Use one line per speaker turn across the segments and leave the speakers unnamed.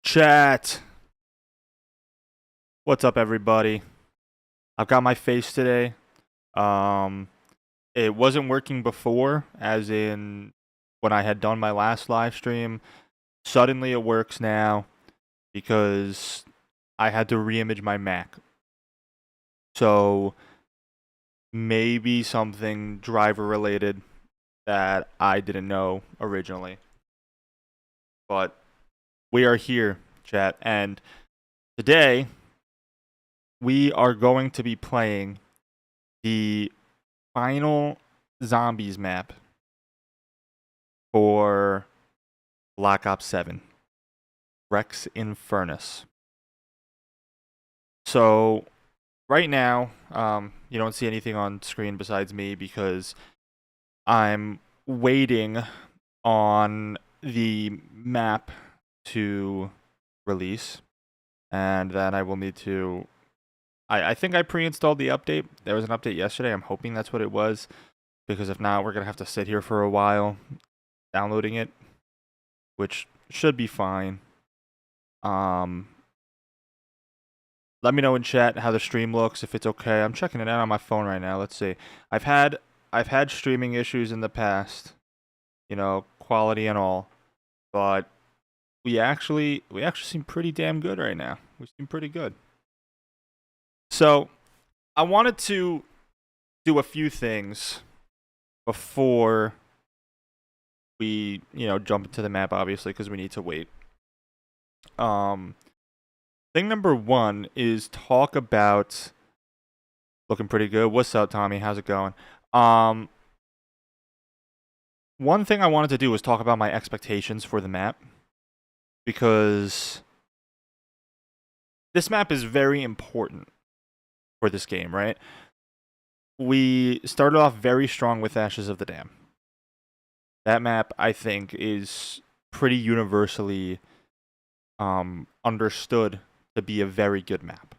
Chat. What's up, everybody? I've got my face today. Um, it wasn't working before, as in when I had done my last live stream. Suddenly it works now because I had to reimage my Mac. So maybe something driver related that I didn't know originally. But we are here, chat, and today we are going to be playing the final zombies map for Black Ops 7, Rex Infernus. So right now, you don't see anything on screen besides me because I'm waiting on the map to release, and then I will need to. I think I pre-installed the update. There was an update yesterday. I'm hoping that's what it was, because if not, we're gonna have to sit here for a while downloading it, which should be fine. Let me know in chat how the stream looks, if it's okay. I'm checking it out on my phone right now. Let's see. I've had streaming issues in the past, quality and all, but we actually seem pretty damn good right now. We seem pretty good. So, I wanted to do a few things before we, jump into the map, obviously, because we need to wait. Thing number one is talk about looking pretty good. What's up, Tommy? How's it going? One thing I wanted to do was talk about my expectations for the map, because this map is very important for this game, right? We started off very strong with Ashes of the Dam. That map, I think, is pretty universally understood to be a very good map,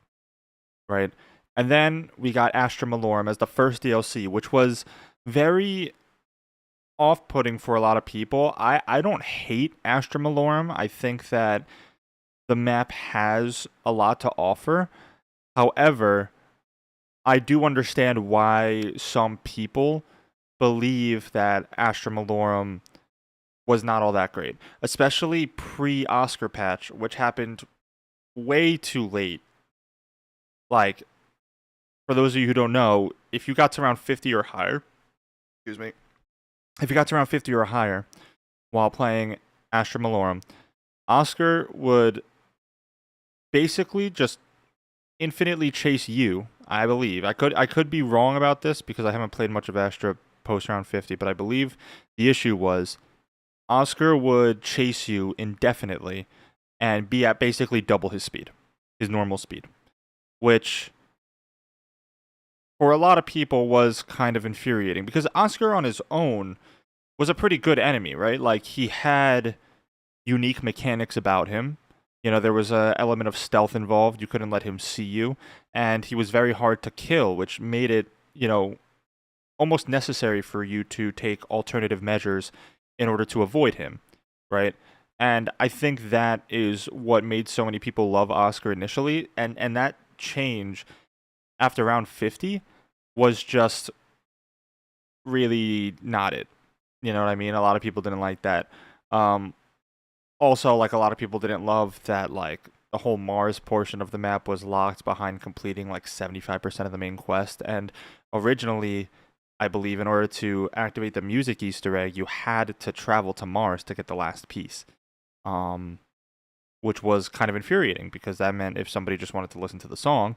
right? And then we got Astra Malorum as the first DLC, which was very off-putting for a lot of people. I don't hate Astra Malorum. I think that the map has a lot to offer. However, I do understand why some people believe that Astra Malorum was not all that great, especially pre-Oscar patch, which happened way too late. Like, for those of you who don't know, if you got to around 50 or higher, excuse me, if you got to around 50 or higher while playing Astra Malorum, Oscar would basically just infinitely chase you, I believe. I could be wrong about this because I haven't played much of Astra post round 50, but I believe the issue was Oscar would chase you indefinitely and be at basically double his speed, his normal speed, which for a lot of people was kind of infuriating because Oscar on his own was a pretty good enemy, right? Like, he had unique mechanics about him. There was an element of stealth involved. You couldn't let him see you, and he was very hard to kill, which made it, almost necessary for you to take alternative measures in order to avoid him, right? And I think that is what made so many people love Oscar initially, and that change after round 50 was just really not it. You know what I mean? A lot of people didn't like that. Also, like, a lot of people didn't love that, like, the whole Mars portion of the map was locked behind completing like 75% of the main quest. And originally, I believe in order to activate the music Easter egg, you had to travel to Mars to get the last piece. Which was kind of infuriating because that meant if somebody just wanted to listen to the song,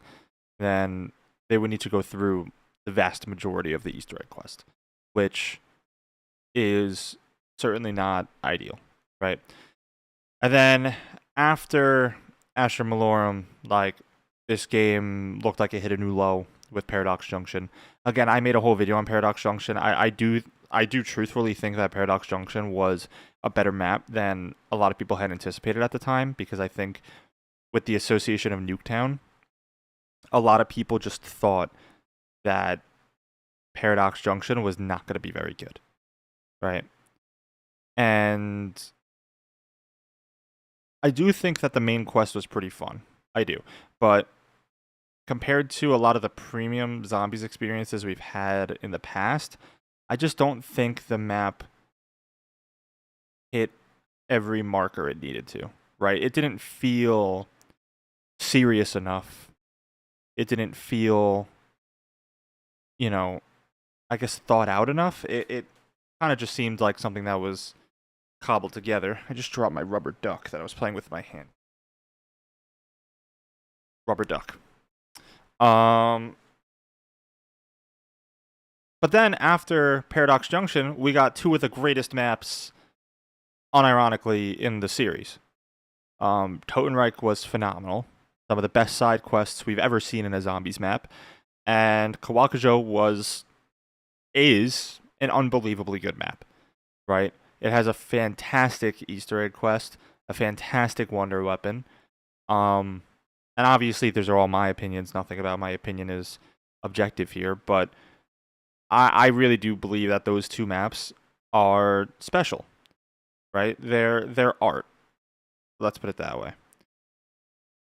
then they would need to go through the vast majority of the Easter egg quest, which is certainly not ideal, right? And then after Astra Malorum, like, this game looked like it hit a new low with Paradox Junction. Again, I made a whole video on Paradox Junction. I do truthfully think that Paradox Junction was a better map than a lot of people had anticipated at the time, because I think with the association of Nuketown, a lot of people just thought that Paradox Junction was not going to be very good, right? And I do think that the main quest was pretty fun. I do. But compared to a lot of the premium zombies experiences we've had in the past, I just don't think the map hit every marker it needed to, right? It didn't feel serious enough. It didn't feel, you know, I guess thought out enough. It kind of just seemed like something that was cobbled together. I just dropped my rubber duck that I was playing with my hand. Rubber duck. But then after Paradox Junction, we got two of the greatest maps, unironically, in the series. Totenreich was phenomenal. Some of the best side quests we've ever seen in a zombies map. And Kawakujo is an unbelievably good map, right? It has a fantastic Easter egg quest, a fantastic wonder weapon. And obviously, these are all my opinions. Nothing about my opinion is objective here, but I really do believe that those two maps are special, right? They're art. Let's put it that way.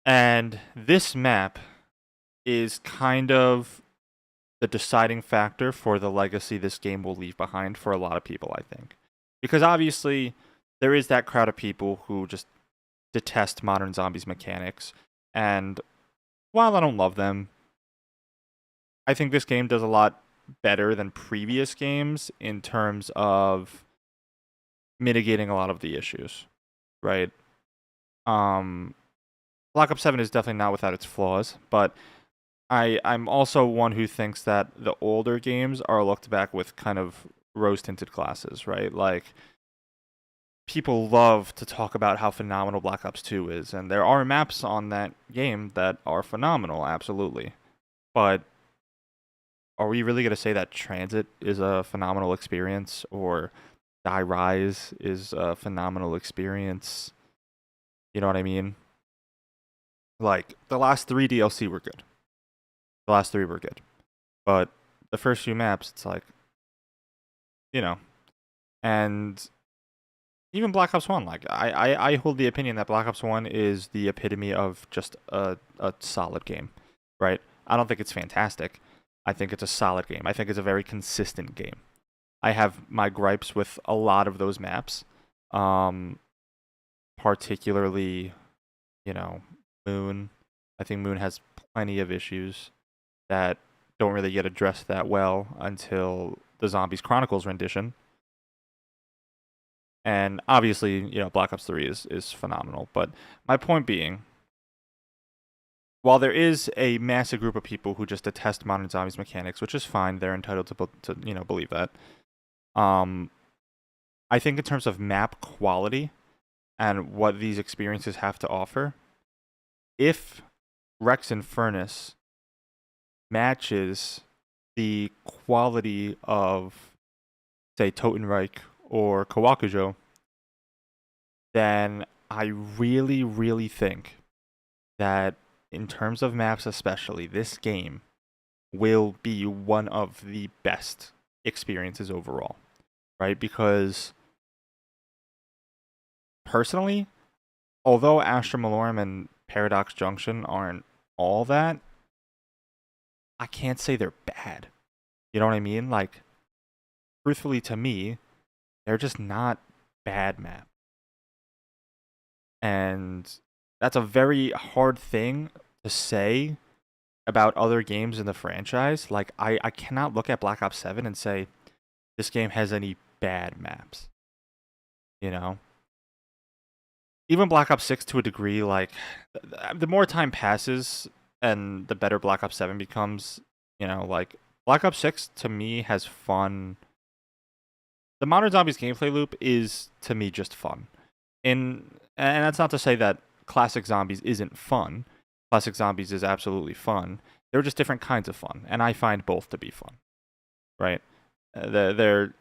And this map is kind of the deciding factor for the legacy this game will leave behind for a lot of people, I think. Because obviously, there is that crowd of people who just detest modern zombies mechanics. And while I don't love them, I think this game does a lot better than previous games in terms of mitigating a lot of the issues, right? Black Ops 7 is definitely not without its flaws, but I'm also one who thinks that the older games are looked back with kind of rose-tinted glasses, right? Like, people love to talk about how phenomenal Black Ops 2 is, and there are maps on that game that are phenomenal, absolutely. But are we really going to say that Transit is a phenomenal experience, or Die Rise is a phenomenal experience? You know what I mean? Like, the last 3 DLC were good. The last 3 were good. But the first few maps, it's like, you know. And even Black Ops 1, like, I hold the opinion that Black Ops 1 is the epitome of just a solid game, right? I don't think it's fantastic. I think it's a solid game. I think it's a very consistent game. I have my gripes with a lot of those maps, particularly, Moon. I think Moon has plenty of issues that don't really get addressed that well until the Zombies Chronicles rendition. And obviously, Black Ops 3 is phenomenal. But my point being, while there is a massive group of people who just detest modern zombies mechanics, which is fine, they're entitled to believe that. I think in terms of map quality and what these experiences have to offer, if Rex Infernus matches the quality of, say, Totenreich or Kawakujo, then I really, really think that in terms of maps especially, this game will be one of the best experiences overall, right? Because personally, although Astra Malorum and Paradox Junction aren't all that, I can't say they're bad. You know what I mean? Like, truthfully to me, they're just not bad maps. And that's a very hard thing to say about other games in the franchise. Like, I cannot look at Black Ops 7 and say, this game has any bad maps. Even Black Ops 6 to a degree, like, the more time passes and the better Black Ops 7 becomes, like, Black Ops 6 to me has fun. The Modern Zombies gameplay loop is, to me, just fun. And that's not to say that Classic Zombies isn't fun. Classic Zombies is absolutely fun. They're just different kinds of fun, and I find both to be fun, right? They're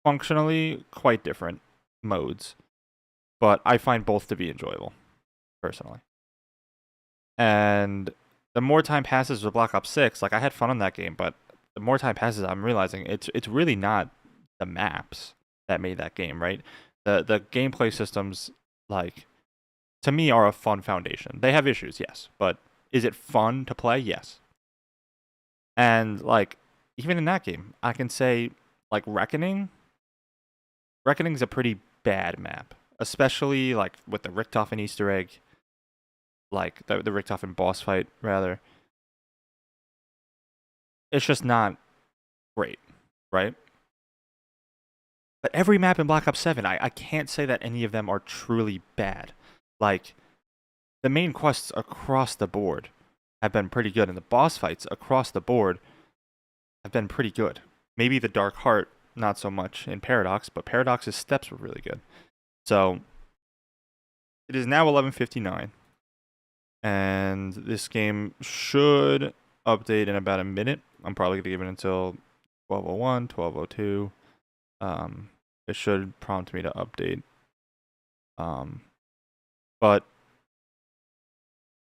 functionally quite different modes, but I find both to be enjoyable, personally. And the more time passes with Black Ops 6, like, I had fun in that game, but the more time passes, I'm realizing it's really not the maps that made that game, right? The gameplay systems, like, to me, are a fun foundation. They have issues, yes, but is it fun to play? Yes. And like even in that game, I can say like Reckoning. Reckoning's a pretty bad map, especially like with the Richtofen Easter egg, like the Richtofen boss fight rather. It's just not great, right? But every map in Black Ops 7, I can't say that any of them are truly bad. Like, the main quests across the board have been pretty good, and the boss fights across the board have been pretty good. Maybe the Dark Heart, not so much in Paradox, but Paradox's steps were really good. So, it is now 11:59, and this game should update in about a minute. I'm probably going to give it until 12:01, 12:02. It should prompt me to update. But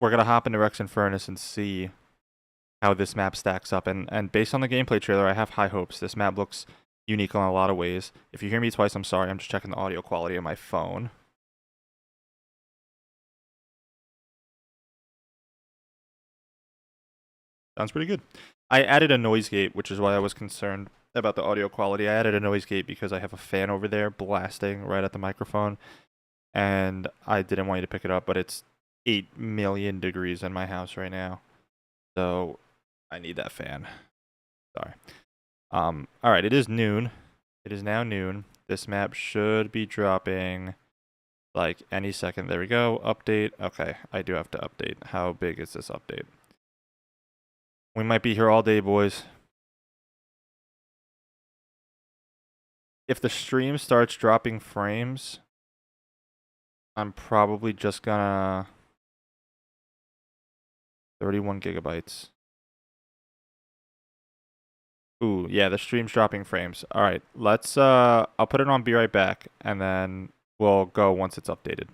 we're gonna hop into Rex Infernus and see how this map stacks up. And based on the gameplay trailer, I have high hopes. This map looks unique in a lot of ways. If you hear me twice, I'm sorry. I'm just checking the audio quality of my phone. Sounds pretty good. I added a noise gate, which is why I was concerned about the audio quality. I added a noise gate because I have a fan over there blasting right at the microphone, and I didn't want you to pick it up, but it's 8 million degrees in my house right now. So I need that fan. Sorry. All right, it is noon. It is now noon. This map should be dropping like any second. There we go. Update. Okay, I do have to update. How big is this update? We might be here all day, boys. If the stream starts dropping frames, I'm probably just gonna 31 gigabytes. Ooh, yeah, the stream's dropping frames. All right, let's I'll put it on, be right back, and then we'll go once it's updated.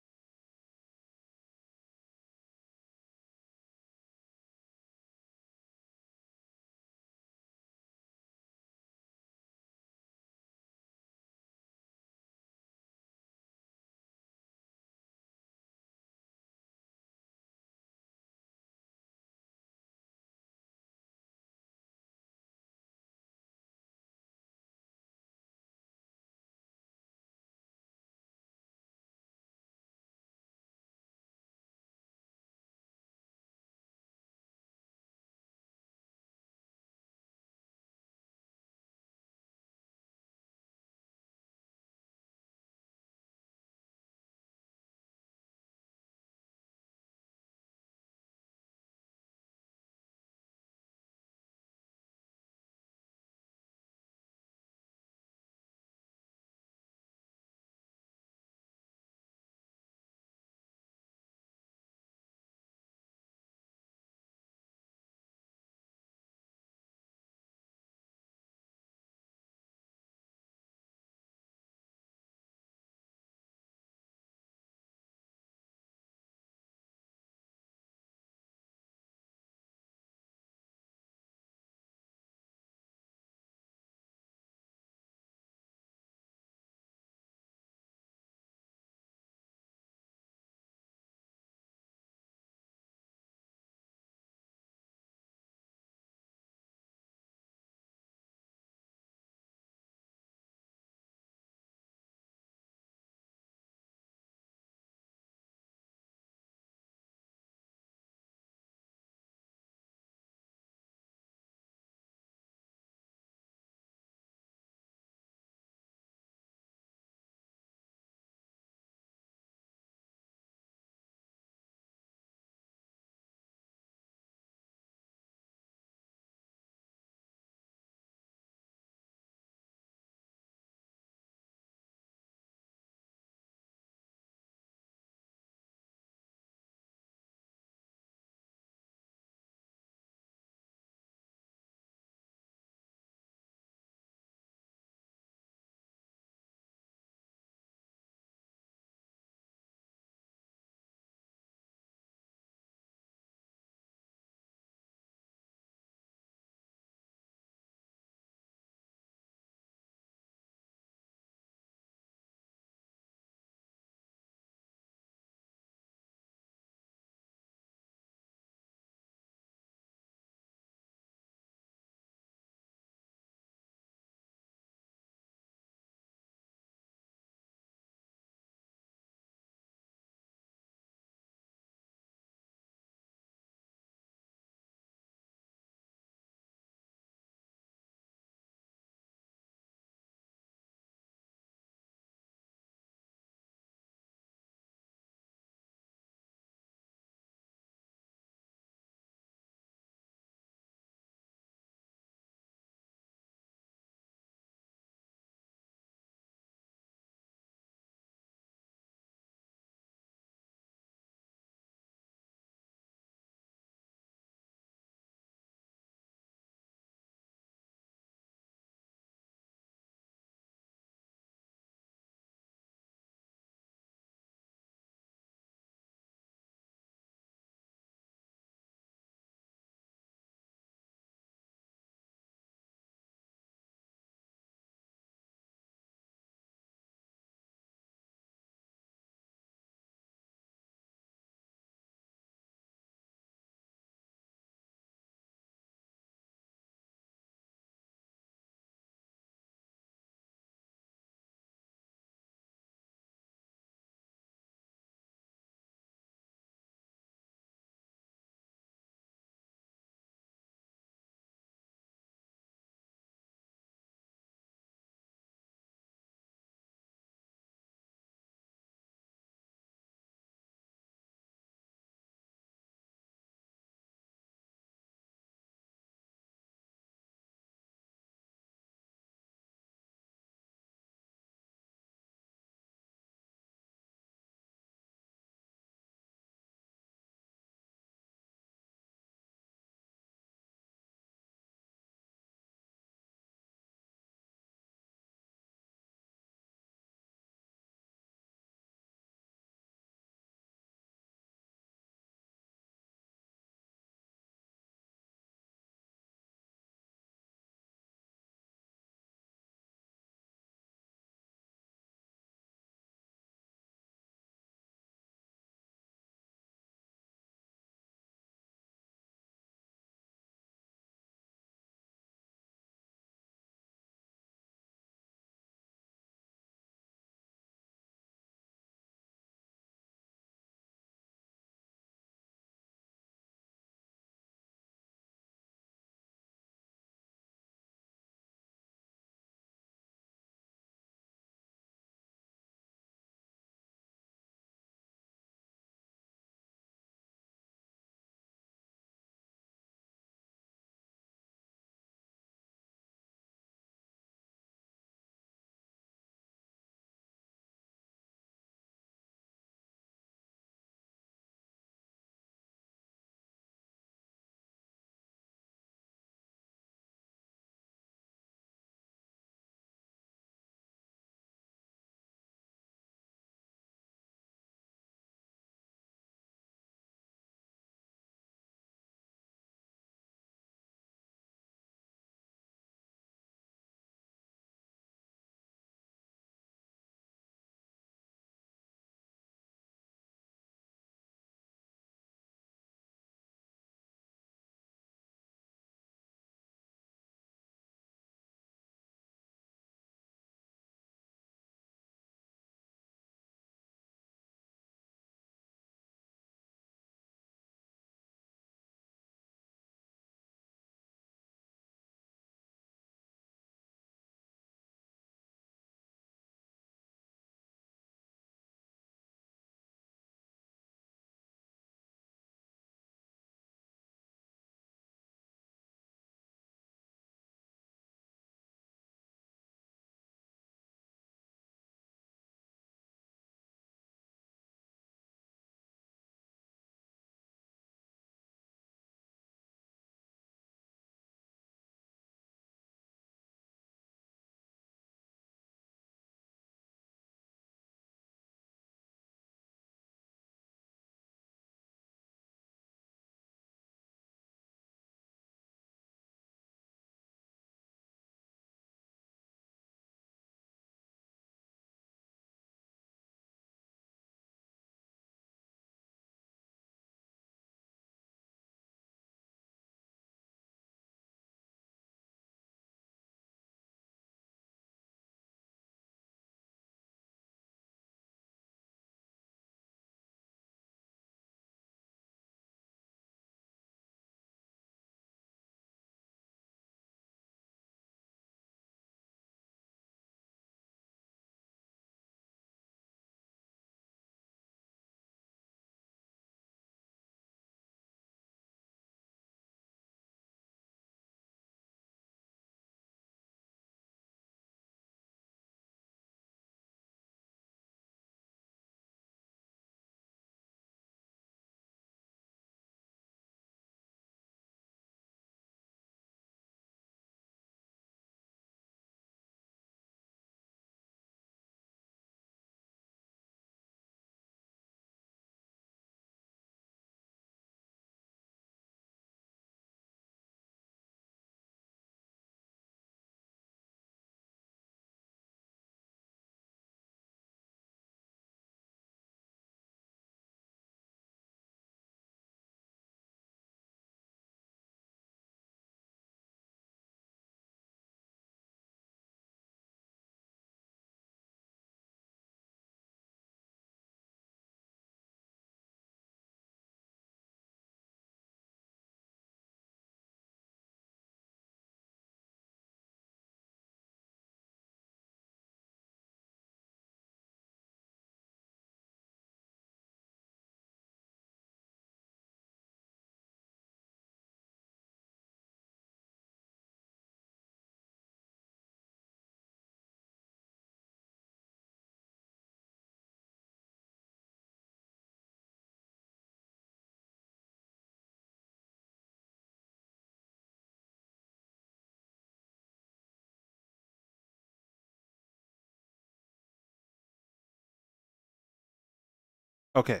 Okay,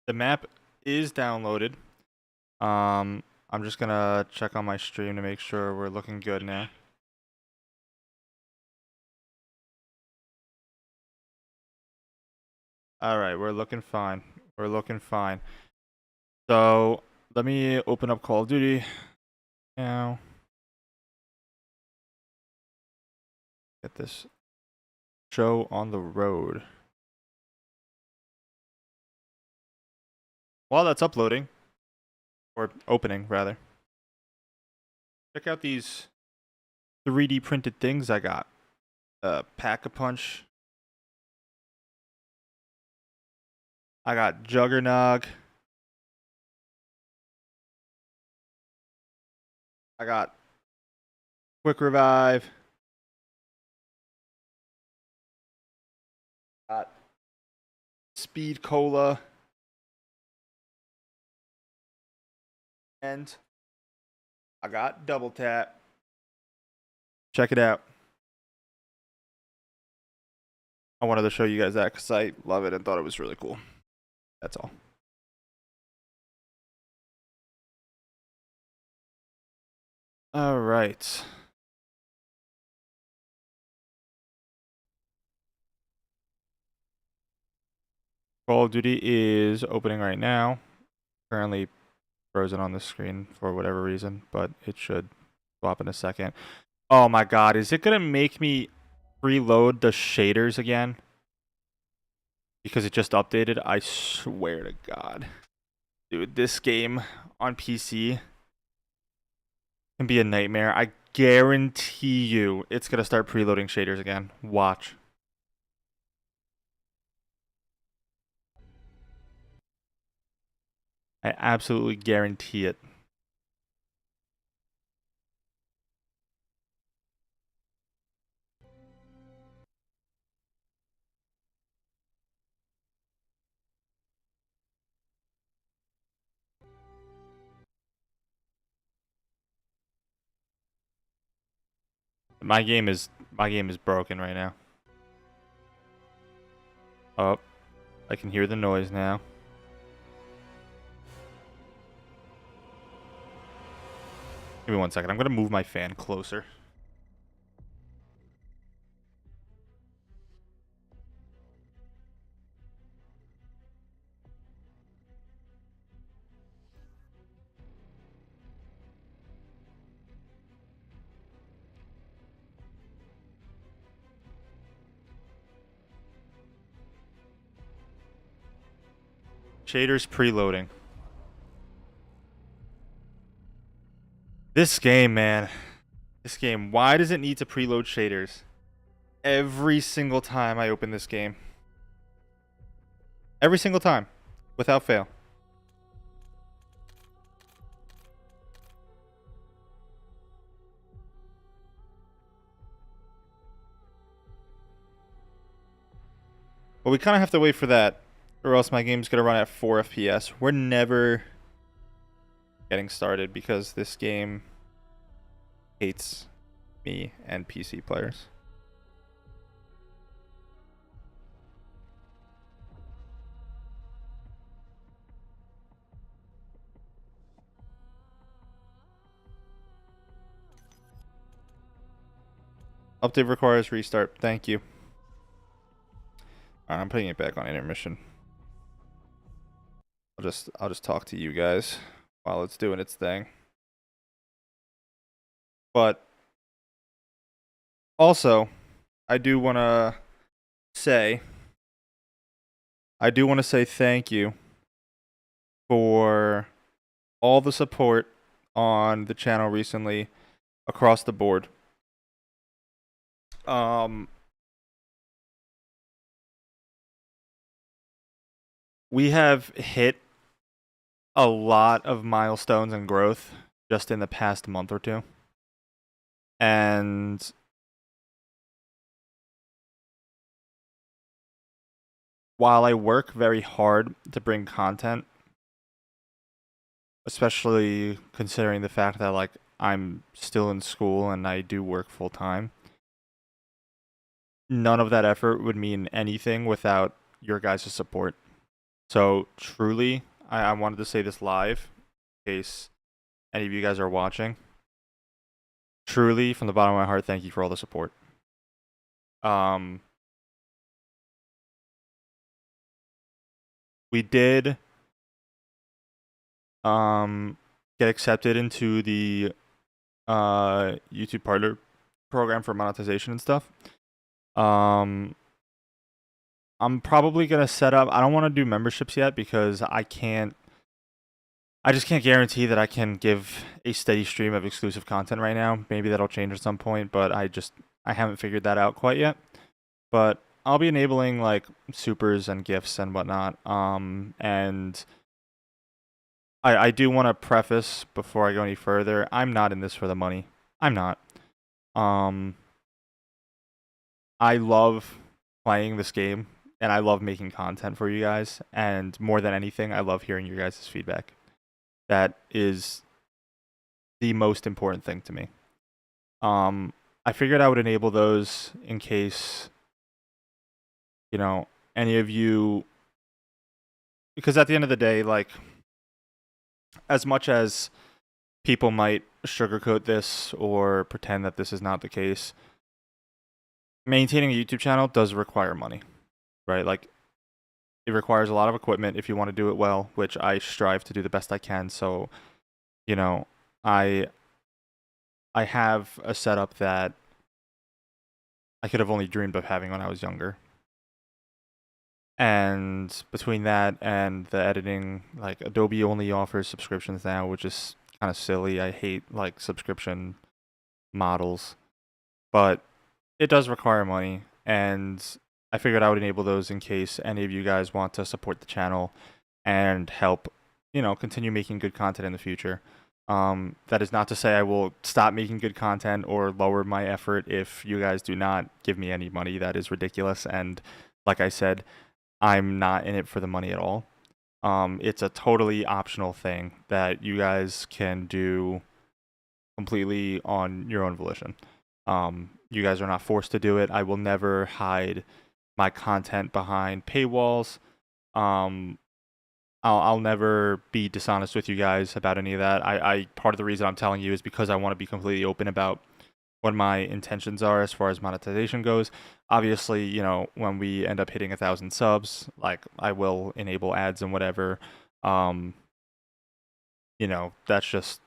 the map is downloaded. I'm just gonna check on my stream to make sure we're looking good now. All right, we're looking fine. We're looking fine. So let me open up Call of Duty now. Get this show on the road. While that's uploading, or opening rather, check out these 3D printed things I got. Pack-a-Punch. I got Juggernog. I got Quick Revive. Got Speed Cola. And I got Double Tap. Check it out. I wanted to show you guys that because I love it and thought it was really cool. That's all. All right. Call of Duty is opening right now. Currently frozen on the screen for whatever reason, but it should swap in a second. Oh my god, is it gonna make me reload the shaders again? Because it just updated? I swear to god. Dude, this game on PC can be a nightmare. I guarantee you it's gonna start preloading shaders again. Watch. I absolutely guarantee it. My game is broken right now. Oh, I can hear the noise now. Give me 1 second. I'm gonna move my fan closer. Shaders preloading. This game, man. This game. Why does it need to preload shaders? Every single time I open this game. Every single time. Without fail. Well, we kind of have to wait for that, or else my game's going to run at 4 FPS. We're never getting started because this game hates me and PC players. Update requires restart. Thank you. Alright, I'm putting it back on intermission. I'll just talk to you guys while it's doing its thing. But also, I do want to say thank you for all the support on the channel recently across the board. We have hit a lot of milestones and growth just in the past month or two. And while I work very hard to bring content, especially considering the fact that like I'm still in school and I do work full time, none of that effort would mean anything without your guys' support. So truly, I wanted to say this live in case any of you guys are watching. Truly, from the bottom of my heart, thank you for all the support. We did get accepted into the YouTube partner program for monetization and stuff. I'm probably gonna set up. I don't want to do memberships yet because I just can't guarantee that I can give a steady stream of exclusive content right now. Maybe that'll change at some point, but I haven't figured that out quite yet. But I'll be enabling like supers and gifts and whatnot. And I do want to preface before I go any further. I'm not in this for the money. I'm not. I love playing this game and I love making content for you guys. And more than anything, I love hearing your guys' feedback. That is the most important thing to me. I figured I would enable those in case, you know, any of you, because at the end of the day, like, as much as people might sugarcoat this or pretend that this is not the case, maintaining a YouTube channel does require money, right? Like, it requires a lot of equipment if you want to do it well, which I strive to do the best I can. So, you know, I have a setup that I could have only dreamed of having when I was younger. And between that and the editing, like Adobe only offers subscriptions now, which is kind of silly. I hate like subscription models, but it does require money. And I figured I would enable those in case any of you guys want to support the channel and help, continue making good content in the future. That is not to say I will stop making good content or lower my effort if you guys do not give me any money. That is ridiculous. And like I said, I'm not in it for the money at all. It's a totally optional thing that you guys can do completely on your own volition. You guys are not forced to do it. I will never hide my content behind paywalls. I'll never be dishonest with you guys about any of that. I part of the reason I'm telling you is because I want to be completely open about what my intentions are as far as monetization goes. Obviously, when we end up hitting 1,000 subs, like I will enable ads and whatever. That's just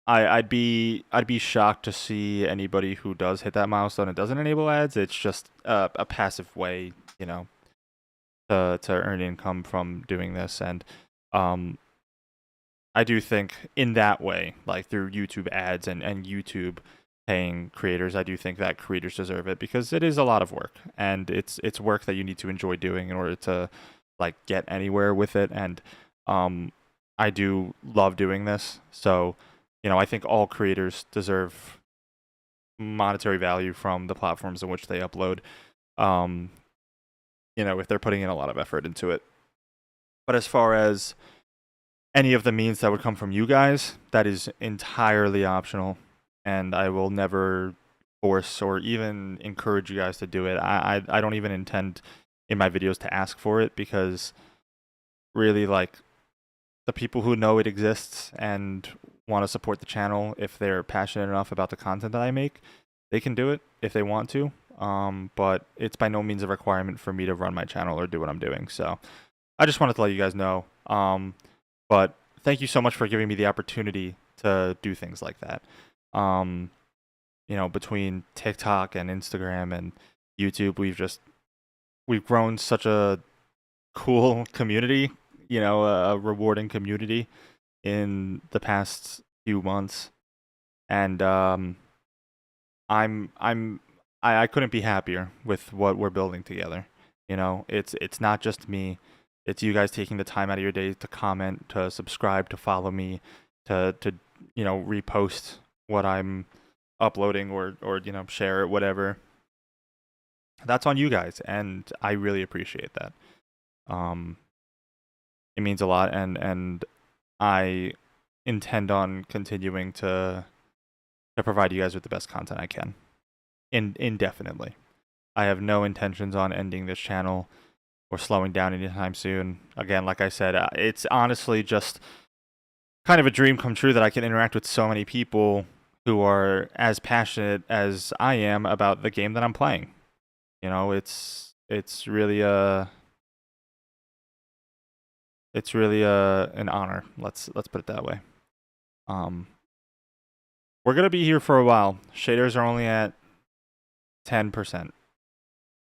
I'd be shocked to see anybody who does hit that milestone and doesn't enable ads. It's just a passive way, to earn income from doing this. And I do think in that way, like through YouTube ads and YouTube paying creators, I do think that creators deserve it because it is a lot of work and it's work that you need to enjoy doing in order to like get anywhere with it. And I do love doing this. So, I think all creators deserve monetary value from the platforms in which they upload. If they're putting in a lot of effort into it. But as far as any of the means that would come from you guys, that is entirely optional, and I will never force or even encourage you guys to do it. I don't even intend in my videos to ask for it because really, like, the people who know it exists and want to support the channel, if they're passionate enough about the content that I make, they can do it if they want to. But it's by no means a requirement for me to run my channel or do what I'm doing. So I just wanted to let you guys know. But thank you so much for giving me the opportunity to do things like that. Between TikTok and Instagram and YouTube, we've grown such a cool community, a rewarding community in the past few months. And I couldn't be happier with what we're building together. It's not just me. It's you guys taking the time out of your day to comment, to subscribe, to follow me, to repost what I'm uploading or share it, whatever. That's on you guys, and I really appreciate that. It means a lot, and I intend on continuing to provide you guys with the best content I can, indefinitely. I have no intentions on ending this channel or slowing down anytime soon. Again, like I said, it's honestly just kind of a dream come true that I can interact with so many people who are as passionate as I am about the game that I'm playing. You know, it's really an honor. Let's put it that way. We're gonna be here for a while. Shaders are only at 10%,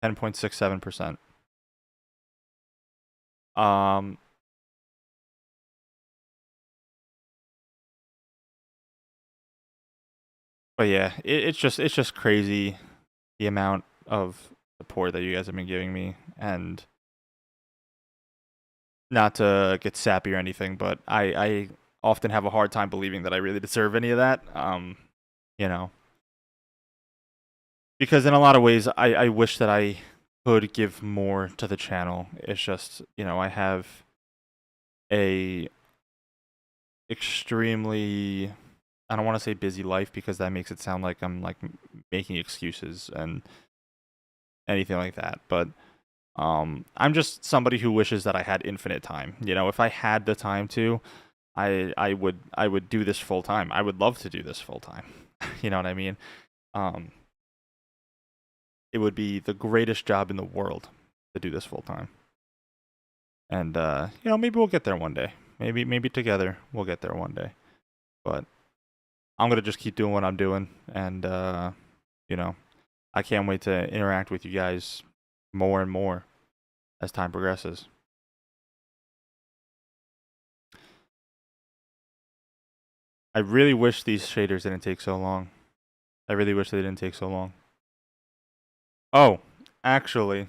10.67%. But yeah, it's just crazy the amount of support that you guys have been giving me, and not to get sappy or anything, but I often have a hard time believing that I really deserve any of that. You know, because in a lot of ways, I wish that I could give more to the channel. It's just, I have a extremely, I don't want to say busy life because that makes it sound like I'm like making excuses and anything like that. But I'm just somebody who wishes that I had infinite time. If I had the time to, I would do this full time. I would love to do this full time. You know what I mean? It would be the greatest job in the world to do this full time. And maybe we'll get there one day. Maybe together we'll get there one day. But I'm gonna just keep doing what I'm doing, and I can't wait to interact with you guys more and more as time progresses. I really wish these shaders didn't take so long. I really wish they didn't take so long. Oh, actually,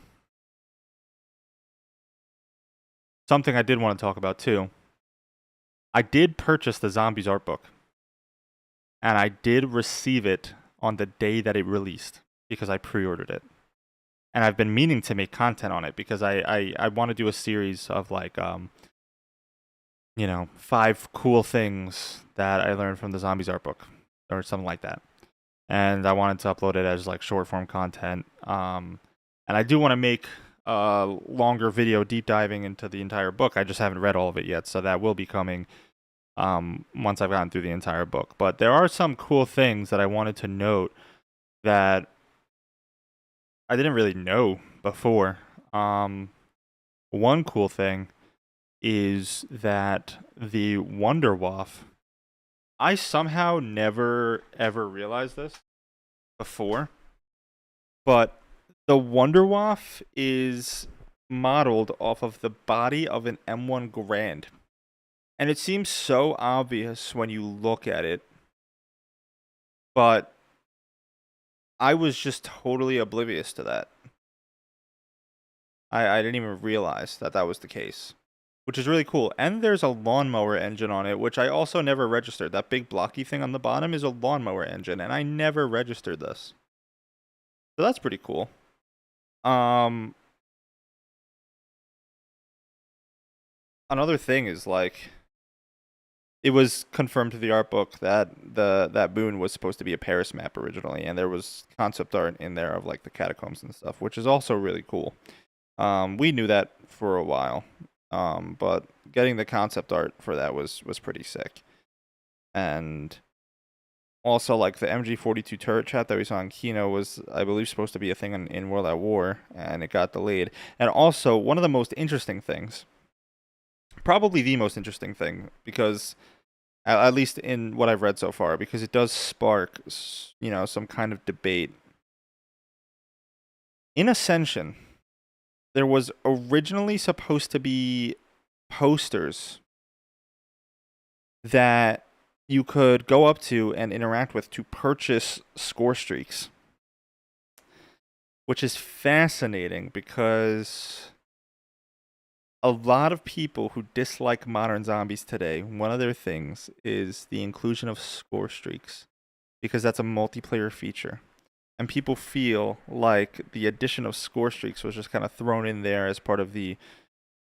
something I did want to talk about too. I did purchase the Zombies art book, and I did receive it on the day that it released because I pre-ordered it. And I've been meaning to make content on it because I want to do a series of like 5 cool things that I learned from the Zombies art book or something like that. And I wanted to upload it as like short form content. And I do want to make a longer video deep diving into the entire book. I just haven't read all of it yet, so that will be coming once I've gotten through the entire book. But there are some cool things that I wanted to note that I didn't really know before. One cool thing is that the Wonderwaff, I somehow never ever realized this before, but the Wonderwaff is modeled off of the body of an M1 Grand. And it seems so obvious when you look at it, but I was just totally oblivious to that. I didn't even realize that was the case, which is really cool. And there's a lawnmower engine on it, which I also never registered. That big blocky thing on the bottom is a lawnmower engine, and I never registered this. So that's pretty cool. Another thing is like, it was confirmed to the art book that that Boon was supposed to be a Paris map originally, and there was concept art in there of like the catacombs and stuff, which is also really cool. We knew that for a while, but getting the concept art for that was pretty sick. And also, like the MG42 turret chat that we saw in Kino was, I believe, supposed to be a thing in World at War, and it got delayed. And also, one of the most interesting things, probably the most interesting thing, because at least in what I've read so far, because it does spark, some kind of debate. In Ascension, there was originally supposed to be posters that you could go up to and interact with to purchase score streaks, which is fascinating because a lot of people who dislike modern zombies today, one of their things is the inclusion of score streaks, because that's a multiplayer feature. And people feel like the addition of score streaks was just kind of thrown in there as part of the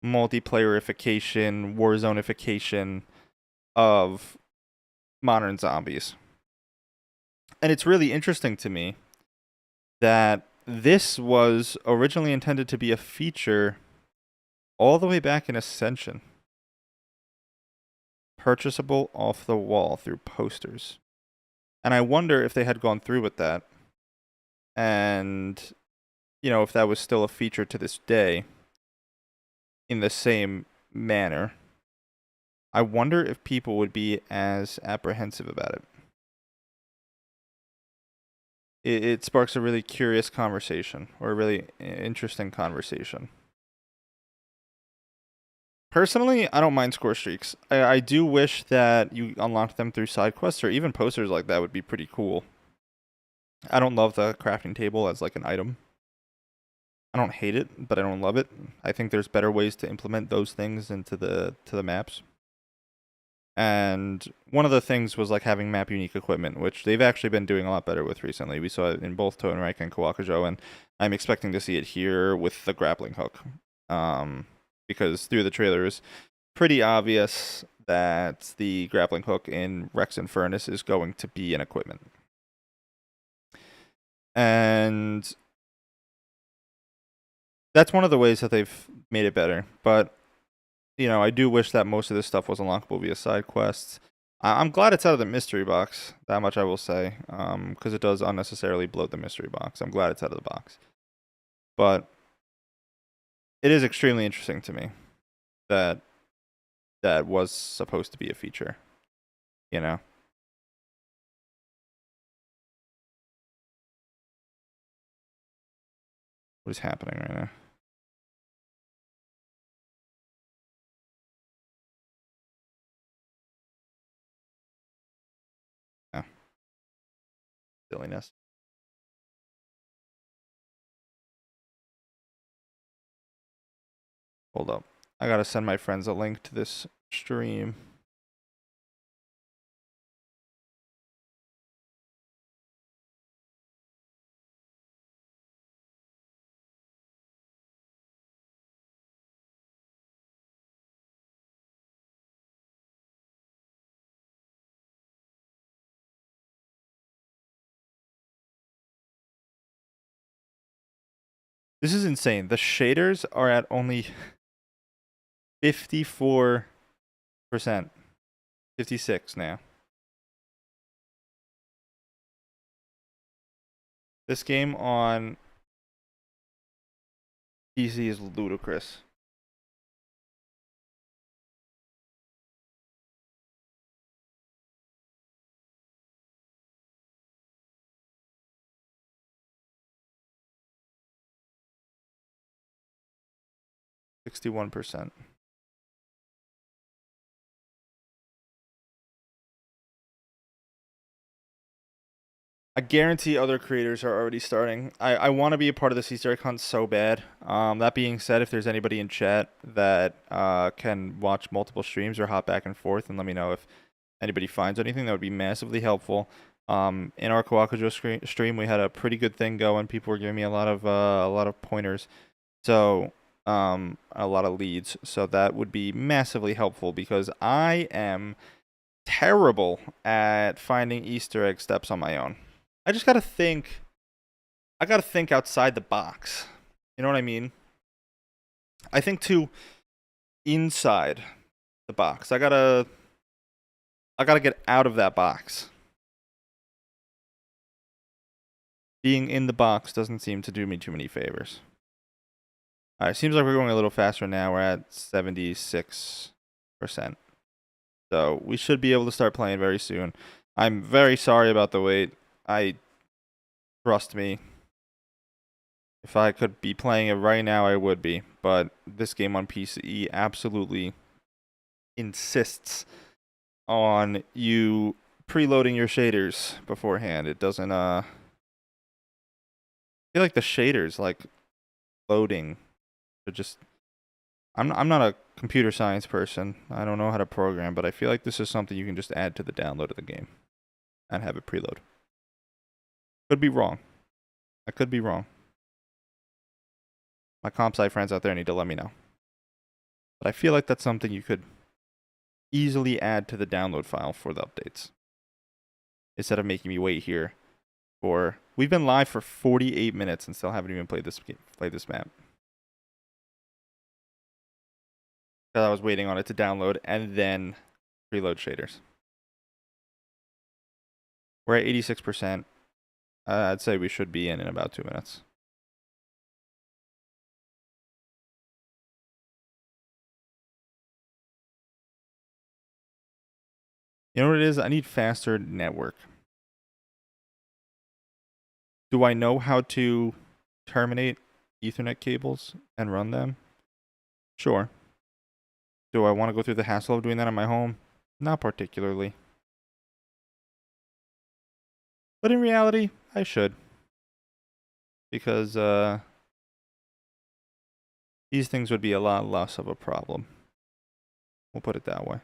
multiplayerification, warzoneification of modern zombies. And it's really interesting to me that this was originally intended to be a feature all the way back in Ascension. Purchasable off the wall through posters. And I wonder if they had gone through with that. And, you know, if that was still a feature to this day in the same manner. I wonder if people would be as apprehensive about it. It sparks a really curious conversation, or a really interesting conversation. Personally, I don't mind score streaks. I do wish that you unlocked them through side quests, or even posters like that would be pretty cool. I don't love the crafting table as like an item. I don't hate it, but I don't love it. I think there's better ways to implement those things into the maps. And one of the things was like having map unique equipment, which they've actually been doing a lot better with recently. We saw it in both Totenreich and Kawakujo, and I'm expecting to see it here with the grappling hook. Because through the trailer is pretty obvious that the grappling hook in Rex Infernus is going to be an equipment. And that's one of the ways that they've made it better. But, you know, I do wish that most of this stuff was unlockable via side quests. I'm glad it's out of the mystery box, that much I will say, because it does unnecessarily bloat the mystery box. I'm glad it's out of the box. But it is extremely interesting to me that that was supposed to be a feature, you know? What is happening right now? Yeah. Silliness. Hold up. I gotta send my friends a link to this stream. This is insane. The shaders are at only 54%. 56 now. This game on PC is ludicrous. %61. I guarantee other creators are already starting. I want to be a part of this Easter egg hunt so bad. That being said, if there's anybody in chat that can watch multiple streams or hop back and forth and let me know if anybody finds anything, that would be massively helpful. In our Kawakujo stream, we had a pretty good thing going. People were giving me a lot of pointers, so a lot of leads. So that would be massively helpful because I am terrible at finding Easter egg steps on my own. I just gotta think. I gotta think outside the box. You know what I mean? I think too inside the box. I gotta get out of that box. Being in the box doesn't seem to do me too many favors. Alright, seems like we're going a little faster now. We're at 76%. So we should be able to start playing very soon. I'm very sorry about the wait. Trust me. If I could be playing it right now, I would be. But this game on PC absolutely insists on you preloading your shaders beforehand. It doesn't, I feel like the shaders, like, loading, are just... I'm not a computer science person. I don't know how to program, but I feel like this is something you can just add to the download of the game and have it preload. Could be wrong. I could be wrong. My comp sci friends out there need to let me know. But I feel like that's something you could easily add to the download file for the updates. Instead of making me wait here for... We've been live for 48 minutes and still haven't even played this map. because I was waiting on it to download and then preload shaders. We're at 86%. I'd say we should be in about 2 minutes. You know what it is? I need faster network. Do I know how to terminate Ethernet cables and run them? Sure. Do I want to go through the hassle of doing that on my home? Not particularly. But in reality, I should. Because these things would be a lot less of a problem. We'll put it that way.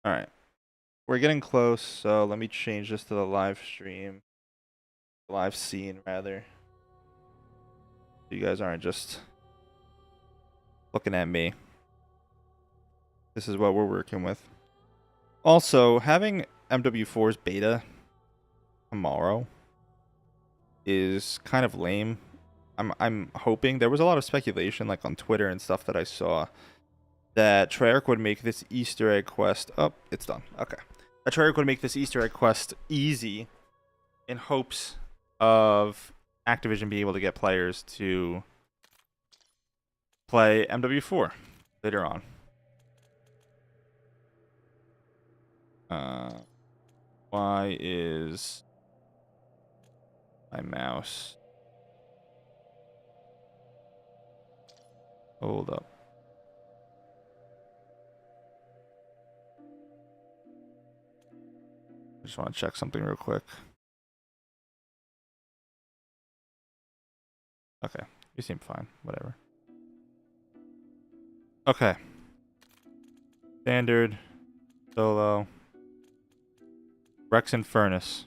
Alright. We're getting close, so let me change this to the live stream. Live scene, rather. So you guys aren't just looking at me. This is what we're working with. Also, having MW4's beta tomorrow is kind of lame. I'm hoping, there was a lot of speculation like on Twitter and stuff that I saw, that Treyarch would make this Easter egg quest. Oh, it's done. Okay. That Treyarch would make this Easter egg quest easy in hopes of Activision being able to get players to play MW4 later on. Why is my mouse? Hold up. I just want to check something real quick. Okay, you seem fine. Whatever. Okay. Standard. Solo. Rex Infernus.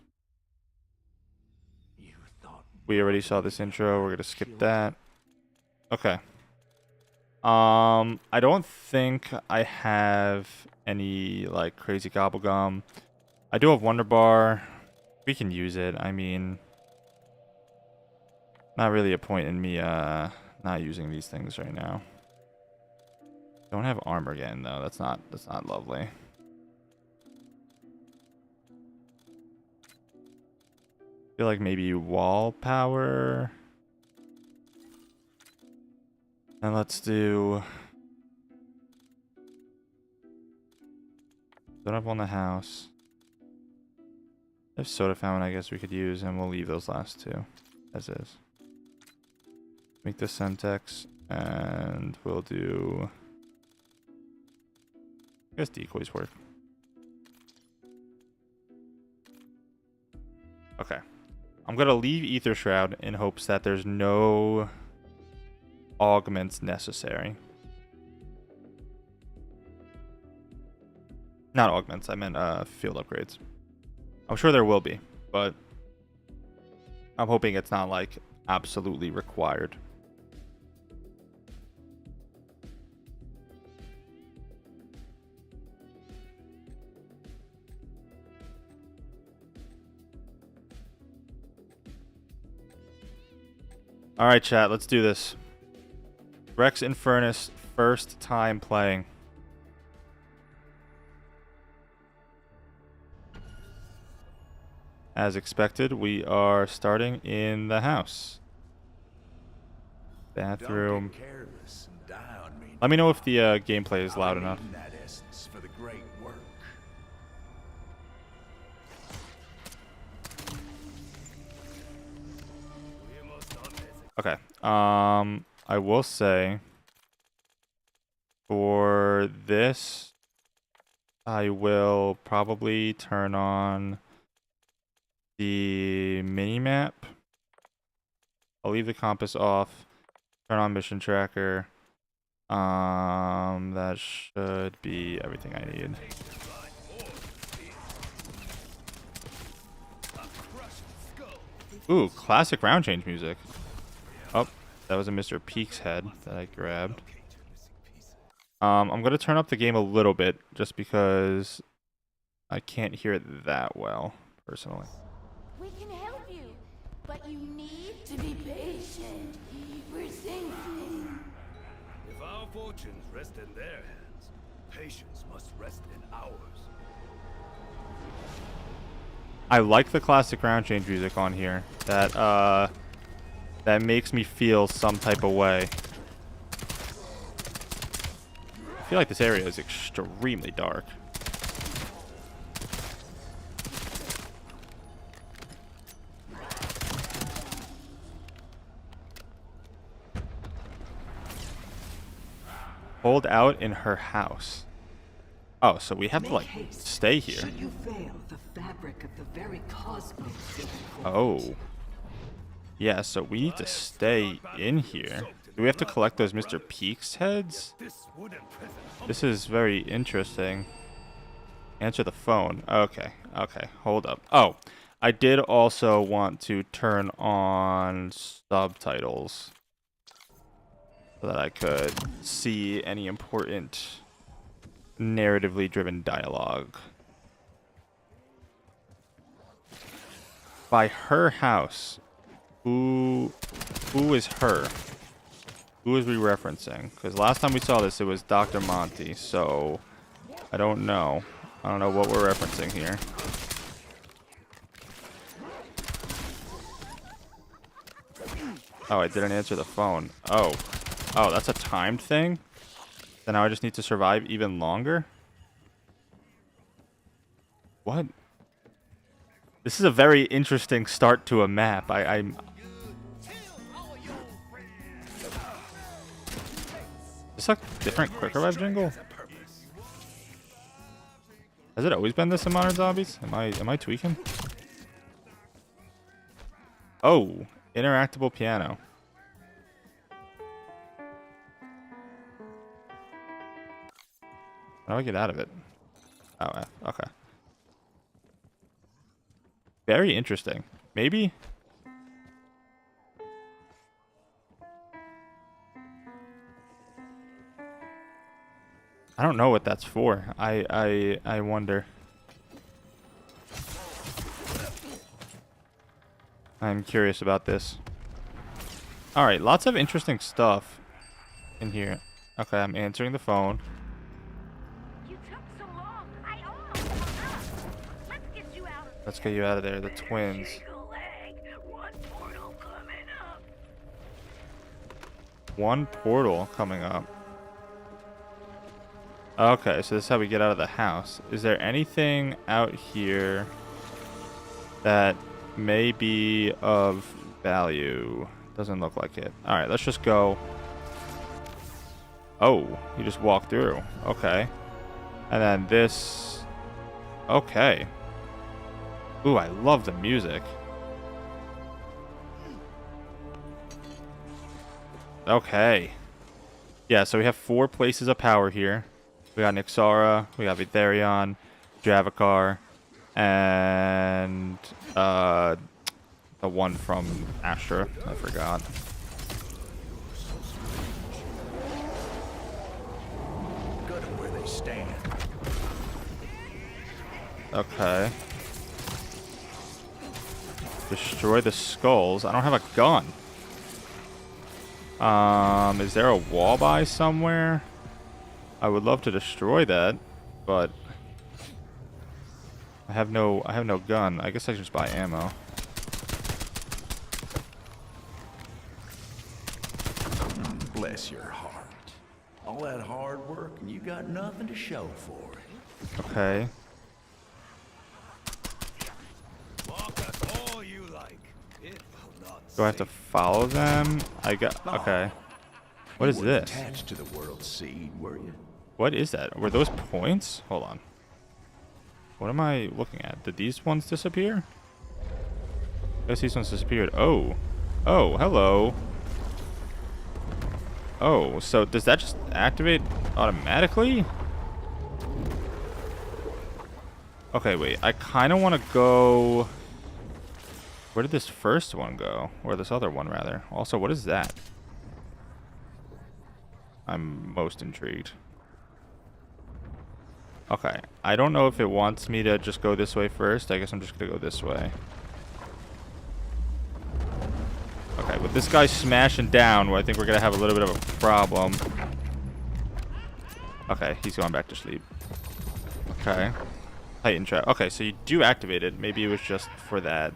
We already saw this intro. We're gonna skip that. Okay. I don't think I have any like crazy gobblegum. I do have Wonder Bar. We can use it. I mean, not really a point in me not using these things right now. Don't have armor again though. That's not lovely. Feel like maybe wall power. And let's do. Don't have one in the house. There's soda fountain I guess we could use, and we'll leave those last two as is. Make this Sentex, and we'll do. I guess decoys work. Okay. I'm gonna leave Ether Shroud in hopes that there's no augments necessary. Not augments, I meant field upgrades. I'm sure there will be, but I'm hoping it's not like absolutely required. Alright, chat, let's do this. Rex Infernus, first time playing. As expected, we are starting in the house. Bathroom. Let me know if the gameplay is loud enough. Okay. I will say for this, I will probably turn on the mini map. I'll leave the compass off. Turn on mission tracker. That should be everything I need. Ooh, classic round change music. Oh, that was a Mr. Peak's head that I grabbed. I'm gonna turn up the game a little bit just because I can't hear it that well, personally.
We can help you, but you need to be patient. We're thinking. fortunes rest in their hands. Patience must rest in ours.
I like the classic ground change music on here. That makes me feel some type of way. I feel like this area is extremely dark. Hold out in her house. Oh, so we have to like stay here.
Should you fail, the fabric of the very cosmos will fall.
Oh. Yeah, so we need to stay in here. Do we have to collect those Mr. Peaks heads? This is very interesting. Answer the phone. Okay, okay, hold up. Oh, I did also want to turn on subtitles so that I could see any important narratively driven dialogue. By her house. Who is her? Who is we referencing? Because last time we saw this, it was Dr. Monty. So I don't know. I don't know what we're referencing here. Oh, I didn't answer the phone. Oh, that's a timed thing? Then now I just need to survive even longer? What? This is a very interesting start to a map. I'm... Is this a different Quicker Web jingle? Has it always been this in Modern Zombies? Am I tweaking? Oh, interactable piano. How do I get out of it? Oh, okay. Very interesting. Maybe? I don't know what that's for. I wonder. I'm curious about this. Alright, lots of interesting stuff in here. Okay, I'm answering the phone.
You took so long. Let's get you out of there.
Let's get you out of there. The twins.
One portal coming up.
One portal coming up. Okay, so this is how we get out of the house. Is there anything out here that may be of value? Doesn't look like it. Alright, let's just go. Oh, you just walked through. Okay. And then this. Okay. Ooh, I love the music. Okay. Yeah, so we have 4 places of power here. We got Nixara, we got Vitharion, Javakar, and the one from Astra. I forgot.
Go to where they stand.
Okay. Destroy the skulls. I don't have a gun. Is there a wall by somewhere? I would love to destroy that, but I have no gun. I guess I should just buy ammo.
Bless your heart. All that hard work and you got nothing to show for it.
Okay.
Walk us all you like. It will not
Do I have to follow them? I got. Okay. What is this?
Attached to the world seed, were you?
What is that? Were those points? Hold on. What am I looking at? Did these ones disappear? I guess these ones disappeared. Oh. Oh, hello. Oh, so does that just activate automatically? Okay, wait. I kind of want to go... Where did this first one go? Or this other one, rather. Also, what is that? I'm most intrigued. Okay. I don't know if it wants me to just go this way first. I guess I'm just going to go this way. Okay, with this guy smashing down, well, I think we're going to have a little bit of a problem. Okay, he's going back to sleep. Okay. Titan trap. Okay, so you do activate it. Maybe it was just for that.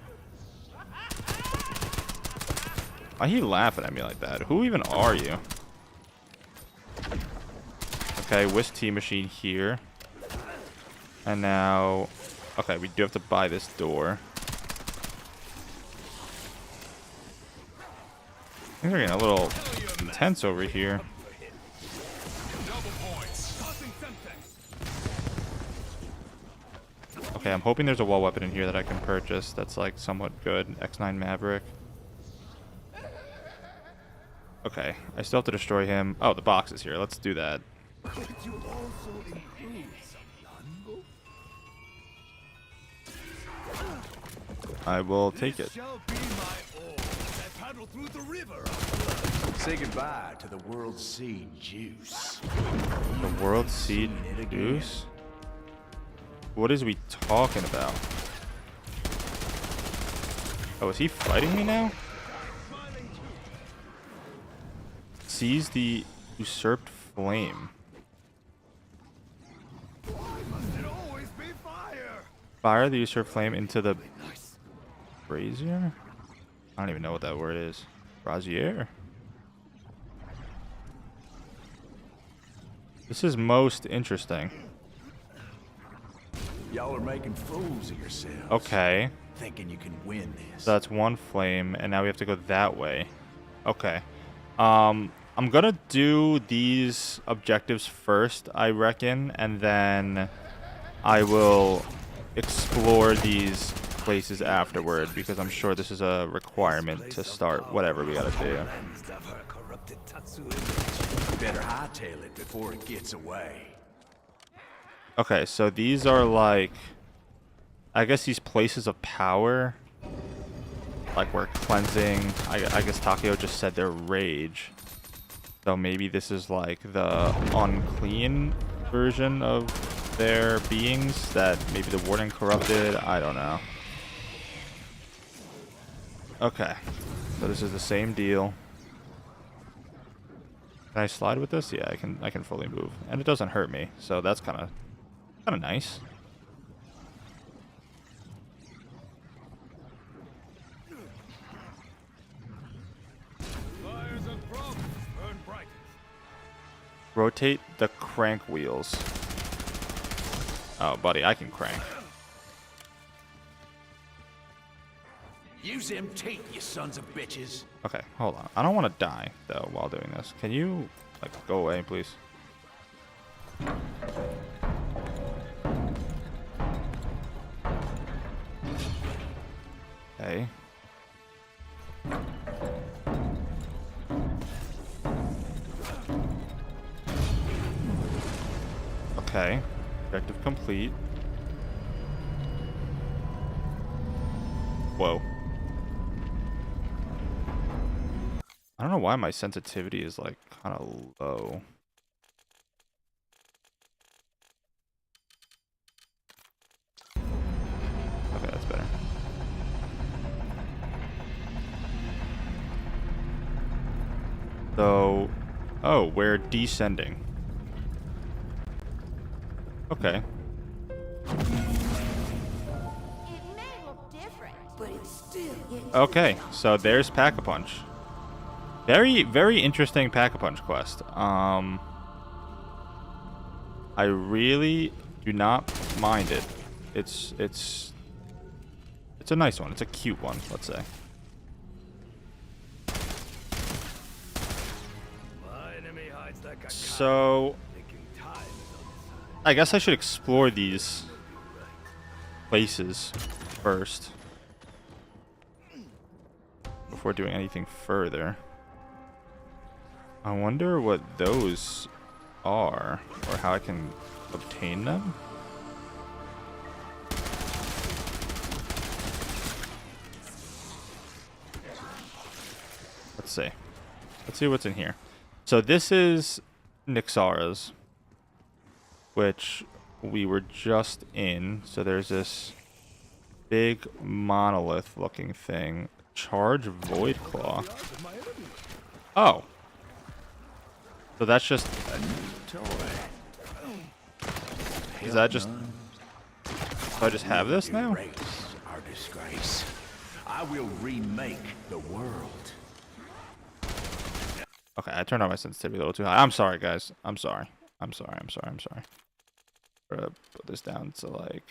Why are you laughing at me like that? Who even are you? Okay, Wisp Tea Machine here. And now... Okay, we do have to buy this door. Things are getting a little intense over here. Okay, I'm hoping there's a wall weapon in here that I can purchase that's like somewhat good. X9 Maverick. Okay, I still have to destroy him. Oh, the box is here. Let's do that. I will take it.
Say goodbye to the World Seed Juice.
The World Seed Juice? What is we talking about? Oh, is he fighting me now? Seize the usurped flame. Fire the usurped flame into the brazier? I don't even know what that word is. Brazier? This is most interesting.
Y'all are making fools of yourselves.
Okay.
Thinking you can win this.
So that's one flame, and now we have to go that way. Okay. I'm gonna do these objectives first, I reckon, and then I will explore these places afterward, because I'm sure this is a requirement to start whatever we gotta do.
Better hightail it before it gets away.
Okay, so these are like, I guess these places of power. Like we're cleansing. I guess Takeo just said they're rage. So maybe this is like the unclean version of their beings that maybe the warden corrupted. I don't know. Okay, so this is the same deal. Can I slide with this? Yeah, I can fully move, and it doesn't hurt me, so that's kind of nice. Rotate the crank wheels. Oh, buddy, I can crank.
Use them teeth, you sons of bitches.
Okay, hold on. I don't want to die, though, while doing this. Can you, like, go away, please? Okay. Okay. Objective complete. Whoa. I don't know why my sensitivity is like kind of low. Okay, that's better. So, oh, we're descending. Okay. Okay, so there's Pack-a-Punch. Very, very interesting Pack-a-Punch quest. I really do not mind it. It's a nice one. It's a cute one, let's say. So, I guess I should explore these places first before doing anything further. I wonder what those are, or how I can obtain them. Let's see. Let's see what's in here. So this is Nixara's, which we were just in. So there's this big monolith looking thing. Charge Void Claw. Oh. So that's just
A new toy.
Is that just...
none.
Do I just have this now?
Erase our disgrace. I will remake the world.
Okay, I turned on my sensitivity a little too high. I'm sorry, guys. I'm sorry. I'm sorry. I'm gonna put this down to like...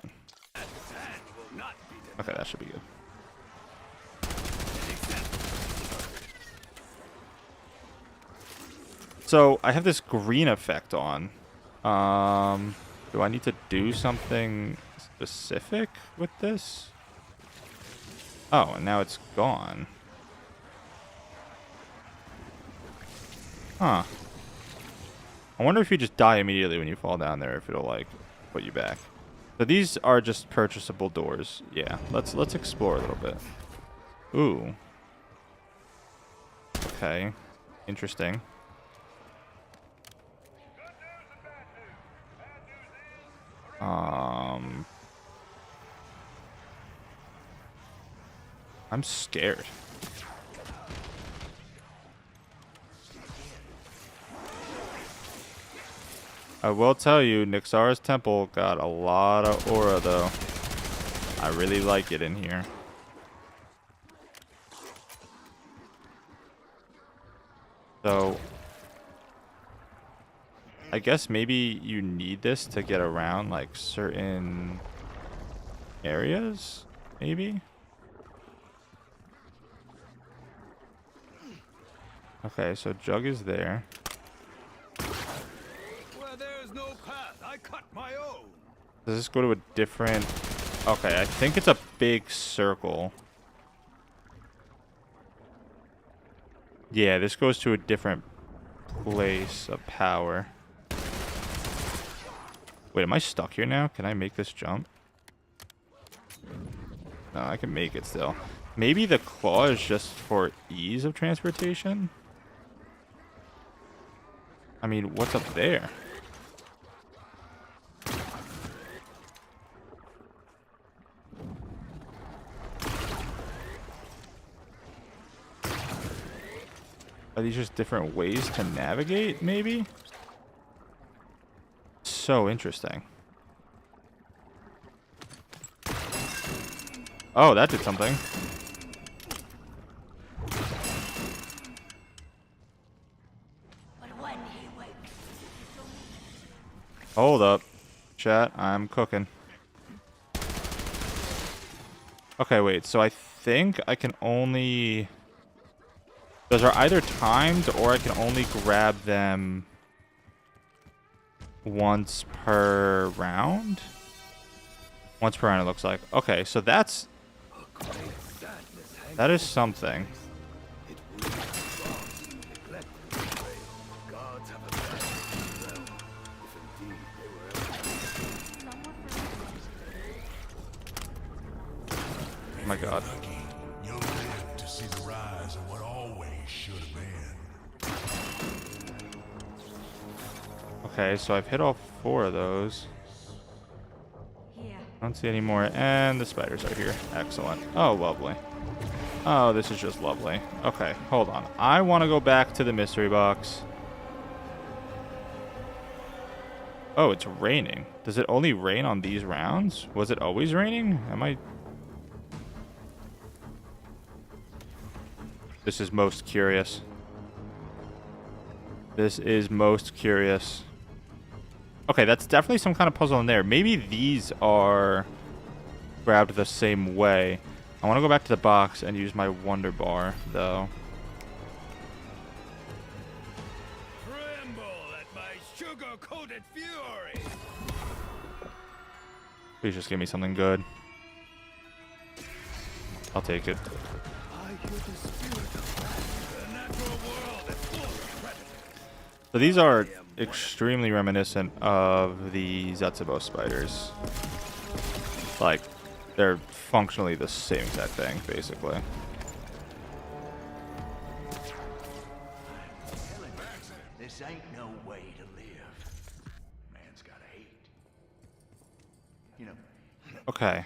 10. Okay, that should be good. So I have this green effect on. Do I need to do something specific with this? Oh, and now it's gone. Huh. I wonder if you just die immediately when you fall down there, if it'll like put you back. So these are just purchasable doors. Yeah, let's explore a little bit. Ooh. Okay. Interesting. I'm scared. I will tell you, Nixara's temple got a lot of aura, though. I really like it in here. So, I guess maybe you need this to get around, like, certain areas, maybe? Okay, so Jug is there.
Where there's no path, I cut my own.
Does this go to a different... Okay, I think it's a big circle. Yeah, this goes to a different place of power. Wait, am I stuck here now? Can I make this jump? No, I can make it still. Maybe the claw is just for ease of transportation? I mean, what's up there? Are these just different ways to navigate, maybe? So interesting. Oh, that did something.
But when he wakes,
Hold up. Chat, I'm cooking. Okay, wait. So I think I can only... Those are either timed or I can only grab them once per round? Once per round, it looks like. Okay, so that's... That is something. Oh my god.
You'll live to see the rise of what always should have been.
Okay, so I've hit all 4 of those.
here.
I don't see any more. And the spiders are here. Excellent. Oh, lovely. Oh, this is just lovely. Okay, hold on. I want to go back to the mystery box. Oh, it's raining. Does it only rain on these rounds? Was it always raining? Am I... This is most curious. This is most curious. Okay, that's definitely some kind of puzzle in there. Maybe these are grabbed the same way. I want to go back to the box and use my Wonder Bar, though.
Tremble at my sugar-coated fury.
Please just give me something good. I'll take it.
I hear the spirit of life. The natural world is full of predators.
So these are extremely reminiscent of the Zetsubo spiders. Like, they're functionally the same exact thing, basically.
This ain't no way to live. Man's gotta hate. You know,
Okay.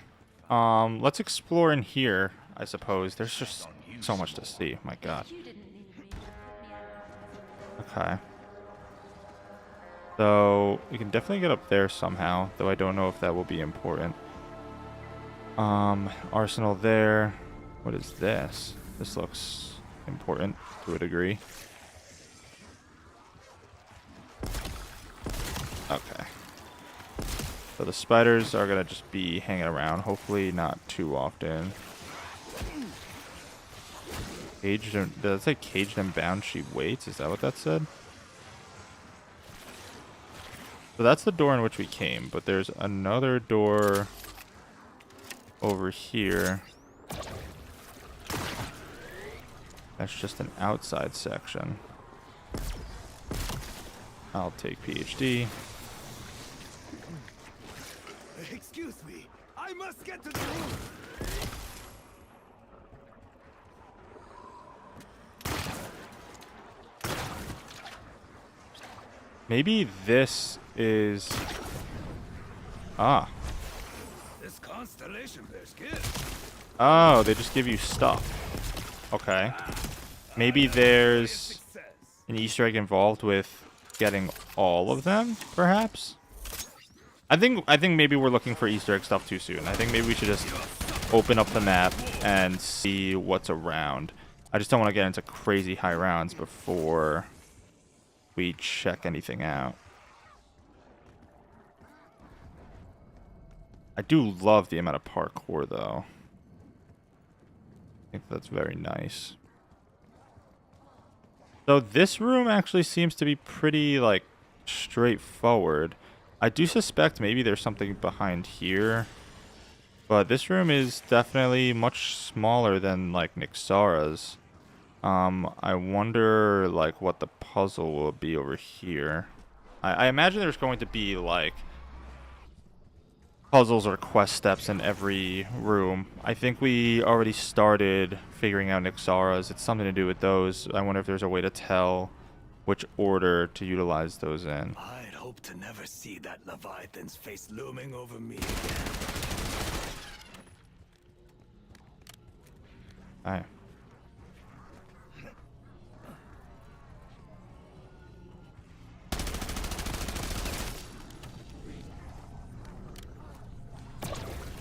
Let's explore in here, I suppose. There's just so much to see. My god.
You didn't need me to put me out of my misery.
Okay. So we can definitely get up there somehow, though I don't know if that will be important. Arsenal there. What is this? This looks important to a degree. Okay. So the spiders are gonna just be hanging around. Hopefully not too often. Caged and, did that say caged and bound she waits? Is that what that said? So that's the door in which we came, but there's another door over here. That's just an outside section. I'll take PhD.
Excuse me. I must get to the roof.
Maybe this is... Ah.
This constellation bears gifts.
Oh, they just give you stuff. Okay. Maybe there's
Success.
an Easter egg involved with getting all of them, perhaps? I think maybe we're looking for Easter egg stuff too soon. I think maybe we should just open up the map and see what's around. I just don't want to get into crazy high rounds before we check anything out. I do love the amount of parkour, though. I think that's very nice. So this room actually seems to be pretty, like, straightforward. I do suspect maybe there's something behind here. But this room is definitely much smaller than, like, Nixara's. I wonder, like, what the puzzle will be over here. I imagine there's going to be, like, puzzles or quest steps in every room. I think we already started figuring out Nixara's. It's something to do with those. I wonder if there's a way to tell which order to utilize those in.
I'd hope to never see that Leviathan's face looming over me again.
Alright.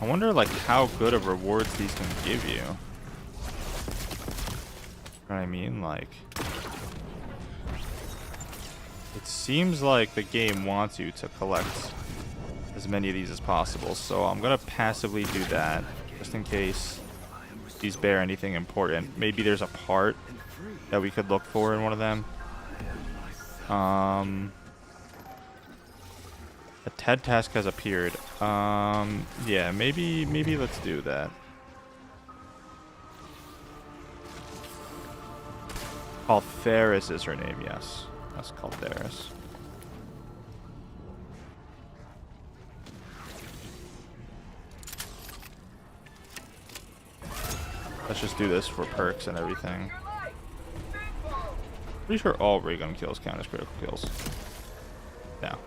I wonder, like, how good of rewards these can give you. You know what I mean? Like, it seems like the game wants you to collect as many of these as possible, so I'm gonna passively do that, just in case these bear anything important. Maybe there's a part that we could look for in one of them. A TED task has appeared. Yeah, maybe let's do that. Caltheris is her name, yes. That's Caltheris. Let's just do this for perks and everything. Pretty sure all ray gun kills count as critical kills. No.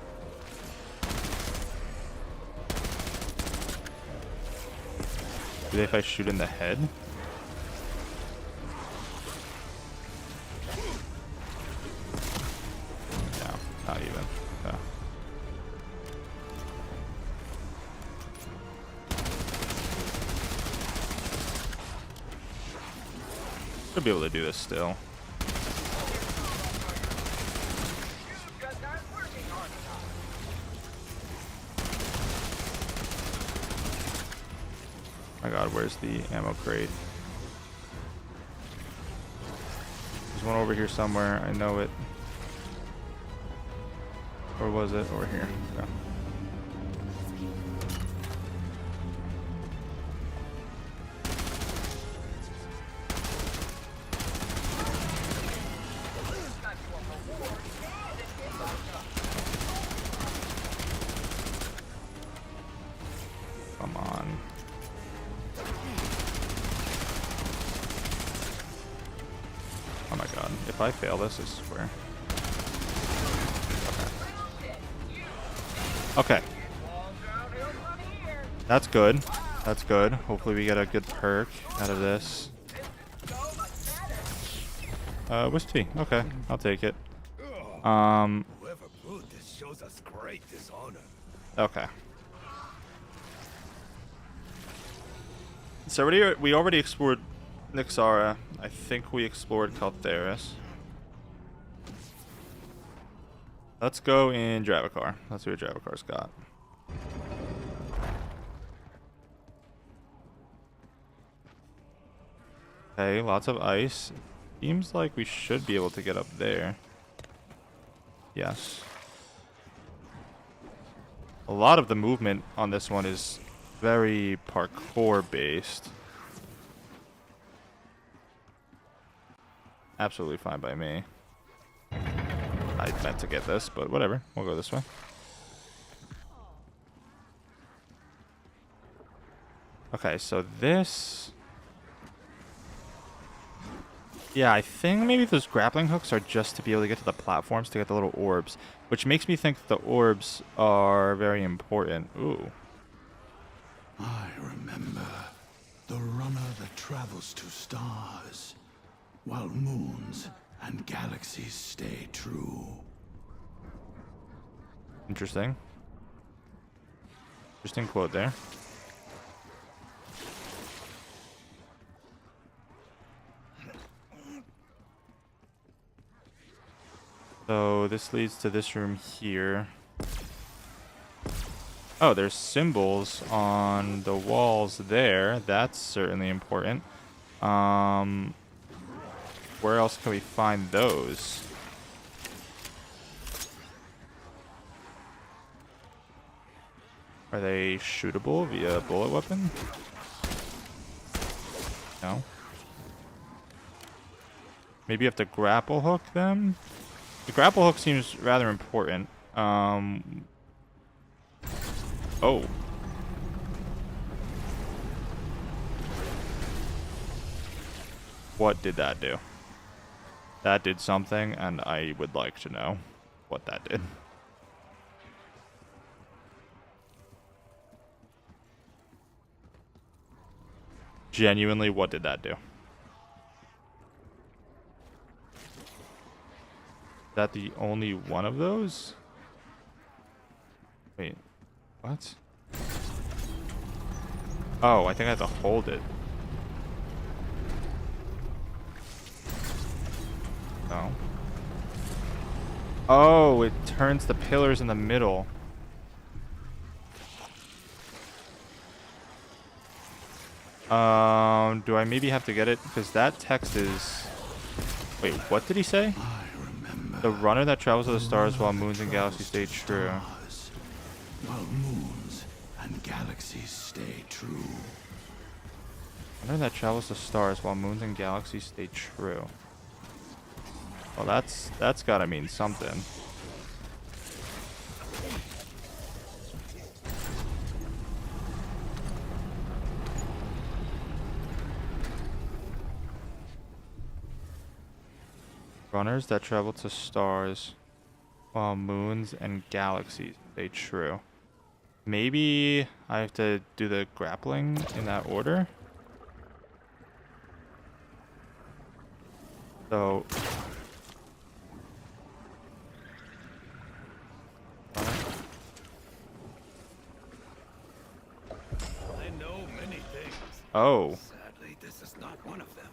Do they if I shoot in the head? No, not even. No. Should be able to do this still. My god, where's the ammo crate? There's one over here somewhere. I know it. Or was it over here? No. Come on. Oh my god. If I fail this, I swear. Okay. That's good. That's good. Hopefully we get a good perk out of this. Whiskey tea. Okay. I'll take it.
Whoever brewed this shows us great dishonor.
Okay. So we already explored Nixara. I think we explored Caltheris. Let's go in Dravacar. Let's see what Dravacar's got. Okay, lots of ice. Seems like we should be able to get up there. Yes. A lot of the movement on this one is very parkour based. Absolutely fine by me. I meant to get this, but whatever. We'll go this way. Okay, so this... Yeah, I think maybe those grappling hooks are just to be able to get to the platforms to get the little orbs, which makes me think that the orbs are very important. Ooh.
I remember the runner that travels to stars, while moons and galaxies stay true.
Interesting. Interesting quote there. So this leads to this room here. Oh, there's symbols on the walls there. That's certainly important. Where else can we find those? Are they shootable via a bullet weapon? No. Maybe you have to grapple hook them? The grapple hook seems rather important. Oh. What did that do? That did something, and I would like to know what that did. Genuinely, what did that do? Is that the only one of those? Wait, what? Oh, I think I have to hold it. No. Oh, it turns the pillars in the middle. Do I maybe have to get it? Because that text is... Wait, what did he say? The runner that travels to the stars while moons and galaxies stay true.
While moons and galaxies stay true.
Runner that travels to stars while moons and galaxies stay true. Well, that's gotta mean something. Runners that travel to stars while moons and galaxies stay true. Maybe I have to do the grappling in that order. So...
I know many things.
Oh.
Sadly, this is not one of them.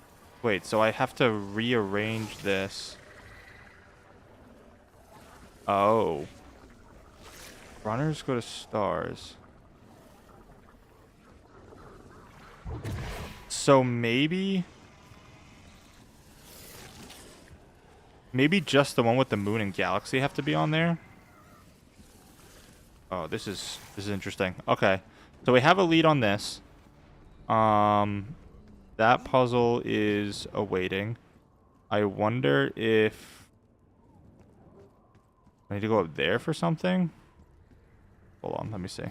Wait, so I have to rearrange this. Oh. Runners go to stars. So maybe just the one with the moon and galaxy have to be on there? Oh, this is interesting. Okay. So we have a lead on this. That puzzle is awaiting. I wonder if I need to go up there for something. Hold on, let me see.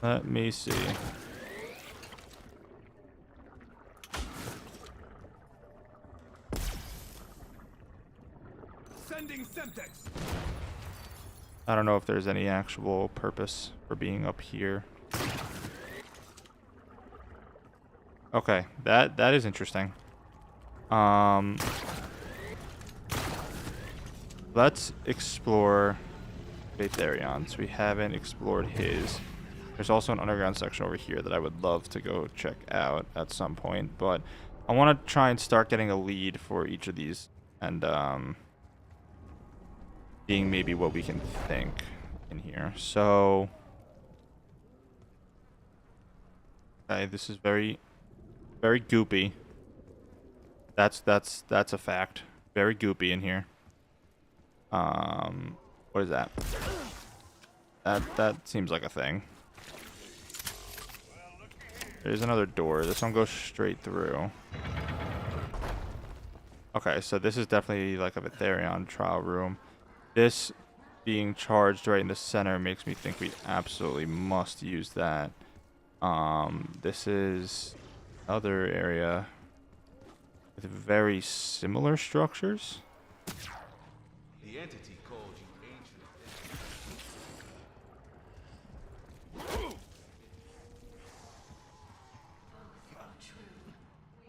Let me see.
Sending Semtex.
I don't know if there's any actual purpose for being up here. Okay, that is interesting. Let's explore Vatherion. We haven't explored his. There's also an underground section over here that I would love to go check out at some point, but I want to try and start getting a lead for each of these and seeing maybe what we can think in here. So, okay, this is very, very goopy. That's a fact. Very goopy in here. What is that? That seems like a thing. There's another door. This one goes straight through. Okay, so this is definitely like a Vatherion trial room. This being charged right in the center makes me think we absolutely must use that. This is another area with very similar structures.
The entity called you ancient.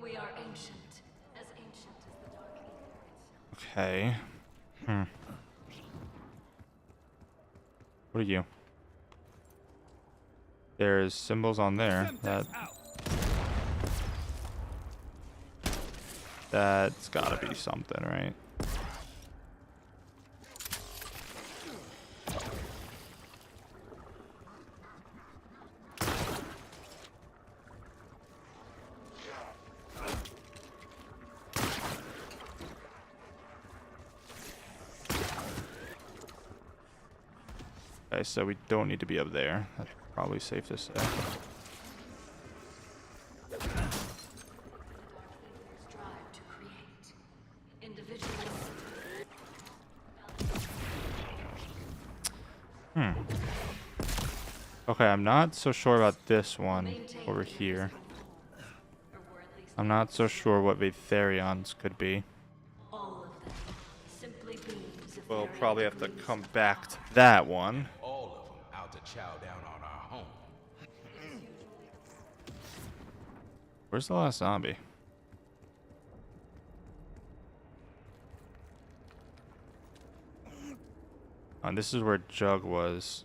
We are ancient, as ancient as the dark ether itself.
Okay. What are you? There's symbols on there that's gotta be something, right? Okay, so we don't need to be up there. That's probably safe to say.
Strive to create. Individuals.
Okay, I'm not so sure about this one over here. I'm not so sure what Vatherions could be.
All of them. Simply beings of
We'll
very
probably have to come back to that one.
All of them out to chow down on our home.
Where's the last zombie? And this is where Jug was.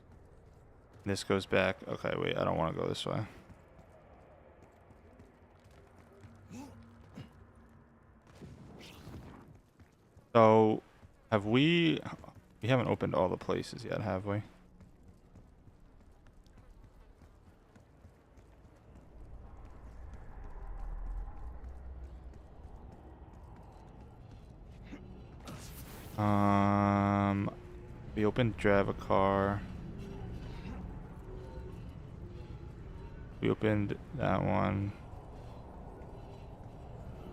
This goes back. Okay, wait, I don't want to go this way. So, have we haven't opened all the places yet, have we? We opened Dravacar. We opened that one.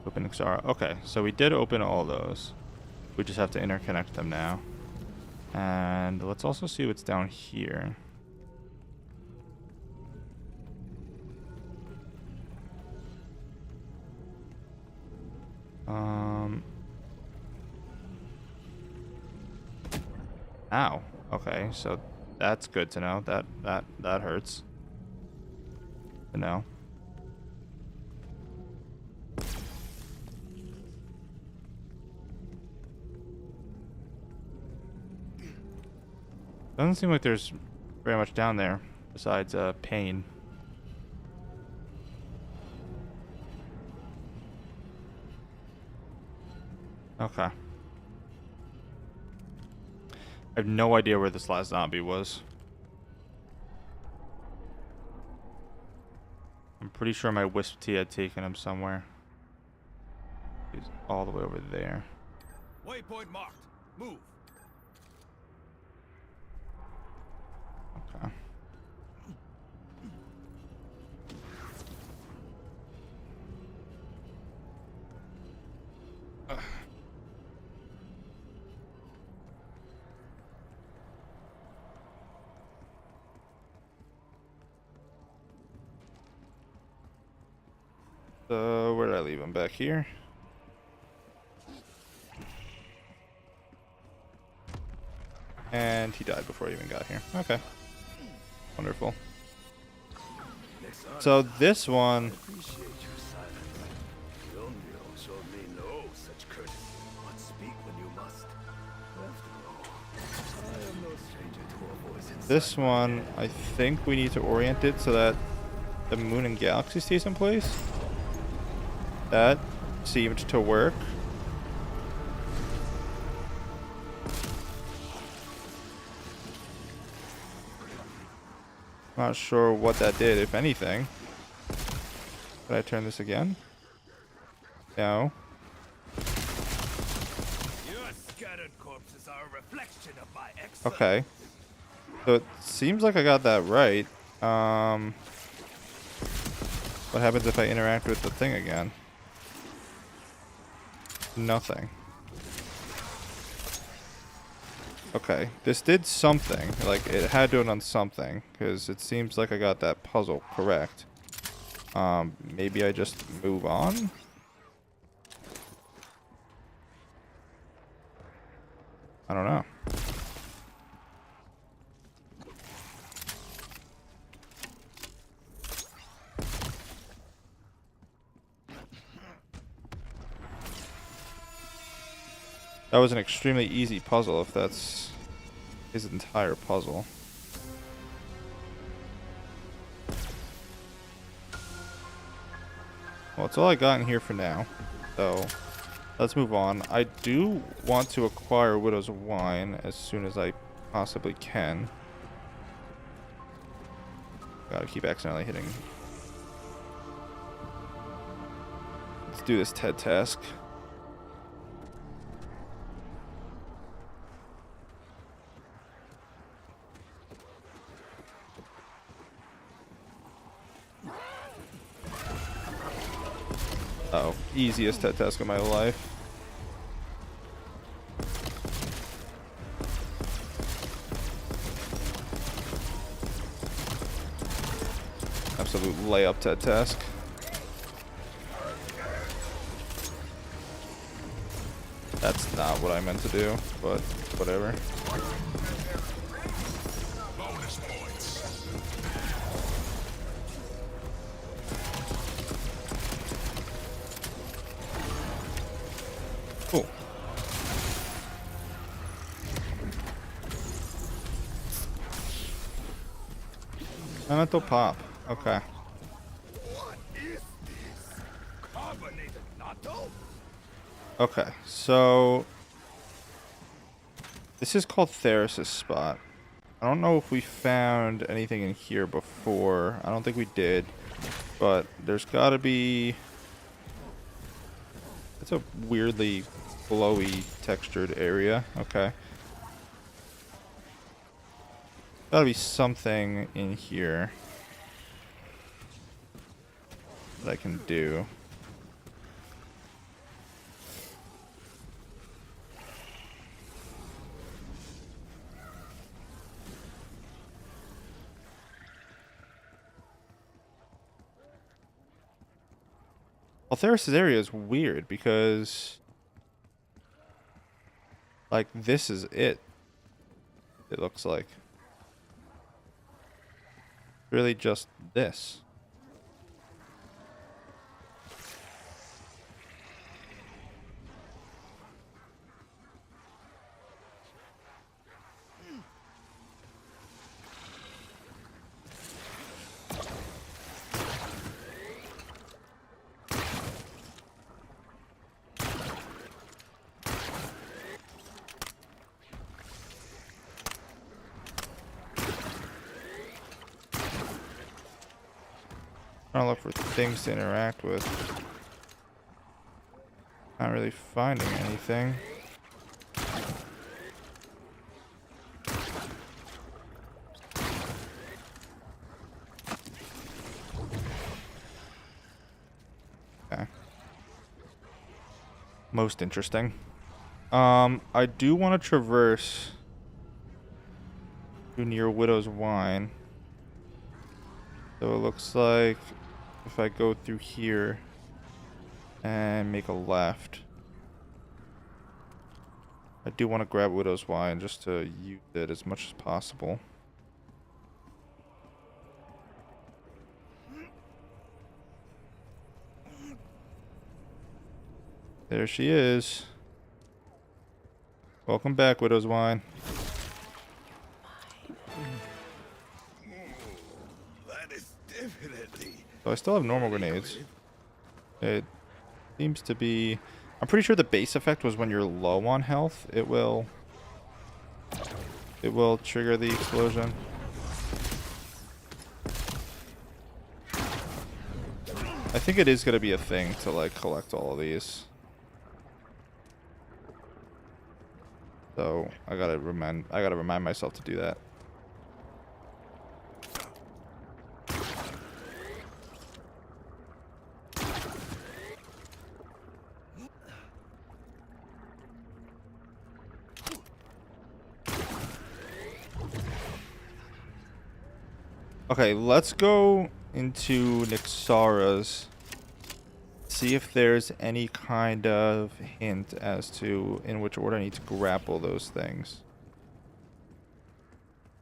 Open Xara. Okay, so we did open all those. We just have to interconnect them now. And let's also see what's down here. Ow. Okay, so that's good to know. That hurts to know. Doesn't seem like there's very much down there besides pain. Okay. I have no idea where this last zombie was. I'm pretty sure my Wisp Tea had taken him somewhere. He's all the way over there.
Waypoint marked. Move.
Okay. So, where did I leave him? Back here? And he died before he even got here. Okay. Wonderful. So this one...
Appreciate your silence. Romeo showed me no such courtesy, but speak when you must. After
This one, I think we need to orient it so that the moon and galaxy stays in place. That seemed to work. Not sure what that did, if anything. Did I turn this again? No.
Your scattered corpses are a reflection of my excellence.
Okay. So it seems like I got that right. What happens if I interact with the thing again? Nothing. Okay, this did something. Like, it had to have done something, because it seems like I got that puzzle correct. Maybe I just move on? I don't know. That was an extremely easy puzzle, if that's his entire puzzle. Well, it's all I got in here for now. So, let's move on. I do want to acquire Widow's Wine as soon as I possibly can. Gotta keep accidentally hitting. Let's do this TED task. Oh, easiest TED task of my life. Absolute layup TED task. That's not what I meant to do, but whatever.
Bonus points.
Cool. Elemental pop. Okay.
What is this? Carbonated natto?
Okay, so this is called Theris' spot. I don't know if we found anything in here before. I don't think we did, but there's got to be. It's a weirdly glowy textured area. Okay. Gotta be something in here that I can do. Well, Theris' area is weird because, like, this is it. It looks like. Really just this. Trying to look for things to interact with. Not really finding anything. Okay. Most interesting. I do want to traverse to near Widow's Wine. So it looks like if I go through here and make a left, I do want to grab Widow's Wine just to use it as much as possible. There she is. Welcome back, Widow's Wine. So I still have normal grenades. It seems to be... I'm pretty sure the base effect was when you're low on health, it will trigger the explosion. I think it is going to be a thing to like collect all of these. So I gotta remind myself to do that. Okay, let's go into Nixara's. See if there's any kind of hint as to in which order I need to grapple those things.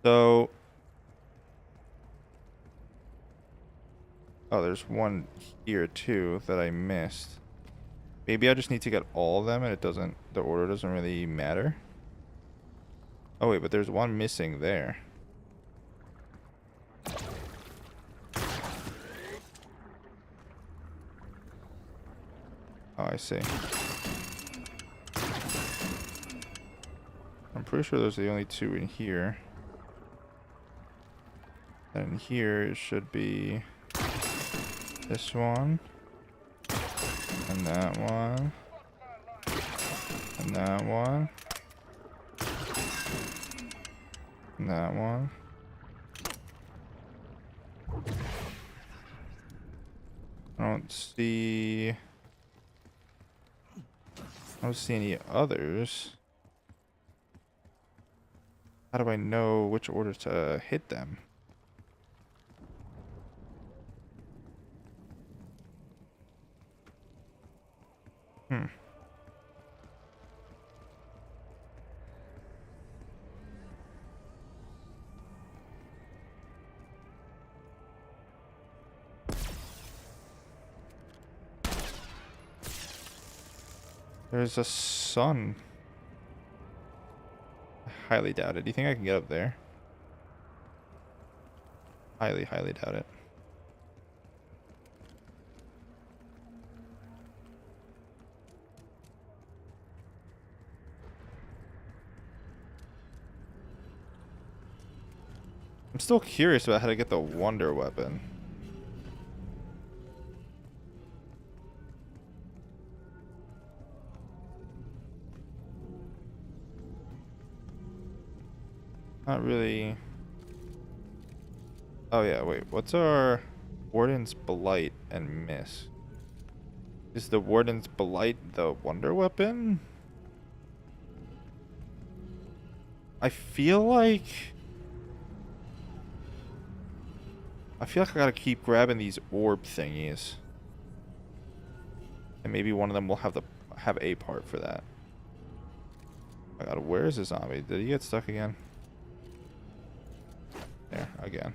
So... Oh, there's one here too that I missed. Maybe I just need to get all of them and it doesn't... The order doesn't really matter. Oh wait, but there's one missing there. Oh, I see. I'm pretty sure those are the only two in here. And here it should be this one. And that one. And that one. And that one. I don't see any others. How do I know which order to hit them? There's a sun. I highly doubt it. Do you think I can get up there? Highly, highly doubt it. I'm still curious about how to get the wonder weapon. Not really. Oh yeah, wait. What's our Warden's Blight and Miss? Is the Warden's Blight the wonder weapon? I feel like I gotta keep grabbing these orb thingies. And maybe one of them will have a part for that. Oh my god, where is the zombie? Did he get stuck again? There, again.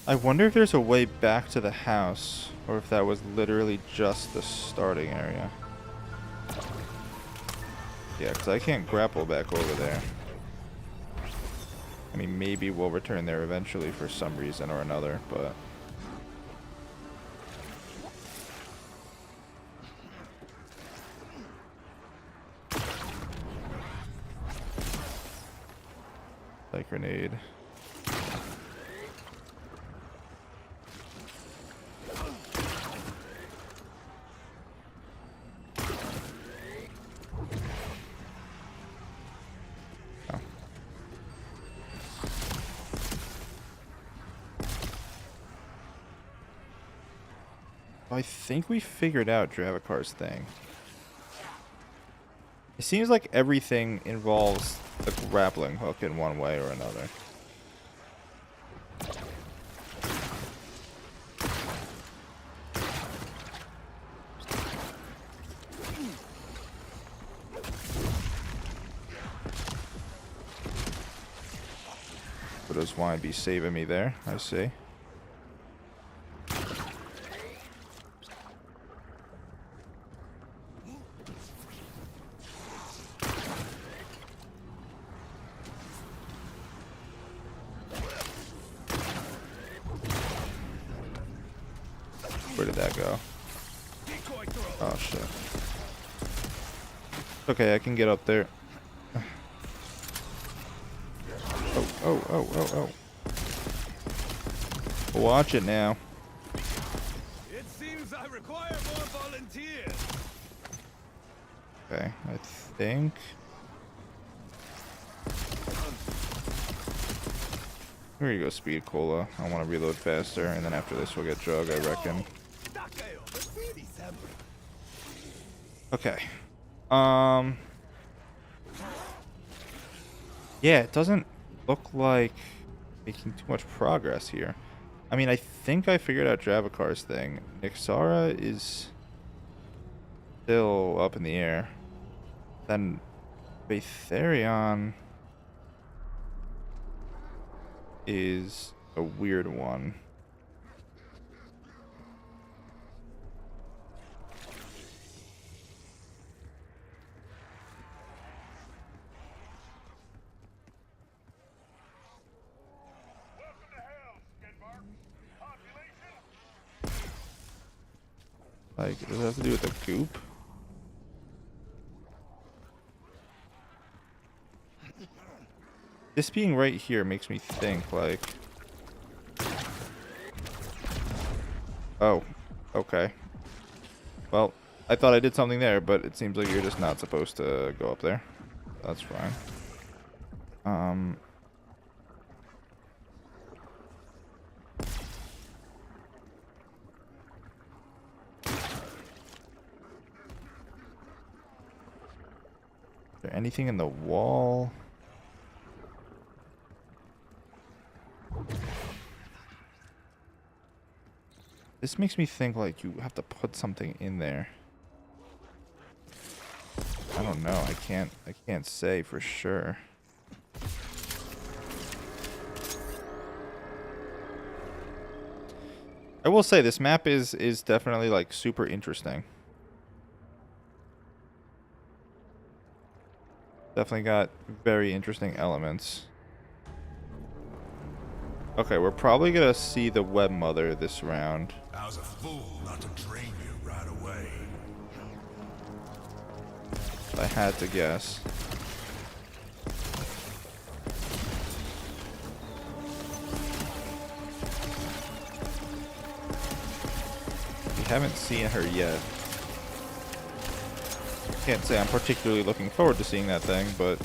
I wonder if there's a way back to the house, or if that was literally just the starting area. Yeah, because I can't grapple back over there. I mean, maybe we'll return there eventually for some reason or another, but... Like grenade. I think we figured out Dravakar's thing. It seems like everything involves a grappling hook in one way or another. does wine be saving me there. I see. Where did that go? Oh shit. Okay, I can get up there. Oh. Watch it now.
It seems I require more volunteers.
Okay, I think. Here you go, Speed Cola. I want to reload faster, and then after this we'll get Jug, I reckon. Okay. Yeah, it doesn't look like making too much progress here. I mean, I think I figured out Dravakar's thing. Nixara is still up in the air. Then Vatherion is a weird one. Like, does it have to do with the goop? This being right here makes me think, like... Oh, okay. Well, I thought I did something there, but it seems like you're just not supposed to go up there. That's fine. Is there anything in the wall? This makes me think like you have to put something in there. I don't know. I can't say for sure. I will say this map is definitely like super interesting. Definitely got very interesting elements. Okay, we're probably gonna see the web mother this round.
I was a fool not to drain you right away.
I had to guess. We haven't seen her yet. Can't say I'm particularly looking forward to seeing that thing, but...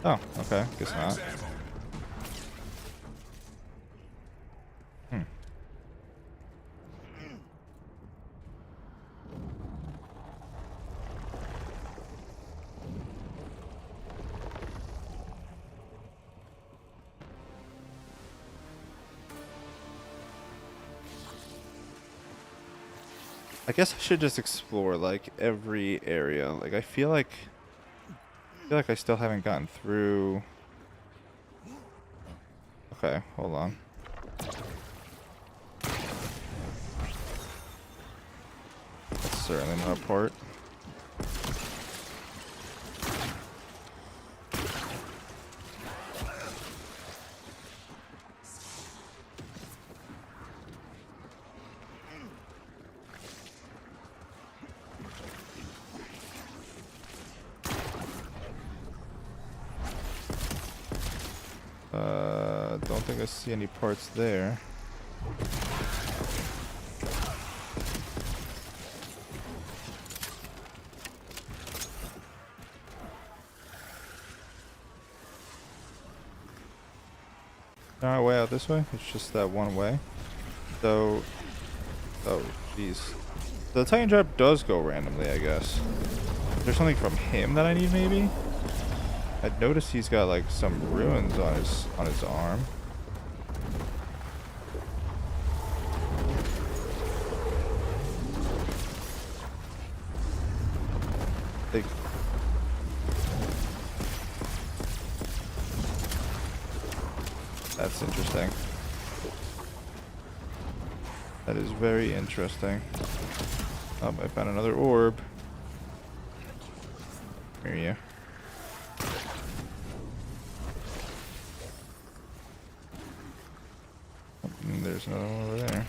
Oh, okay, guess not. I guess I should just explore like every area. Like I feel like I still haven't gotten through. Okay, hold on. That's certainly not a part. Don't think I see any parts there. Not a way out this way. It's just that one way. So, oh, jeez. The Titan drop does go randomly, I guess. Is there something from him that I need, maybe? I'd noticed he's got like some ruins on his arm. That's interesting. That is very interesting. Oh, I found another orb. Here you. There's another one over there.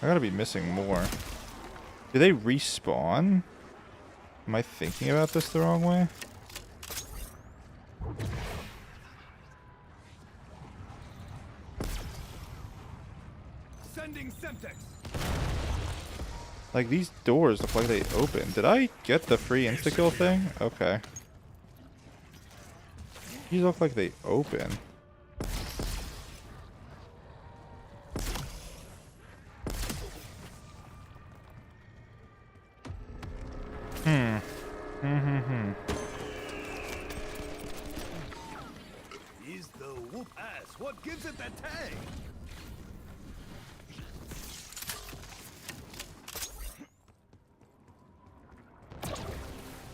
I gotta be missing more. Do they respawn? Am I thinking about this the wrong way?
Sending Semtex.
Like, these doors look like they open. Did I get the free insta-kill thing? Okay. These look like they open.
Is the whoop ass what gives it that tag?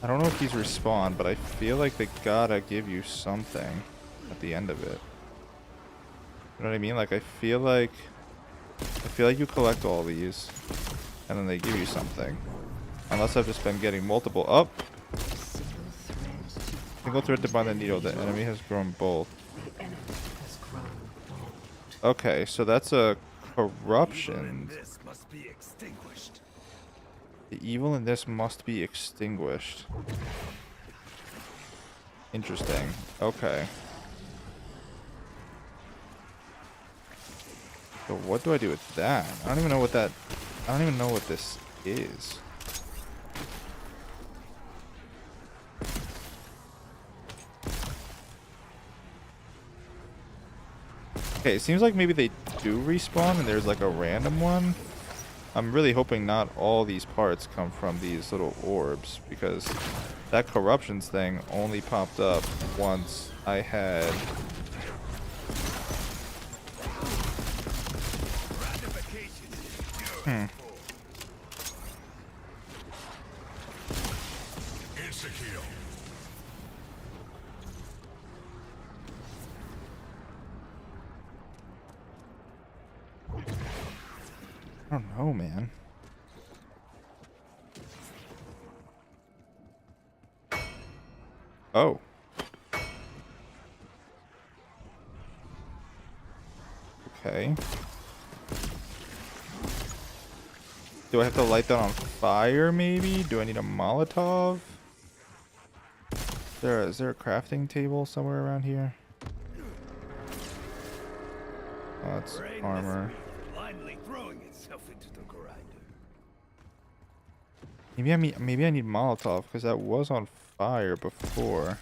I don't know if these respawn, but I feel like they gotta give you something at the end of it. You know what I mean? Like, I feel like you collect all these, and then they give you something. Unless I've just been getting multiple. Up. Single thread to bind the needle. The enemy has grown bold.
The enemy has grown bold.
Okay, so that's a corruption.
This must be extinguished.
The evil in this must be extinguished. Interesting. Okay. So what do I do with that? I don't even know what that... I don't even know what this is. Okay, it seems like maybe they do respawn and there's like a random one. I'm really hoping not all these parts come from these little orbs, because that corruptions thing only popped up once I had...
Insta-kill.
I don't know, man. Oh. Okay. Do I have to light that on fire, maybe? Do I need a Molotov? Is there a crafting table somewhere around here? Oh, it's
Brain
armor.
must be blindly throwing itself into the grinder.
Maybe I need Molotov, because that was on fire before.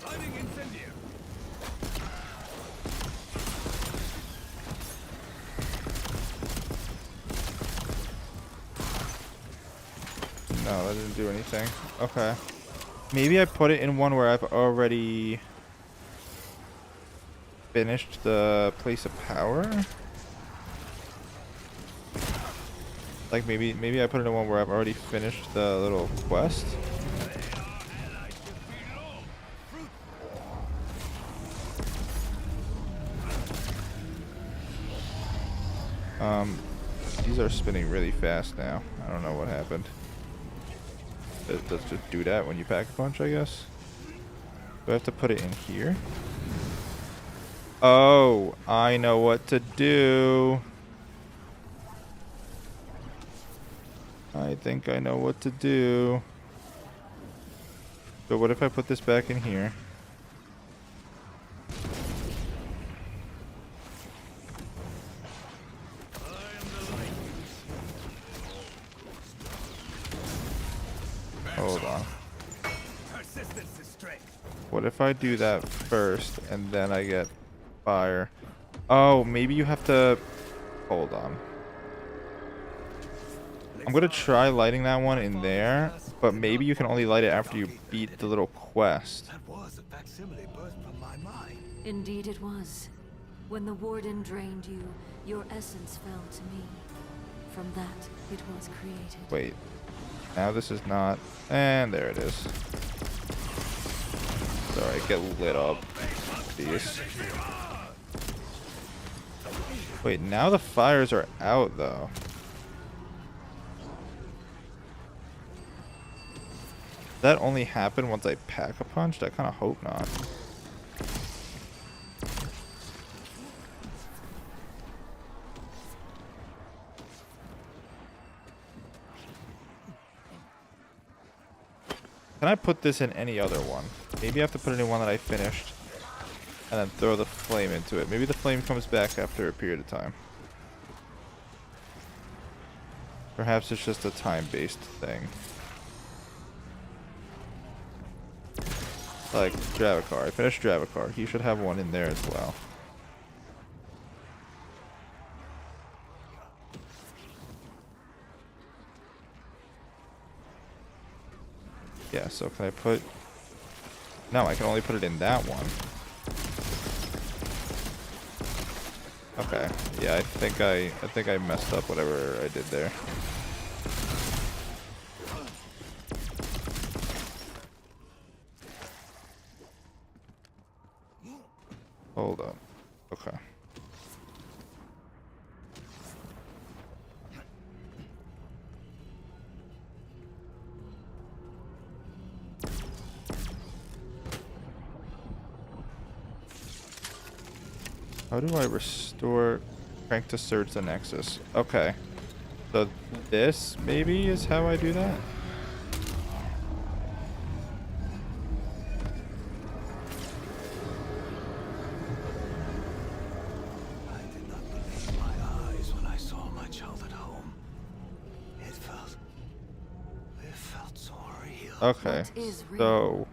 Lighting incendiary.
No, that didn't do anything. Okay. Maybe I put it in one where I've already finished the place of power. Like maybe I put it in one where I've already finished the little quest. These are spinning really fast now. I don't know what happened. It does just do that when you pack a punch, I guess. Do I have to put it in here? Oh, I know what to do. I think I know what to do. So what if I put this back in here? Hold on.
Persistence is strength.
What if I do that first and then I get fire? Oh, maybe you have to... Hold on. I'm gonna try lighting that one in there But maybe you can only light it after you beat the little quest.
That was a facsimile burst from my mind.
Indeed it was. When the warden drained you, your essence fell to me. From that, it was created.
Wait. Now this is not... And there it is. Sorry, get lit up. Jeez. Wait, now the fires are out, though. Does that only happen once I pack a punch? I kind of hope not. Can I put this in any other one? Maybe I have to put it in one that I finished. And then throw the flame into it. Maybe the flame comes back after a period of time. Perhaps it's just a time-based thing. Like Dravacar. I finished Dravacar. He should have one in there as well. Yeah, so can I put... No, I can only put it in that one. Okay. Yeah, I think I messed up whatever I did there. Hold up. Okay. How do I restore crank to search the Nexus? Okay. So this maybe is how I do that?
I did not believe my eyes when I saw my child at home. It felt so real.
Okay.
What is real?
So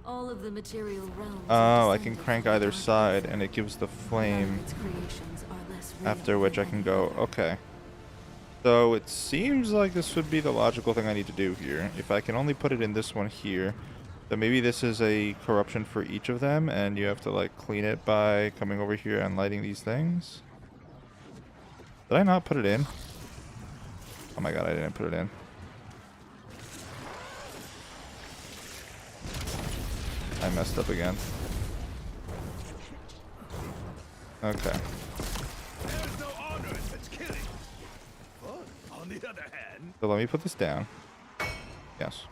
All of the material realms
I can crank either side and it gives the flame,
Its creations are less real
after which I
than
can go, okay. So it seems like this would be the logical thing I need to do here. If I can only put it in this one here, then maybe this is a corruption for each of them, and you have to like clean it by coming over here and lighting these things. Did I not put it in? Oh my god, I didn't put it in. I messed up again. Okay.
There's no honor in such killing. But on the other hand,
So let me put this down. Yes.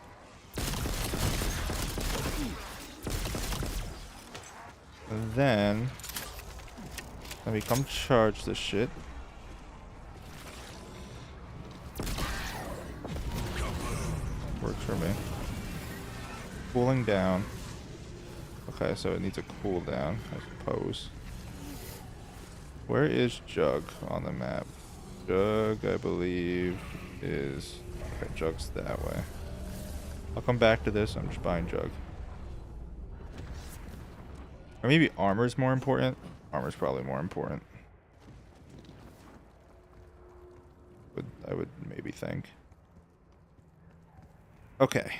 And then let me come charge this shit. Works for me. Cooling down. Okay, so it needs a cooldown, I suppose. Where is Jug on the map? Jug, I believe, is... Okay, Jug's that way. I'll come back to this. I'm just buying Jug. Or maybe armor's more important? Armor's probably more important. I would maybe think. Okay.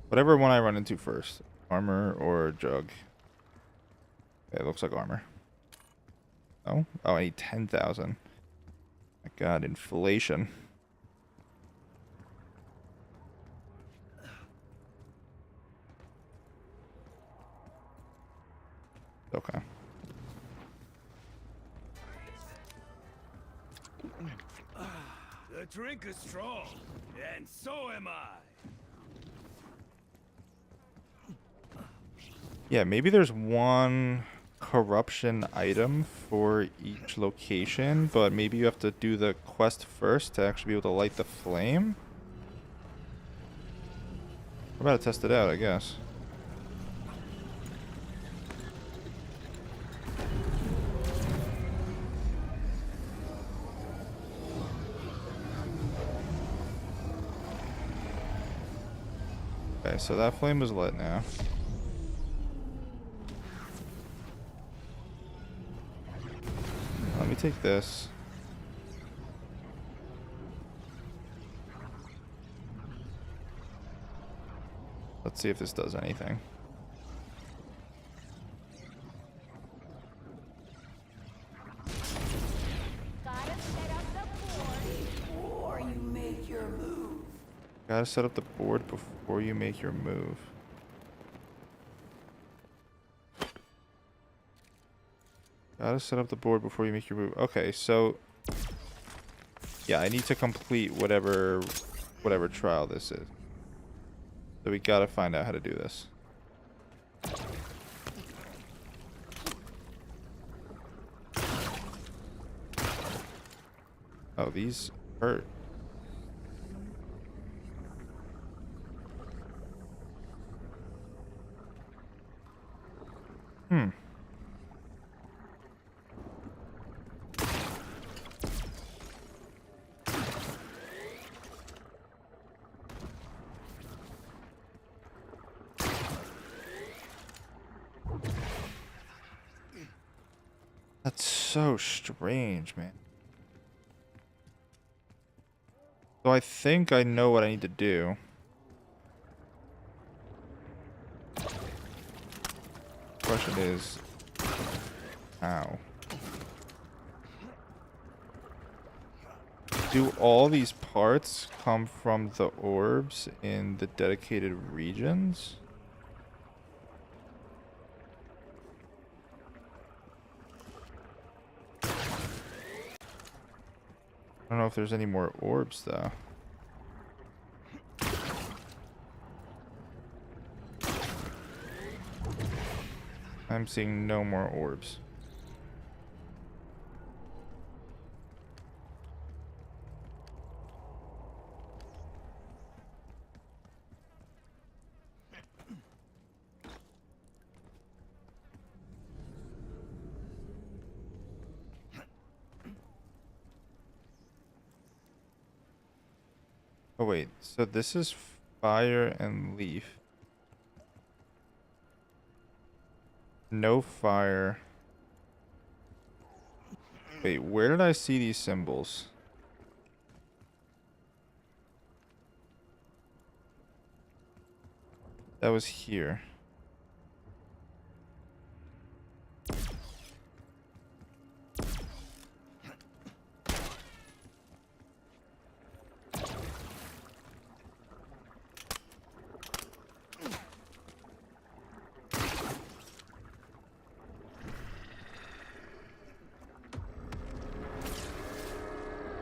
Whatever one I run into first. Armor or Jug. Okay, it looks like armor. Oh? Oh, I need 10,000. My god, inflation. Okay.
the drink is strong, and so am I.
Yeah, maybe there's one corruption item for each location, but maybe you have to do the quest first to actually be able to light the flame? We're about to test it out, I guess. Okay, so that flame is lit now. Let me take this. Let's see if this does anything.
Gotta set up the board.
Before you make your move.
Gotta set up the board before you make your move. Gotta set up the board before you make your move. Okay, so yeah, I need to complete whatever trial this is. So we gotta find out how to do this. Oh, these hurt. That's so strange, man. So I think I know what I need to do. Question is, how? Do all these parts come from the orbs in the dedicated regions? I don't know if there's any more orbs though. I'm seeing no more orbs. Oh wait, so this is fire and leaf. No fire. Wait, where did I see these symbols? That was here.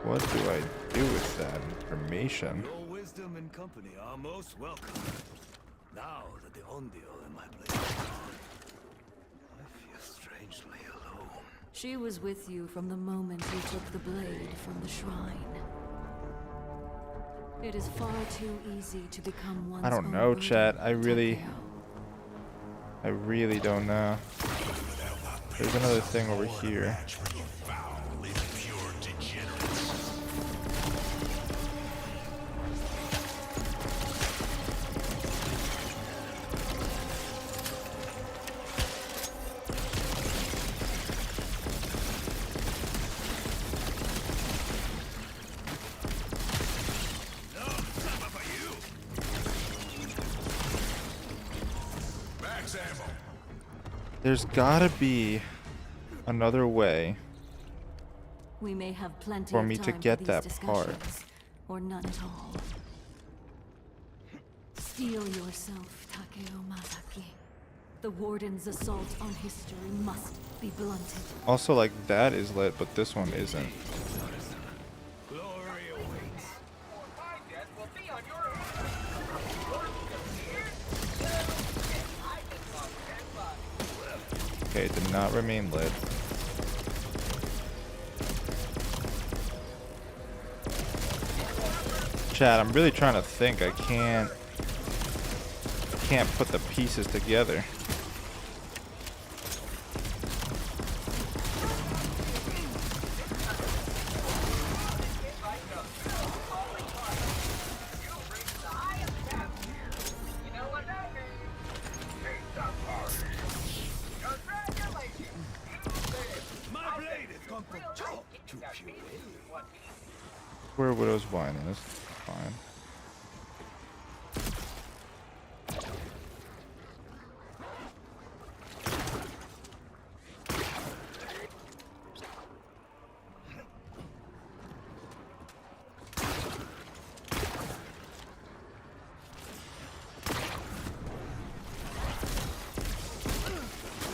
What do I do with that information?
Your wisdom and company are most welcome. Now that the Ondeal in my place is gone, I feel strangely alone.
She was with you from the moment you took the blade from the shrine. It is far too easy to become one's
I don't
own
know,
burden,
chat. I really
Takeo.
don't know. There's another thing over here. There's gotta be another way
We may have plenty
for
of
me to
time
get
for
that
these
part.
discussions, or none at all. Steel yourself, Takeo Masaki. The Warden's assault on history must be blunted.
Also, like, that is lit, but this one isn't.
Glory awaits.
Okay, it did not remain lit. Chat, I'm really trying to think. I can't put the pieces together.
My blade has gone from chalk to pure.
Where Widow's Wine is. Fine.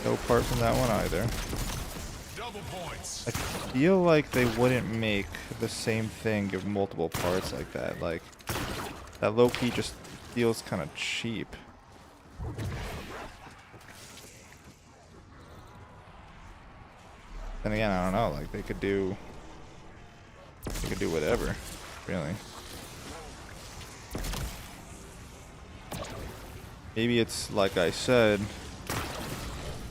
No part from that one either.
Double points.
I feel like they wouldn't make the same thing give multiple parts like that. Like, that low-key just feels kind of cheap. Then again, I don't know. Like, they could do whatever, really. Maybe it's like I said,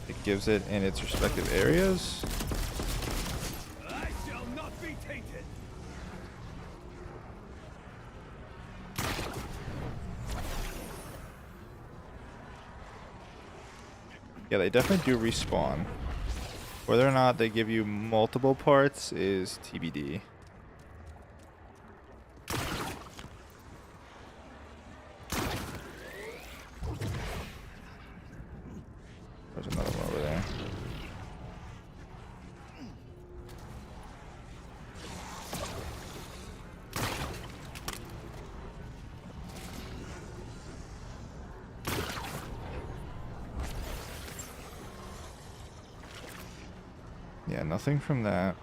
it gives it in its respective areas.
I shall not be tainted.
Yeah, they definitely do respawn. Whether or not they give you multiple parts is TBD. There's another one over there. Yeah, nothing from that.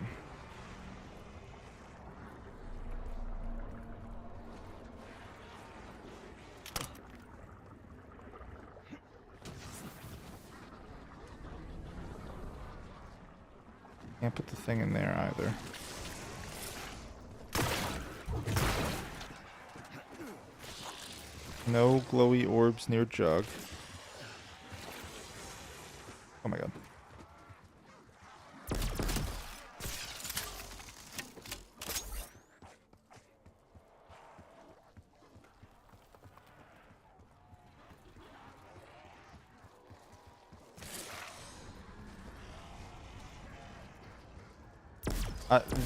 Can't put the thing in there either. No glowy orbs near Jug. Oh my god.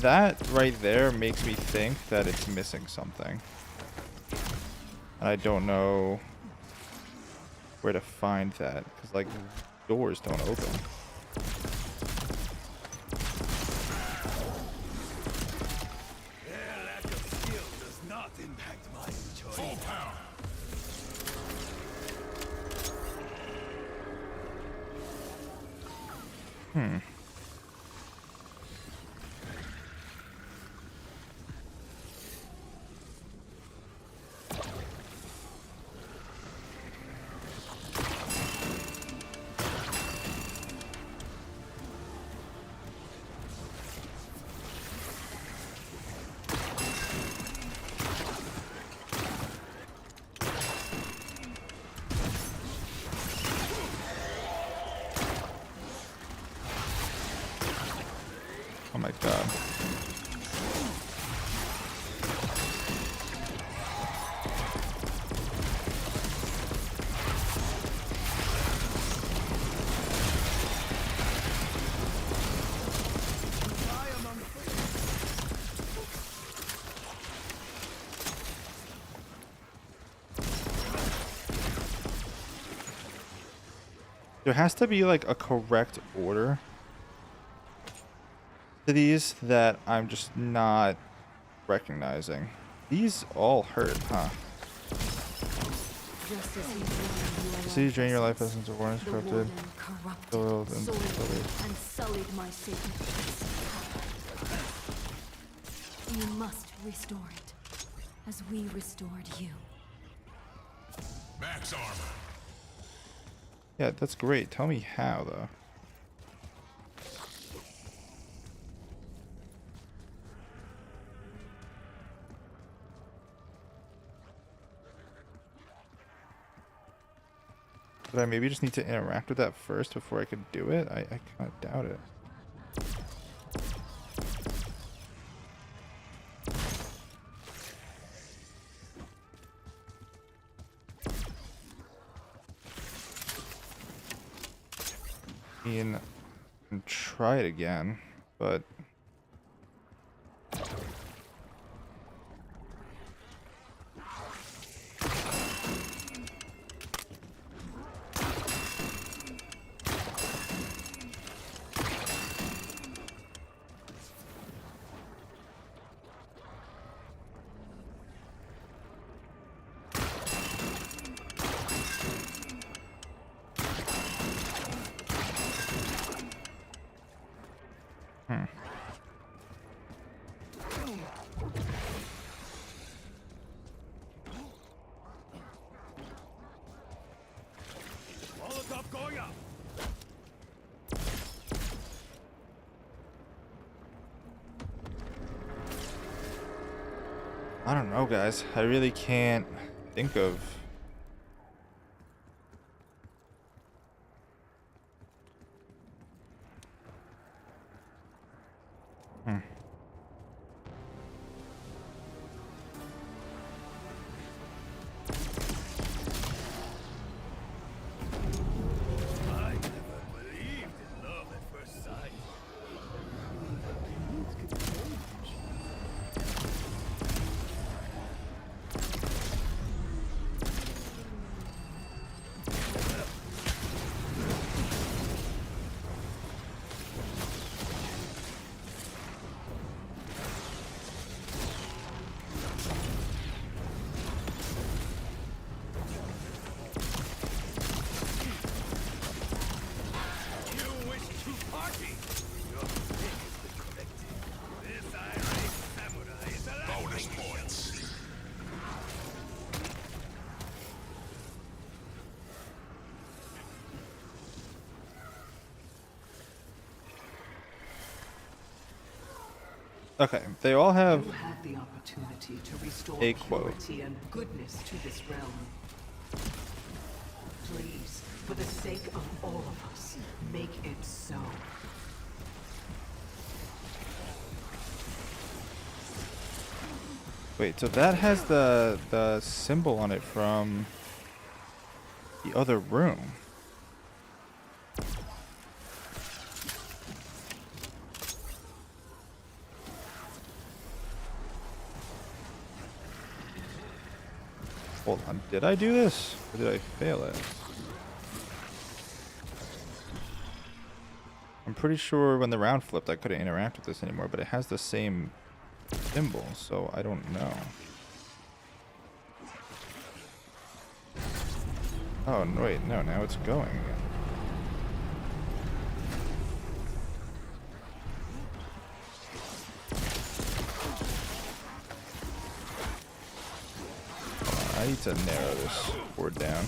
That right there makes me think that it's missing something. And I don't know where to find that, because like doors don't open.
Their lack of skill does not impact my choice.
Full power.
Oh my god. There has to be like a correct order to these that I'm just not recognizing. These all hurt, huh?
Just as he drained
See, drain your life essence of warnings
the
corrupted.
warden corrupted,
soiled, and
soiled,
sullied.
and sullied my sacred place. You must restore it, as we restored you.
Max armor.
Yeah, that's great. Tell me how, though. But I maybe just need to interact with that first before I could do it? I kind of doubt it. And try it again, but
Stop going up.
I don't know, guys. I really can't think of.
I never believed in love at first sight. You wish to party? Your pick is the collective. This irate samurai is a
Bonus points.
Okay, they all have.
You have the opportunity to restore
A quote.
purity and goodness to this realm. Please, for the sake of all of us, make it so.
Wait, so that has the symbol on it from the other room. Hold on, did I do this? Or did I fail it? I'm pretty sure when the round flipped I couldn't interact with this anymore, but it has the same symbol, so I don't know. Oh, no, wait, no, now it's going again. I need to narrow this board down.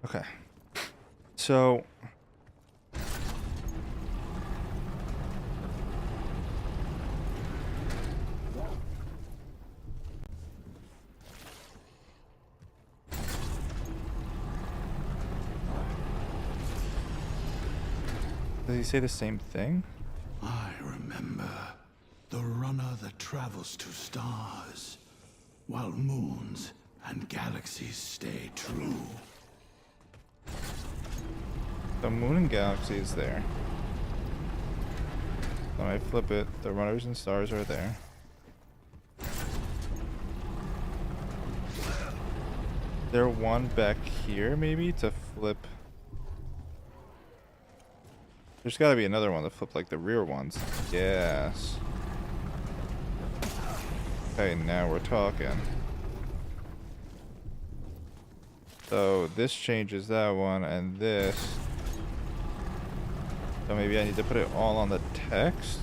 Okay. So does he say the same thing?
I remember the runner that travels to stars, while moons and galaxies stay true.
The moon and galaxy is there. When I flip it, the runners and stars are there. There one back here maybe to flip. There's gotta be another one to flip like the rear ones. Yes. Okay, now we're talking. So this changes that one and this. So maybe I need to put it all on the text?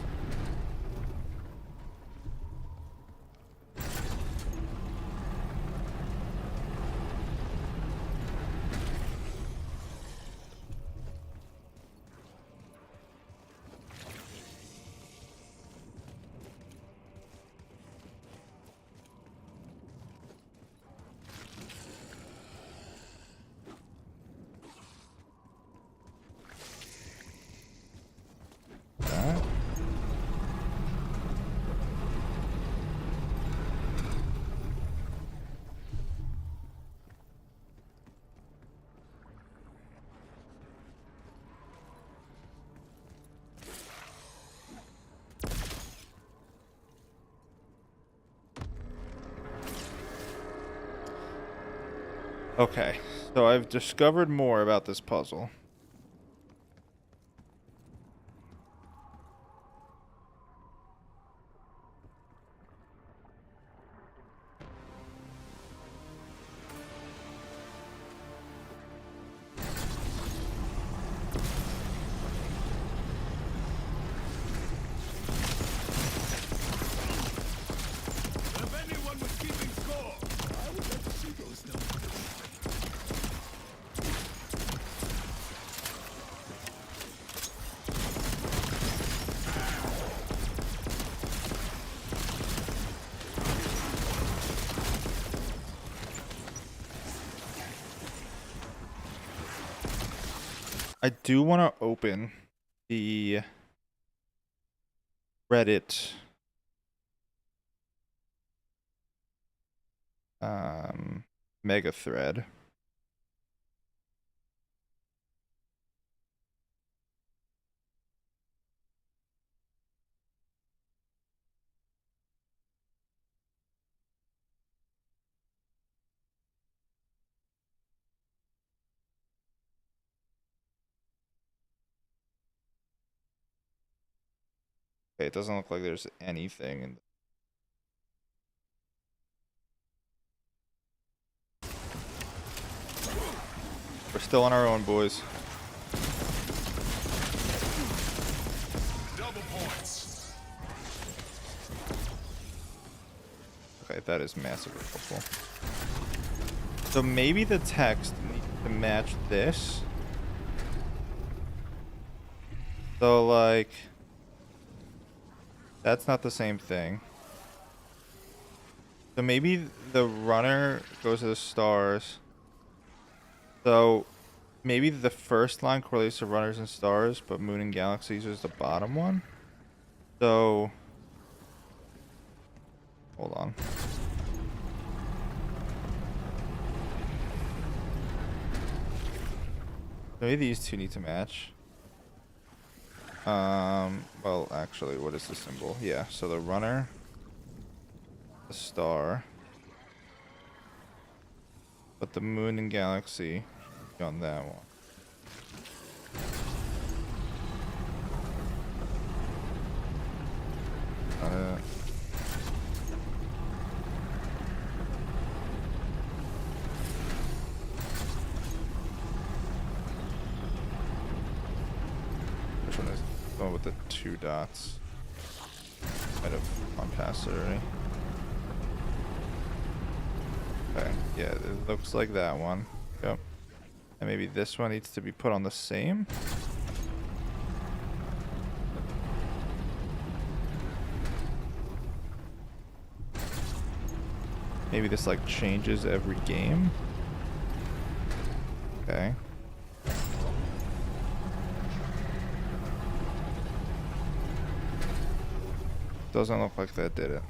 That. Okay, so I've discovered more about this puzzle. I do want to open the Reddit mega thread. Okay, it doesn't look like there's anything in. We're still on our own, boys.
Double points.
Okay, that is massively helpful. So maybe the text needs to match this. So, like, that's not the same thing. So maybe the runner goes to the stars. So maybe the first line correlates to runners and stars, but moon and galaxies is the bottom one. So hold on. Maybe these two need to match. Well, actually, what is the symbol? Yeah, so the runner, the star, but the moon and galaxy on that one. Which one is the one with the 2 dots? Might have gone past it already. Okay, yeah, it looks like that one. Yep. And maybe this one needs to be put on the same. Maybe this like changes every game. Okay. Doesn't look like that did it.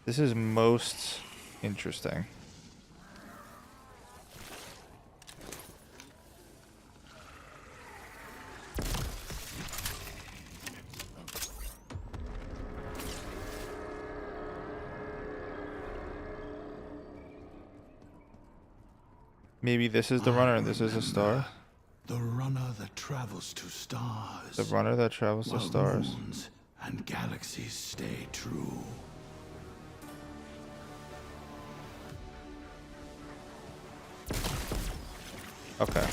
This is most interesting. Maybe this is the runner and this is a star.
The runner that travels to stars.
The runner that travels to
while
stars.
moons and galaxies stay true.
Okay.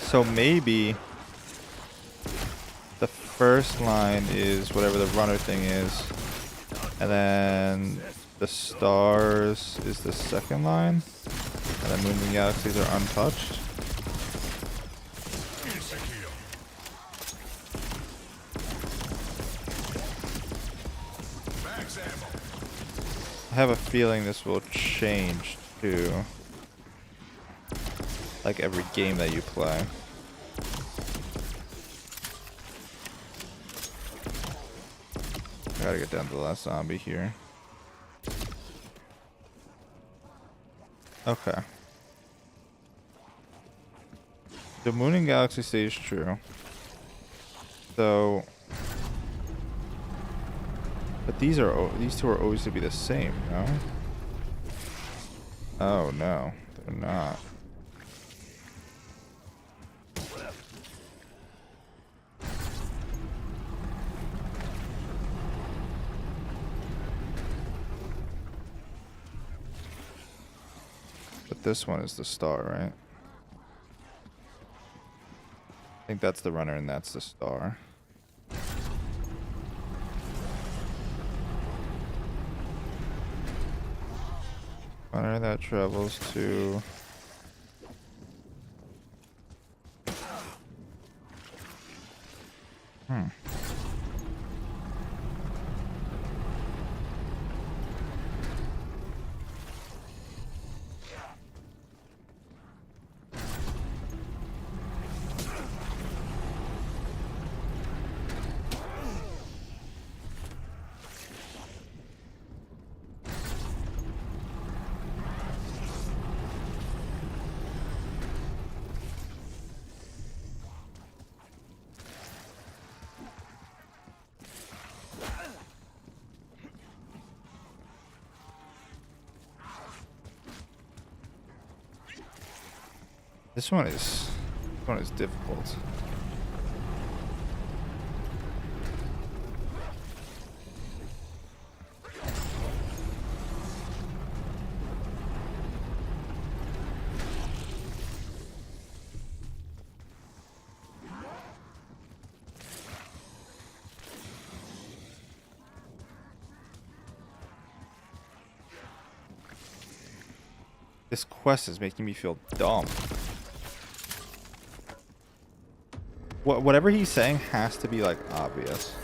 So maybe the first line is whatever the runner thing is, and then the stars is the second line, and then moons and galaxies are untouched. I have a feeling this will change too. Like every game that you play. I gotta get down to the last zombie here. Okay. The moon and galaxy stays true. So, but these two are always to be the same, no? Oh no, they're not. But this one is the star, right? I think that's the runner and that's the star. Runner that travels to This one is difficult. This quest is making me feel dumb. Whatever he's saying has to be like obvious.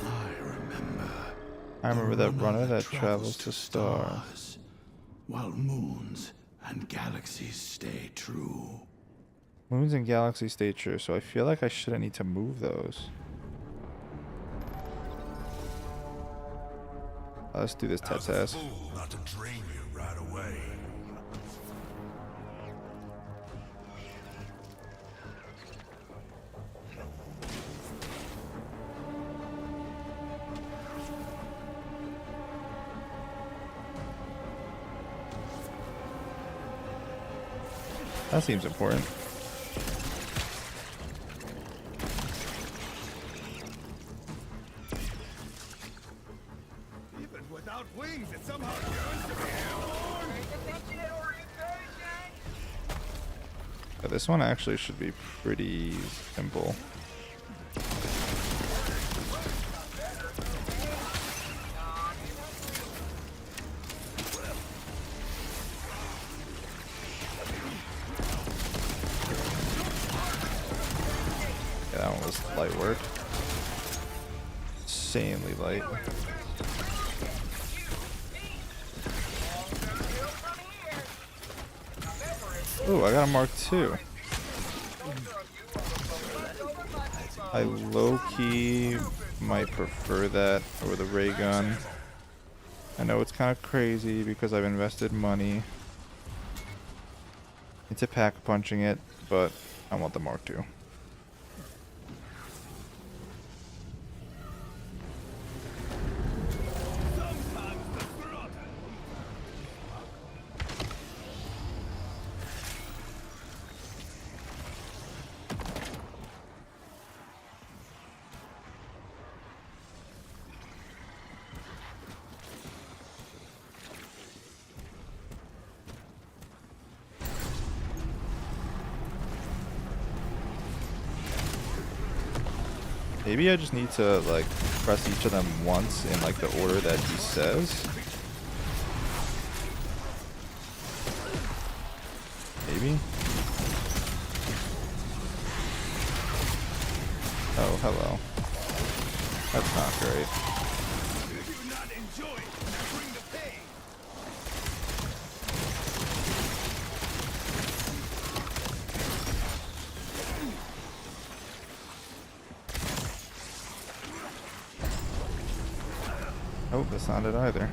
I remember that runner that travels to stars,
while moons and galaxies stay true.
Moons and galaxies stay true, so I feel like I shouldn't need to move those. Let's do this
How's a
test.
fool not to drain you right away?
That seems important.
Even without wings, it somehow yearns to be airborne.
But this one actually should be pretty simple. Yeah, that one was light work. Insanely light. Ooh, I got a Mark II. I low-key might prefer that over the ray gun. I know it's kind of crazy because I've invested money into pack punching it, but I want the Mark II. Maybe I just need to like press each of them once in like the order that he says. Maybe. Oh, hello. That's not great.
Do you not enjoy it? Bring the pain.
Oh, that's not it either.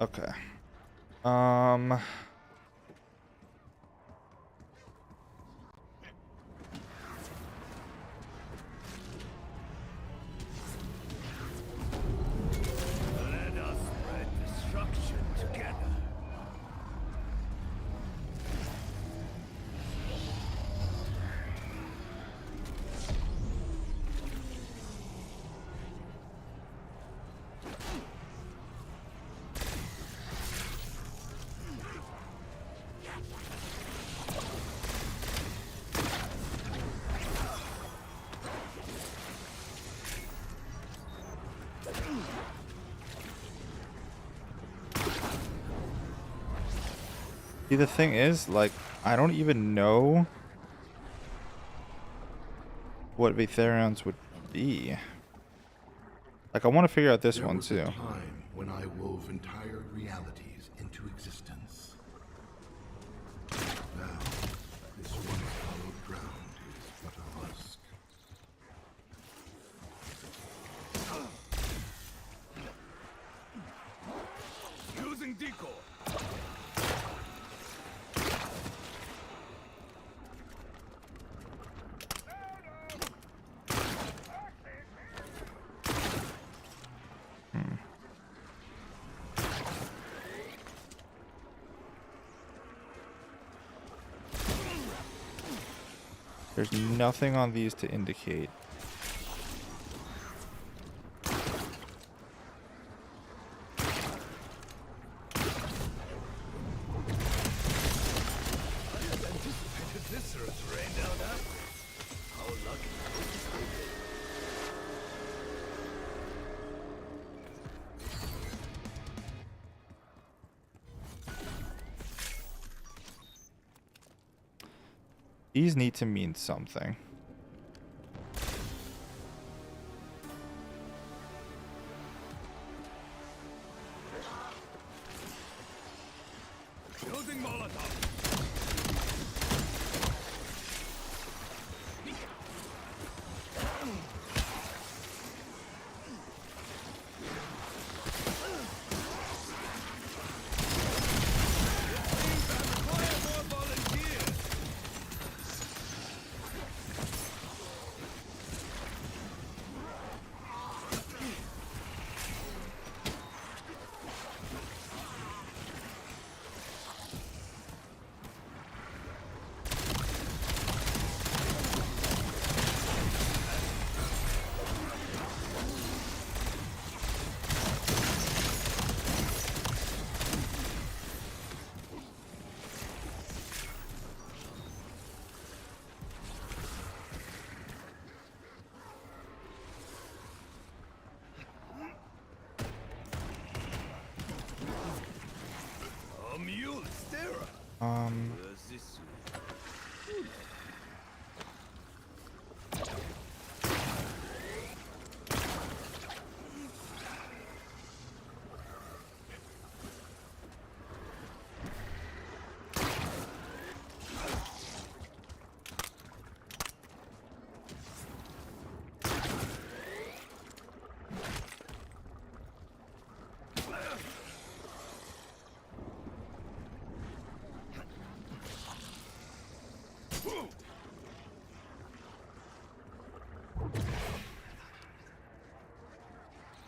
Okay.
Let us spread destruction together.
See, the thing is, like, I don't even know what Vatherions would be. Like, I want to figure out this one too.
There was a time when I wove entire realities into existence. Now, this one hallowed ground is but a husk.
Using decoy.
There's nothing on these to indicate. These need to mean something.
Building Molotov. A mule, Stera. This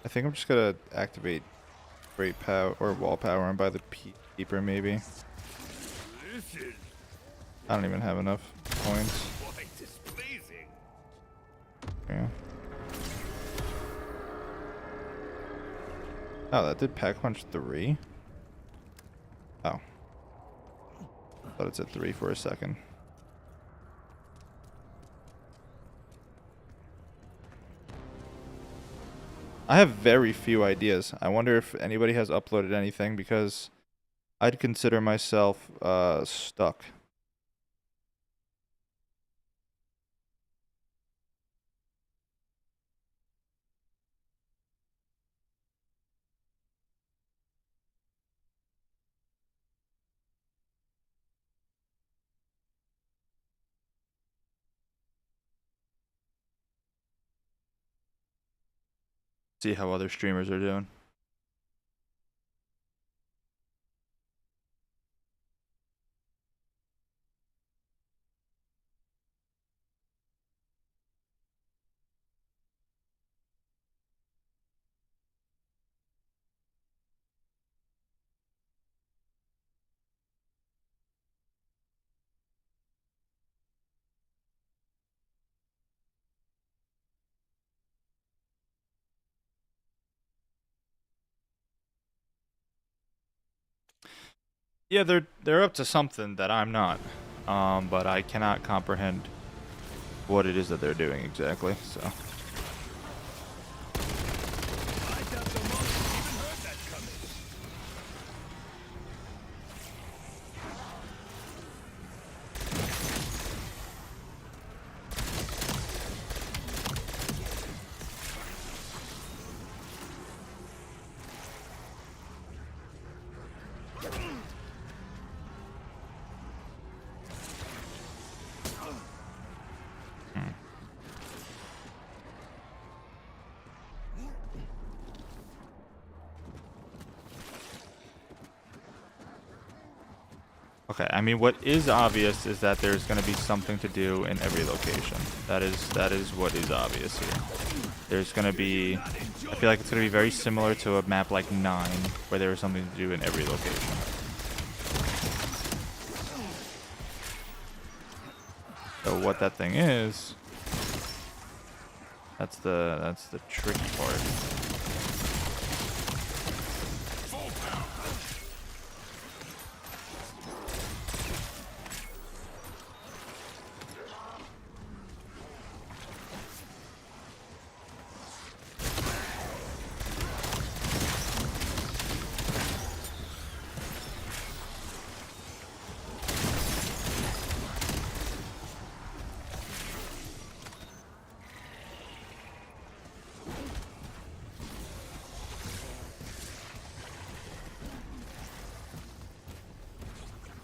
I think I'm just gonna activate great power or wall power and buy the peeper maybe.
is
I don't even have enough points.
quite displeasing.
Yeah. Oh, that did pack punch 3? Oh. Thought it said 3 for a second. I have very few ideas. I wonder if anybody has uploaded anything because I'd consider myself stuck. See how other streamers are doing. Yeah, they're up to something that I'm not. But I cannot comprehend what it is that they're doing exactly, so.
I doubt the monster even heard that coming.
Okay, I mean, what is obvious is that there's going to be something to do in every location. That is what is obvious here. There's going to be, I feel like it's going to be very similar to a map like 9, where there is something to do in every location. So But what that thing is, that's the tricky part.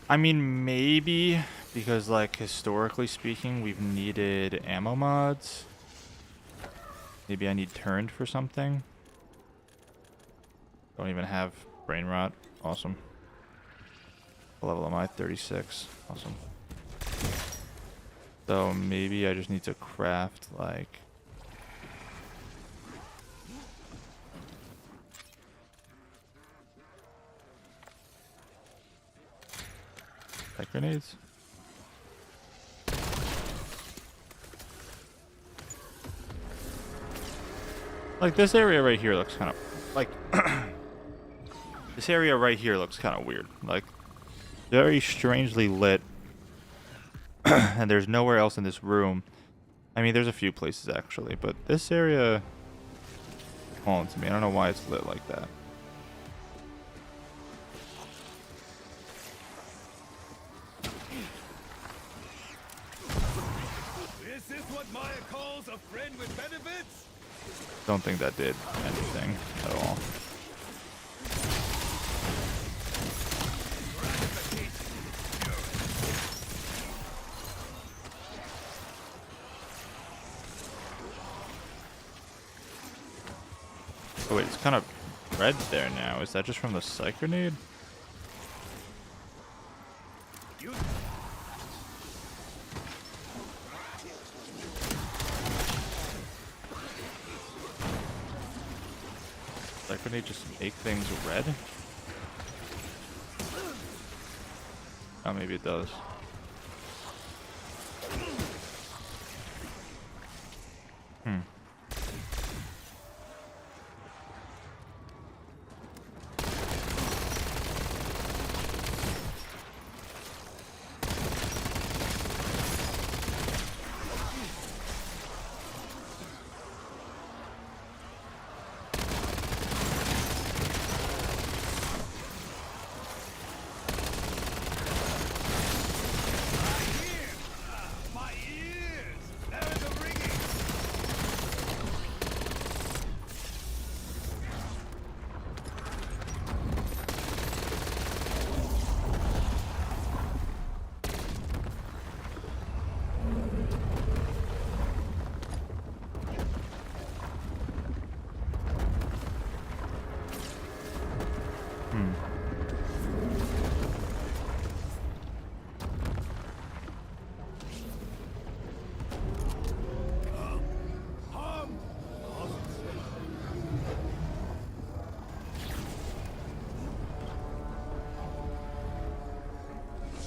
I mean, maybe because, like, historically speaking, we've needed ammo mods. Maybe I need turned for something. Don't even have brain rot. Awesome. What level am I? 36. Awesome. So maybe I just need to craft, like... grenades. Like, this area right here looks kind of like this area right here looks kind of weird, like very strangely lit. And there's nowhere else in this room. I mean, there's a few places actually, but this area calling to me. I don't know why it's lit like that.
This is what Maya calls a friend with benefits?
Don't think that did anything at all. Oh wait, it's kind of red there now. Is that just from the psych grenade? Psych grenade just make things red? Oh, maybe it does.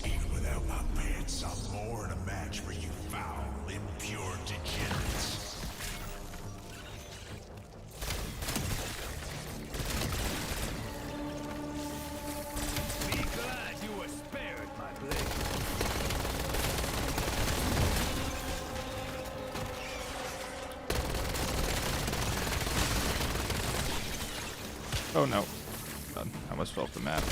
Even without my pants, I'm more than a match for you foul, impure degenerates.
Be glad you were spared, my blade.
Oh no. God, I almost fell off the map.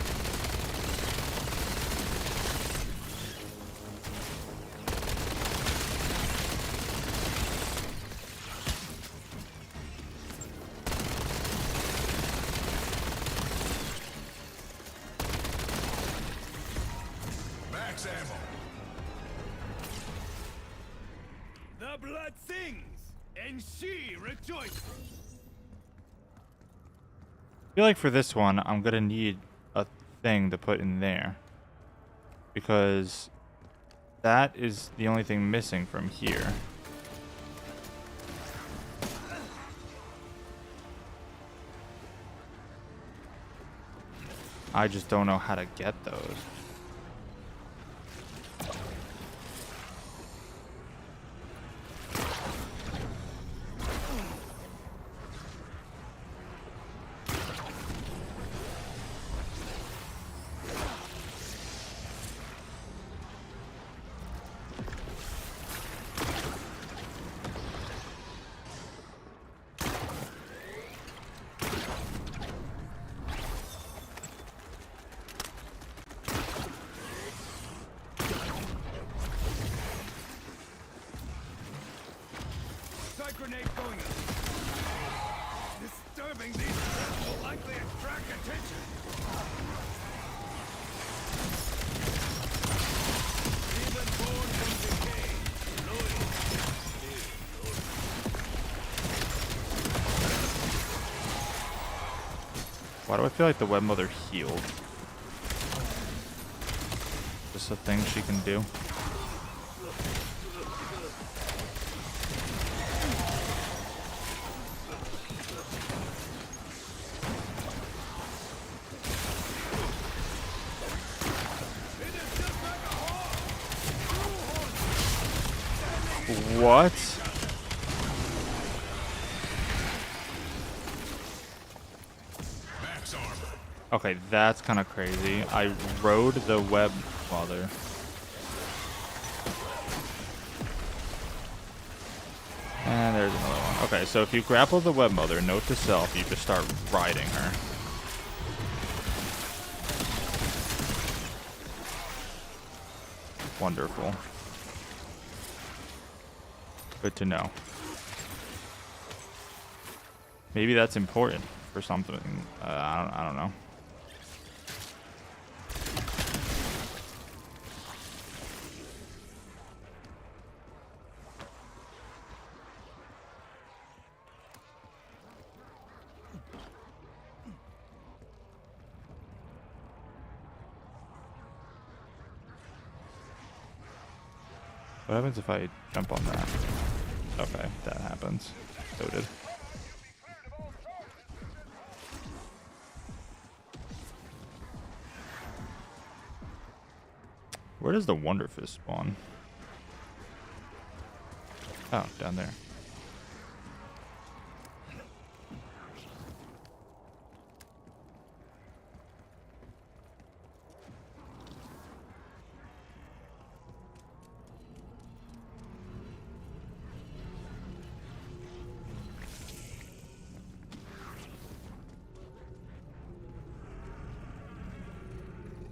Max ammo.
The blood sings, and she rejoices.
I feel like for this one, I'm gonna need a thing to put in there. Because that is the only thing missing from here. I just don't know how to get those.
grenade going up. Disturbing these threats will likely attract attention. Even born from decay, loyal.
Why do I feel like the web mother healed? Just a thing she can do. What?
Max armor.
Okay, that's kind of crazy. I rode the web mother. And there's another one. Okay, so if you grapple the web mother, note to self, you just start riding her. Wonderful. Good to know. Maybe that's important for something. I don't know. What happens if I jump on that? Okay, that happens. Noted. Where does the Wonder Fist spawn? Oh, down there.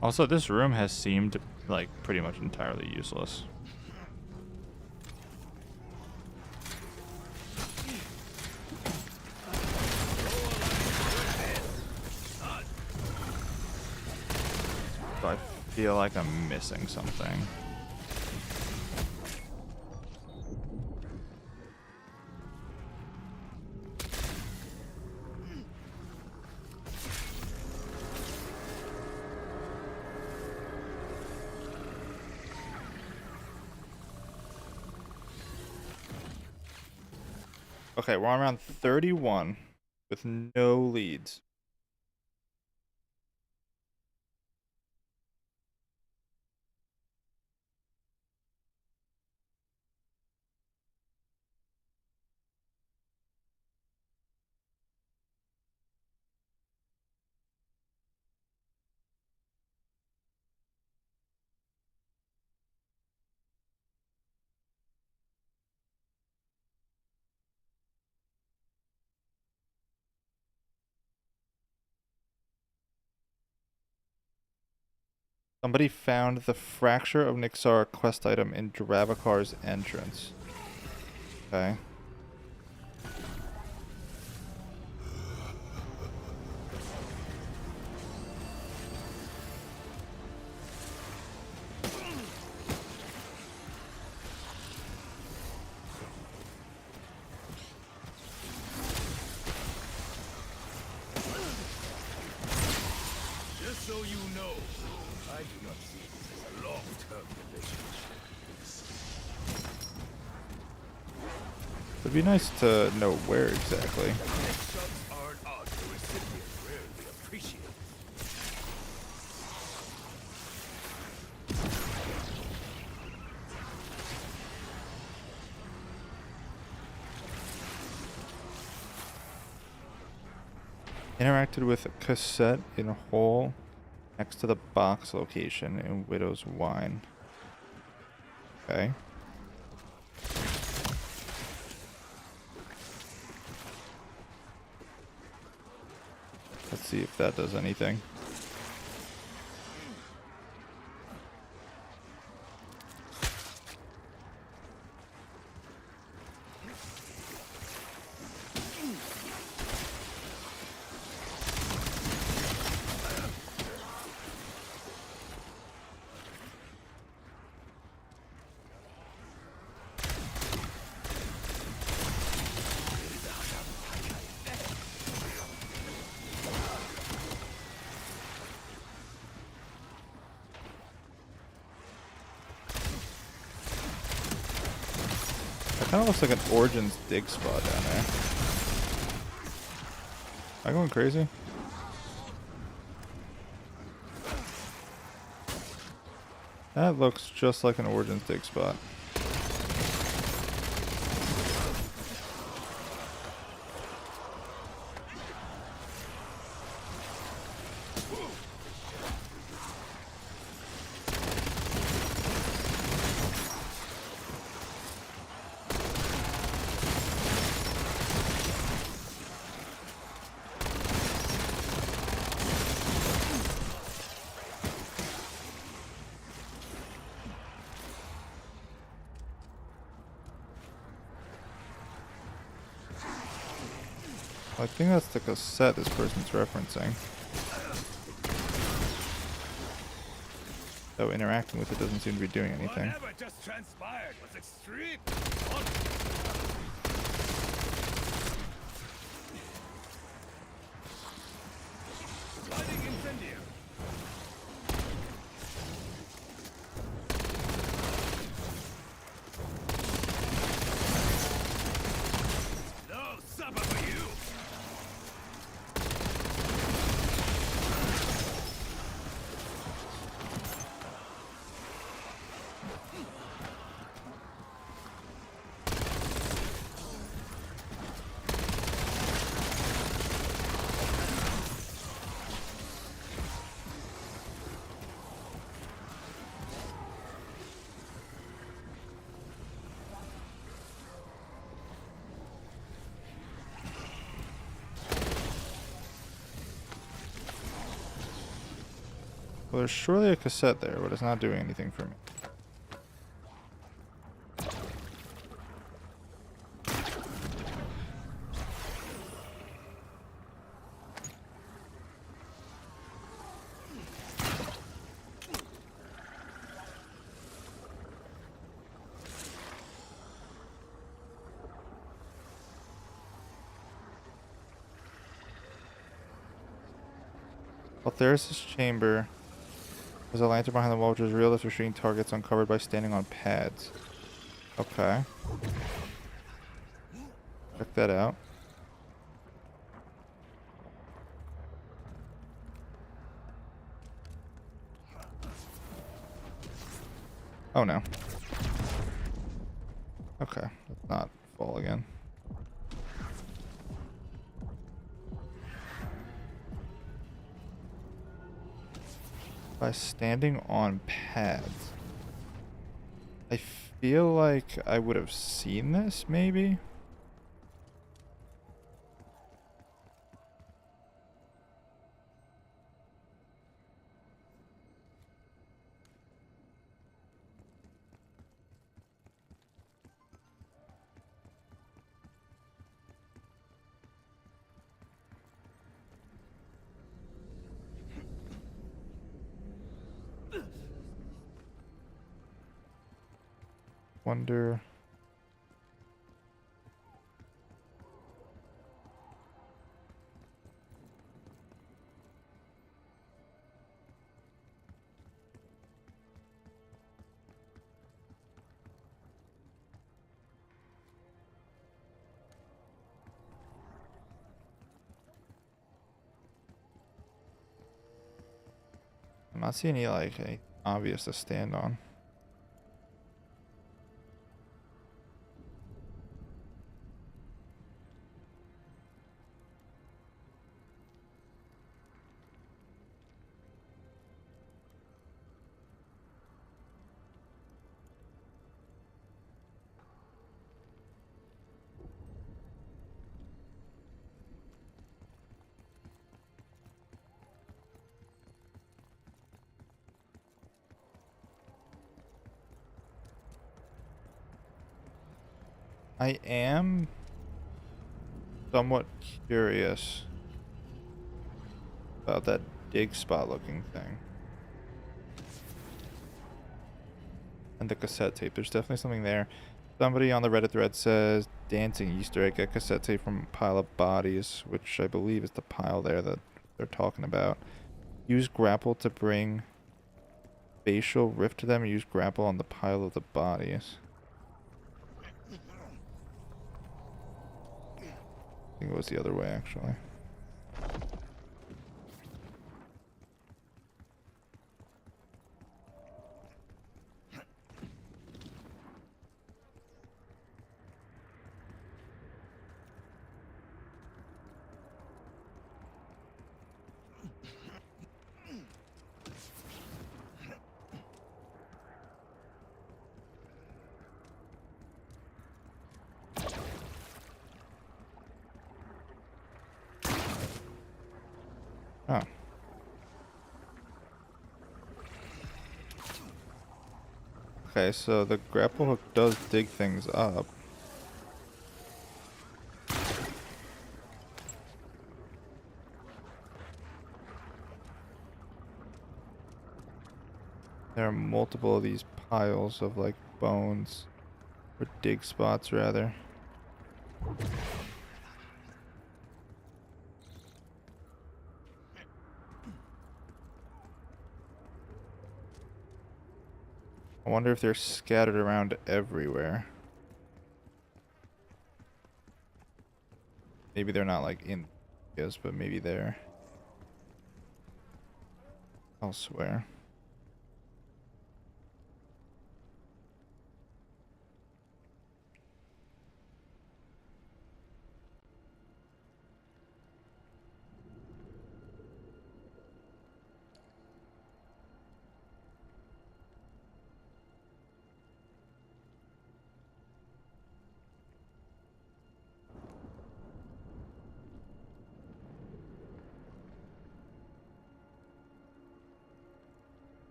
Also, this room has seemed like pretty much entirely useless. So I feel like I'm missing something. Okay, we're on round 31 with no leads. Somebody found the Fracture of Nixar quest item in Dravakar's entrance. Okay.
Just so you know, I do not see this as a long-term relationship.
It'd be nice to know where exactly.
Shots aren't odd. The recipient rarely appreciate it.
Interacted with a cassette in a hole next to the box location in Widow's Wine. Okay. Let's see if that does anything. Kind of looks like an Origins dig spot down there. Am I going crazy? That looks just like an Origins dig spot. I think that's the cassette this person's referencing. Though interacting with it doesn't seem to be doing anything.
Whatever just transpired was extreme. Lighting incendiary. No supper for you.
Well, there's surely a cassette there, but it's not doing anything for me. Well, there's this chamber. There's a lantern behind the wall which is real if you're shooting targets uncovered by standing on pads. Okay. Check that out. Oh no. Okay, let's not fall again. By standing on pads. I feel like I would have seen this, maybe? Wonder. I'm not seeing any like any obvious to stand on. I am somewhat curious about that dig spot looking thing. And the cassette tape. There's definitely something there. Somebody on the Reddit thread says dancing Easter egg, get cassette tape from a pile of bodies, which I believe is the pile there that they're talking about. Use grapple to bring facial rift to them. Use grapple on the pile of the bodies. I think it was the other way, actually. Oh. Okay, so the grapple hook does dig things up. There are multiple of these piles of like bones, or dig spots rather. I wonder if they're scattered around everywhere. Maybe they're not like in areas, but maybe they're elsewhere.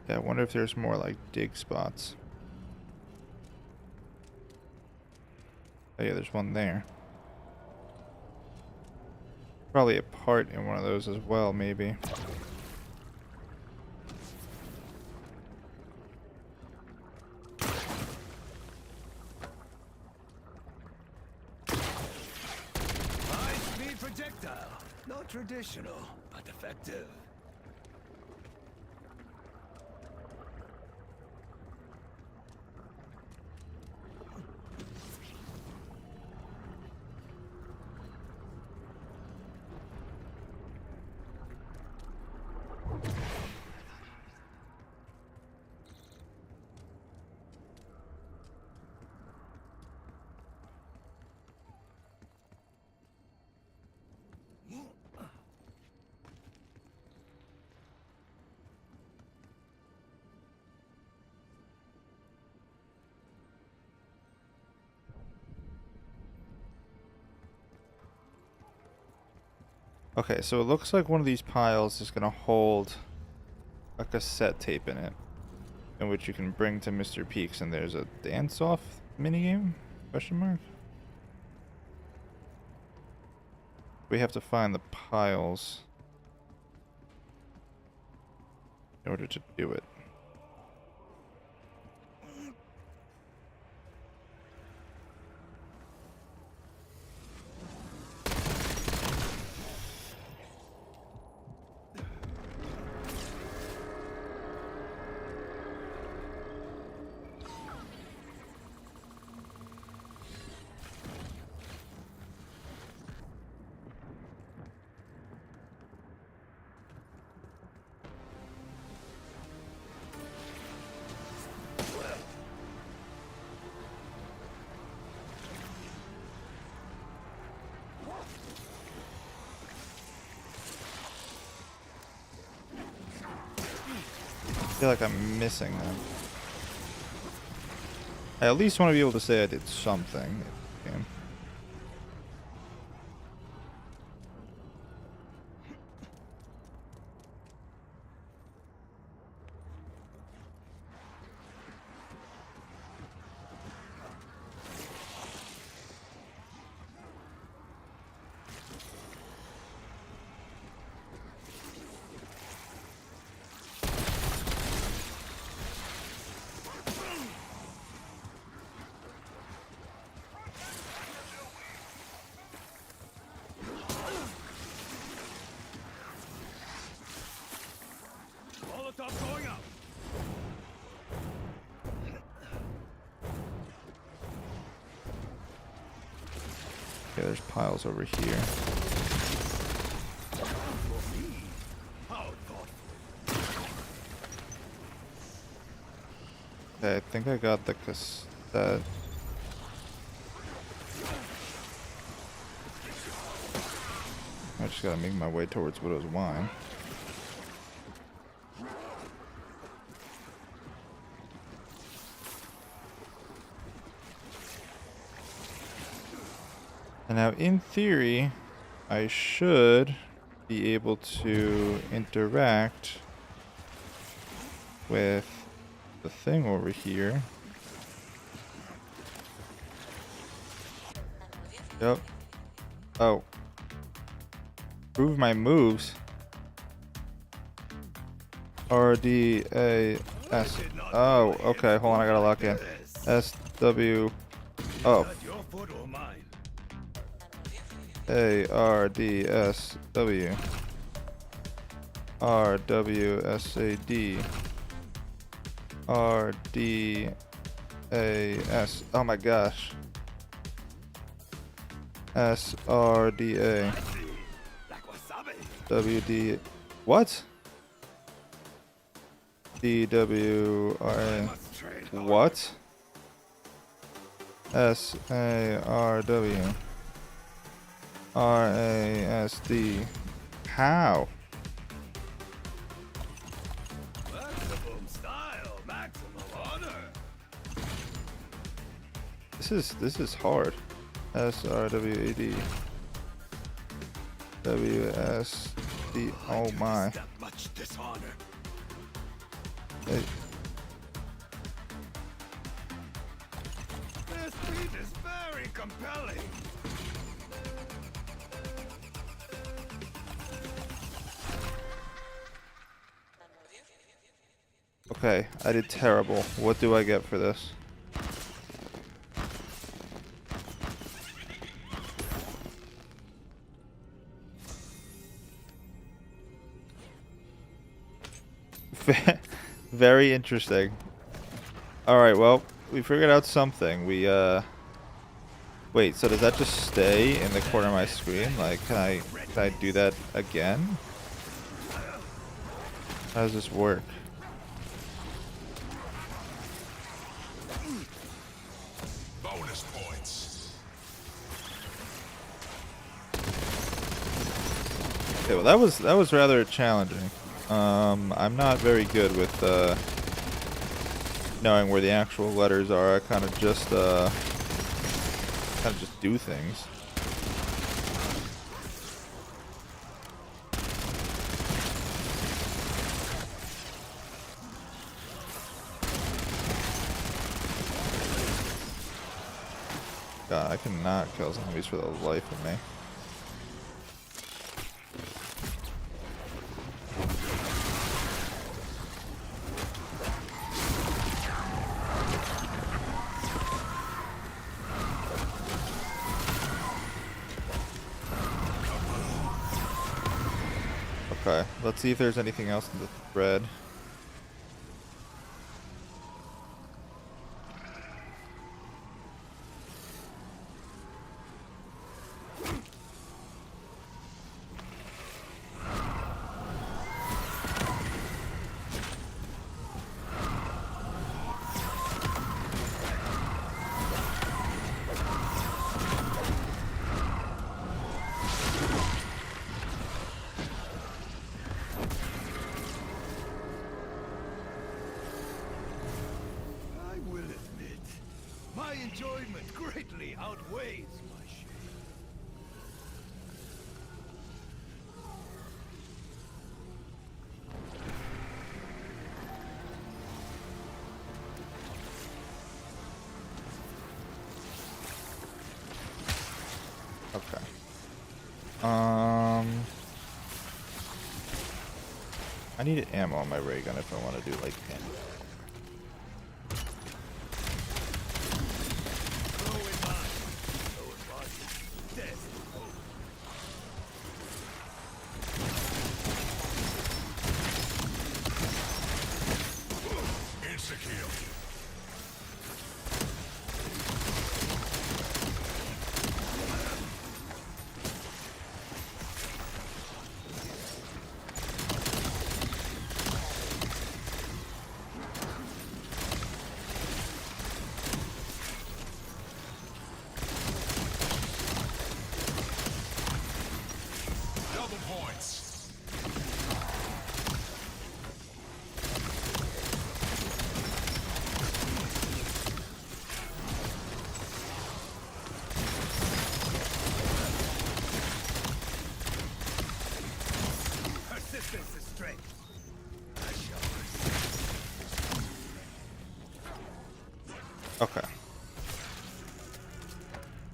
Yeah, I wonder if there's more like dig spots. Oh yeah, there's one there. Probably a part in one of those as well, maybe.
High-speed projectile. Not traditional, but effective.
Okay, so it looks like one of these piles is gonna hold a cassette tape in it, in which you can bring to Mr. Peaks, and there's a dance-off minigame? Question mark? We have to find the piles in order to do it. I feel like I'm missing them. I at least want to be able to say I did something. Okay. Okay, there's piles over here.
How thoughtful.
Okay, I think I got the cassette. I just gotta make my way towards Widow's Wine. And now, in theory, I should be able to interact with the thing over here. Yep. Oh. Prove my moves. R, D, A, S. Oh, okay. Hold on. I gotta lock in. S, W. Oh.
Your foot or mine?
A, R, D, S, W. R, W, S, A, D. R, D, A, S. Oh my gosh. S, R, D, A.
Like wasabi.
W, D. What? D, W, R, A.
Must trade hard.
What? S, A, R, W. R, A, S, D. How?
Maximum style, maximum honor.
This is hard. S, R, W, A, D. W, S, D. Oh my.
That much dishonor.
Hey.
This beat is very compelling.
Okay, I did terrible. What do I get for this? Very interesting. Alright, well, we figured out something. We, wait, so does that just stay in the corner of my screen? Like, can I do that again? How does this work?
Bonus points.
Okay, well, that was rather challenging. I'm not very good with knowing where the actual letters are. I kind of just do things. God, I cannot kill zombies for the life of me. Okay, let's see if there's anything else in the thread.
I will admit, my enjoyment greatly outweighs my shame.
Okay. I need ammo on my ray gun if I want to do like pin.
Go in mine, go in body, death and hope.
Insta-kill.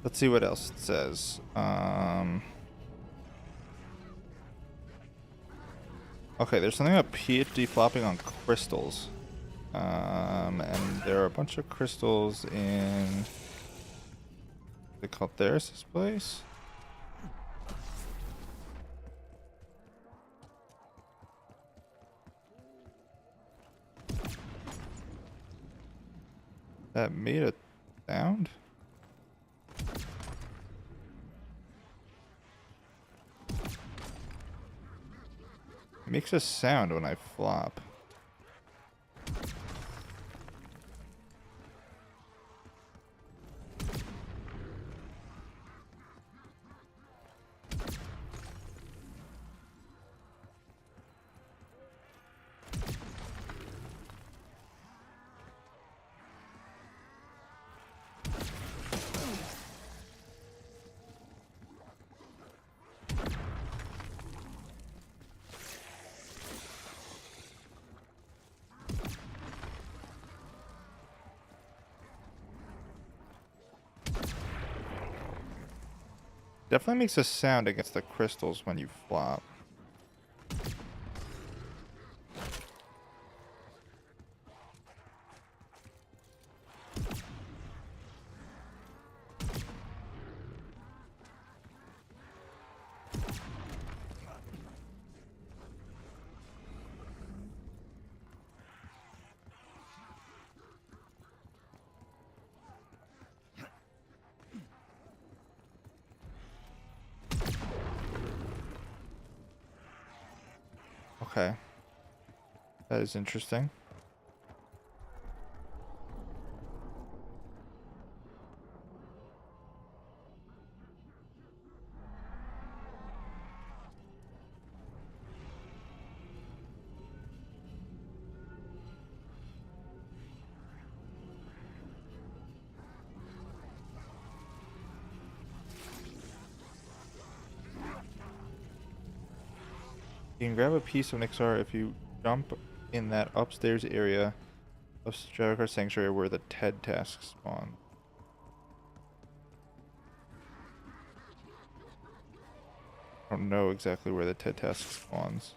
Let's see what else it says. Okay, there's something about PhD flopping on crystals. And there are a bunch of crystals in... They call this place? That made a sound? It makes a sound when I flop. Definitely makes a sound against the crystals when you flop. Okay. That is interesting. You can grab a piece of Nixar if you jump in that upstairs area of Jericho Sanctuary where the TED task spawn. I don't know exactly where the TED task spawns.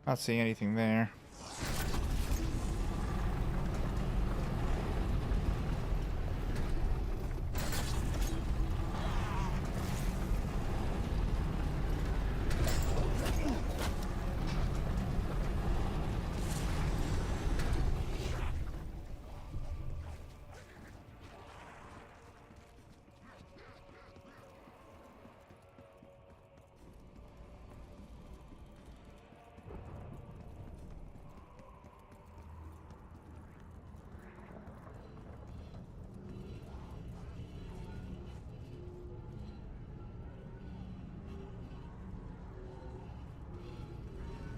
Not seeing anything there.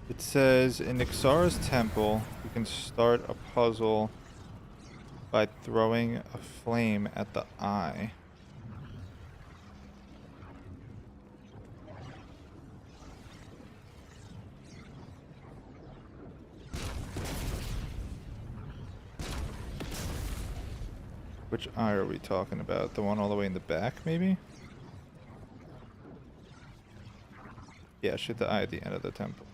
It says in Ixara's temple, you can start a puzzle by throwing a flame at the eye.
Which eye are we talking about? The one all the way in the back, maybe? Yeah, shoot the eye at the end of the temple.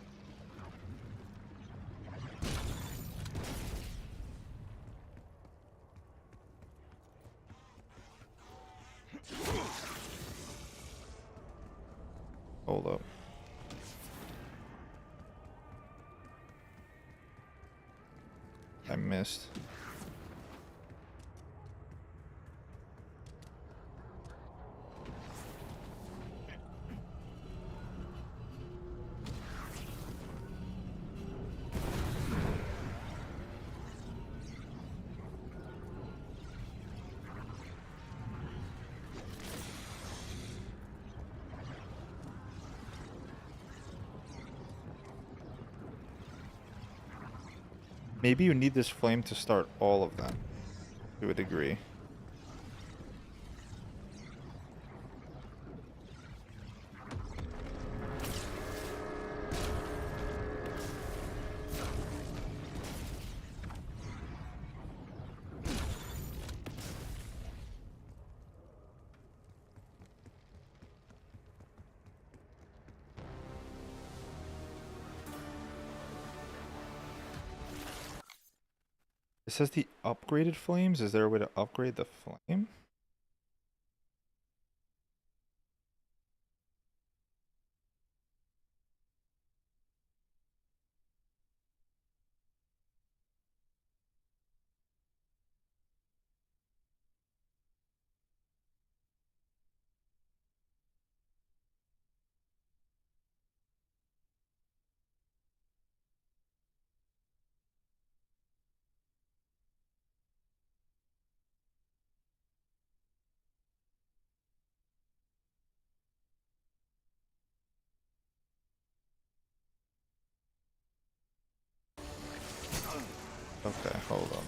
Hold up. I missed. Maybe you need this flame to start all of them, to a degree. It says the upgraded flames. Is there a way to upgrade the flame? Okay, hold on.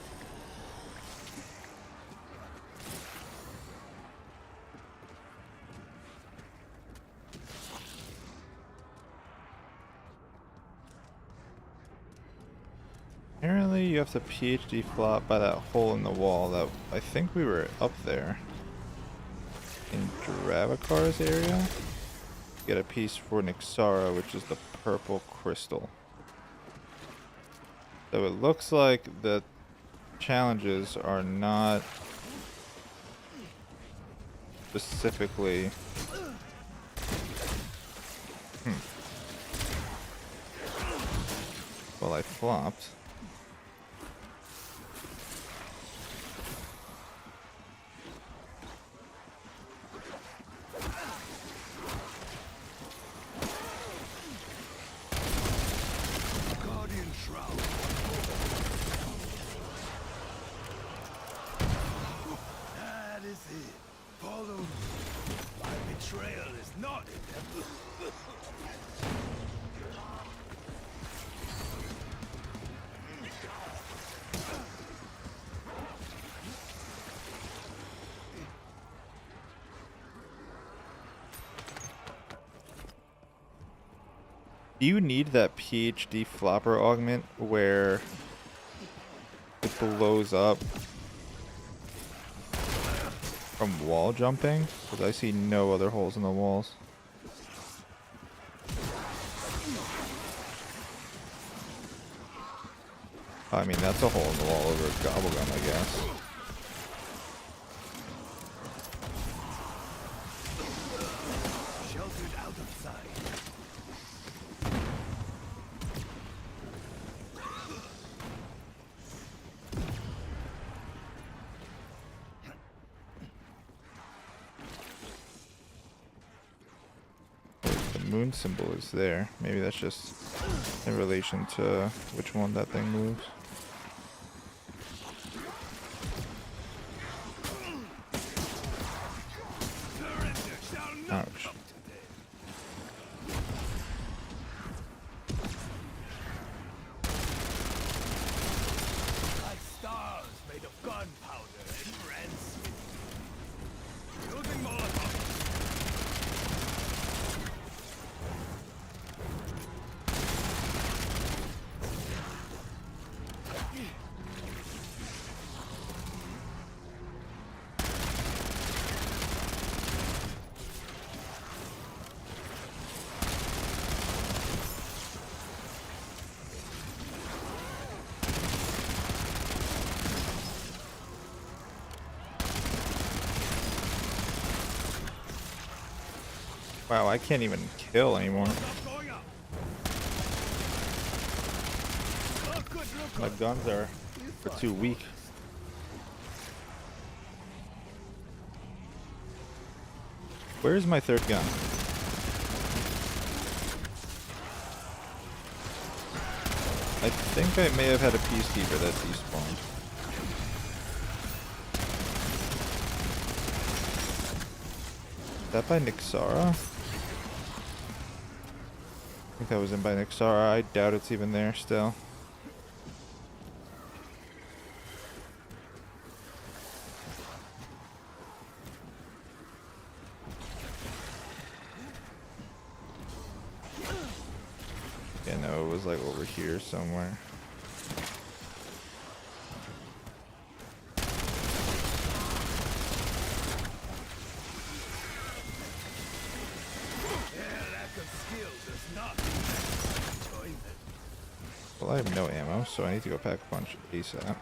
Apparently you have to PhD flop by that hole in the wall that I think we were up there. In Dravakar's area. Get a piece for Nixara, which is the purple crystal. So it looks like the challenges are not specifically... Well, I flopped.
Guardian Shroud. That is it. Follow me. My betrayal is not inevitable.
Do you need that PhD flopper augment where it blows up from wall jumping? Because I see no other holes in the walls. I mean, that's a hole in the wall over a gobblegum, I guess.
Sheltered out of sight.
The moon symbol is there. Maybe that's just in relation to which one that thing moves. Ouch.
Like stars made of gunpowder and rancid. Using Molotov.
Wow, I can't even kill anymore. My guns are too weak. Where's my third gun? I think I may have had a peacekeeper that despawned. Is that by Nixara? I think that was in by Nixara. I doubt it's even there still. Yeah, no, it was like over here somewhere. Well, I have no ammo, so I need to go pack a punch ASAP.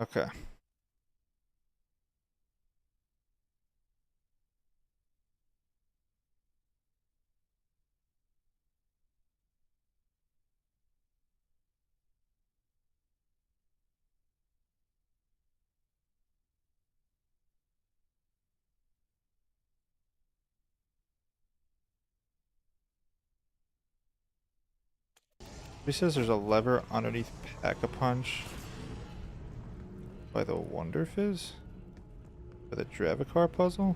Okay. He says there's a lever underneath Pack-a-Punch by the Wonder Fizz? By the Dravacar puzzle?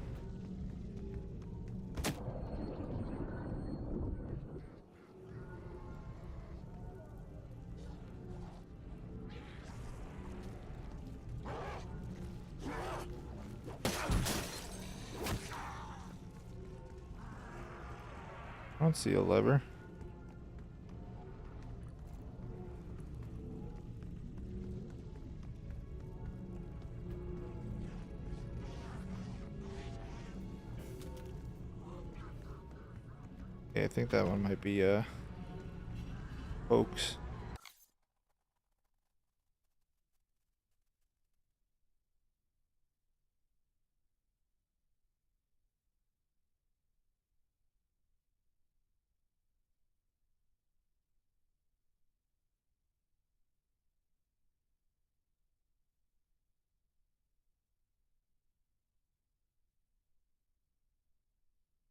I don't see a lever. Okay, I think that one might be hoax.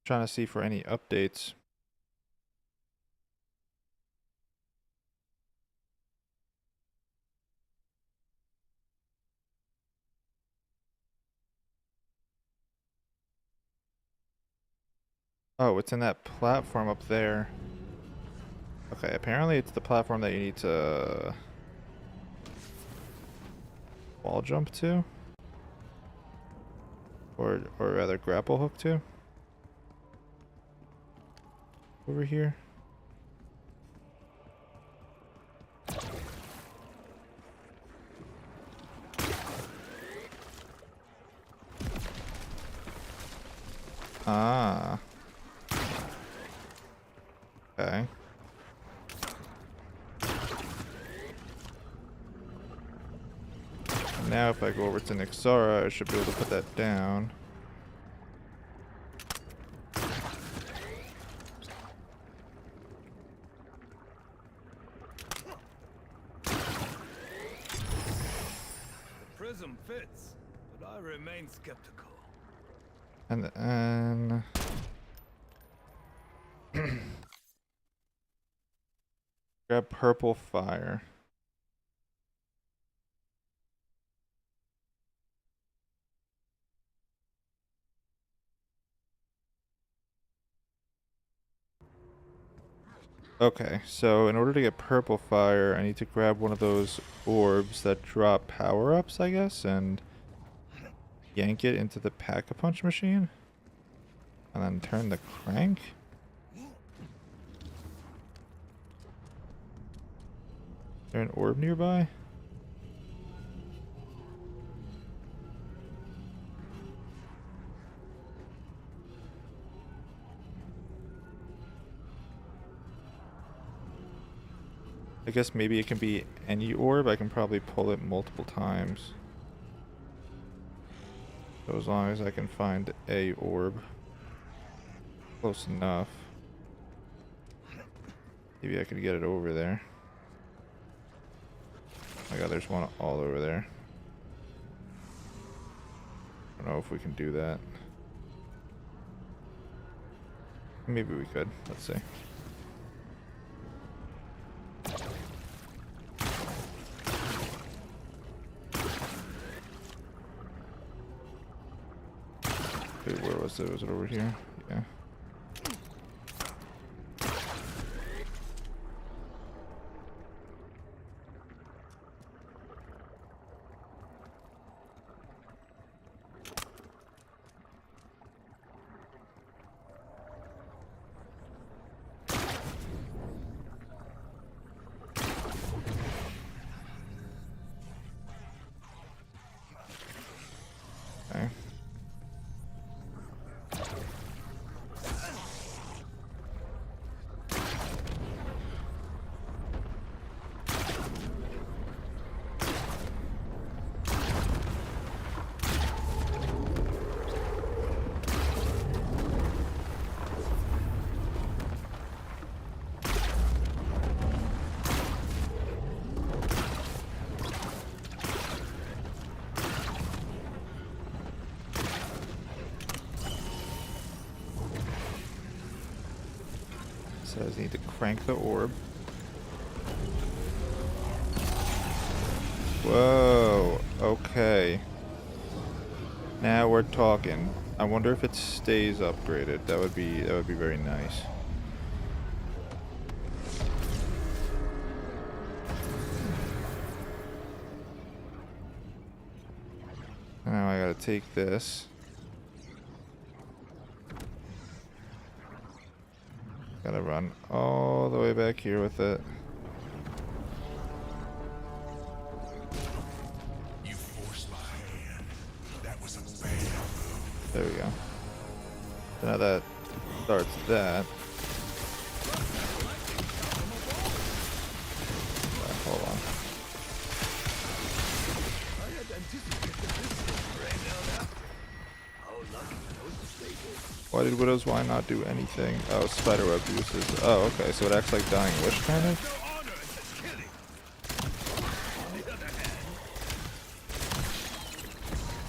Trying to see for any updates. Oh, it's in that platform up there. Okay, apparently it's the platform that you need to wall jump to. Or rather grapple hook to. Over here. Ah. Okay. Now if I go over to Nixara, I should be able to put that down.
The prism fits, but I remain skeptical.
And then grab purple fire. Okay, so in order to get purple fire, I need to grab one of those orbs that drop power-ups, I guess, and yank it into the pack-a-punch machine. And then turn the crank. Is there an orb nearby? I guess maybe it can be any orb. I can probably pull it multiple times. So as long as I can find a orb. Close enough. Maybe I could get it over there. Oh my god, there's one all over there. I don't know if we can do that. Maybe we could. Let's see. Wait, where was it? Was it over here? Yeah. Okay. Says I need to crank the orb. Whoa, okay. Now we're talking. I wonder if it stays upgraded. That would be very nice. Now I gotta take this. Gotta run all the way back here with it.
You forced my hand. That was a bad move.
There we go. So now that starts that. Hold on. Why did Widow's Wine not do anything? Oh, spiderweb uses. Oh, okay, so it acts like Dying Wish, kind of?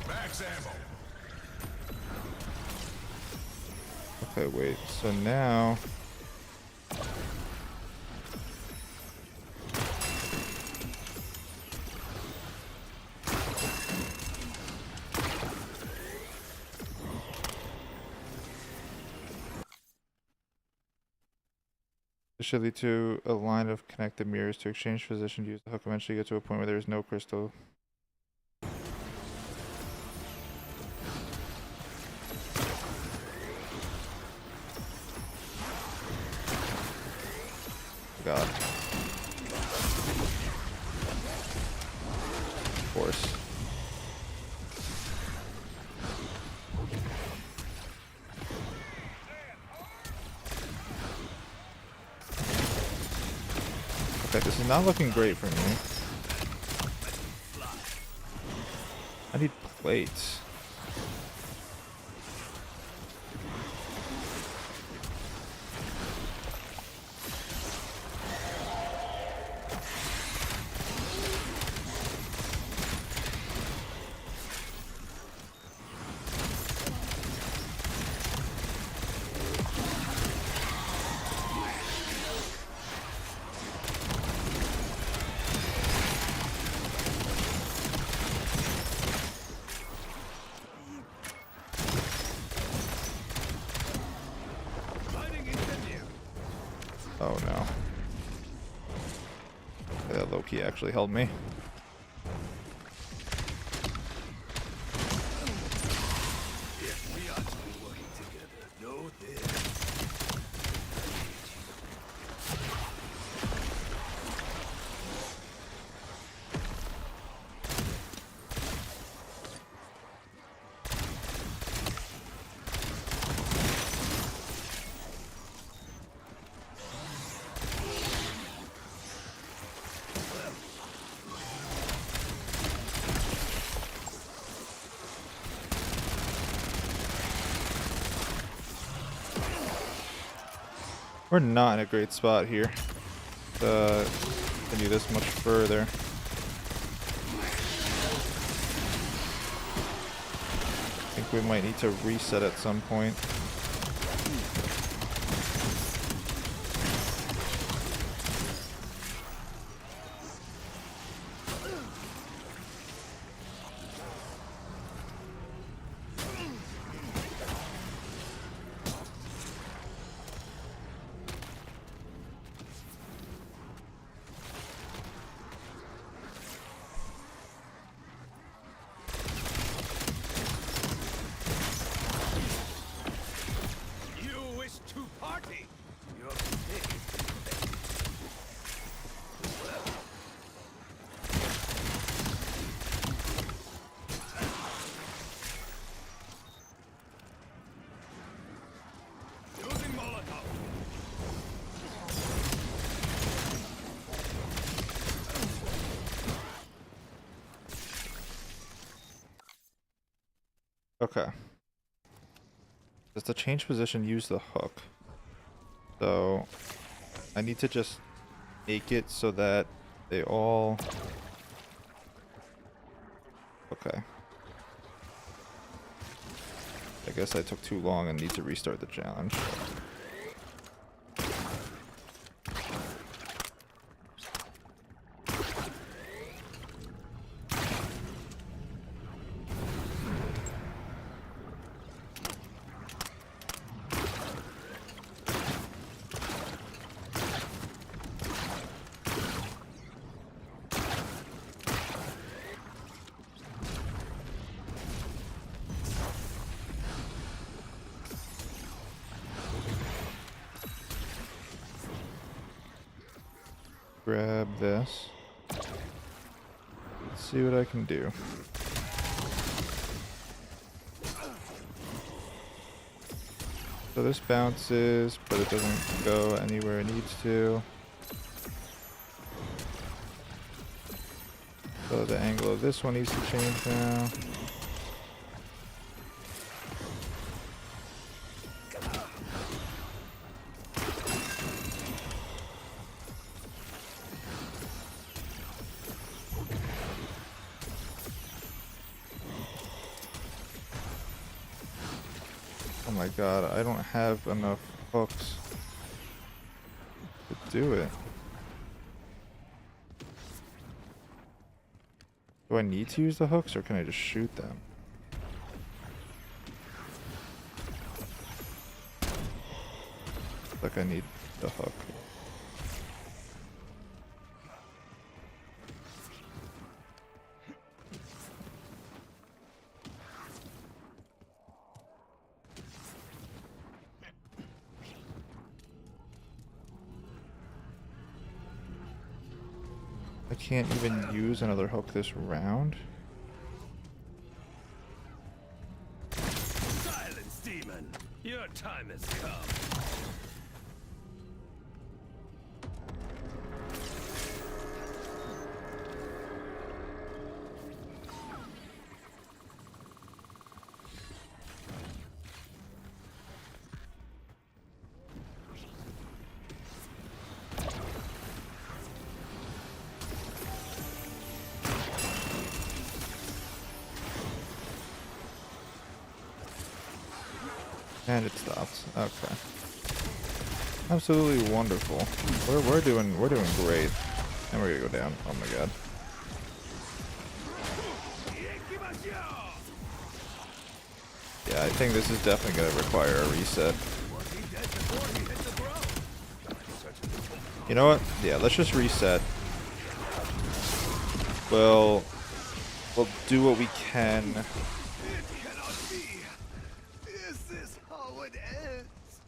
Max ammo.
Okay, wait, so now... This should lead to a line of connected mirrors to exchange position to use the hook. Eventually get to a point where there is no crystal. God. Of course. Okay, this is not looking great for me. I need plates. Oh no. That low-key actually held me.
We are to be working together. Know this.
We're not in a great spot here to continue this much further. I think we might need to reset at some point.
You wish to party. Your using Molotov.
Okay. Does the change position use the hook? So I need to just make it so that they all... Okay. I guess I took too long and need to restart the challenge. Grab this. Let's see what I can do. So this bounces, but it doesn't go anywhere it needs to. So the angle of this one needs to change now. Oh my god, I don't have enough hooks to do it. Do I need to use the hooks or can I just shoot them? Like I need the hook. I can't even use another hook this round.
Silence, demon. Your time has come.
And it stops. Okay. Absolutely wonderful. We're doing great. And we're gonna go down. Oh my god. Yeah, I think this is definitely gonna require a reset. You know what? Yeah, let's just reset. We'll do what we can.
It cannot be. Is this how it ends?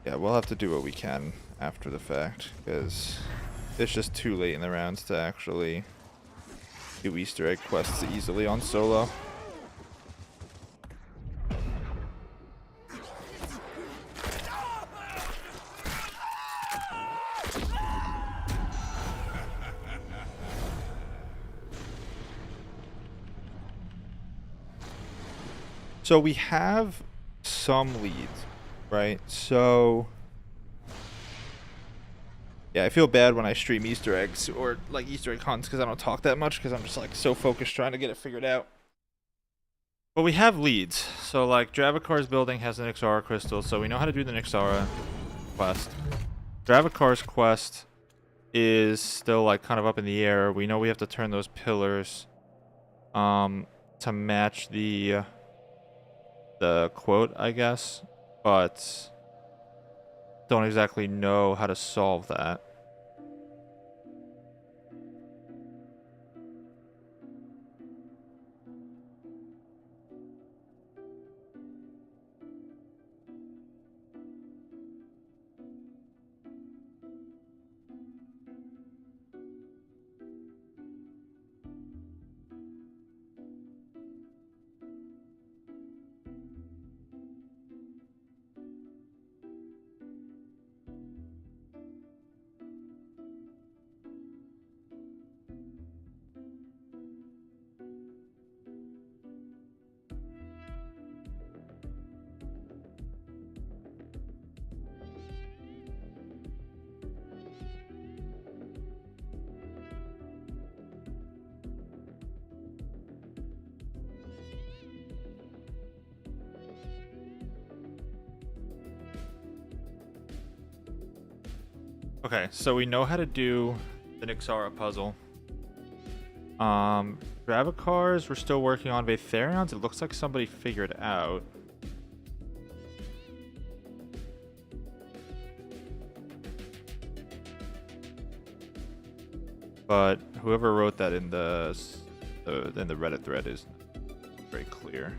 Yeah, we'll have to do what we can after the fact, because it's just too late in the rounds to actually do Easter egg quests easily on solo. So we have some leads, right? So yeah, I feel bad when I stream Easter eggs or like Easter egg hunts because I don't talk that much because I'm just like so focused trying to get it figured out.
But we have leads. So like Dravakar's building has an Ixara crystal, so we know how to do the Ixara quest. Dravakar's quest is still like kind of up in the air. We know we have to turn those pillars to match the quote, I guess, but don't exactly know how to solve that. Okay, so we know how to do the Ixara puzzle. Dravakars, we're still working on. Vatherions, it looks like somebody figured out. But whoever wrote that in the Reddit thread is very clear.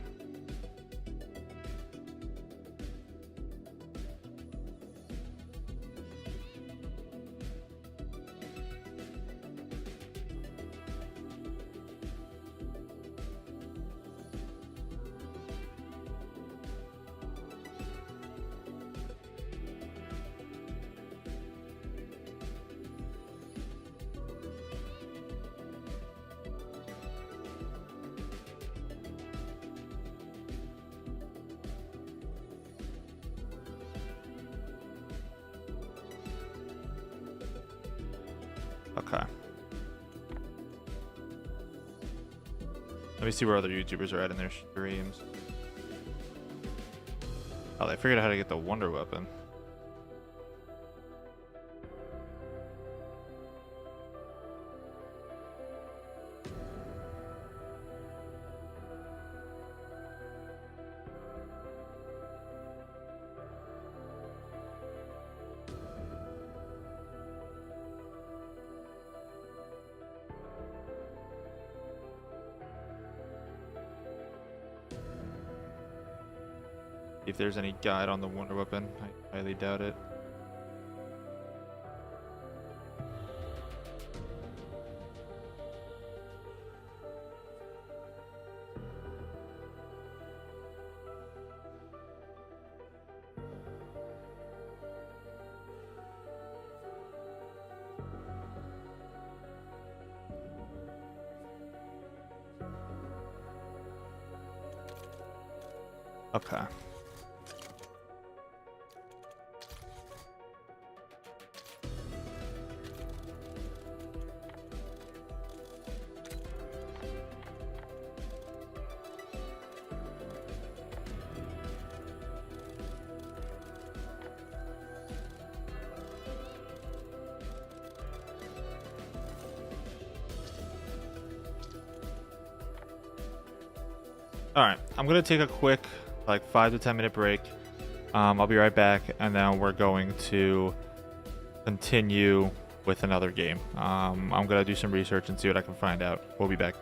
Okay. Let me see where other YouTubers are at in their streams. Oh, they figured out how to get the Wonder Weapon. If there's any guide on the Wonder Weapon, I highly doubt it. Okay. Alright, I'm going to take a quick like 5 to 10 minute break. I'll be right back, and then we're going to continue with another game. I'm gonna do some research and see what I can find out. We'll be back.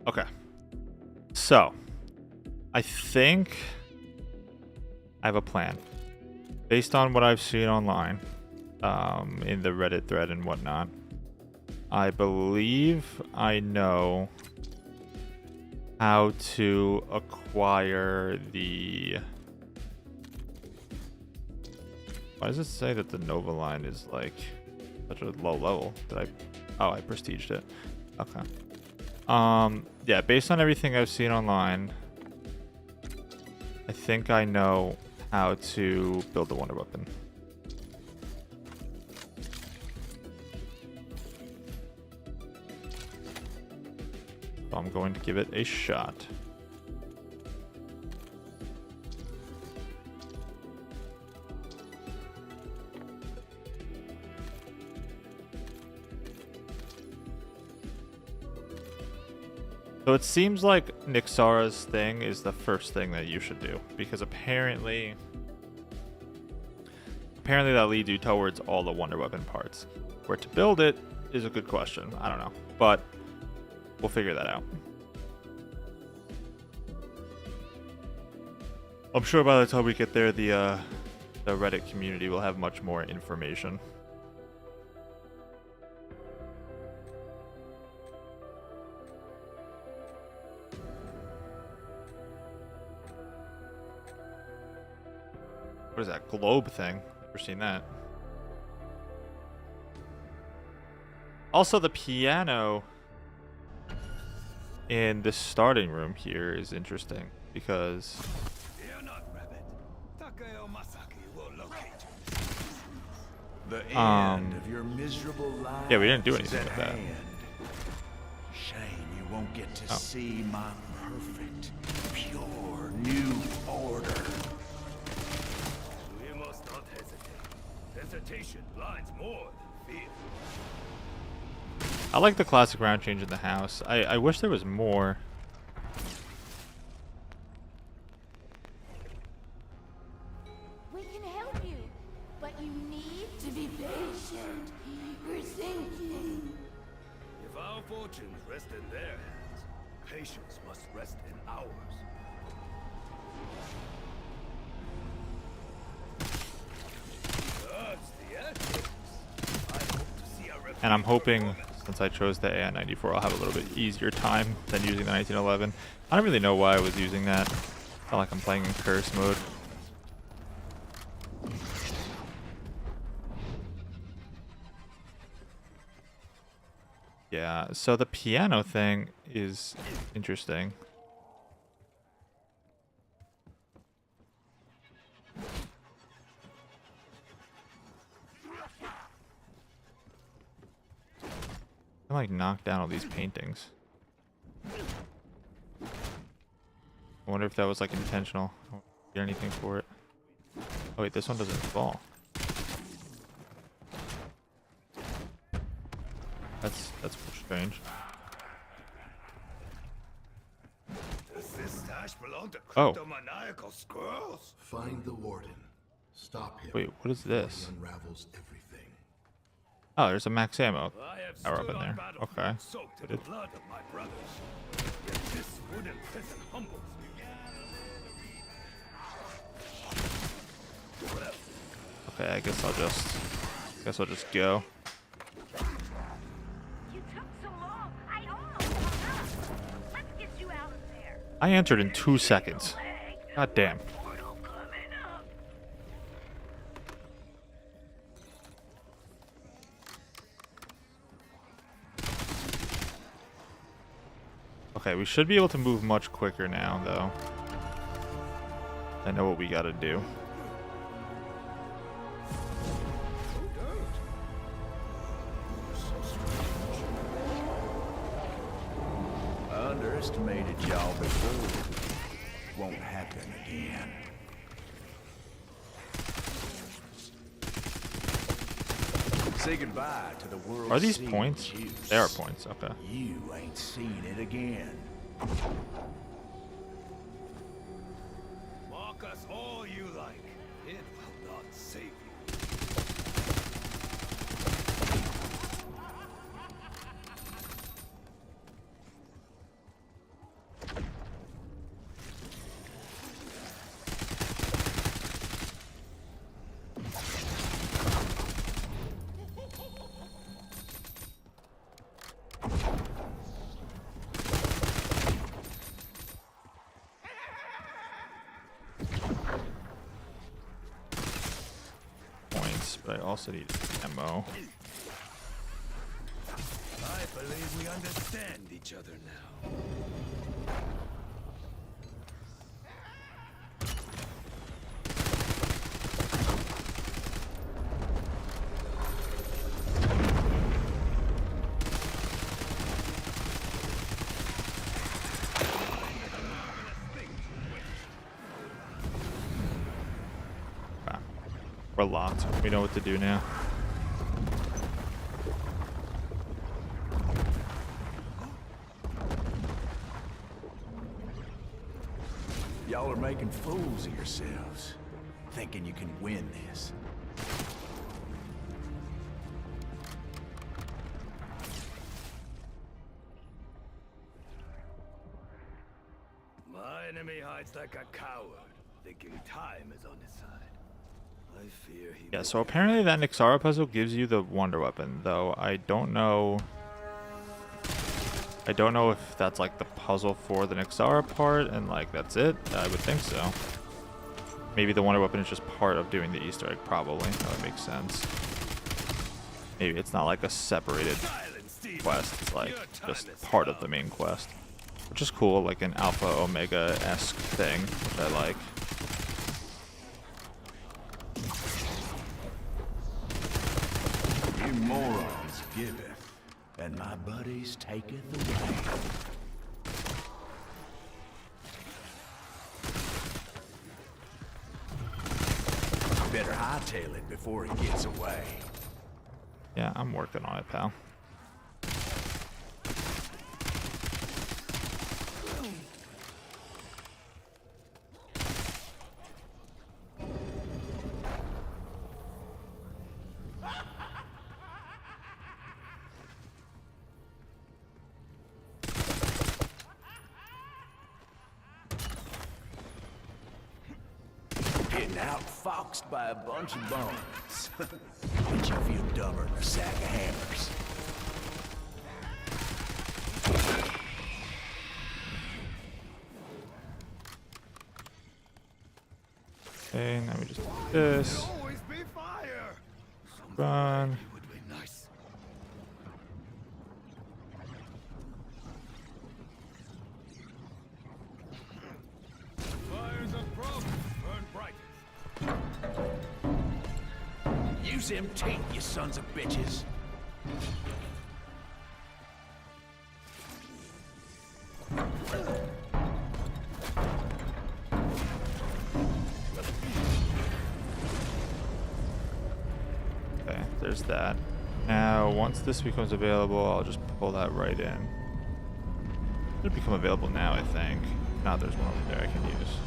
Okay. So, I think I have a plan. Based on what I've seen online, in the Reddit thread and whatnot, I believe I know how to acquire the... Why does it say that the Nova line is like such a low level? Did I... Oh, I prestiged it. Okay. Yeah, based on everything I've seen online, I think I know how to build the wonder weapon. So I'm going to give it a shot. So it seems like Nixara's thing is the first thing that you should do, because apparently that leads you towards all the wonder weapon parts. Where to build it is a good question. I don't know, but we'll figure that out. I'm sure by the time we get there, the Reddit community will have much more information. What is that globe thing? Never seen that. Also, the piano in this starting room here is interesting because
Fear not, Rabbit. Takeo Masaki will locate you.
The end of your miserable life.
yeah, we didn't do
is
anything
at
with that.
hand. Shame you won't get to see my perfect, pure new order.
We must not hesitate. Hesitation blinds more than fear.
I like the classic round change in the house. I wish there was more.
We can help you, but you need to be patient. We're thinking.
If our fortunes rest in their hands, patience must rest in ours. That's the ethics. I hope to see a
And I'm hoping,
performance.
since I chose the AI-94, I'll have a little bit easier time than using the 1911. I don't really know why I was using that. It's not like I'm playing in curse mode. Yeah, so the piano thing is interesting. I like knock down all these paintings. I wonder if that was like intentional. I don't get anything for it. Oh wait, this one doesn't fall. That's strange.
Does this stash belong to
Oh.
cryptomaniacal squirrels?
Find the warden. Stop him.
Wait, what is this?
He unravels everything.
Oh, there's a max ammo
I have
power up
stood
in
on
there.
battlefield
Okay.
soaked in the blood of my brothers. Yet this wooden prison humbles me.
Okay, I guess I'll just go.
You took so long. I almost hung up. Let's get you out of there.
I answered in 2 seconds. God damn.
Portal coming up.
Okay, we should be able to move much quicker now, though. I know what we gotta do.
I underestimated y'all before. Won't happen again. Say goodbye to the world.
Are these points? They are points, okay.
You ain't seen it again.
Mock us all you like. It will not save you.
but I also need ammo.
I believe we understand each other now.
We're locked. We know what to do now.
Y'all are making fools of yourselves, thinking you can win this.
My enemy hides like a coward, thinking time is on his side. I fear he
Yeah, so apparently that Nixara puzzle gives you the wonder weapon, though I don't know if that's like the puzzle for the Nixara part and like that's it. I would think so. Maybe the wonder weapon is just part of doing the Easter egg, probably. That would make sense. Maybe it's not like a separated quest, it's like just part of the main quest. Which is cool, like an Alpha Omega-esque thing, which I like.
You morons giveth, and my buddies taketh away. Better hightail it before it gets away.
Yeah, I'm working on it, pal.
Getting outfoxed by a bunch of bones. Makes you feel dumber than a sack of hammers.
Okay, now we just do this.
always be fire.
Run.
Would be nice. Fires of progress burn brightest.
Use them teeth, you sons of bitches.
Okay, there's that. Now, once this becomes available, I'll just pull that right in. It'll become available now, I think. Now there's one over there I can use.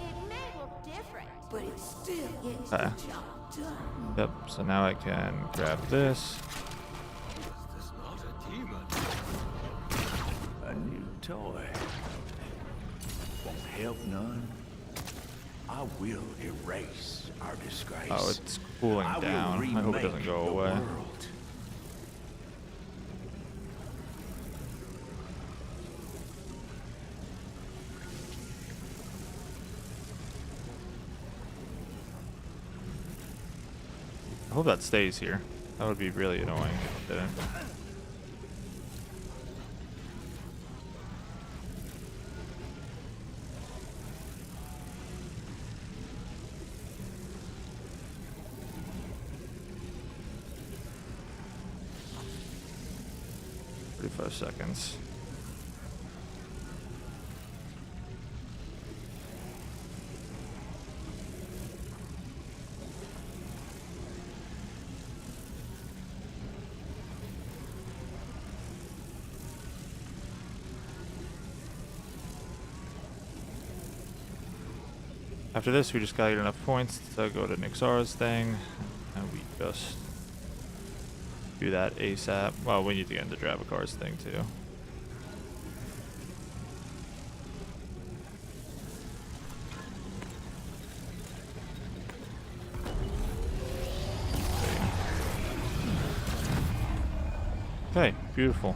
It may look different, but it still gets
Okay.
the job done.
Yep, so now I can grab this.
This not a demon.
A new toy. Won't help none. I will erase our disgrace.
Oh, it's cooling
I will
down. I hope it doesn't
remake
go
the
away.
world.
I hope that stays here. That would be really annoying if it didn't. "35 seconds. After this, we just gotta get enough points to go to Nixara's thing, and we just do that ASAP. Well, we need to get into Dravakar's thing too. beautiful.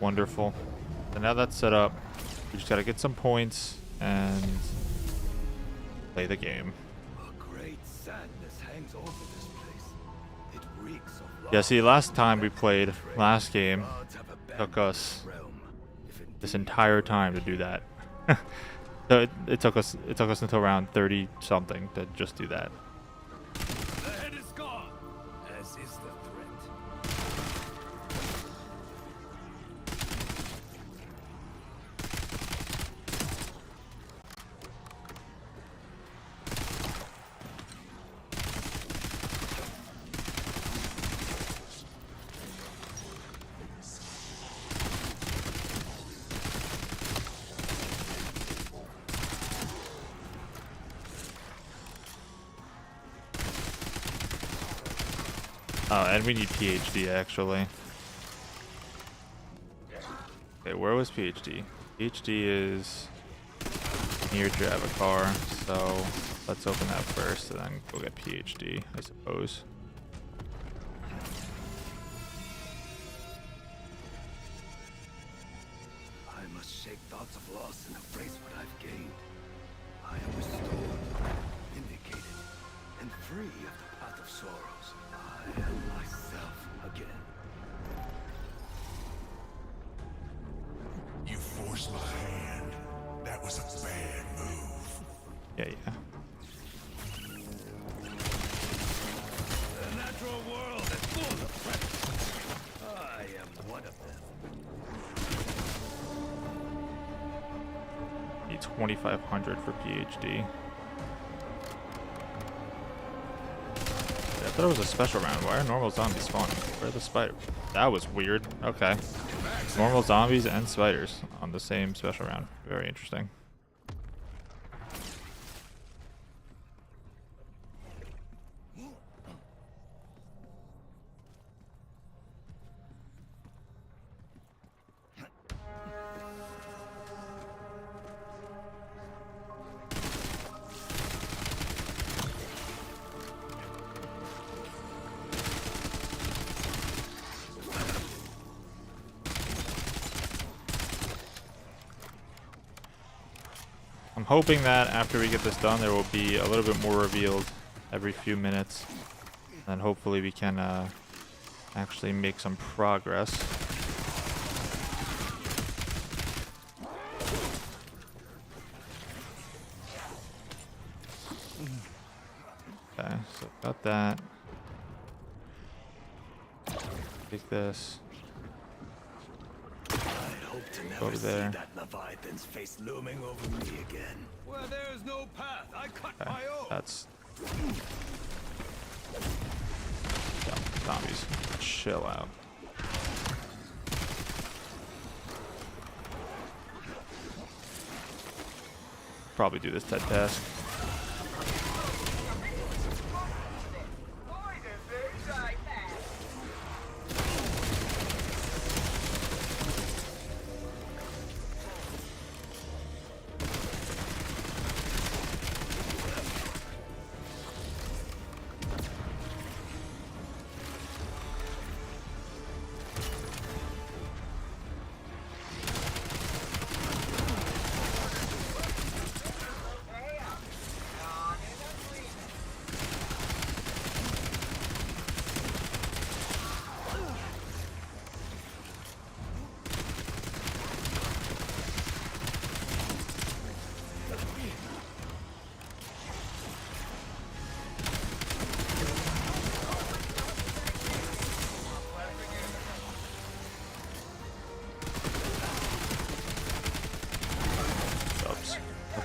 Wonderful. So now that's set up. We just gotta get some points and play the game.
A great sadness hangs over this place. It reeks of
Yeah, see, last time we played, last game,
gods have
took
abandoned
us
the realm. If
this
indeed
entire time to do that. So it took us until around 30 something to just do that.
the head is gone, as is the threat.
Oh, and we need PhD actually. Okay, where was PhD? PhD is near Dravacar, so let's open that first and then go get PhD, I suppose.
I must shake thoughts of loss and embrace what I've gained. I am restored, vindicated, and free of the path of sorrows. I am myself again.
You forced my hand. That was a bad move.
Yeah.
The natural world is full of predators. I am one of them.
Need 2,500 for PhD. I thought it was a special round. Why are normal zombies spawning? Where are the spiders? That was weird. Okay. Normal zombies and spiders on the same special round. Very interesting. I'm hoping that after we get this done, there will be a little bit more revealed every few minutes. And hopefully we can actually make some progress. Okay, so got that. Take this.
I'd hope to
Over
never see
there.
that Leviathan's face looming over me again. Where there is no path, I cut
Okay,
my own.
that's... Yeah, zombies. Chill out. Probably do this TED task.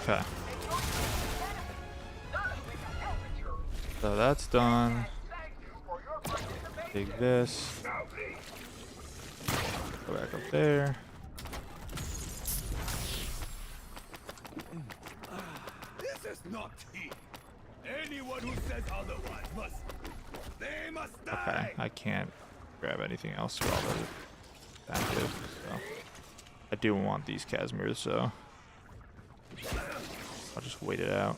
Okay. So that's done. Take this. Go back up there.
This is not tea. Anyone who says otherwise must... They must die!
Okay, I can't grab anything else while they're active, so... I do want these Casimirs, so... I'll just wait it out.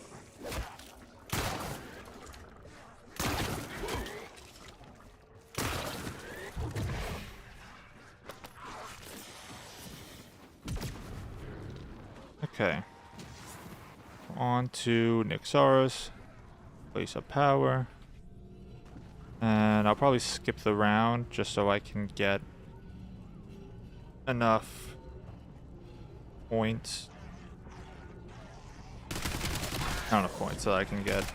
Okay. On to Nyxaros. Place of power. And I'll probably skip the round just so I can get enough points. Not enough points so that I can get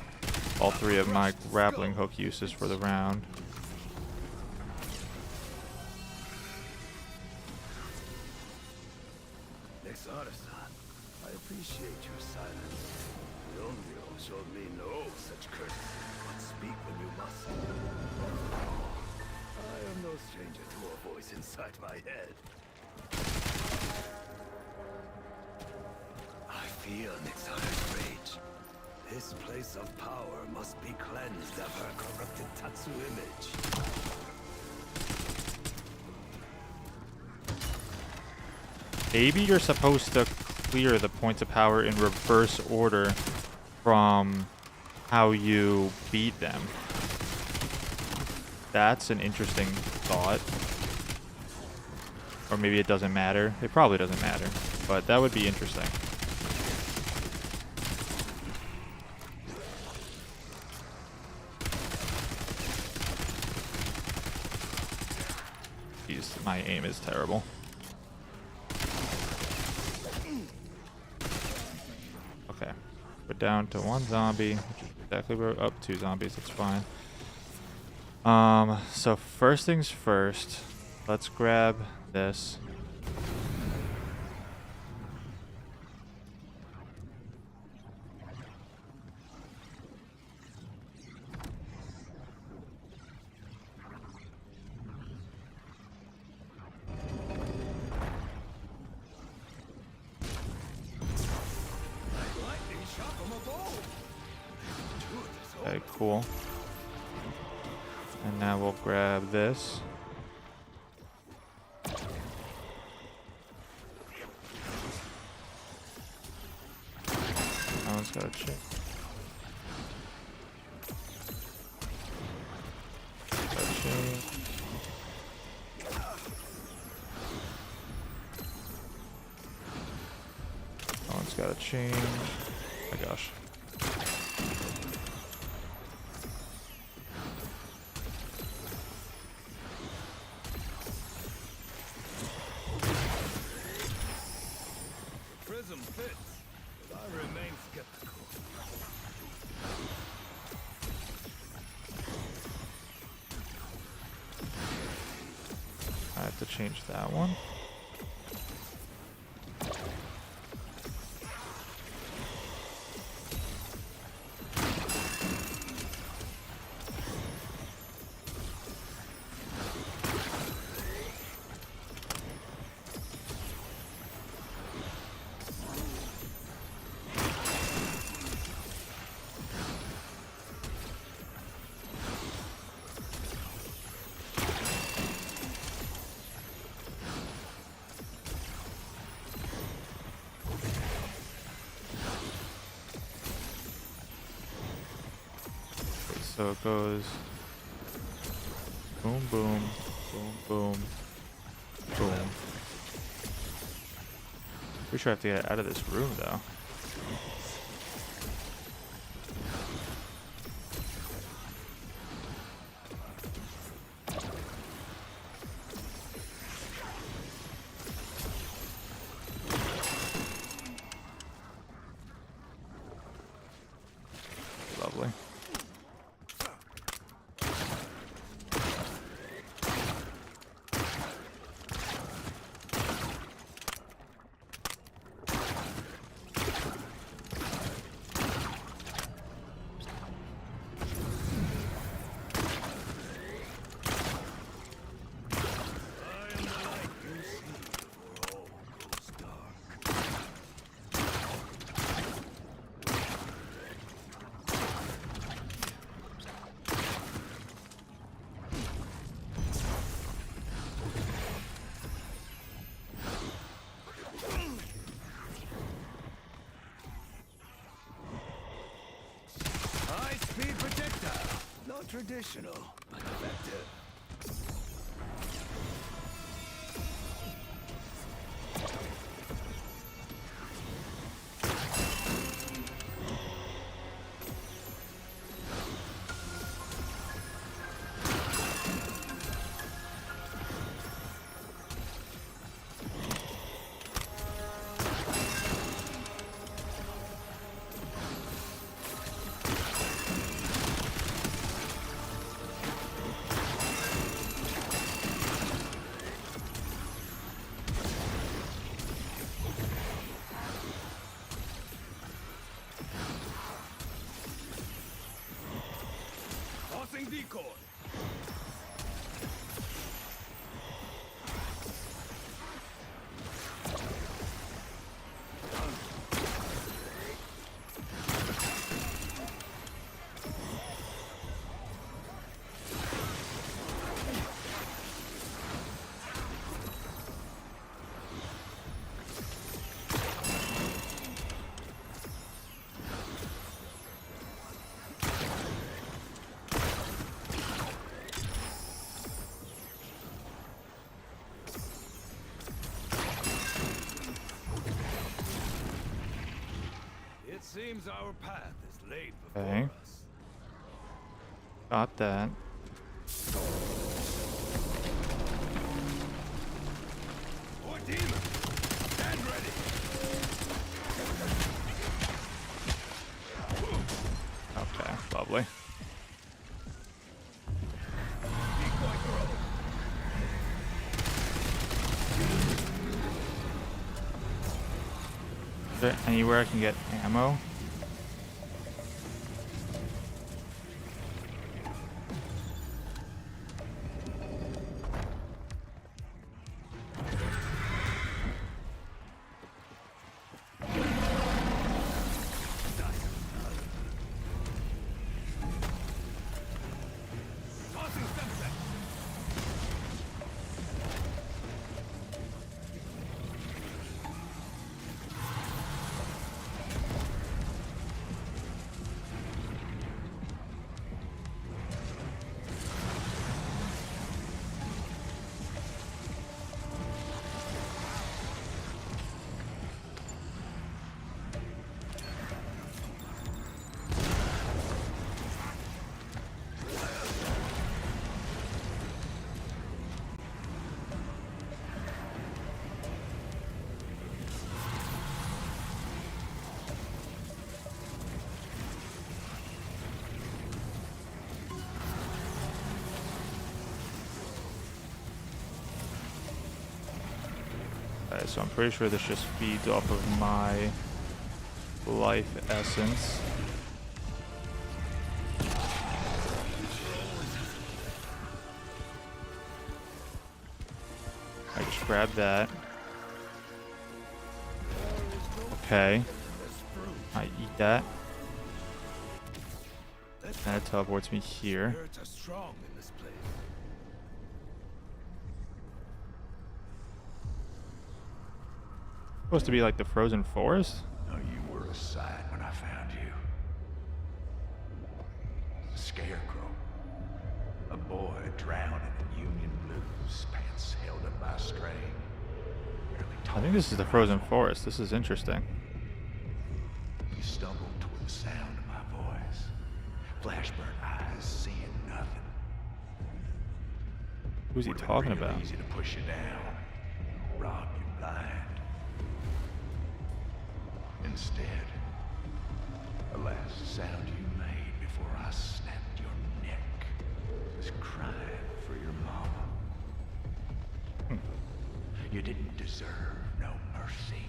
all 3 of my grappling hook uses for the round.
Nyxaros-san, I appreciate your silence. Yonryo showed me no such courtesy, but speak when you must. I am no stranger to a voice inside my head. I feel Nyxaros' rage. This place of power must be cleansed of her corrupted Tatsu image.
Maybe you're supposed to clear the points of power in reverse order from how you beat them. That's an interesting thought. Or maybe it doesn't matter. It probably doesn't matter, but that would be interesting. Jeez, my aim is terrible. Okay, we're down to 1 zombie, which is exactly where we're up. 2 zombies, that's fine. So first things first, let's grab this. Okay, cool. And now we'll grab this. That one's got a chip. That one's got a change. Oh my gosh.
Prism fits, but I remain skeptical.
I have to change that one. So it goes boom, boom, boom, boom, boom. Pretty sure I have to get out of this room though. Lovely.
High-speed projectile. Not traditional, but effective. seems our path is laid before
Okay.
us.
Got that.
Or demon, stand ready.
Okay, lovely. Is there anywhere I can get ammo?
Tossing sunset.
Alright, so I'm pretty sure this just feeds off of my life essence. I just grab that. Okay. I eat that. And it teleports me here.
Spirits are strong in this place.
Supposed to be like the frozen forest?
Oh, you were a sight when I found you. A scarecrow. A boy drowning in Union blues, pants held up by a string.
I think this is the frozen forest. This is interesting.
You stumbled toward the sound of my voice. Flash-burnt eyes, seeing nothing.
Who's he
Would've been
talking
real
about?
Easy to push you down, rob you blind. Instead, the last sound you made before I snapped your neck was crying for your mama. You didn't deserve no mercy.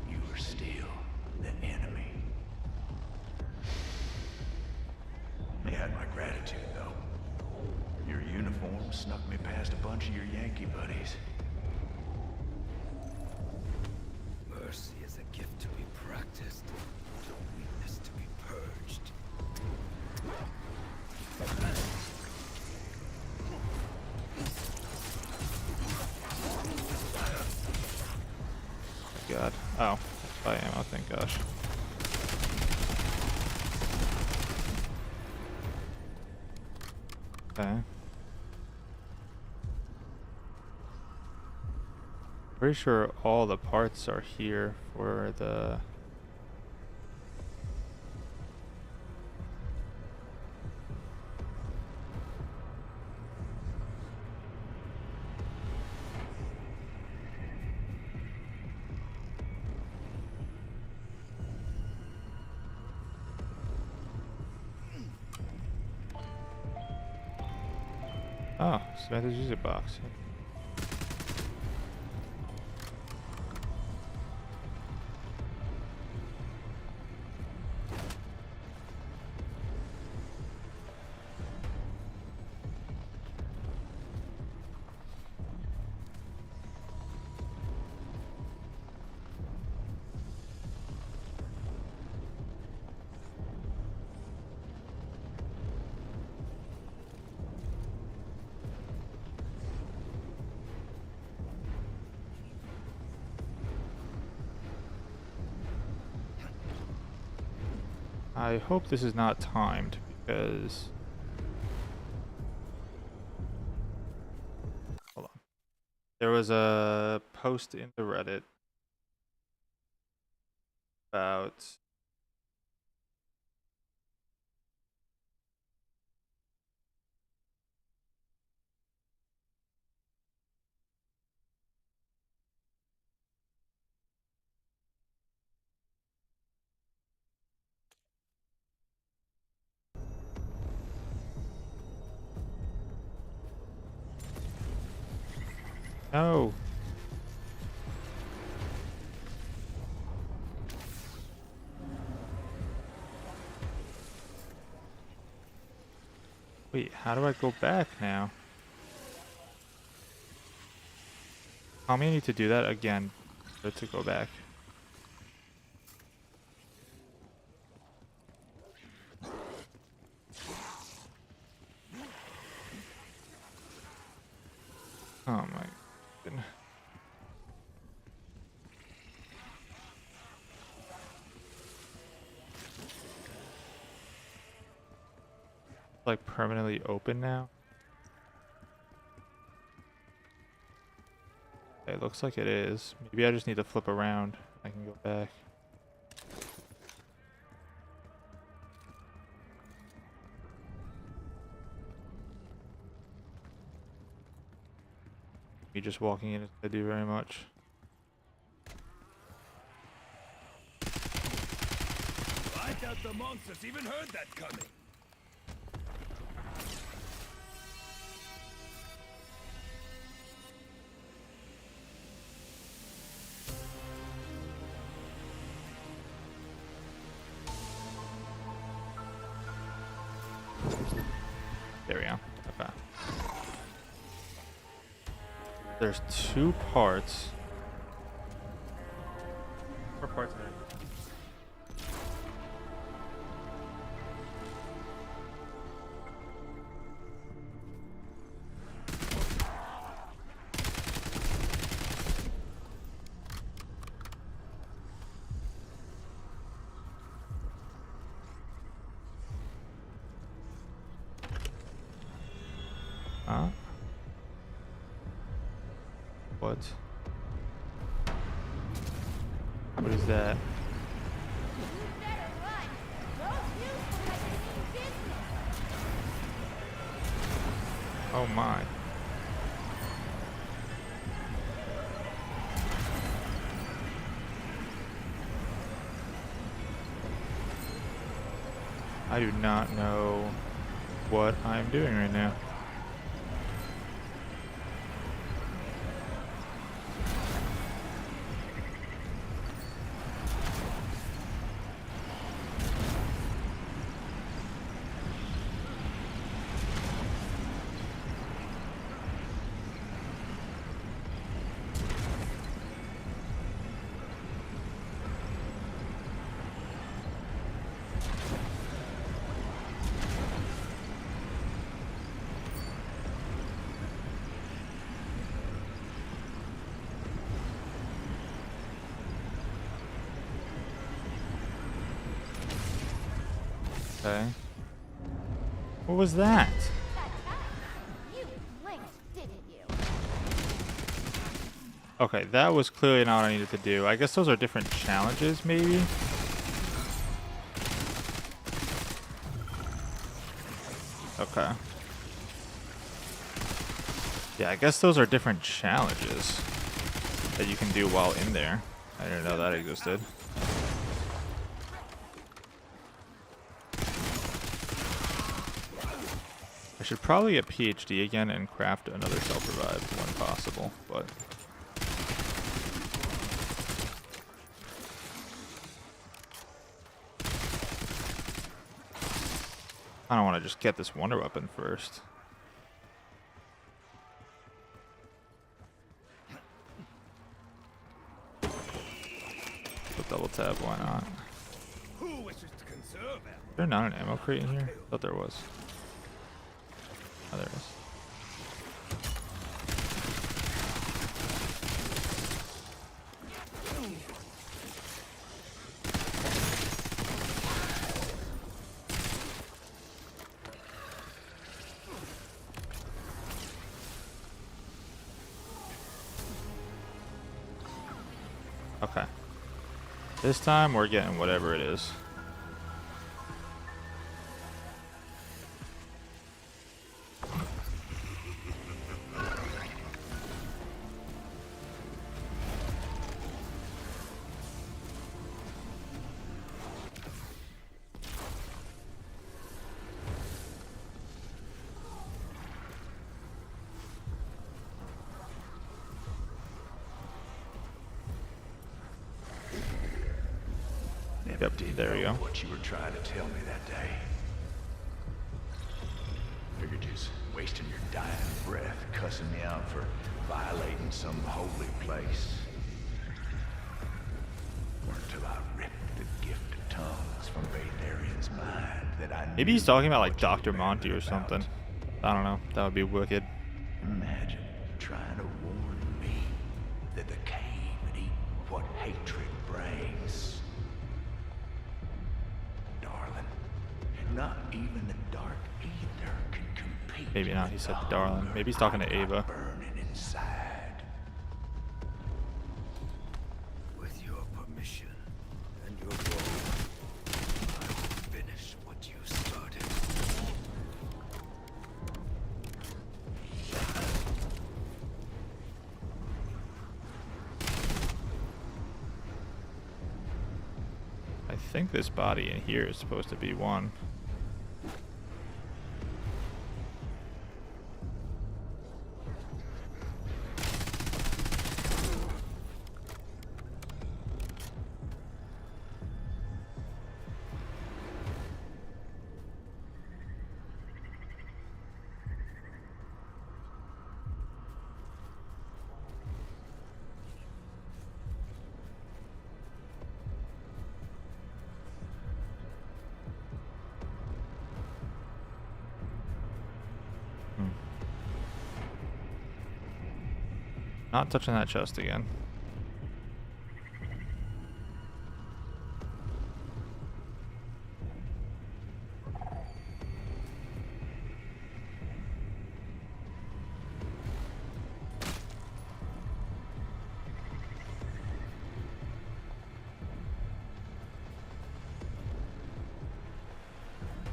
You were still the enemy. You had my gratitude, though. Your uniform snuck me past a bunch of your Yankee buddies.
Mercy is a gift to be practiced, a weakness to be purged.
God. Oh, I am. Oh, thank gosh. Okay. Pretty sure all the parts are here for the... Oh, Samantha's music box. I hope this is not timed because... Hold on. There was a post in the Reddit about No. Wait, how do I go back now? I may need to do that again to go back. Oh my goodness. Like permanently open now? Okay, it looks like it is. Maybe I just need to flip around. I can go back. Me just walking in to do very much.
I doubt the monsters even heard that coming.
There we go. Okay. There's 2 parts. What parts are there? Huh? What? What is that?
You better run. Those useful like they mean business.
Oh my. I do not know what I'm doing right now. Okay. What was that?
You blinked, didn't you?
Okay, that was clearly not what I needed to do. I guess those are different challenges, maybe? Okay. Yeah, I guess those are different challenges that you can do while in there. I didn't know that existed. I should probably get PhD again and craft another self-revive when possible, but... I don't want to just get this wonder weapon first. But double tap, why not?
Who wishes to conserve it?
Is there not an ammo crate in here? I thought there was. Oh, there it is. Okay. This time we're getting whatever it is. Yep,
Didn't
there you
know
go.
what you were trying to tell me that day. Figured just wasting your dying breath cussing me out for violating some holy place. Weren't till I ripped the gift of tongues from Baydarian's mind that I
Maybe he's
knew
talking about like
what you were
Dr. Monty or
babbling about.
something. I don't know. That would be wicked.
Imagine trying to warn me that the cave would eat what hatred brings. Darling, not even the Dark Ether can compete.
Maybe not. He
with
said
the
darling.
hunger
Maybe he's talking to
I got
Ava.
burning inside.
With your permission and your will, I will finish what you started.
I think this body in here is supposed to be one. Not touching that chest again.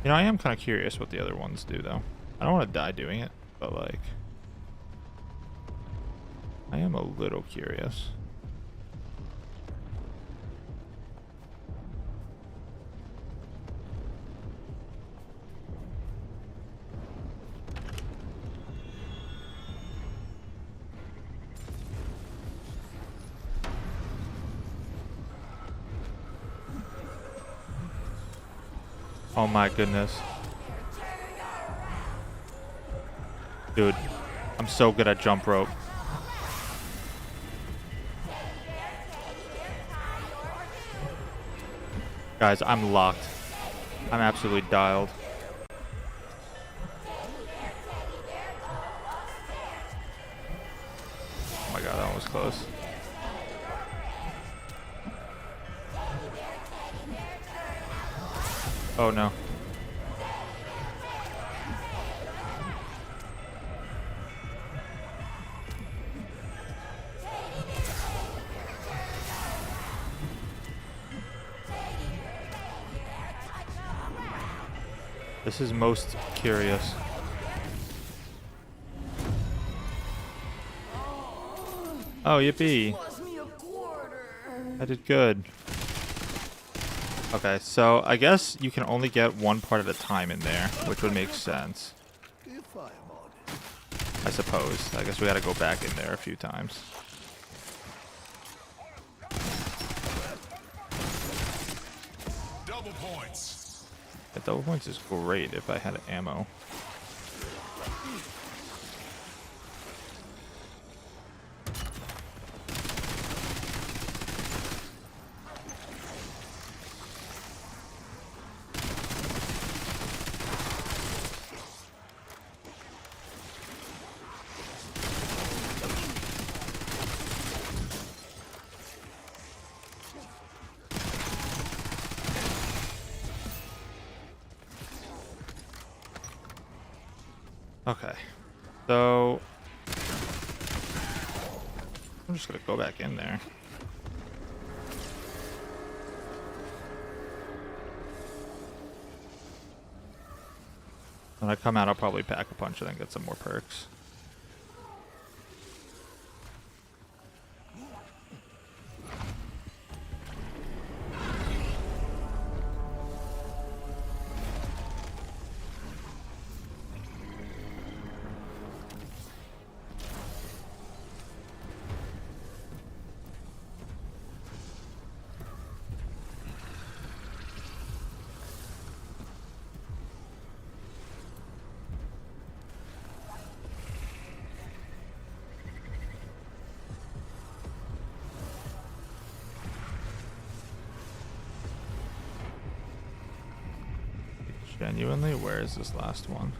You know, I am kind of curious what the other ones do, though. I don't want to die doing it, but like, I am a little curious. Oh my goodness. Dude, I'm so good at jump rope. Guys, I'm locked. I'm absolutely dialed. Oh my god, that was close. Oh no. This is most curious. Oh, yippee. I did good. Okay, so I guess you can only get one part at a time in there, which would make sense. I suppose. I guess we gotta go back in there a few times.
Double points.
Yeah, double points is great if I had ammo. Okay, so I'm just gonna go back in there. When I come out, I'll probably pack a punch and then get some more perks.
Genuinely, where is this last one?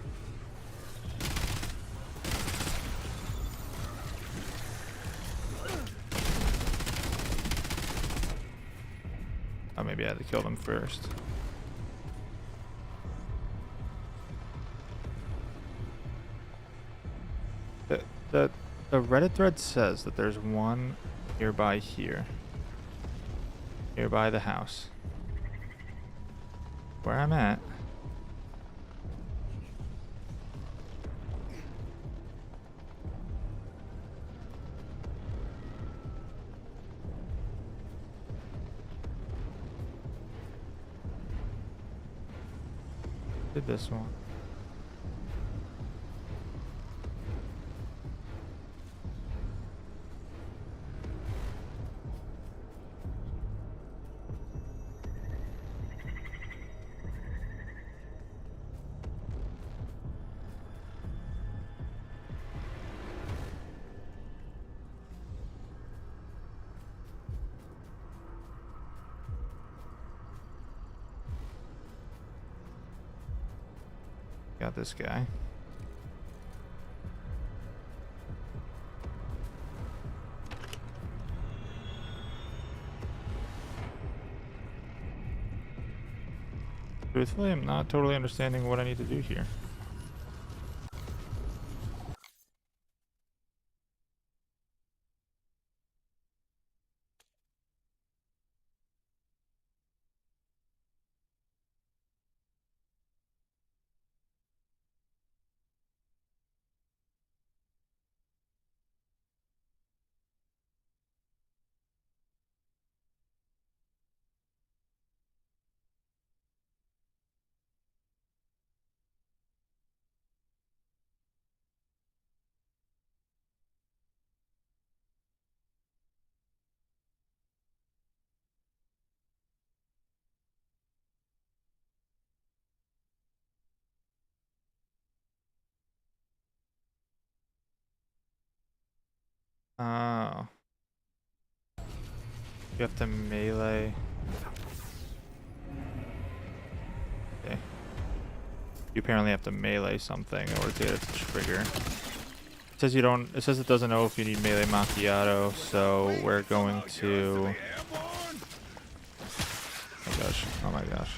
Oh, maybe I had to kill them first. The Reddit thread says that there's one nearby here. Nearby the house. Where I'm at. Did this one. Got this guy. Truthfully, I'm not totally understanding what I need to do here. Oh. You have to melee. Okay. You apparently have to melee something in order to get it to trigger. It says you don't. It says it doesn't know if you need melee macchiato, so we're going to. Oh my gosh! Oh my gosh!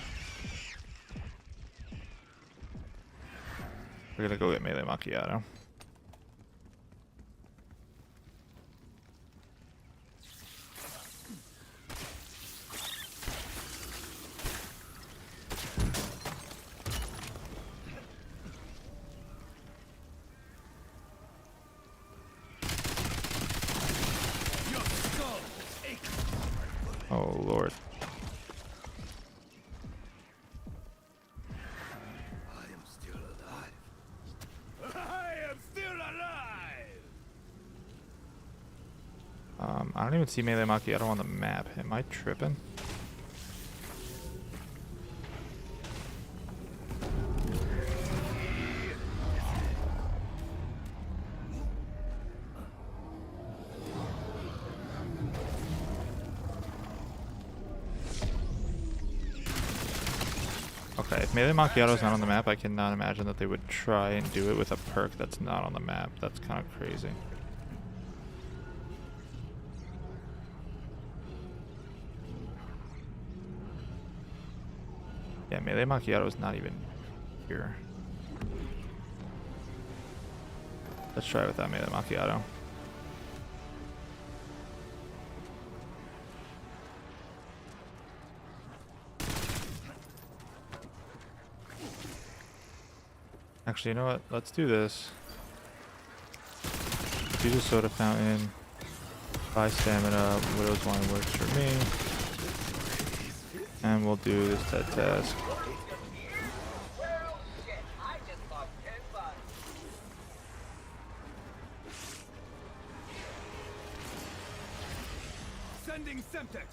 We're gonna go get melee macchiato. Oh Lord.
I am still alive. I am still alive.
I don't even see melee macchiato on the map. Am I tripping? Okay, if melee macchiato is not on the map, I cannot imagine that they would try and do it with a perk that's not on the map. That's kind of crazy. Yeah, melee macchiato is not even here. Let's try without melee macchiato. Actually, you know what? Let's do this. Use a soda fountain. Buy stamina. Widow's Wine works for me. And we'll do this dead task.
Sending Semtex.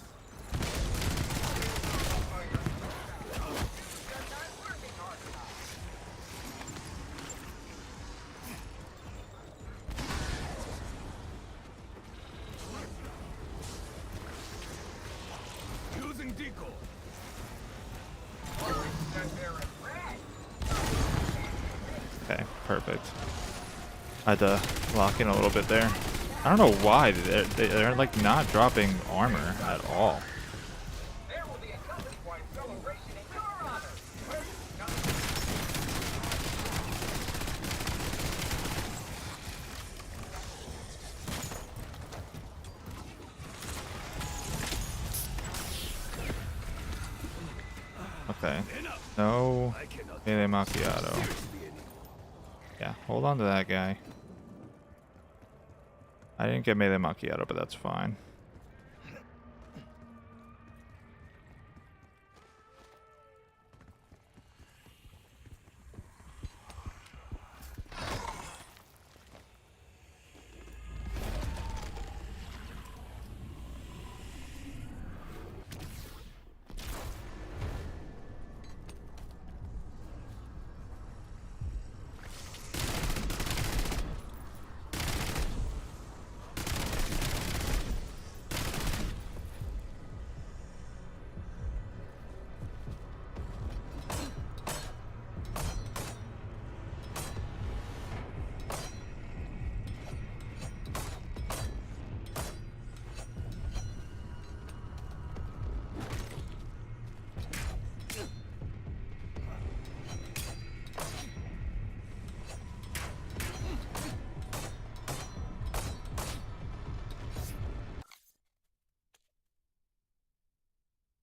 Using decoy.
Always said they're in red.
perfect. I had to lock in a little bit there. I don't know why they're like not dropping armor at all. Okay. No melee macchiato. Yeah, hold on to that guy. I didn't get melee macchiato, but that's fine.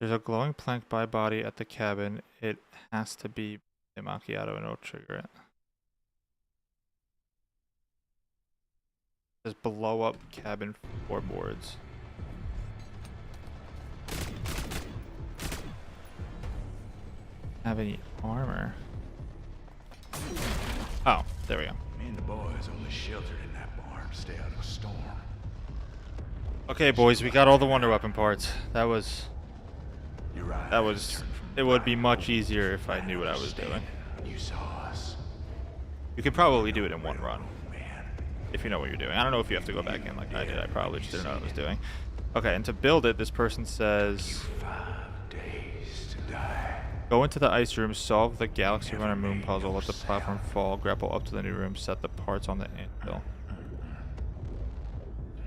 There's a glowing plank by body at the cabin. It has to be a macchiato and it'll trigger it. Just blow up cabin floorboards. Have any armor? Oh, there we go.
Me and the boys only sheltered in that barn to stay out of a storm.
Okay, boys, we got all the wonder weapon parts. That was.
Your eyes
That was.
turned from
It would be
bright
much easier if I knew what I was doing.
when you saw us.
You could probably do it in one run
Man,
if you know what you're doing. I don't know if you have to go back in like I did. I probably just didn't know what I was doing. Okay, and to build it, this person says
5 days to die.
go into the ice room, solve the Galaxy Runner Moon puzzle, let the platform fall, grapple up to the new room, set the parts on the anvil.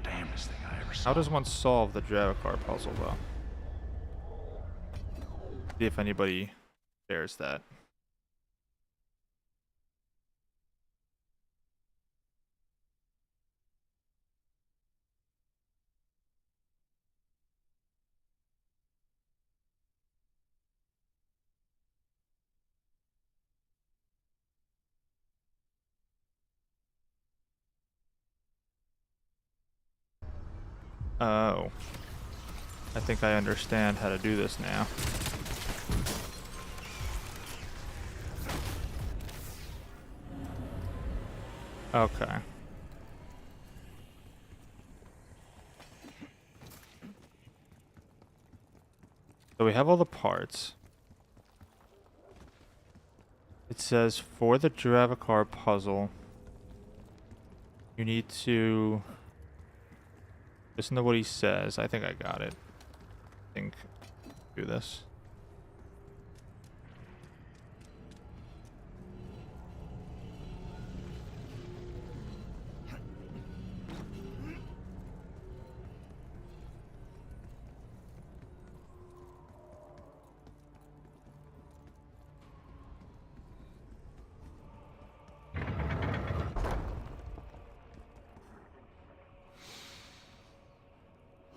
Damnedest thing I ever saw.
How does one solve the Dravacar puzzle though? See if anybody shares that. Oh. I think I understand how to do this now. Okay. So we have all the parts. It says for the Dravacar puzzle, you need to listen to what he says. I think I got it. I think do this.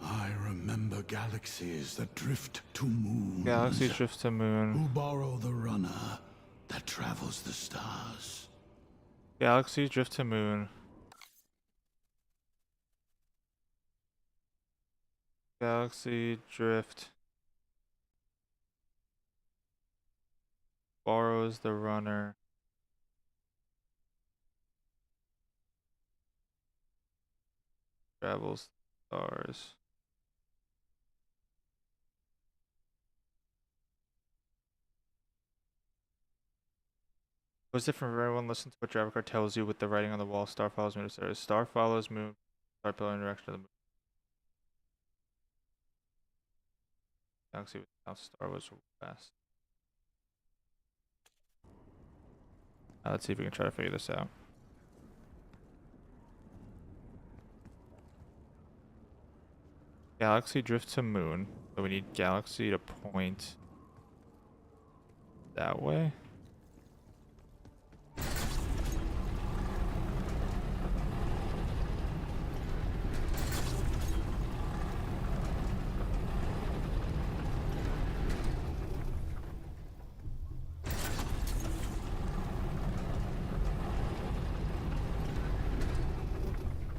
I remember galaxies that drift to moons.
Galaxy drifts to
Who
moon.
borrow the runner that travels the stars.
Galaxy drift to moon. Galaxy drift borrows the runner. Travels stars. What's different for everyone? Listen to what Dravacar tells you with the writing on the wall. Star follows moon. Star follows moon. Star pillar in direction of the moon. Galaxy without star was west.
Let's see if we can try to figure this out. Galaxy drift to moon. So we need galaxy to point that way.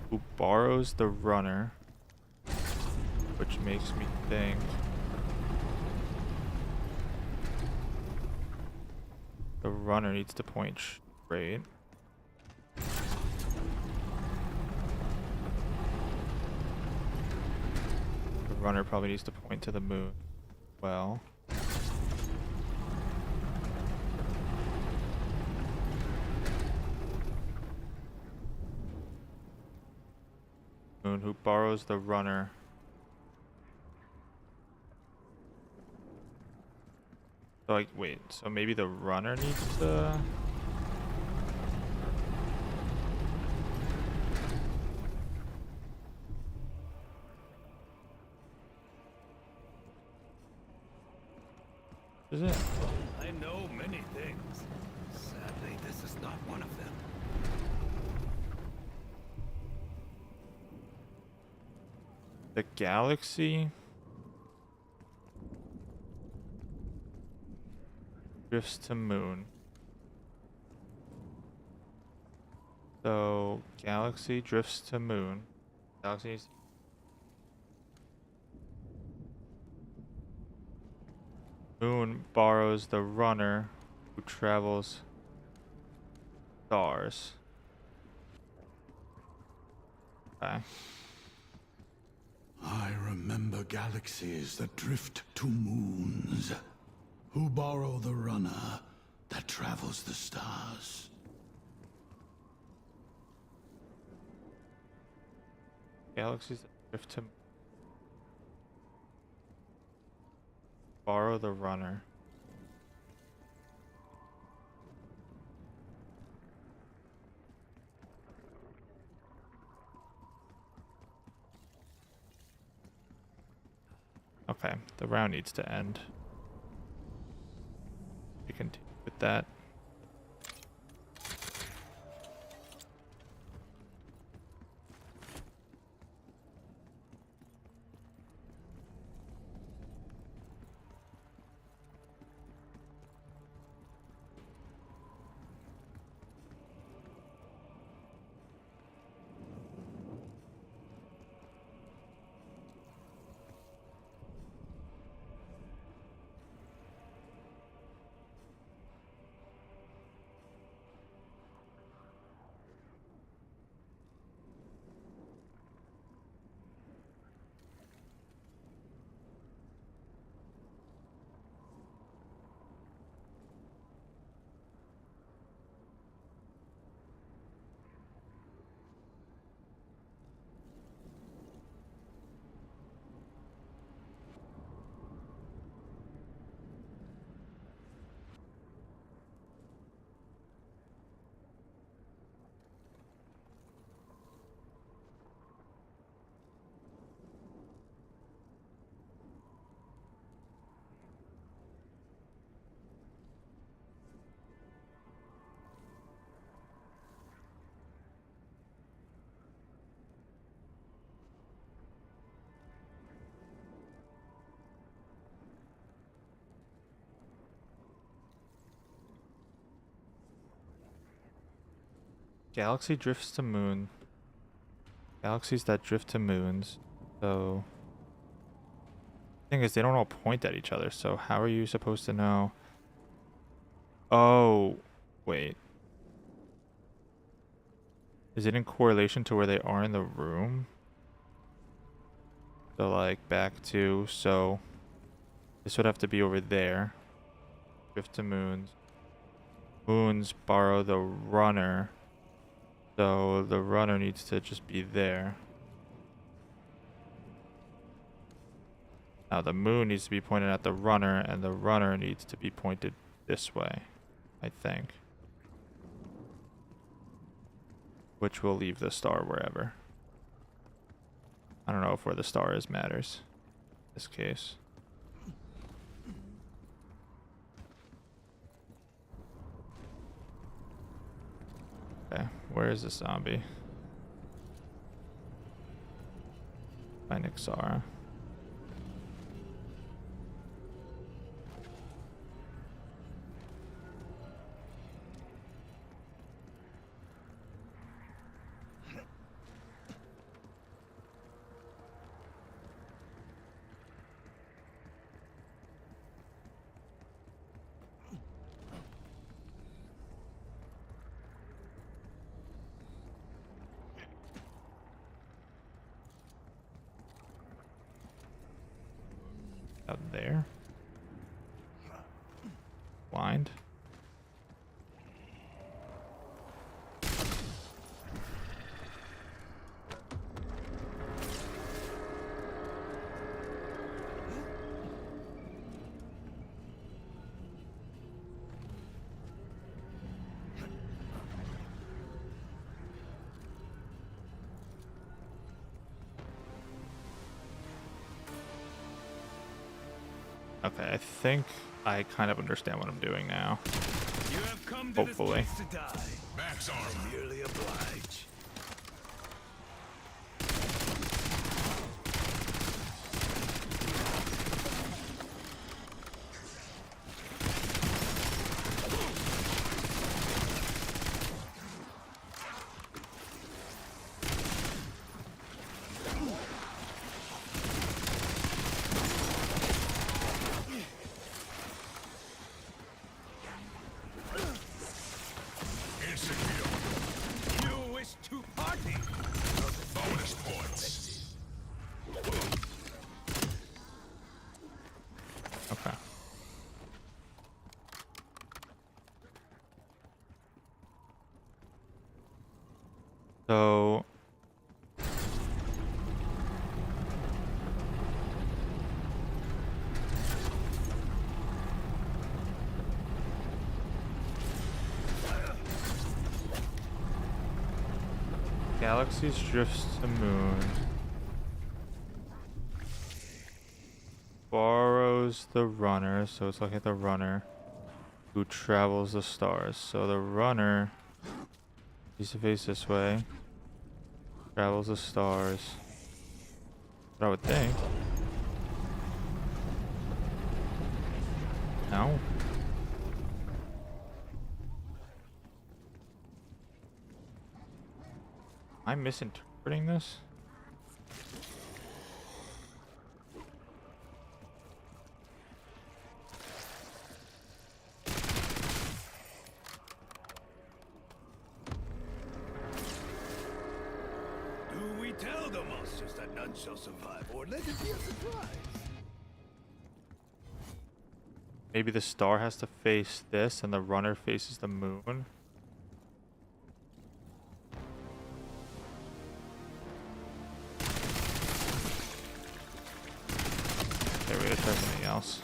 Who borrows the runner, which makes me think the runner needs to point straight. The runner probably needs to point to the moon. Well, moon who borrows the runner. So like, wait, so maybe the runner needs to... Is it?
I know many things. Sadly, this is not one of them.
The galaxy drifts to moon. So galaxy drifts to moon. Galaxy needs... Moon borrows the runner who travels stars. Okay.
I remember galaxies that drift to moons, who borrow the runner that travels the stars.
Galaxies that drift to borrow the runner. Okay, the round needs to end. We continue with that. Galaxy drifts to moon. Galaxies that drift to moons. So thing is, they don't all point at each other, so how are you supposed to know? Oh, wait. Is it in correlation to where they are in the room? So like back to, so this would have to be over there. Drift to moons. Moons borrow the runner. So the runner needs to just be there. Now the moon needs to be pointed at the runner, and the runner needs to be pointed this way, I think. which will leave the star wherever. I don't know if where the star is matters in this case. Okay, where is the zombie? By Nixara. Out there. Blind. Okay, I think I kind of understand what I'm doing now.
You have come to
Hopefully.
this place to die.
Max armor.
I merely oblige.
Instant kill.
You wish to party?
Bonus points.
Okay. So galaxies drifts to moon. Borrows the runner, so it's looking at the runner who travels the stars. So the runner needs to face this way. Travels the stars. But I would think. No. Am I misinterpreting this?
Do we tell the monsters that none shall survive, or let it be a surprise?
Maybe the star has to face this and the runner faces the moon. Okay, we're gonna try something else.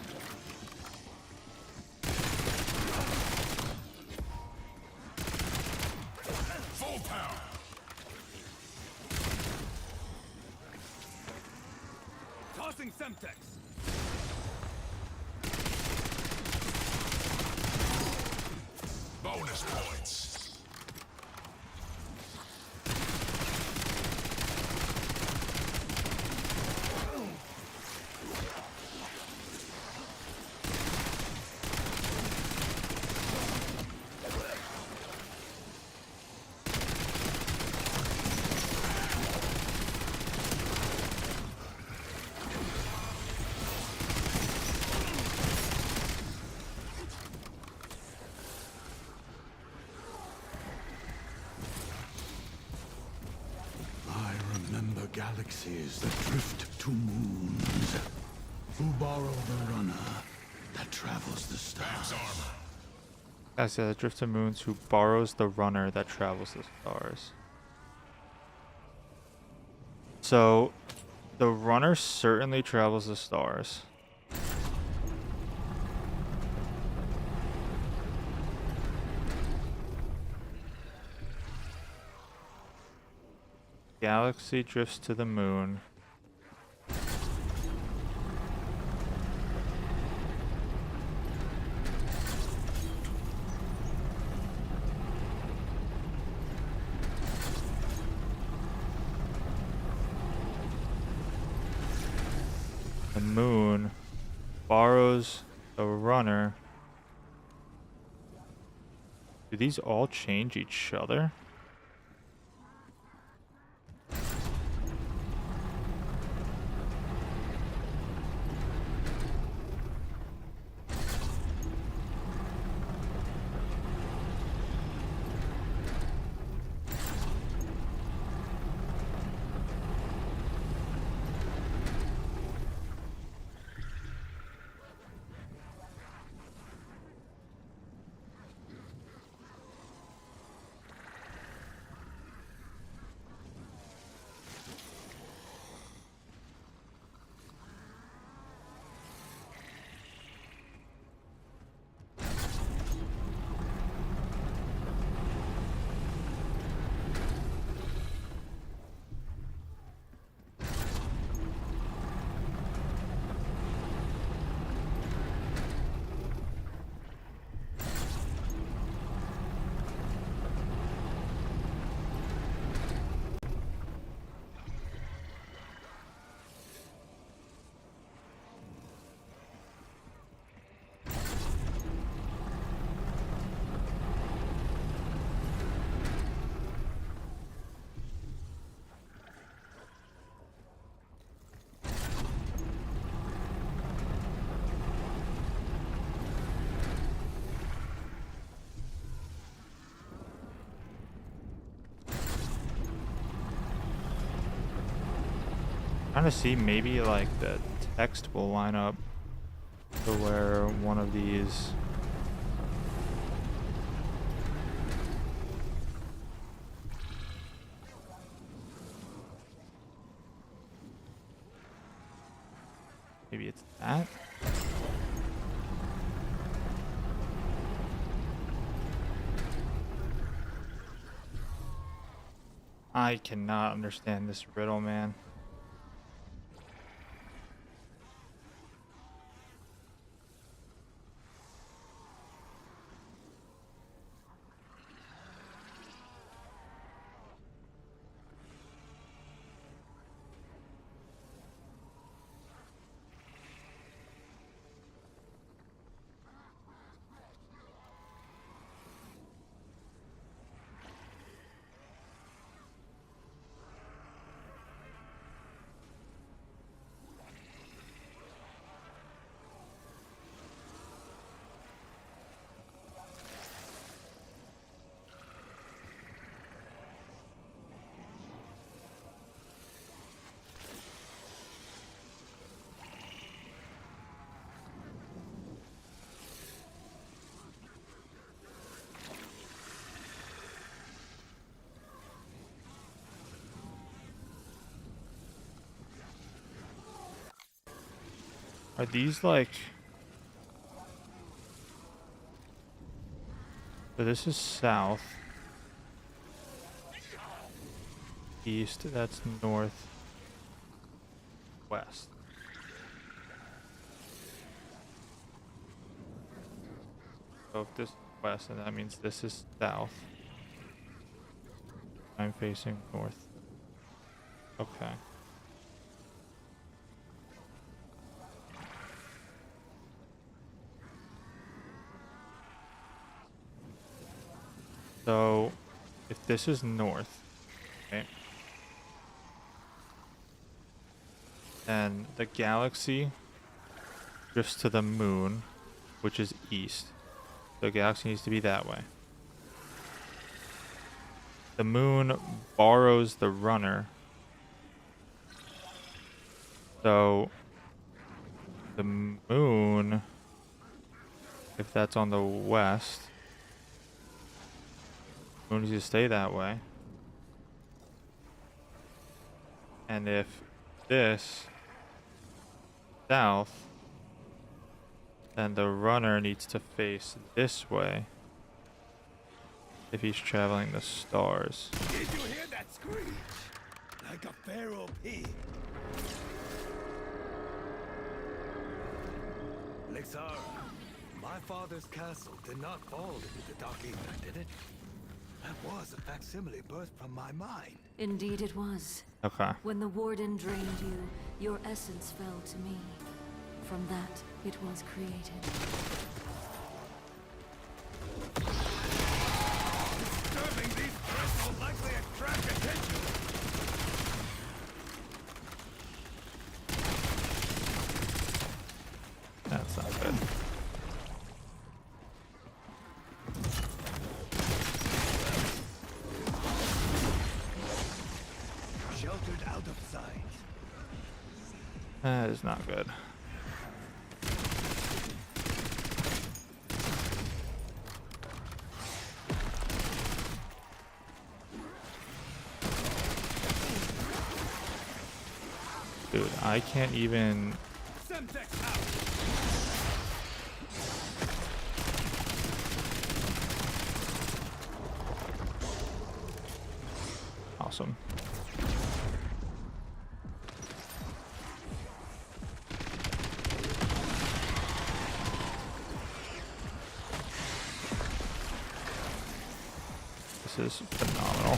Full power.
Tossing Semtex.
Bonus points.
I remember galaxies that drift to moons, who borrow the runner that travels the
Max
stars.
armor.
That's the drift to moons who borrows the runner that travels the stars. So the runner certainly travels the stars. galaxy drifts to the moon. The moon borrows the runner. Do these all change each other? Trying to see maybe like the text will line up to where one of these. Maybe it's that. I cannot understand this riddle, man. Are these like... So this is south. East, that's north. West. So if this is west, then that means this is south. I'm facing north. Okay. So, if this is north, okay, then the galaxy drifts to the moon, which is east. The galaxy needs to be that way. The moon borrows the runner. So, the moon, if that's on the west, moon needs to stay that way. And if this south, then the runner needs to face this way if he's traveling the stars.
Did you hear that screech? like a feral pig. Lixara, my father's castle did not fall into the Dark Ether, did it? That was a facsimile birthed from my mind.
Indeed it was.
Okay.
When the Warden drained you, your essence fell to me. From that, it was created.
Disturbing these threats will likely attract attention.
That's not good.
Sheltered out of sight.
That is not good. Dude, I can't even...
Semtex out.
Awesome. This is phenomenal.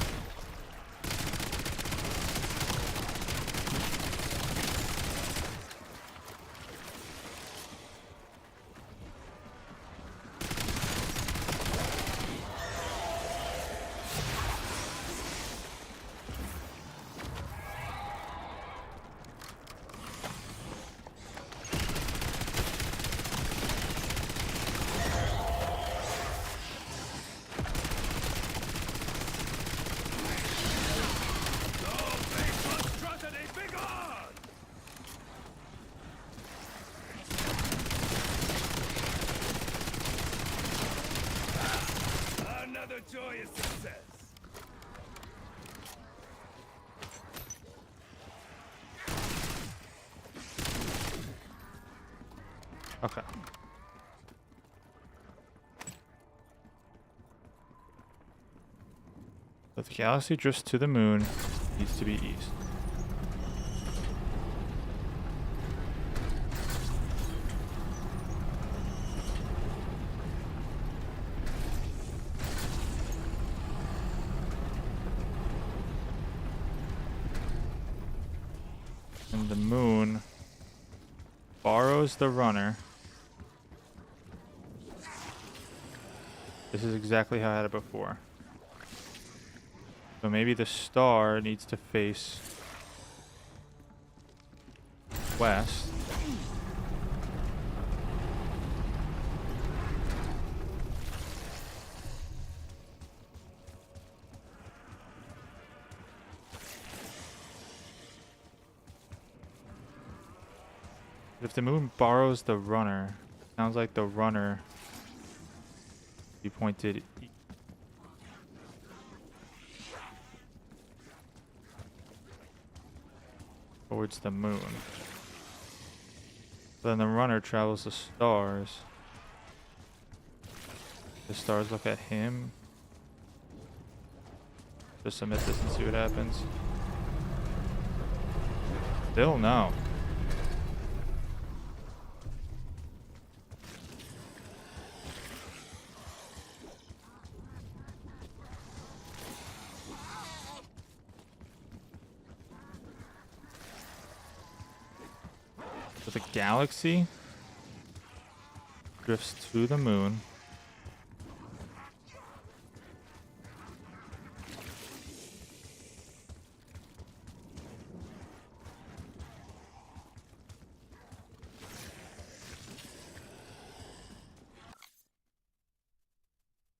Another joyous success.
Okay. If the galaxy drifts to the moon, it needs to be east. And the moon borrows the runner. This is exactly how I had it before. So maybe the star needs to face west. But if the moon borrows the runner, sounds like the runner be pointed east. Towards the moon. Then the runner travels the stars. The stars look at him. Just submit this and see what happens. Still no. So the galaxy drifts to the moon.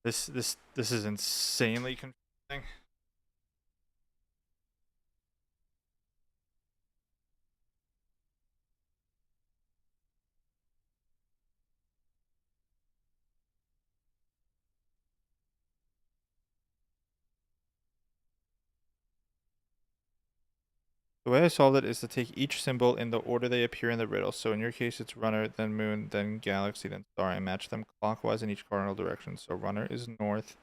This is insanely confusing. The way I solved it is to take each symbol in the order they appear in the riddle. So in your case, it's runner, then moon, then galaxy, then star. I match them clockwise in each cardinal direction. So runner is north,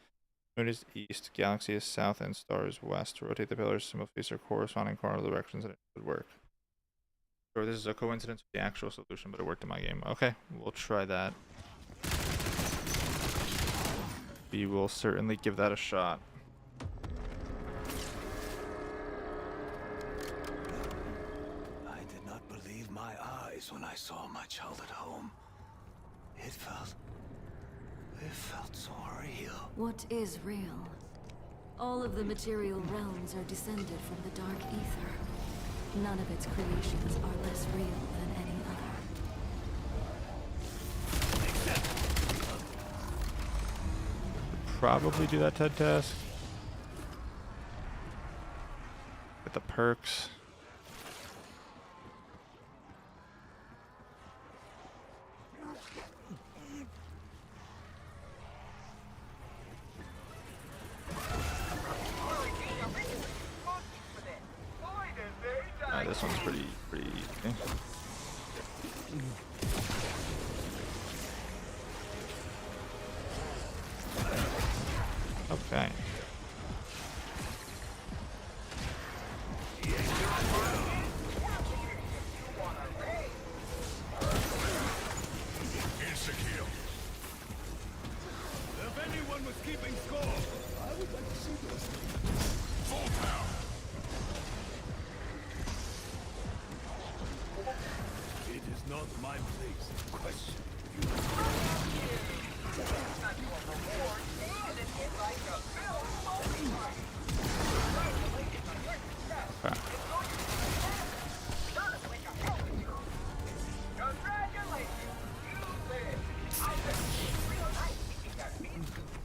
Moon is east, galaxy is south, and star is west. Rotate the pillars to move face their corresponding cardinal directions and it would work. Or this is a coincidence with the actual solution, but it worked in my game. Okay, we'll try that. We will certainly give that a shot.
I did not believe my eyes when I saw my child at home. It felt so real.
What is real? All of the material realms are descended from the dark ether. None of its creations are less real than any other.
Probably do that TED task. Get the perks. This one's pretty easy. Okay.
If anyone was keeping score, I would like to see this. Full power. It is not my place to question you.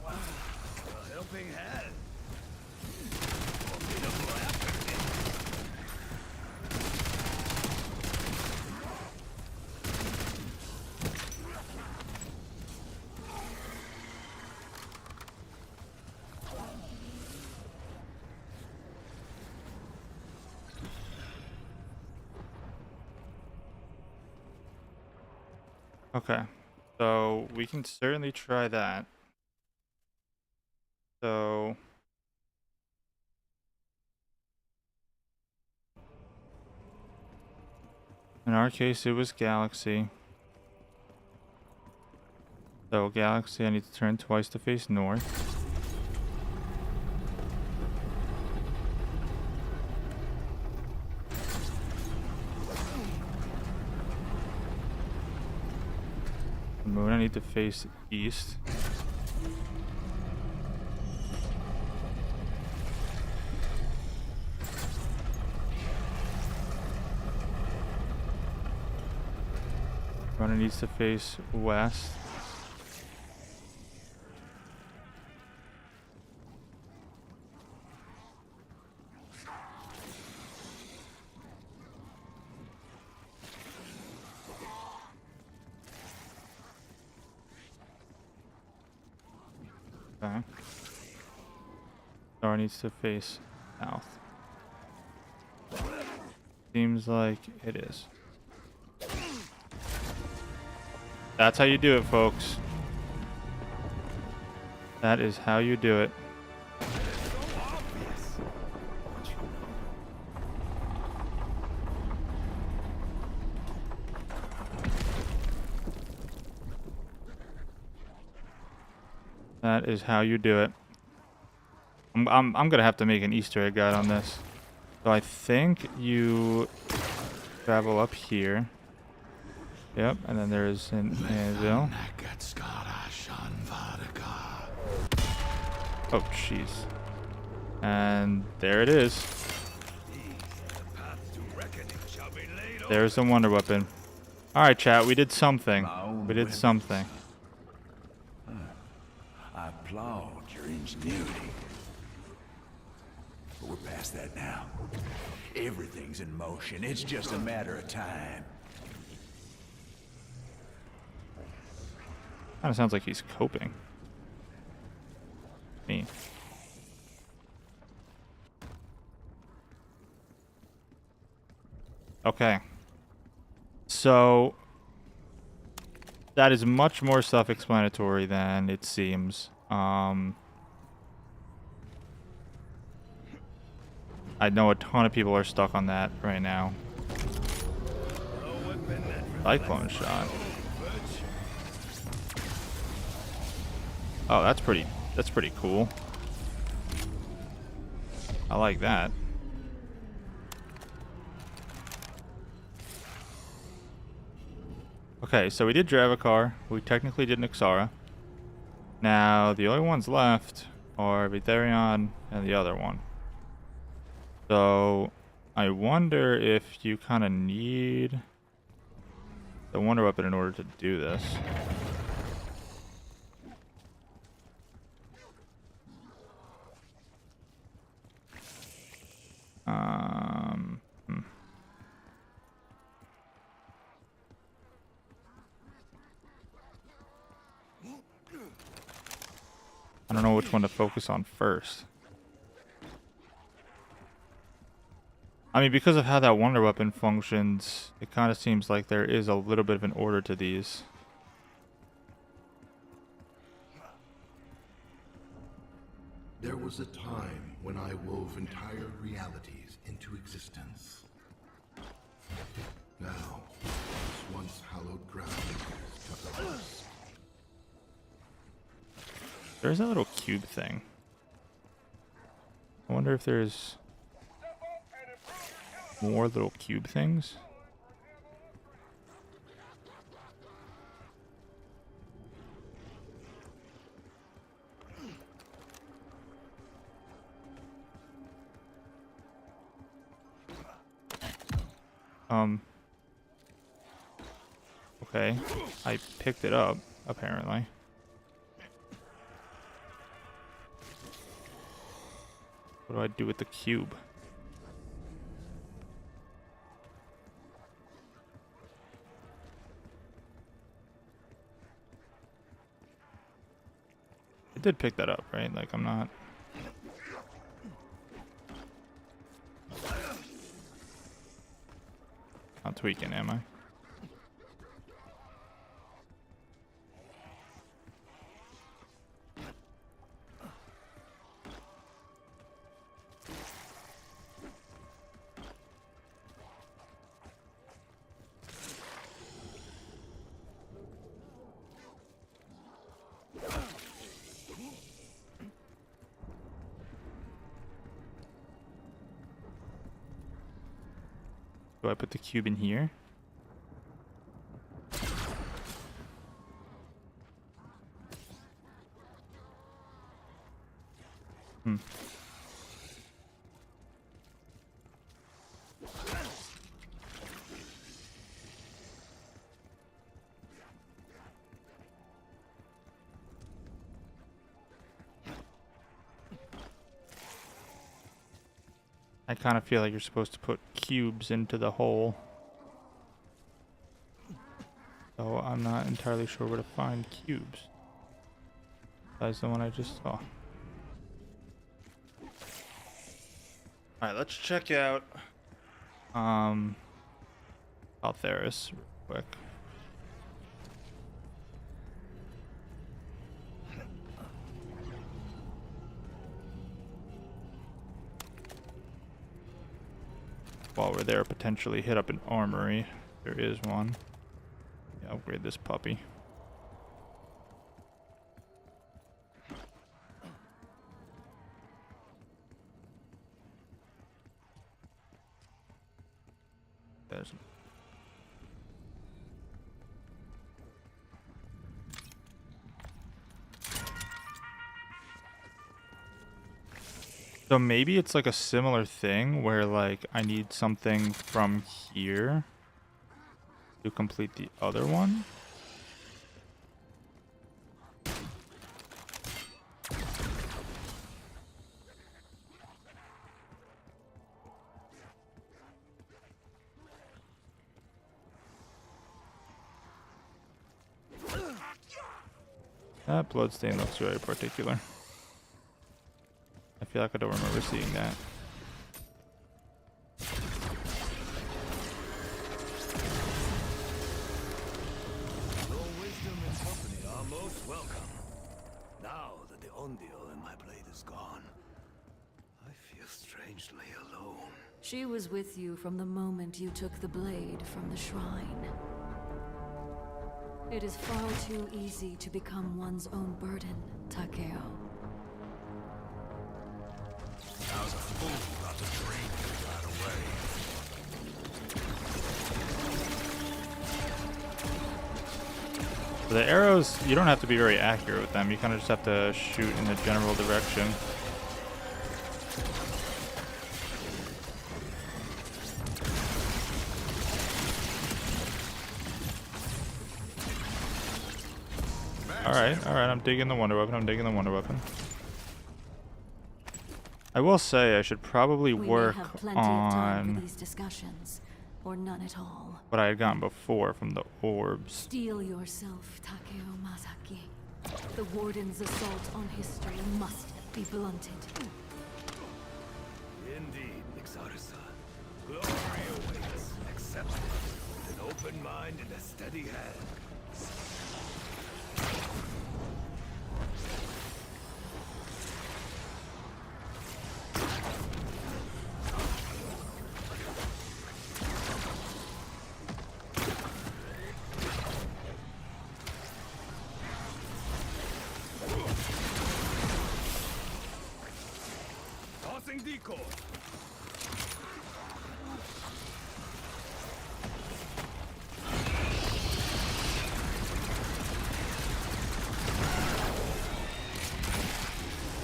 A helping hand. Formidable afternoon.
Okay. So we can certainly try that. So in our case, it was Galaxy. So Galaxy, I need to turn twice to face north. Moon, I need to face east. Runner needs to face west. Okay. Star needs to face south. Seems like it is. That's how you do it, folks. That is how you do it. That is how you do it. I'm gonna have to make an Easter egg guide on this. So I think you travel up here. Yep, and then there's an anvil. Oh, jeez. And there it is. There's the wonder weapon. Alright, chat, we did something. We did something.
I applaud your ingenuity. But we're past that now. Everything's in motion. It's just a matter of time.
Kind of sounds like he's coping. Me. Okay. So that is much more self-explanatory than it seems.
I know a ton of people are stuck on that right now. Cyclone shot. Oh, that's pretty cool. I like that. Okay, so we did Dravakar. We technically did Nixara. Now, the only ones left are Vitharion and the other one. So, I wonder if you kind of need the Wonder Weapon in order to do this. I don't know which one to focus on first. I mean, because of how that Wonder Weapon functions, it kind of seems like there is a little bit of an order to these.
There was a time when I wove entire realities into existence. Now, this once hallowed ground is to the west.
There's a little cube thing. I wonder if there's more little cube things. Okay. I picked it up, apparently. What do I do with the cube? I did pick that up, right? Like, I'm not... not tweaking, am I? Do I put the cube in here? I kind of feel like you're supposed to put cubes into the hole. So I'm not entirely sure where to find cubes. Besides the one I just saw. Alright, let's check out Altheris real quick. While we're there, potentially hit up an armory. There is one. Yeah, upgrade this puppy. There's... So maybe it's like a similar thing where like I need something from here to complete the other one. That bloodstain looks very particular. I feel like I don't remember seeing that.
Your wisdom and company are most welcome. Now that the Ondio in my blade is gone, I feel strangely alone.
She was with you from the moment you took the blade from the shrine. It is far too easy to become one's own burden, Takeo.
I was a fool not to drink right away.
The arrows, you don't have to be very accurate with them. You kind of just have to shoot in the general direction. Alright, I'm digging the wonder weapon. I will say I should probably work
We may have plenty of time for
on
these discussions, or none at all.
what I had gotten before from the orbs.
Steel yourself, Takeo Masaki. The Warden's assault on history must be blunted.
Indeed, Nixara-san. Glory awaits. Accept it with an open mind and a steady hand. Tossing decoy.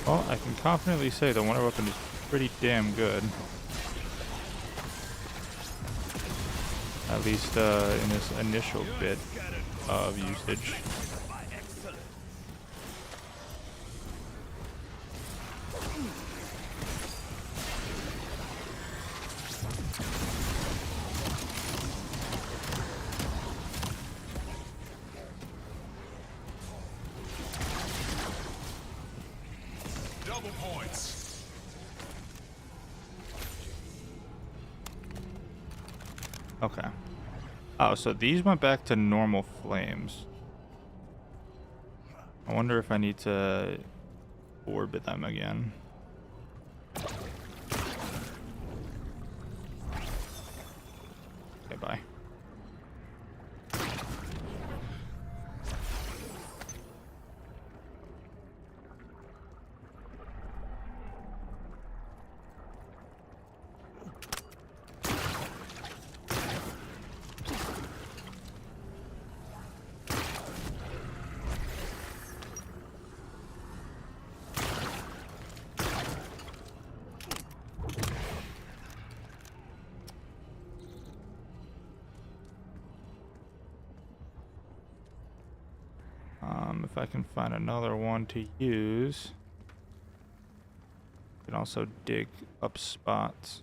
Well, I can confidently say the wonder weapon is pretty damn good. At least in this initial bit of usage.
By excellence.
Double points.
Okay. Oh, so these went back to normal flames. I wonder if I need to orbit them again. Okay, bye. If I can find another one to use, I can also dig up spots.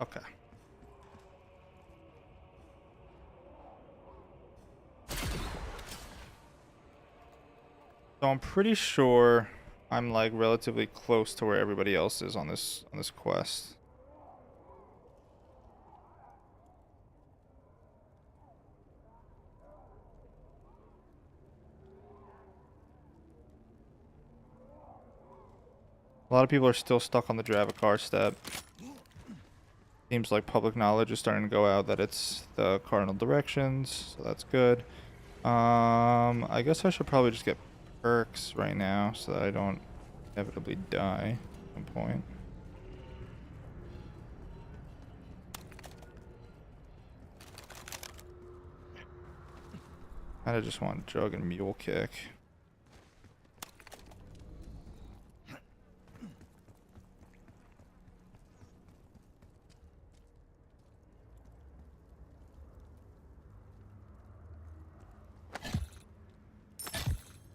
Okay. So I'm pretty sure I'm like relatively close to where everybody else is on this quest. A lot of people are still stuck on the Dravacar step. Seems like public knowledge is starting to go out that it's the cardinal directions, so that's good. I guess I should probably just get perks right now so that I don't inevitably die at some point. I just want Jug and Mule Kick.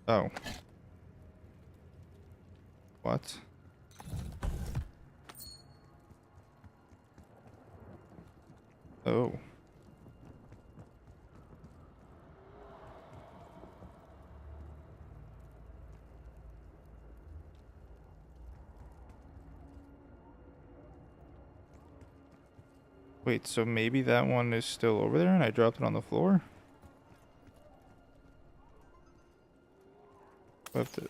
Oh. What? Oh. Wait, so maybe that one is still over there and I dropped it on the floor? Left it.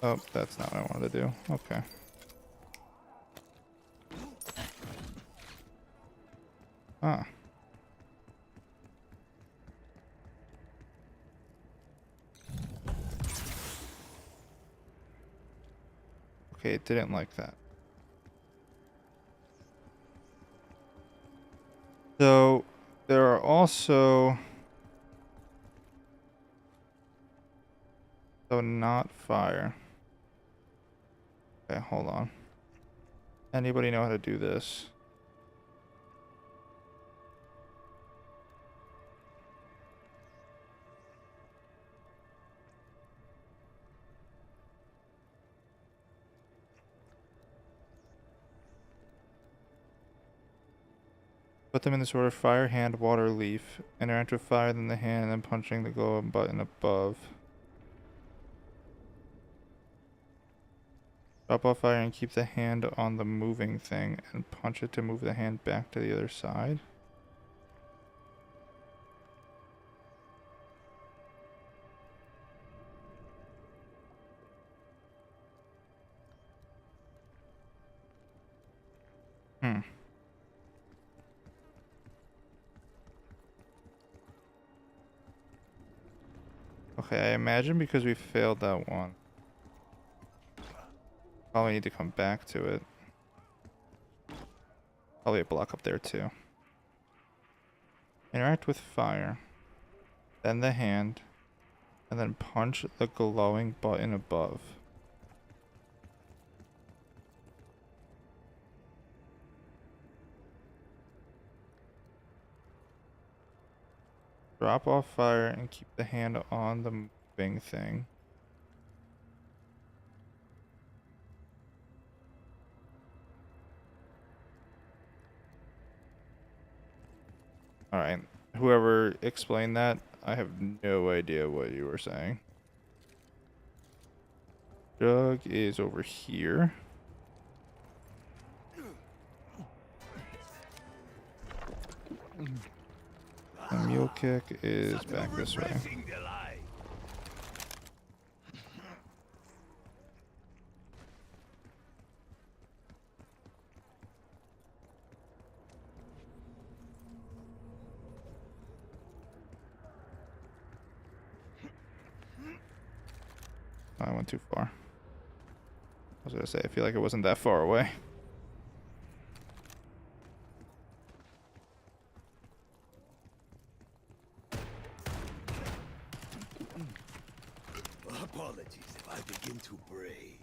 Oh, that's not what I wanted to do. Okay. Ah. Okay, it didn't like that. So, there are also... So, not fire. Okay, hold on. Anybody know how to do this? Put them in this order: fire, hand, water, leaf. Interact with fire, then the hand, and then punching the glow button above. Drop off fire and keep the hand on the moving thing, and punch it to move the hand back to the other side. Hmm. Okay, I imagine because we failed that one, probably need to come back to it. Probably a block up there too. Interact with fire, then the hand, and then punch the glowing button above. Drop off fire and keep the hand on the moving thing. Alright, whoever explained that, I have no idea what you were saying. Jug is over here. The mule kick is back this way. I went too far. I was gonna say, I feel like it wasn't that far away.
Apologies if I begin to bray.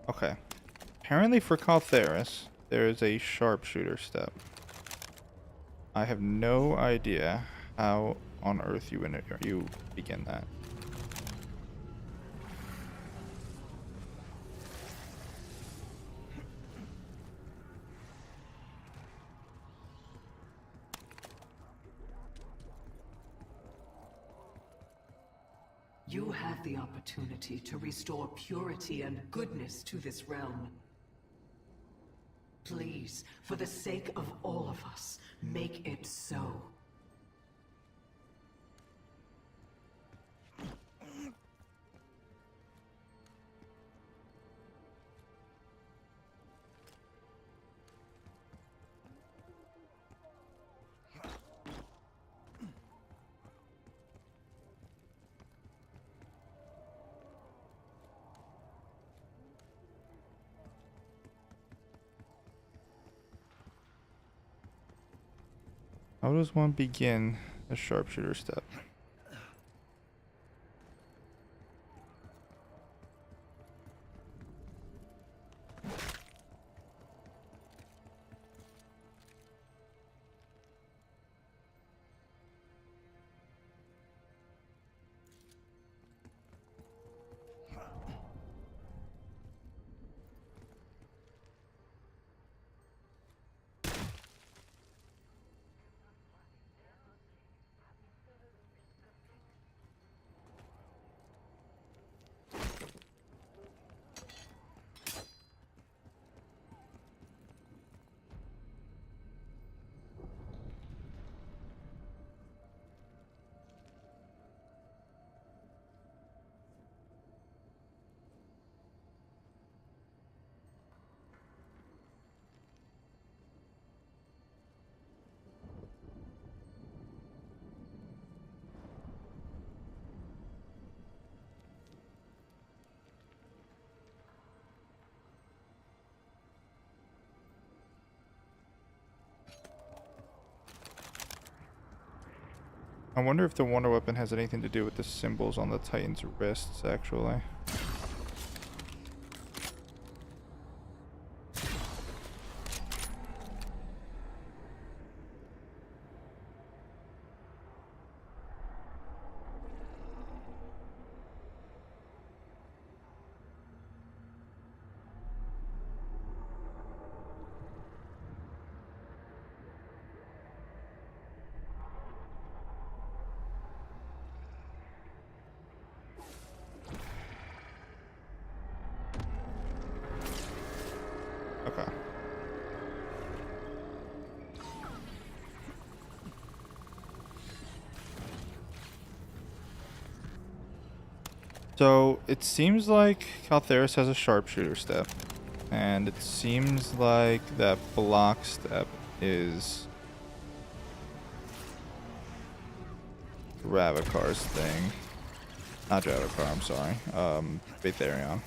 Okay. Apparently for Caltheris, there is a sharpshooter step. I have no idea how on earth you begin that.
You have the opportunity to restore purity and goodness to this realm. Please, for the sake of all of us, make it so.
How does one begin a sharpshooter step? I wonder if the wonder weapon has anything to do with the symbols on the Titan's wrists, actually. Okay. So it seems like Caltheris has a sharpshooter step, and it seems like that block step is Ravakar's thing. Not Ravacar, I'm sorry. Vatherion.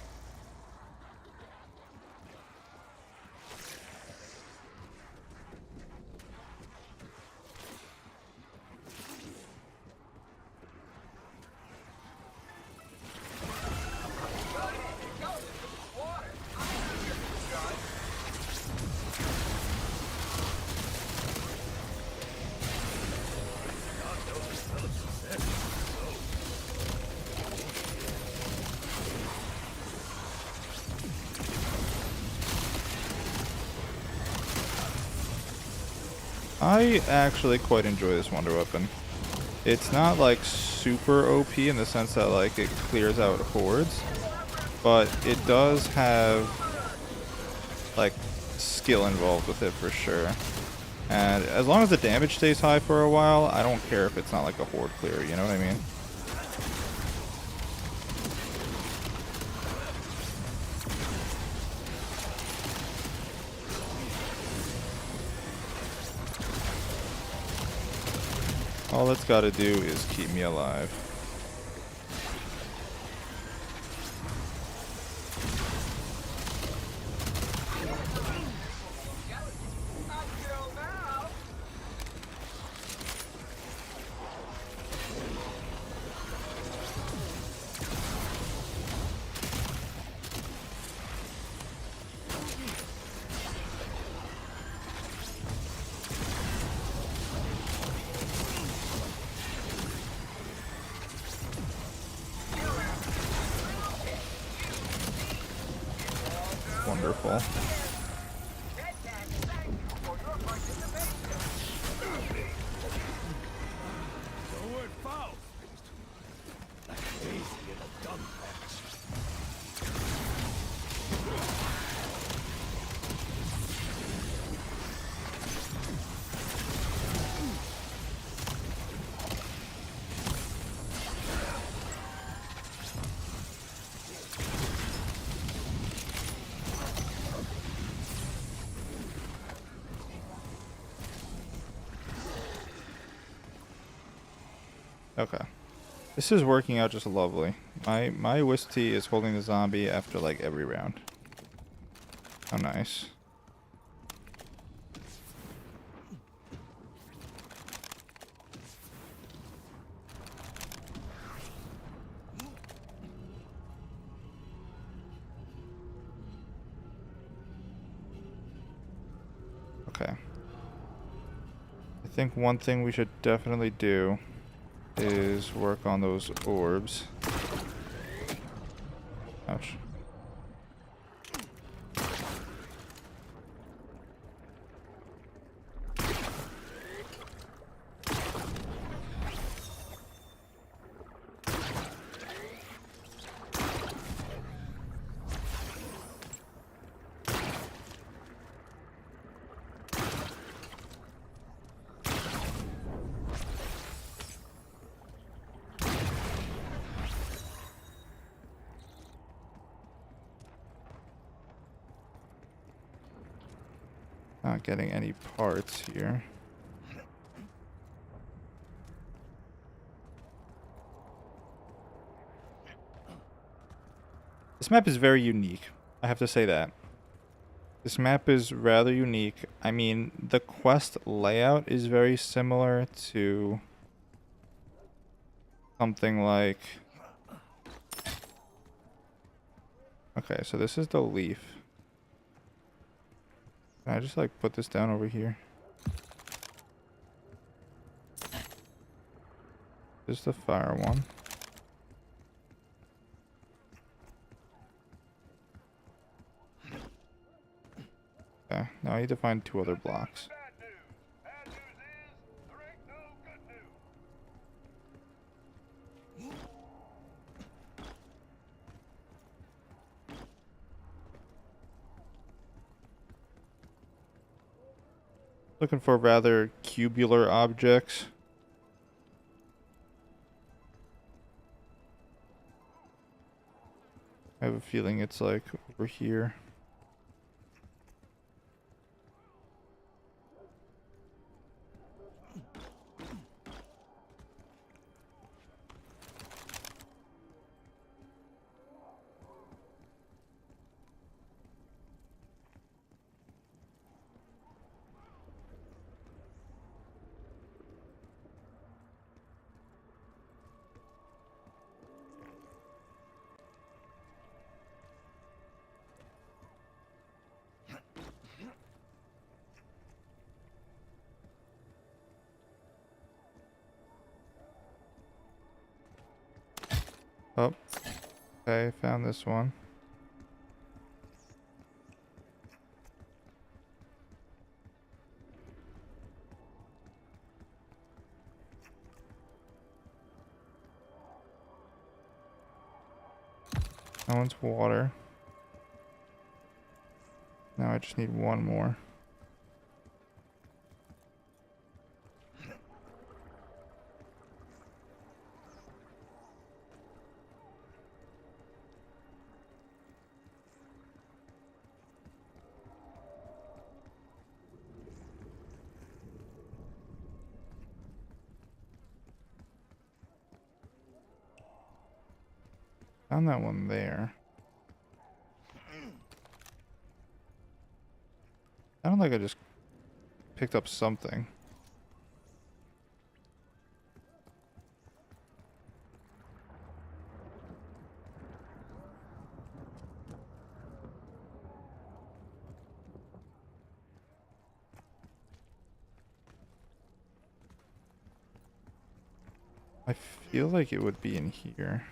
I actually quite enjoy this wonder weapon. It's not like super OP in the sense that like it clears out hordes, but it does have like skill involved with it for sure. And as long as the damage stays high for a while, I don't care if it's not like a horde clear, you know what I mean? All it's got to do is keep me alive. Wonderful. Okay. This is working out just lovely. My Wisp Tea is holding the zombie after like every round. How nice. Okay. I think one thing we should definitely do is work on those orbs. Ouch. Not getting any parts here. This map is very unique. I have to say that. This map is rather unique. I mean, the quest layout is very similar to something like... Okay, so this is the leaf. Can I just like put this down over here? This is the fire one. Okay, now I need to find 2 other blocks. Looking for rather cubular objects. I have a feeling it's like over here. Oh, okay, found this one. That one's water. Now I just need one more. Found that one there. Sounded like I just picked up something. I feel like it would be in here.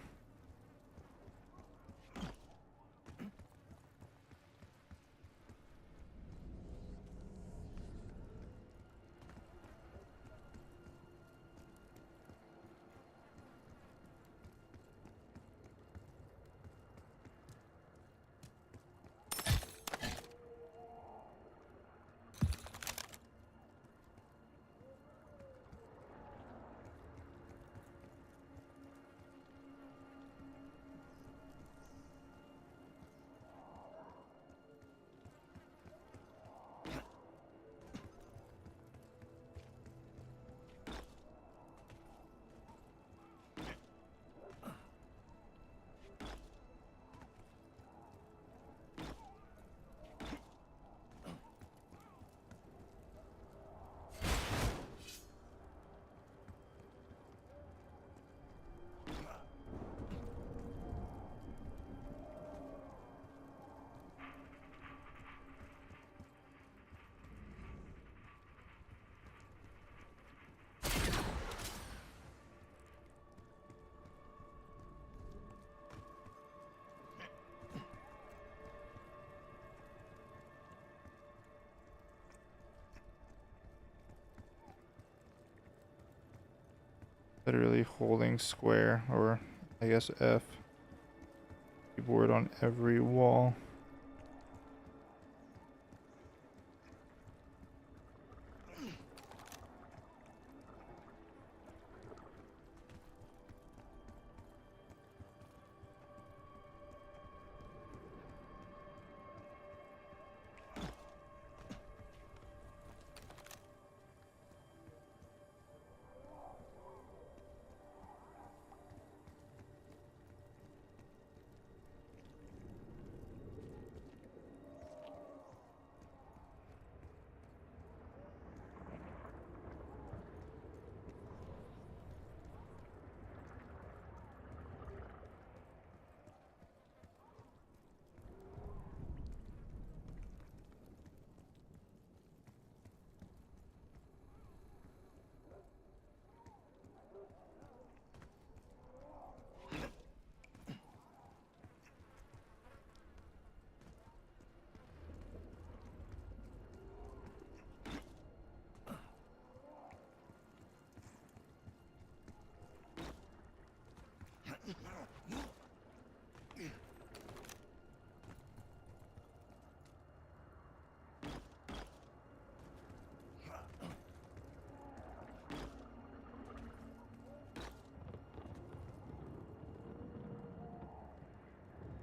Literally holding square, or I guess F. Keyboard on every wall.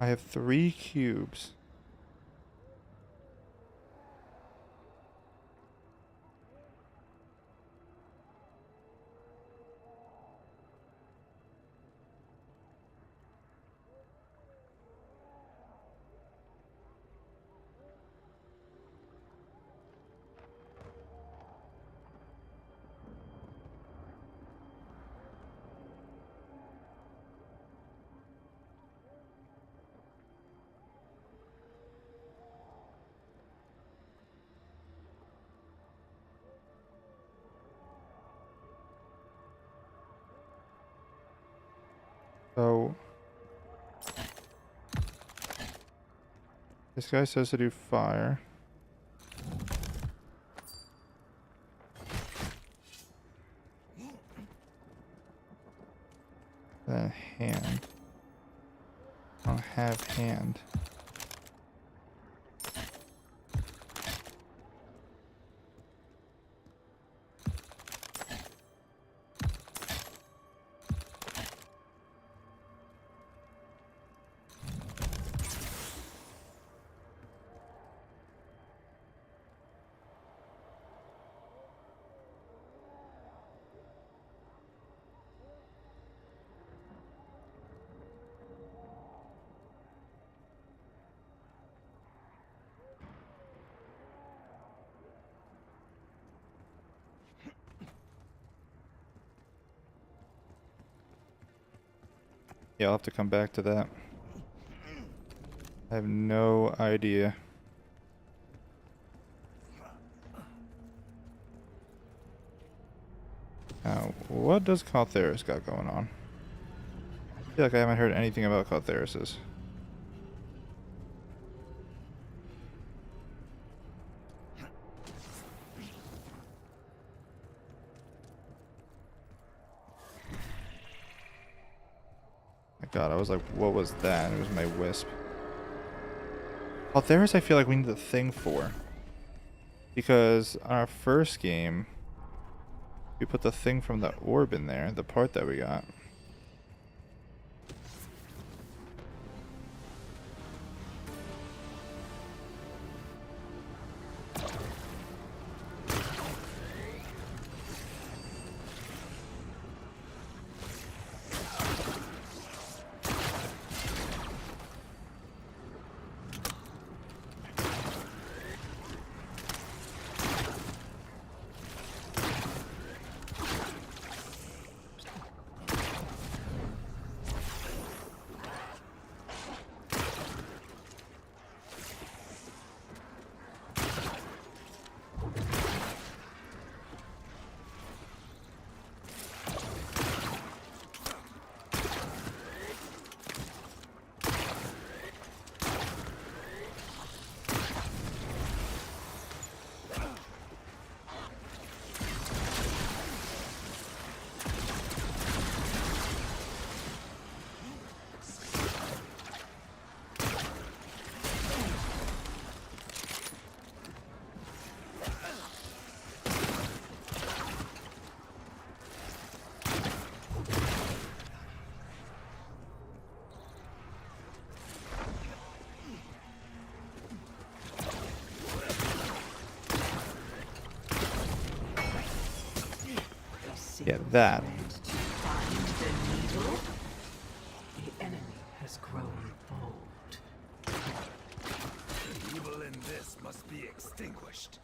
I have 3 cubes. So this guy says to do fire. Then hand. I'll have hand. Yeah, I'll have to come back to that. I have no idea. Now, what does Caltheris got going on? I feel like I haven't heard anything about Caltheris's. My god, I was like, what was that? It was my wisp. Caltheris I feel like we need the thing for. Because on our first game, we put the thing from the orb in there, the part that we got. Yeah, that.
Find the needle. The enemy has grown bold.
The evil in this must be extinguished.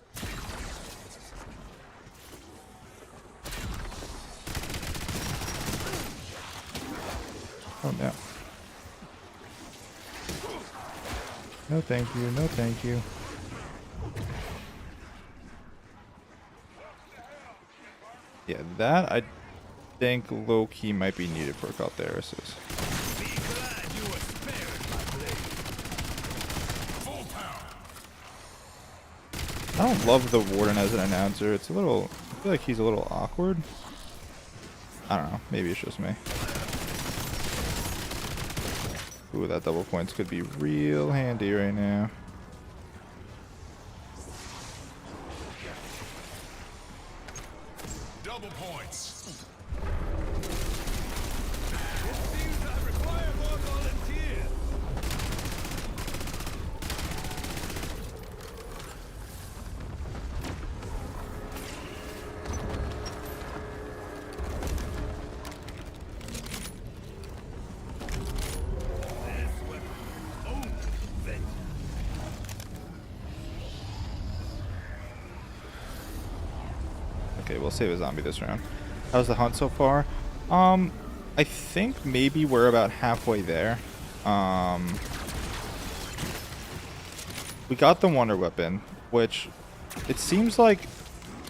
Oh no. No thank you, no thank you. Yeah, that I think low-key might be needed for Caltheris's.
Be glad you were spared, my blade. Full power.
I don't love the Warden as an announcer. It's a little... I feel like he's a little awkward. I don't know. Maybe it's just me. Ooh, that double points could be real handy right now.
Double points. It seems I require more volunteers.
Okay, we'll save a zombie this round. How's the hunt so far? I think maybe we're about halfway there. We got the wonder weapon, which it seems like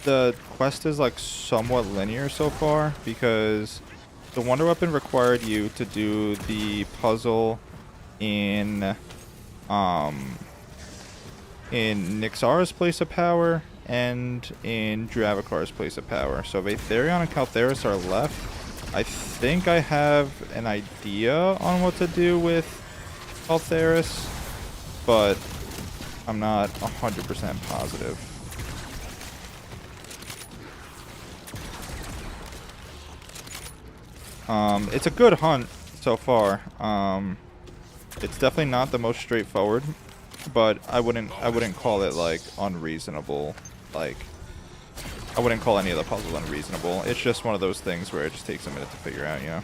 the quest is like somewhat linear so far, because the wonder weapon required you to do the puzzle in Nyxara's place of power and in Dravakar's place of power. So Vatherion and Caltheris are left. I think I have an idea on what to do with Caltheris, but I'm not 100% positive. It's a good hunt so far. It's definitely not the most straightforward, but I wouldn't call it like unreasonable. Like, I wouldn't call any of the puzzles unreasonable. It's just one of those things where it just takes a minute to figure out, you know.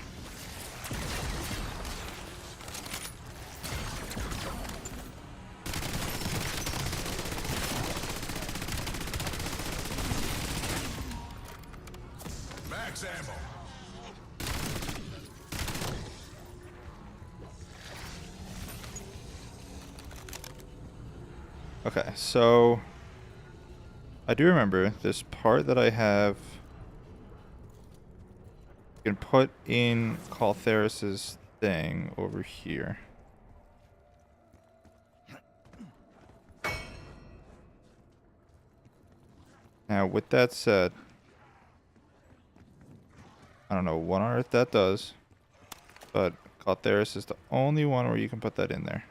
Max ammo.
Okay, so I do remember this part that I have. You can put in Caltheris's thing over here. Now, with that said, I don't know what on earth that does, but Caltheris is the only one where you can put that in there.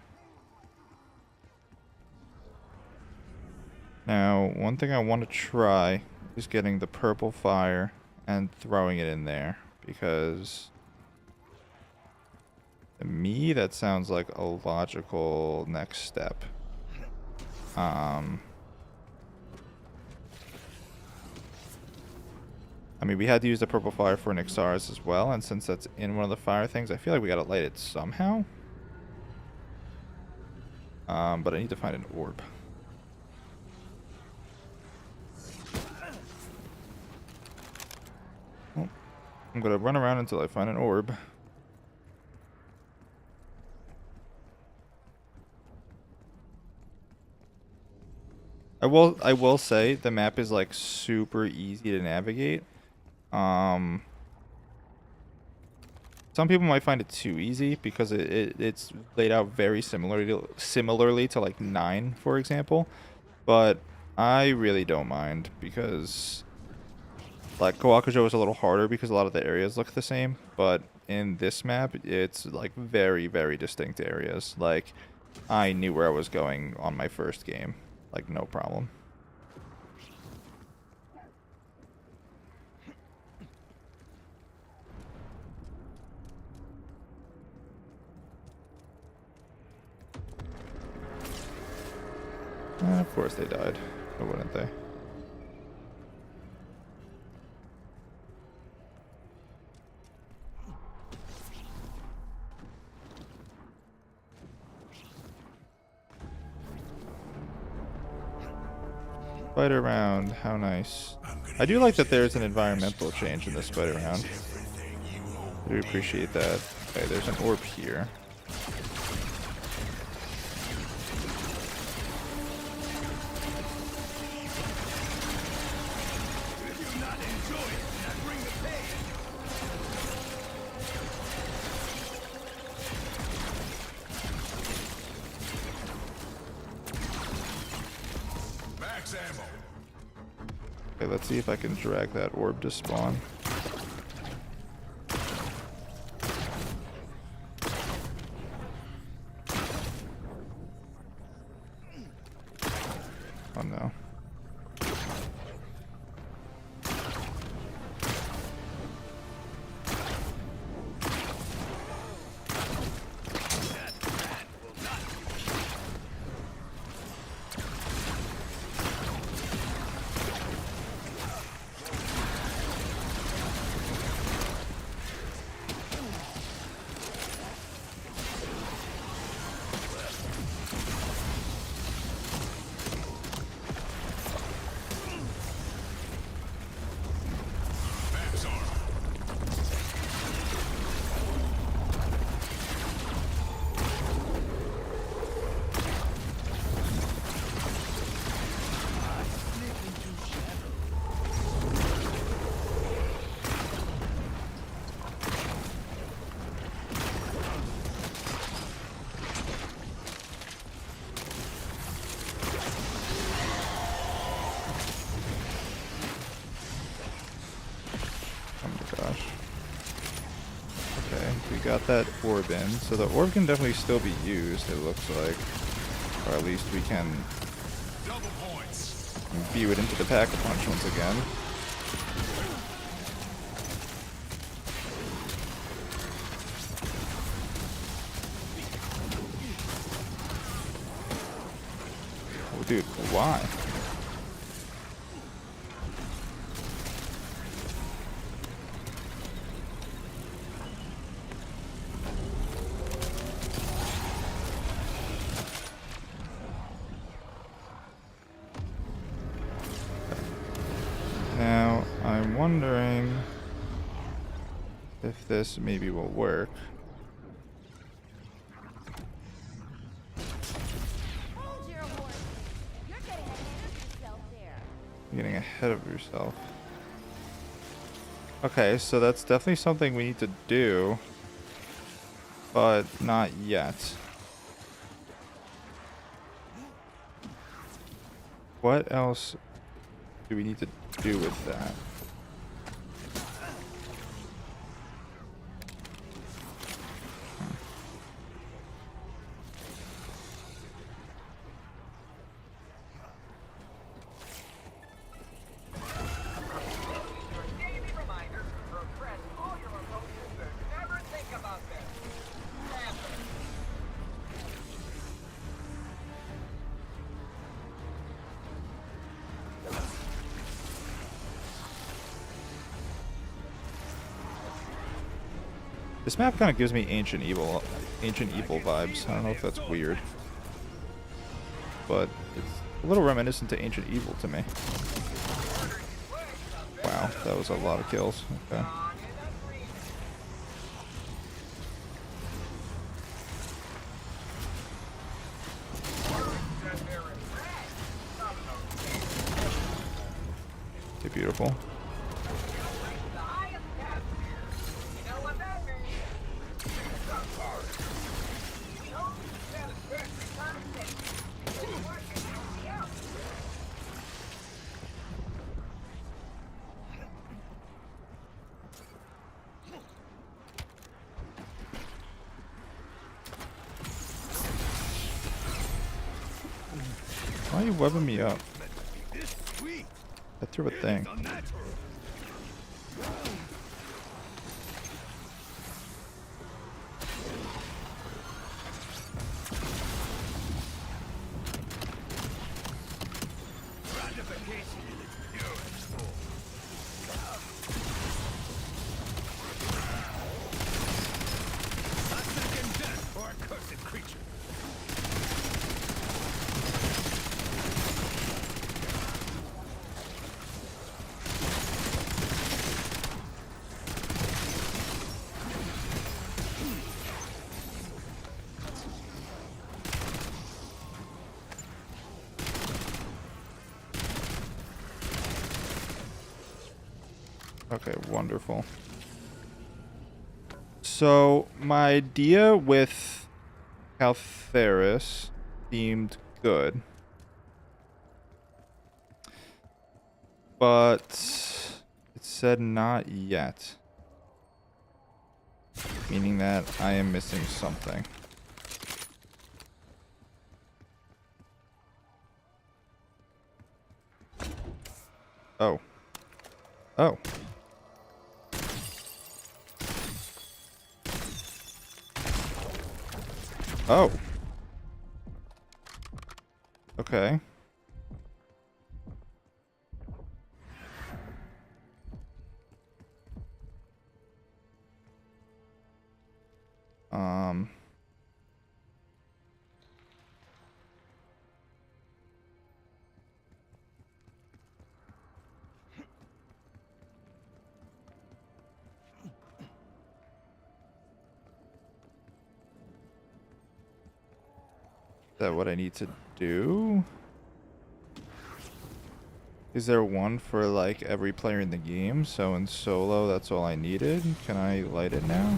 Now, one thing I want to try is getting the purple fire and throwing it in there, because to me that sounds like a logical next step. I mean, we had to use the purple fire for Nyxara's as well, and since that's in one of the fire things, I feel like we gotta light it somehow. But I need to find an orb. Well, I'm gonna run around until I find an orb. I will say the map is like super easy to navigate. Some people might find it too easy because it's laid out very similarly to like 9, for example. But I really don't mind, because like Kawakujo is a little harder because a lot of the areas look the same. But in this map, it's like very, very distinct areas. Like, I knew where I was going on my first game. Like, no problem. Of course they died. Why wouldn't they? Spider round, how nice. I do like that there's an environmental change in this spider round. I do appreciate that. Okay, there's an orb here. Okay, let's see if I can drag that orb to spawn. Oh no. got that orb in, so the orb can definitely still be used, it looks like. Or at least we can view it into the Pack-a-Punch once again. Oh, dude, why? Now, I'm wondering if this maybe will work.
Hold your horse. You're getting ahead of yourself there.
You're getting ahead of yourself. Okay, so that's definitely something we need to do, but not yet. What else do we need to do with that? This map kind of gives me Ancient Evil vibes. I don't know if that's weird, but it's a little reminiscent to Ancient Evil to me. Wow, that was a lot of kills. Okay. Okay, beautiful. Why are you webbing me up? I threw a thing. Okay, wonderful. So, my idea with Caltheris seemed good. But it said not yet. Meaning that I am missing something. Oh. Oh. Oh. Okay. Is that what I need to do? Is there one for like every player in the game? So in solo, that's all I needed. Can I light it now?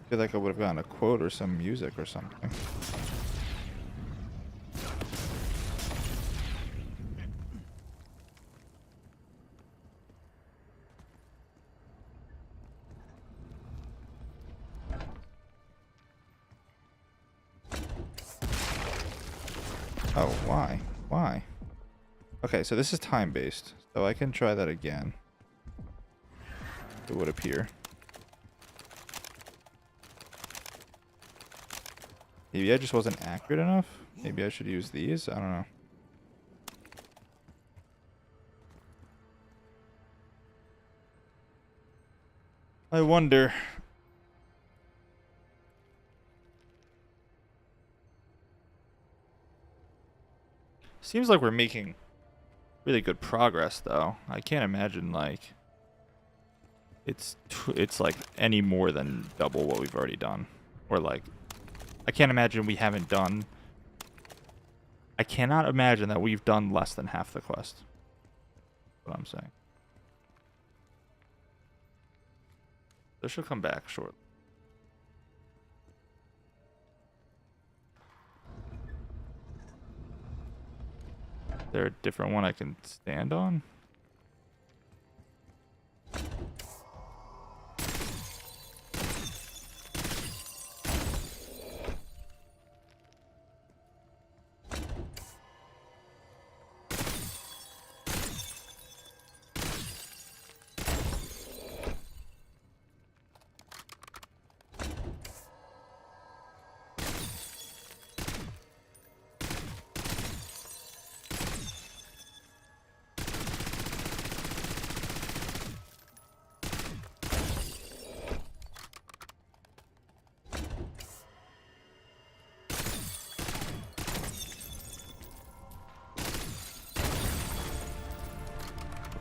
I feel like I would have gotten a quote or some music or something. Oh, why? Why? Okay, so this is time-based, so I can try that again. It would appear. Maybe I just wasn't accurate enough? Maybe I should use these? I don't know. I wonder. Seems like we're making really good progress, though. I can't imagine, like, it's like any more than double what we've already done. Or, like, I can't imagine we haven't done... I cannot imagine that we've done less than half the quest. That's what I'm saying. This should come back shortly. Is there a different one I can stand on?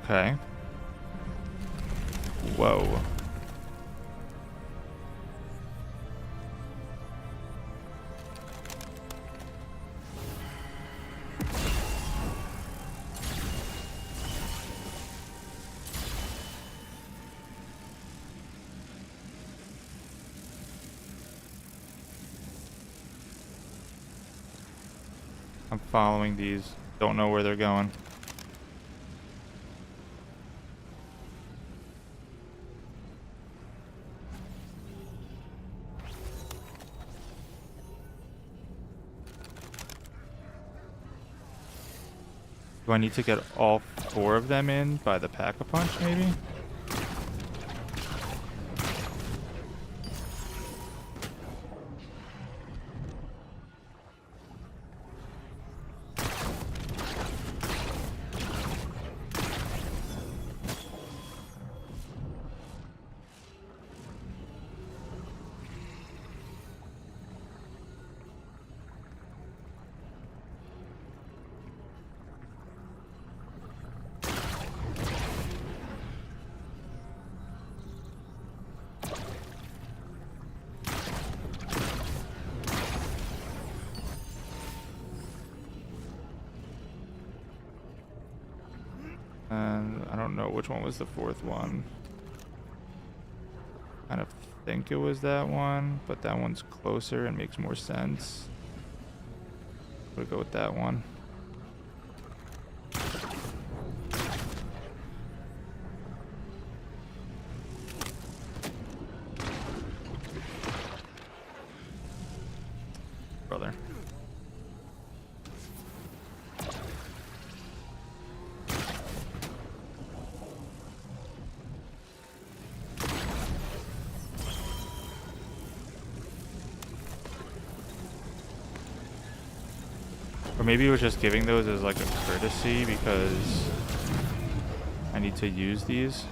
Okay. Whoa. I'm following these. Don't know where they're going. Do I need to get all 4 of them in by the pack-a-punch, maybe? And I don't know which one was the 4th one. Kind of think it was that one, but that one's closer and makes more sense. We'll go with that one. Brother. Or maybe it was just giving those as like a courtesy because I need to use these.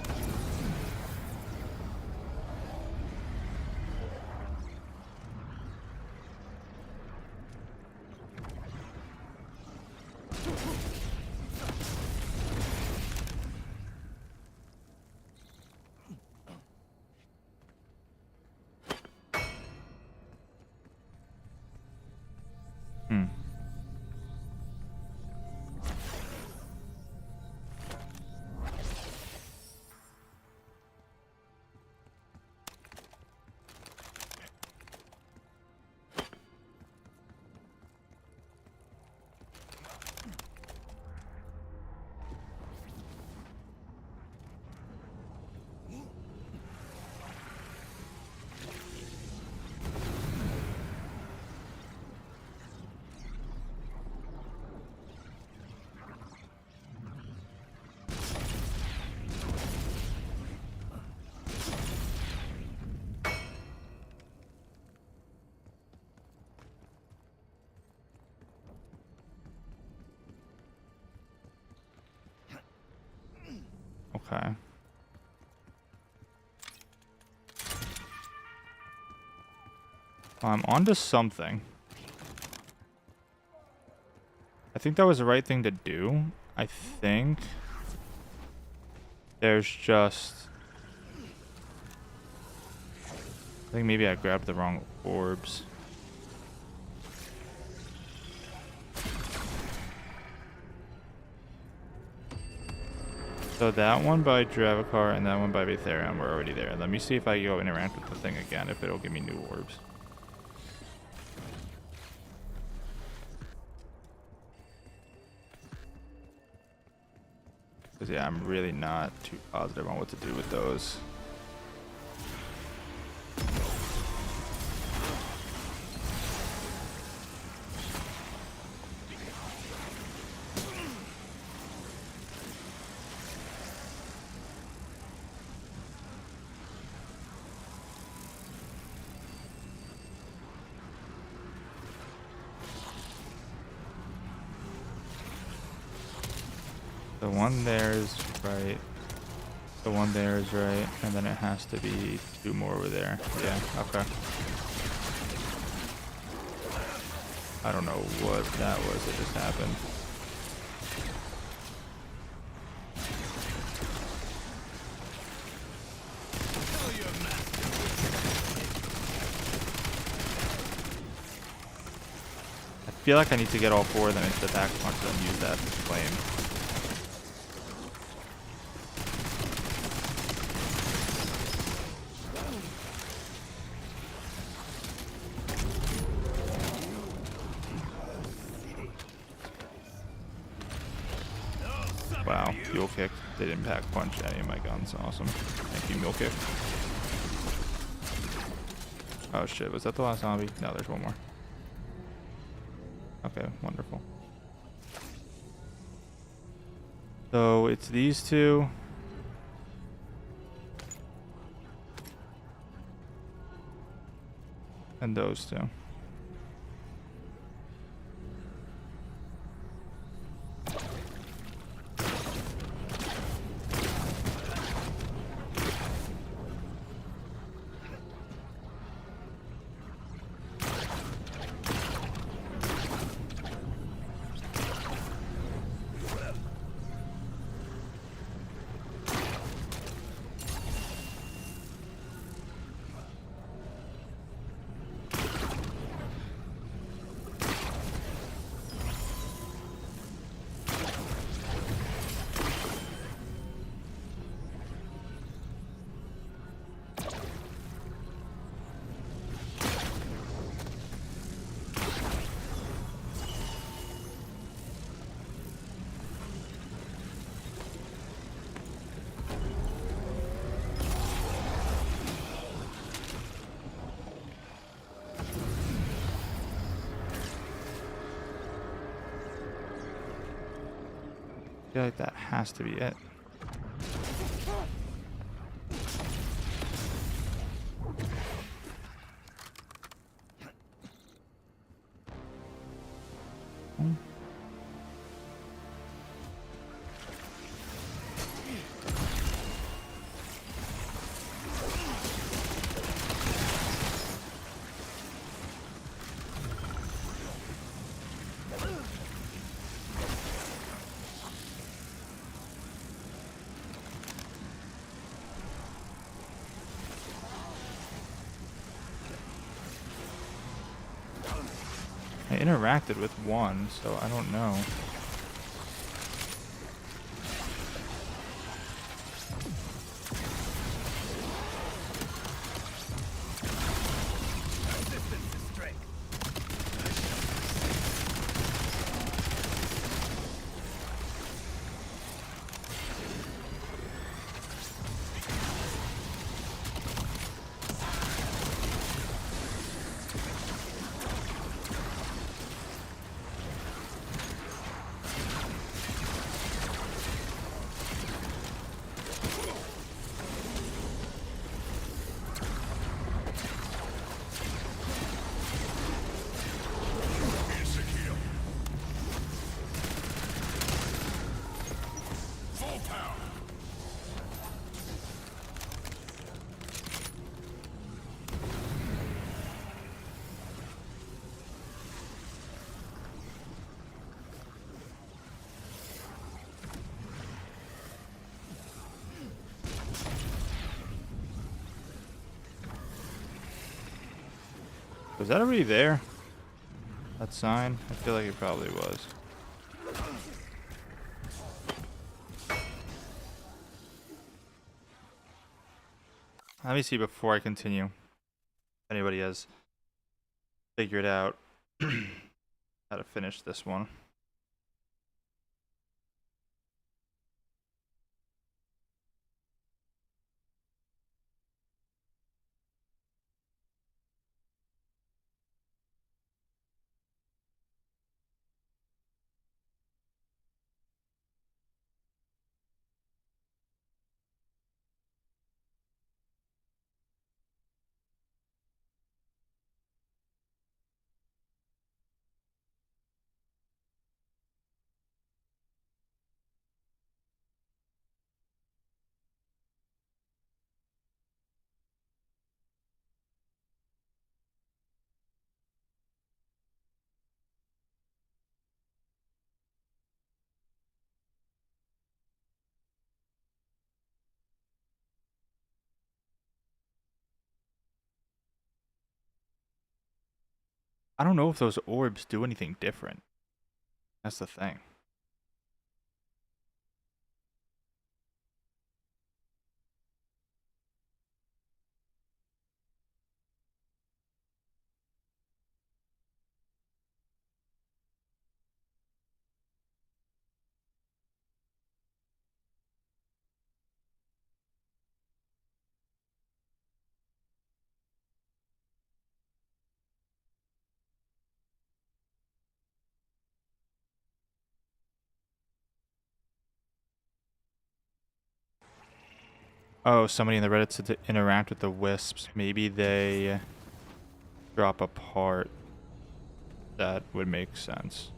Okay. I'm onto something. I think that was the right thing to do. I think there's just... I think maybe I grabbed the wrong orbs. So that one by Dravacar and that one by Betharion were already there. Let me see if I go interact with the thing again, if it'll give me new orbs. Because yeah, I'm really not too positive on what to do with those. The one there is right. The one there is right. And then it has to be 2 more over there. Yeah, okay. I don't know what that was that just happened. I feel like I need to get all 4 of them into the back punch and use that flame. Wow, Mule Kick did impact punch any of my guns. Awesome. Thank you, Mule Kick. Oh shit, was that the last zombie? No, there's one more. Okay, wonderful. So it's these 2. And those 2. I feel like that has to be it. I interacted with one, so I don't know.
Was that already there? That sign? I feel like it probably was. Let me see before I continue. If anybody has figured out how to finish this one. I don't know if those orbs do anything different. That's the thing. Oh, somebody in the Reddit said to interact with the wisps. Maybe they drop a part. That would make sense.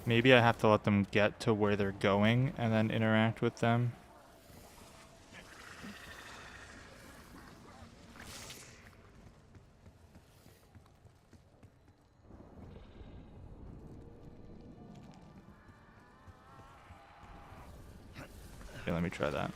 Maybe I have to let them get to where they're going and then interact with them. Okay, let me try that.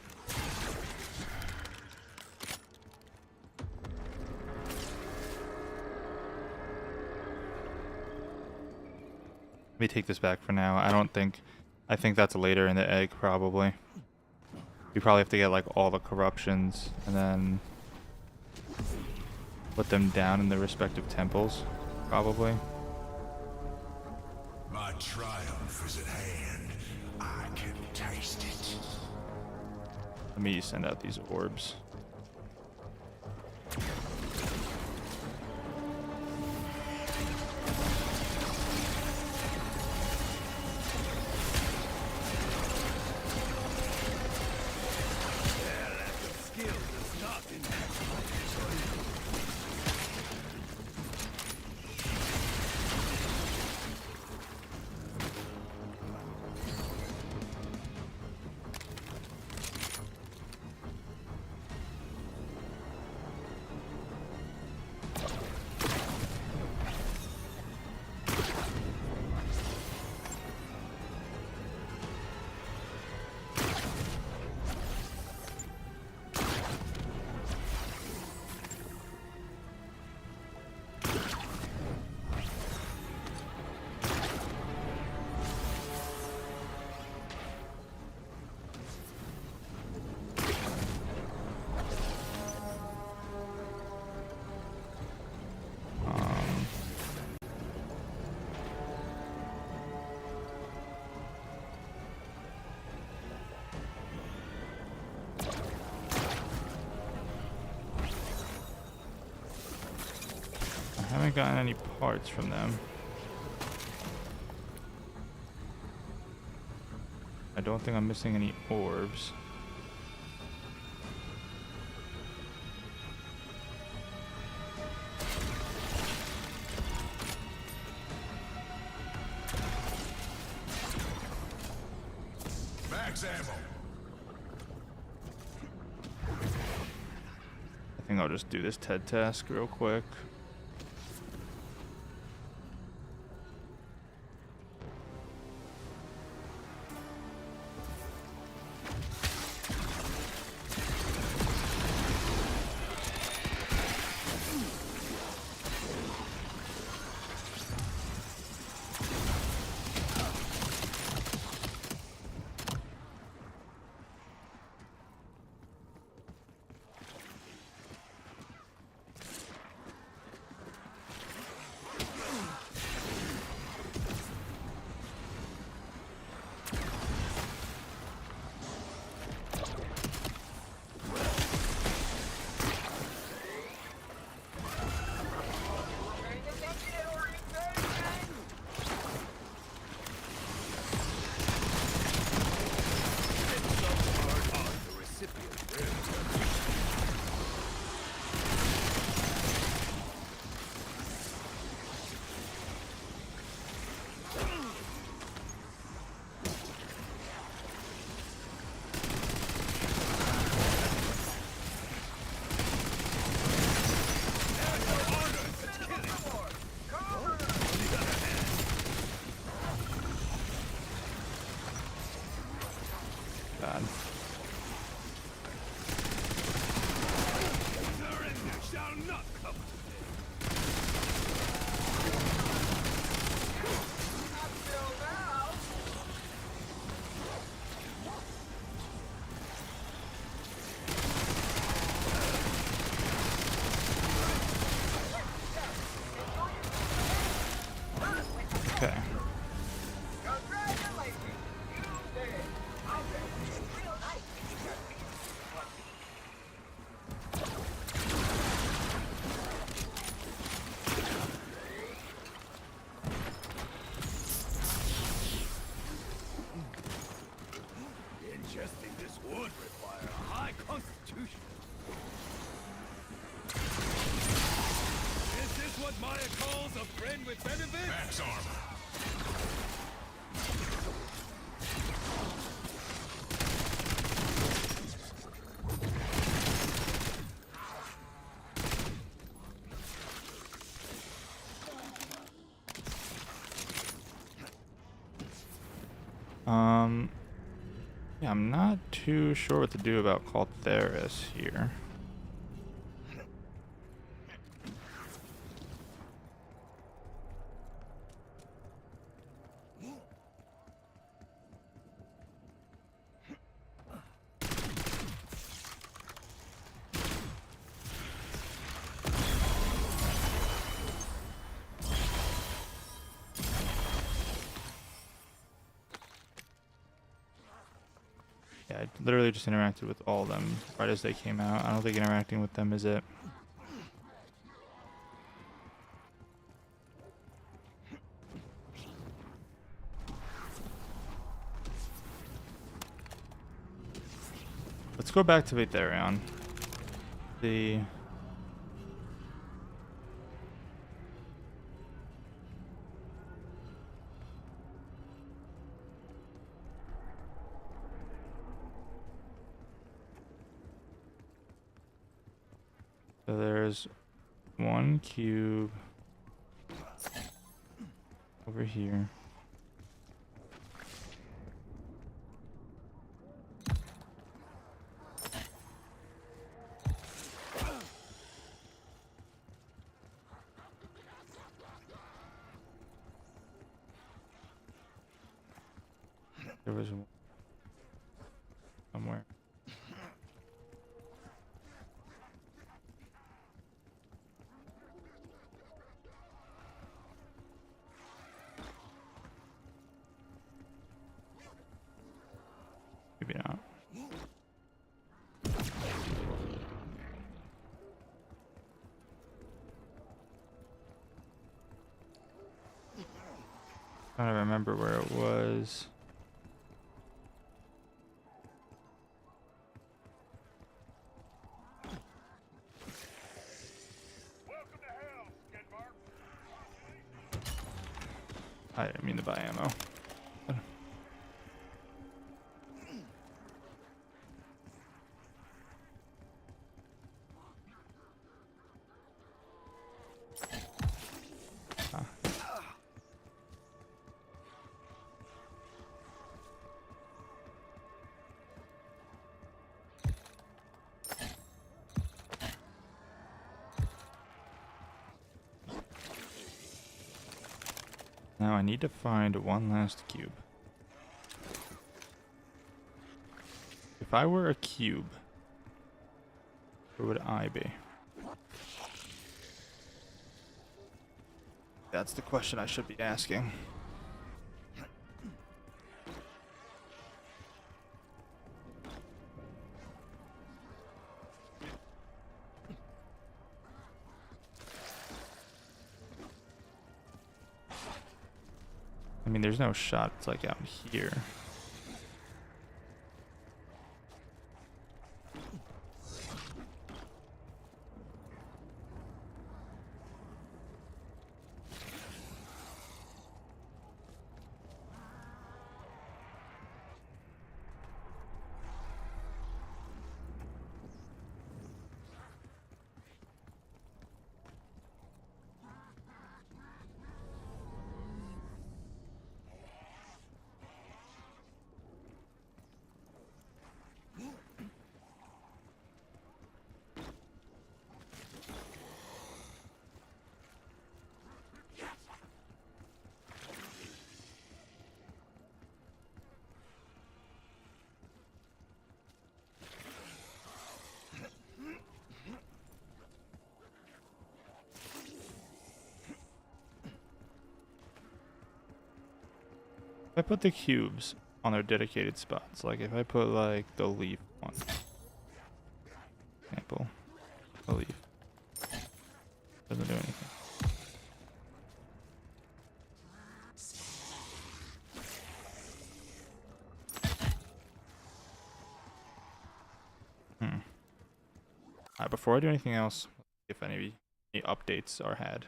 Let me take this back for now. I think that's later in the egg, probably. We probably have to get like all the corruptions and then put them down in their respective temples, probably.
My triumph is at hand. I can taste it.
Let me send out these orbs. I haven't gotten any parts from them. I don't think I'm missing any orbs.
Max ammo.
I think I'll just do this TED task real quick. God. Okay.
Ingesting this would require a high constitution. Is this what Maya calls a friend with benefits?
Max armor.
Yeah, I'm not too sure what to do about Caltheris here. Yeah, I literally just interacted with all of them right as they came out. I don't think interacting with them is it. Let's go back to Vatherion. See. So there's one cube over here. There was one somewhere. Maybe not. Trying to remember where it was.
I didn't mean to buy ammo. Now I need to find one last cube. If I were a cube, where would I be? That's the question I should be asking. I mean, there's no shot it's like out here. If I put the cubes on their dedicated spots, like if I put like the leaf one, example, the leaf doesn't do anything. Alright, before I do anything else, if any updates are had.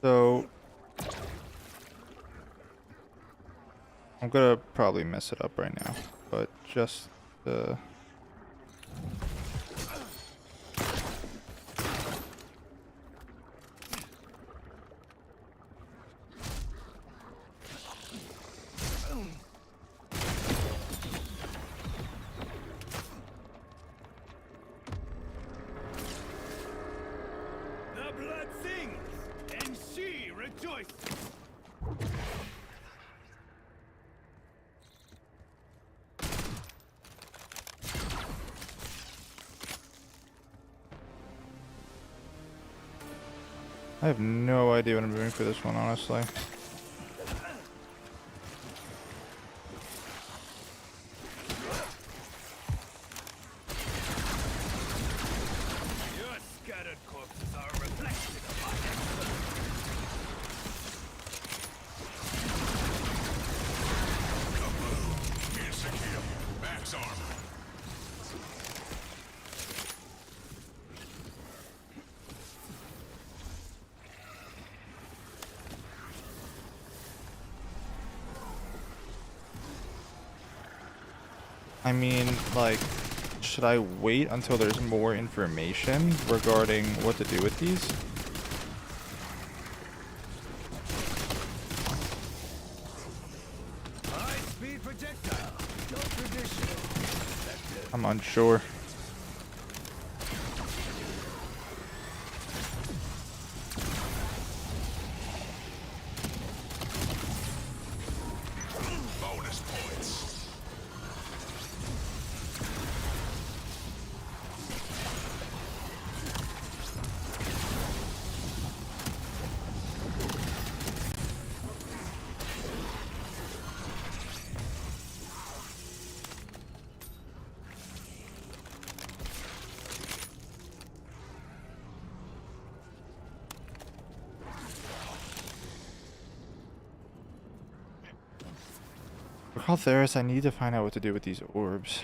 So I'm gonna probably mess it up right now, but just
I have no idea what I'm doing for this one, honestly.
Your scattered corpses are a reflection of my
Insecure. Max armor.
I mean, like, should I wait until there's more information regarding what to do with these?
high-speed projectile. No traditional.
I'm unsure.
Bonus points.
For Caltheris, I need to find out what to do with these orbs.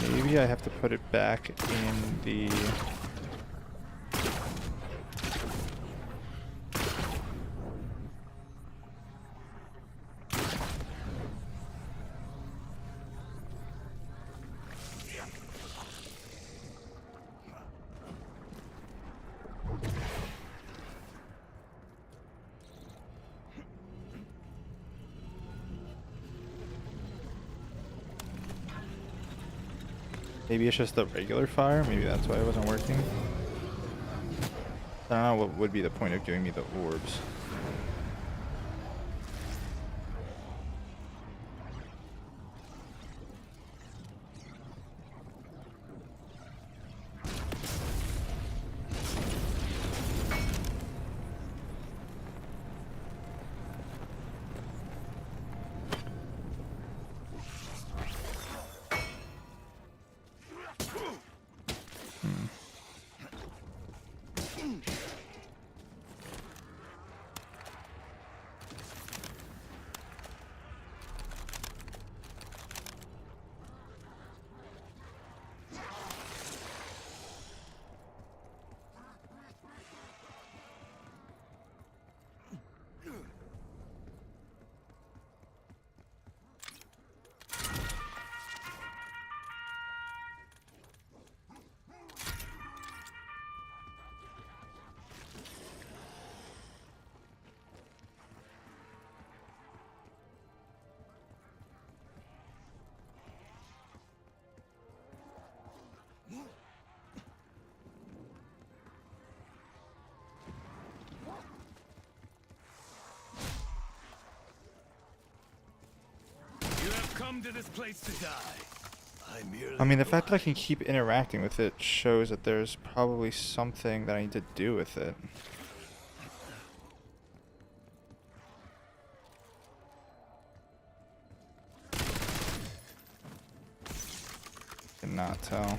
Maybe I have to put it back in the... Maybe it's just the regular fire? Maybe that's why it wasn't working? I don't know what would be the point of giving me the orbs.
come to this place to die. I merely
I mean, the fact that I can keep interacting with it shows that there's probably something that I need to do with it. Cannot tell.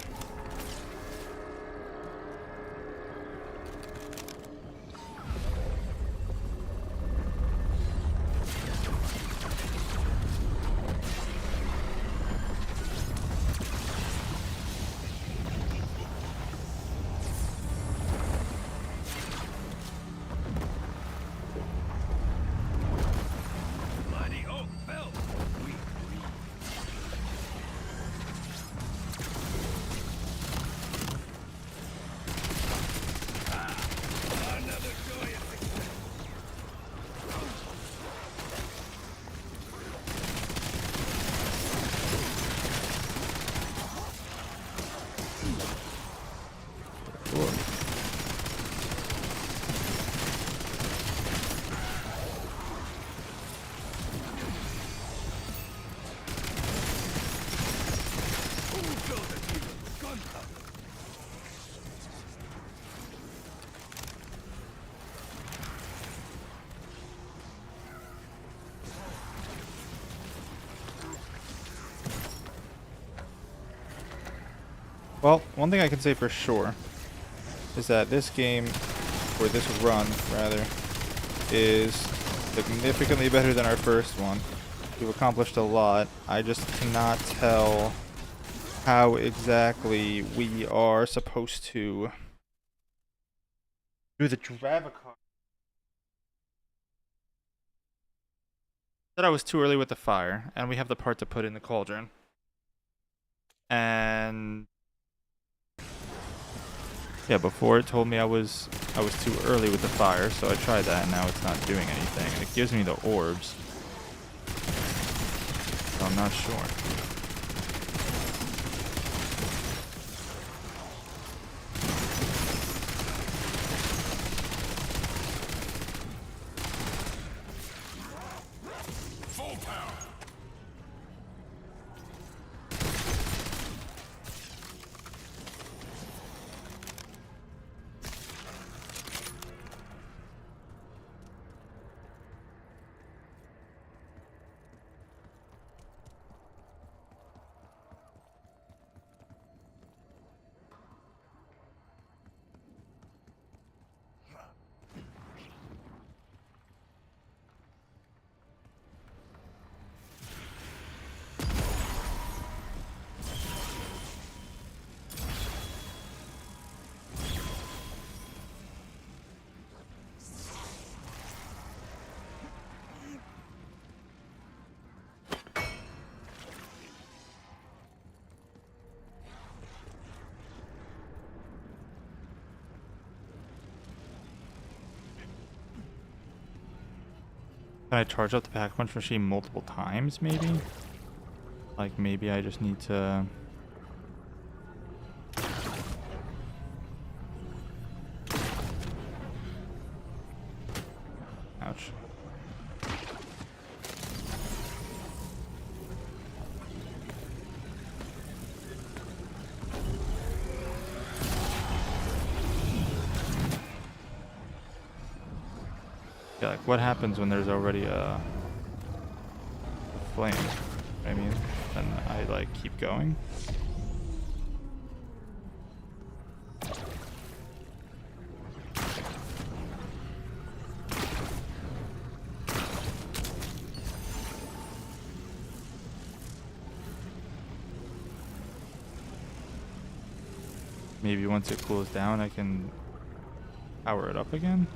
mighty oak fell. We breathe. Another joyous success. Who filled the demon with gunpowder?
Well, one thing I can say for sure is that this game, or this run rather, is significantly better than our first one. We've accomplished a lot. I just cannot tell how exactly we are supposed to do the Dravacar. Said I was too early with the fire, and we have the part to put in the cauldron. And yeah, before it told me I was too early with the fire, so I tried that, and now it's not doing anything. And it gives me the orbs, so I'm not sure.
Full power.
Can I charge up the pack punch machine multiple times, maybe? Like, maybe I just need to... Ouch. Yeah, like, what happens when there's already a flame? I mean, then I, like, keep going? Maybe once it cools down, I can power it up again?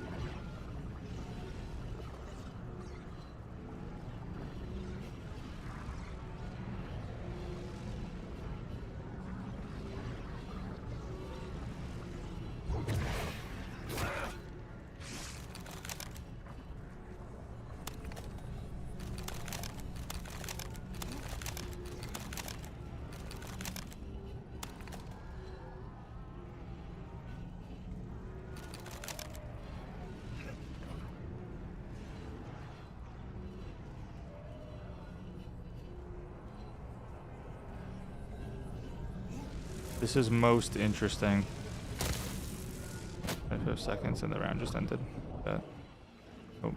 This is most interesting. 25 seconds and the round just ended. But, oh.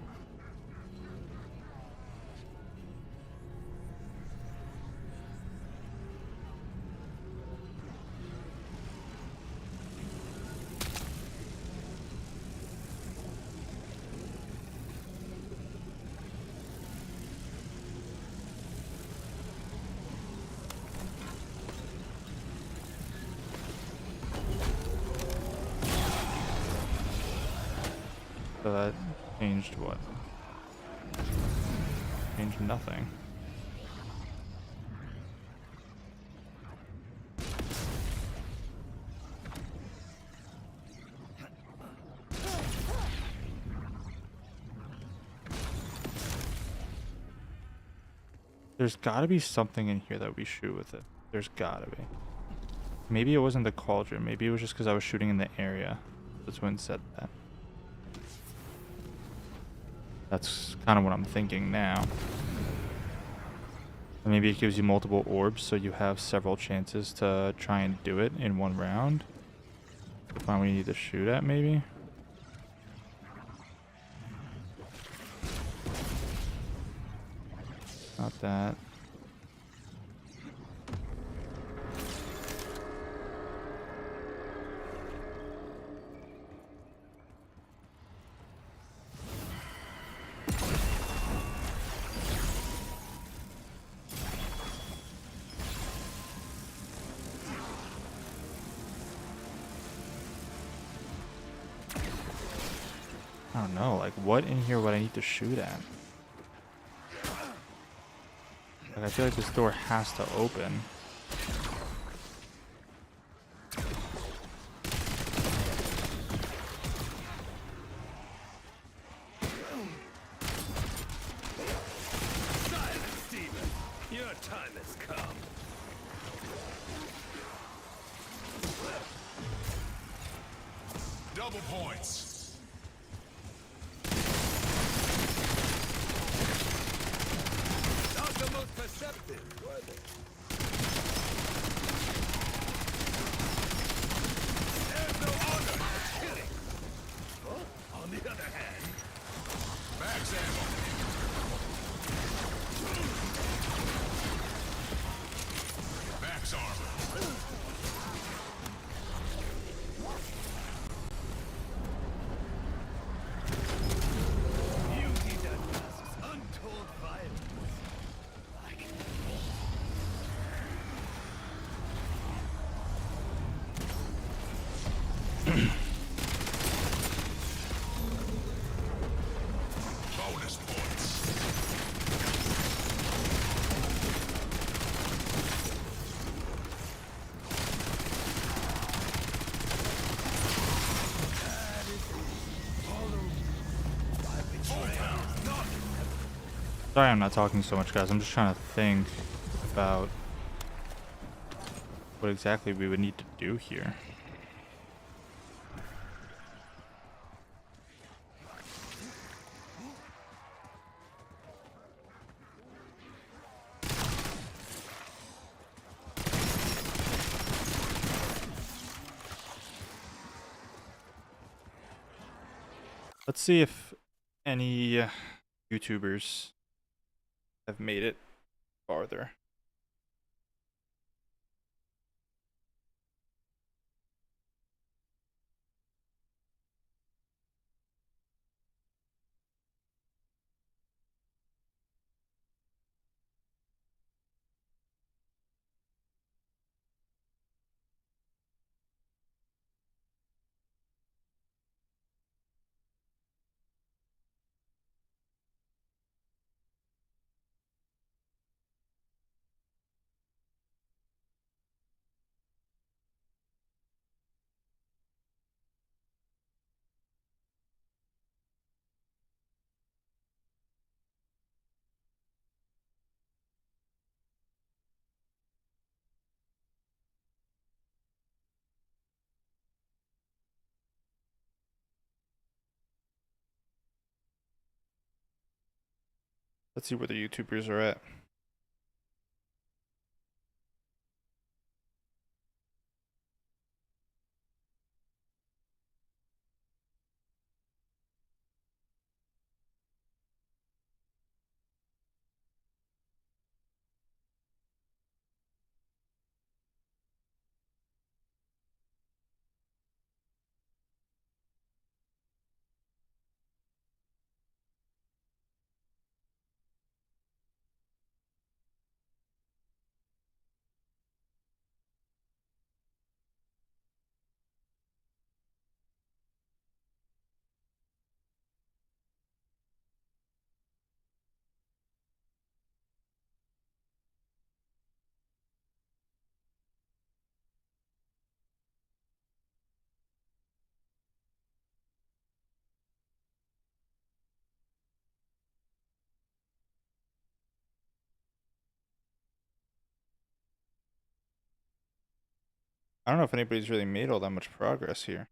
So that changed what? Changed nothing. There's gotta be something in here that we shoot with it. There's gotta be. Maybe it wasn't the cauldron. Maybe it was just because I was shooting in the area. That's when it said that. That's kind of what I'm thinking now. And maybe it gives you multiple orbs, so you have several chances to try and do it in one round. To find what you need to shoot at, maybe. Not that. I don't know, like what in here would I need to shoot at? Like I feel like this door has to open.
Silence, demon! Your time has come.
Double points.
Not the most perceptive, were they? There's no honor in killing. Huh? On the other hand,
Max ammo. Max armor.
beauty that passes untold violence. Like
Bonus points.
Sorry I'm not talking so much, guys. I'm just trying to think about what exactly we would need to do here. Let's see if any YouTubers have made it farther. Let's see where the YouTubers are at.
I don't know if anybody's really made all that much progress here.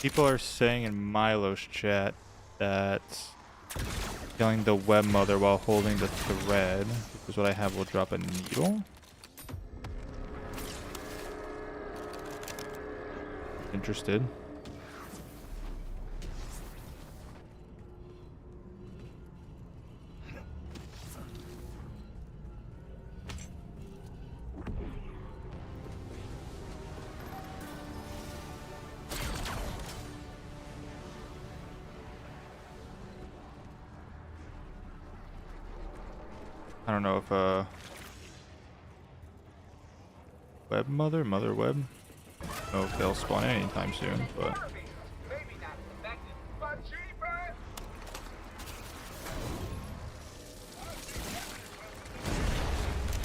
People are saying in Milo's chat that killing the web mother while holding the thread, because what I have will drop a needle. Interested. I don't know if web mother web. I don't know if they'll spawn anytime soon, but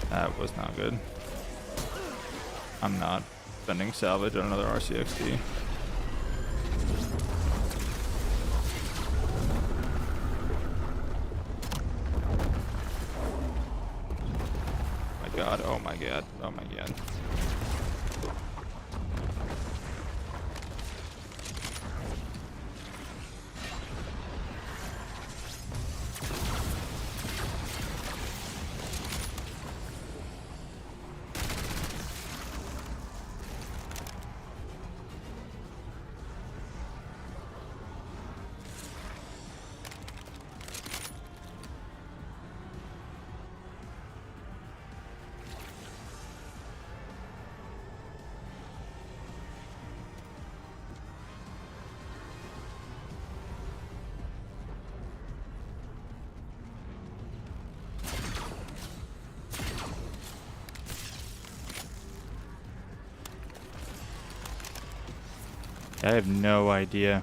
that was not good. I'm not spending salvage on another RCXD. God, oh my god, oh my god. I have no idea.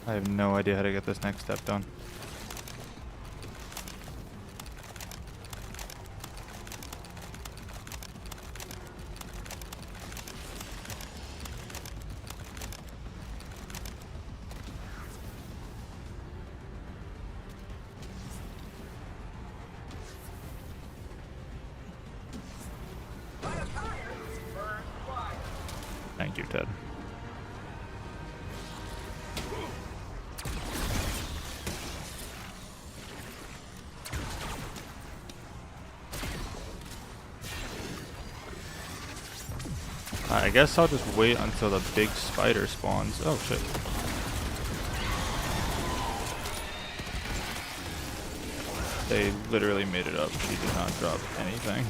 I have no idea how to get this next step done. Thank you, Ted. I guess I'll just wait until the big spider spawns. Oh shit. They literally made it up. She did not drop anything.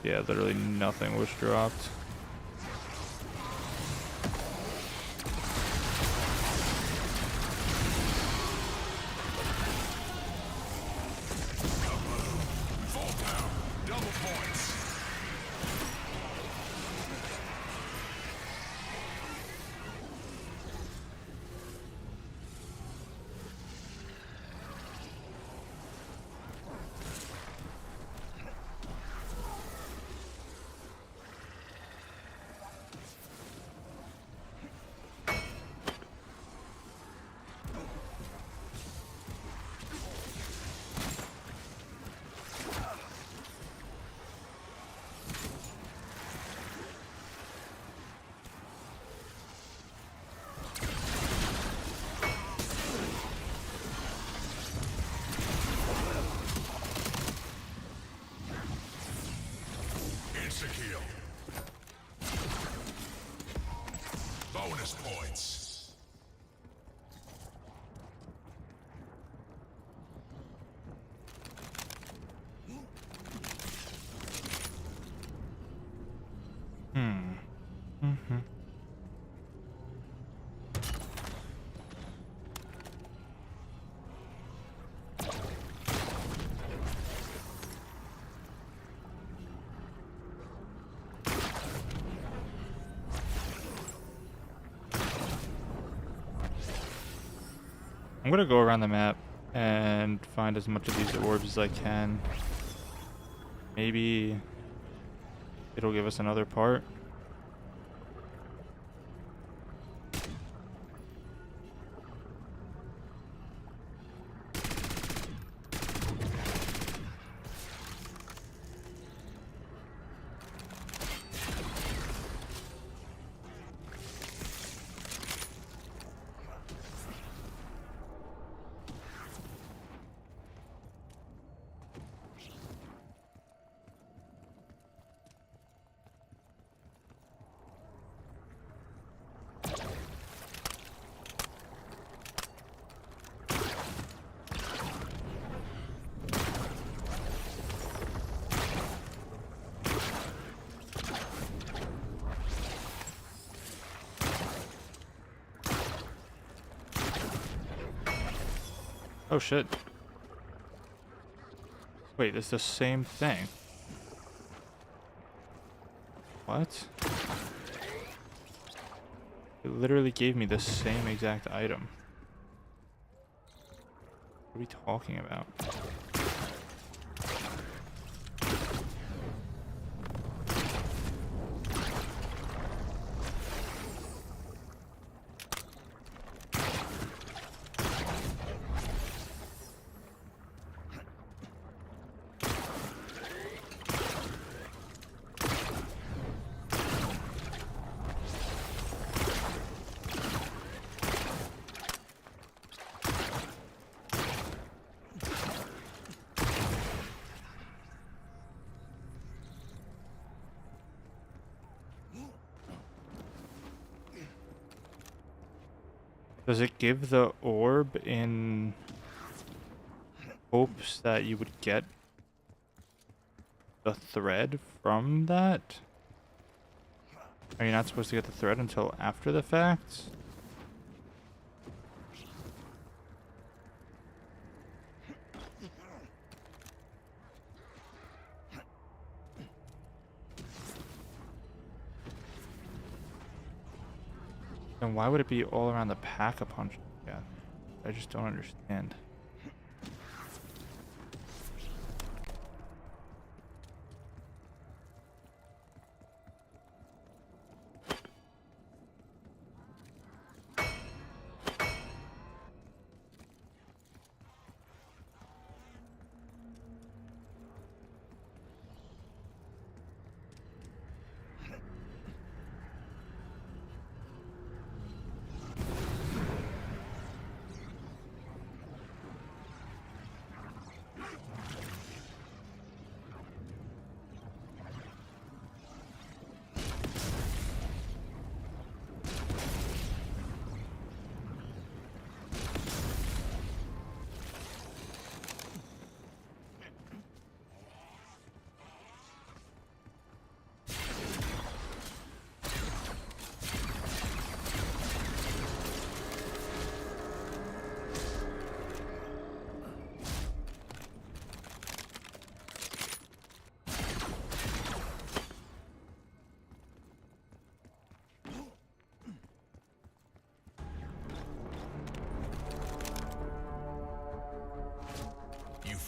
Yeah, literally nothing was dropped.
Insta-kill. Bonus points.
I'm gonna go around the map and find as much of these orbs as I can. Maybe it'll give us another part. Oh shit. Wait, it's the same thing. What? It literally gave me the same exact item. What are we talking about? Does it give the orb in hopes that you would get the thread from that? Are you not supposed to get the thread until after the fact? Then why would it be all around the pack-a-punch? Yeah, I just don't understand.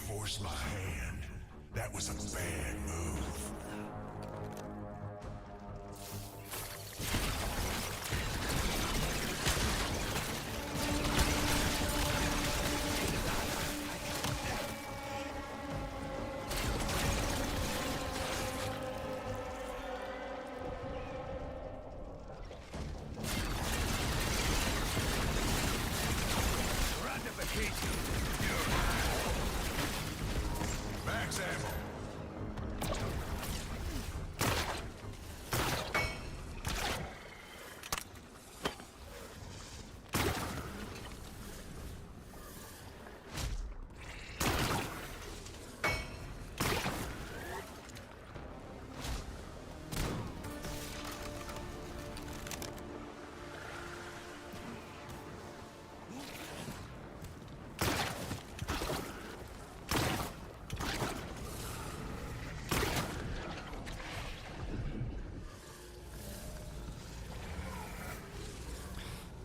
Forced my hand. That was a bad move. Max ammo.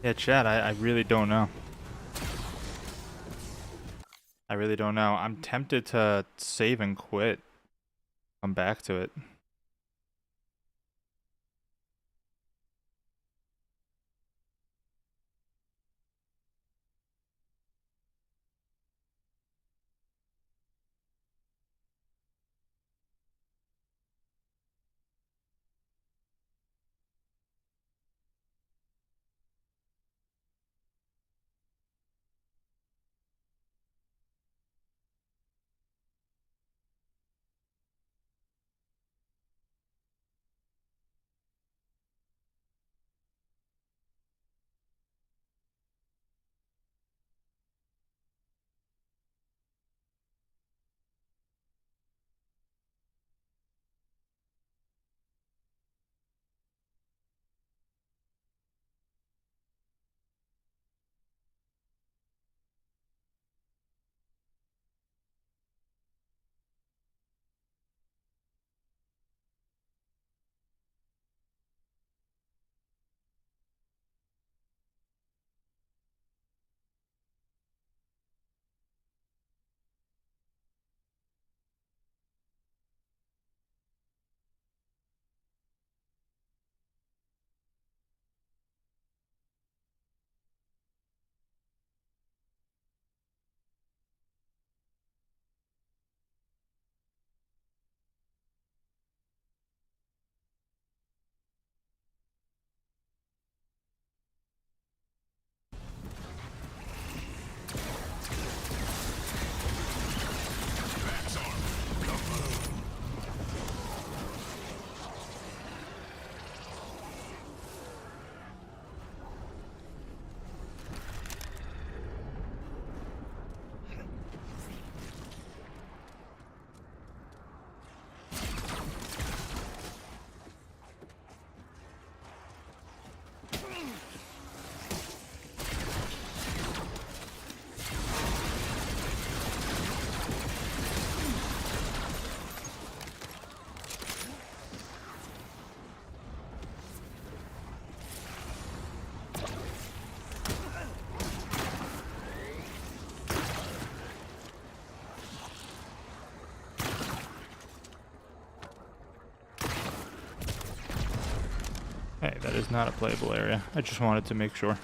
Yeah, Chad, I really don't know. I really don't know. I'm tempted to save and quit. Come back to it. Hey, that is not a playable area. I just wanted to make sure.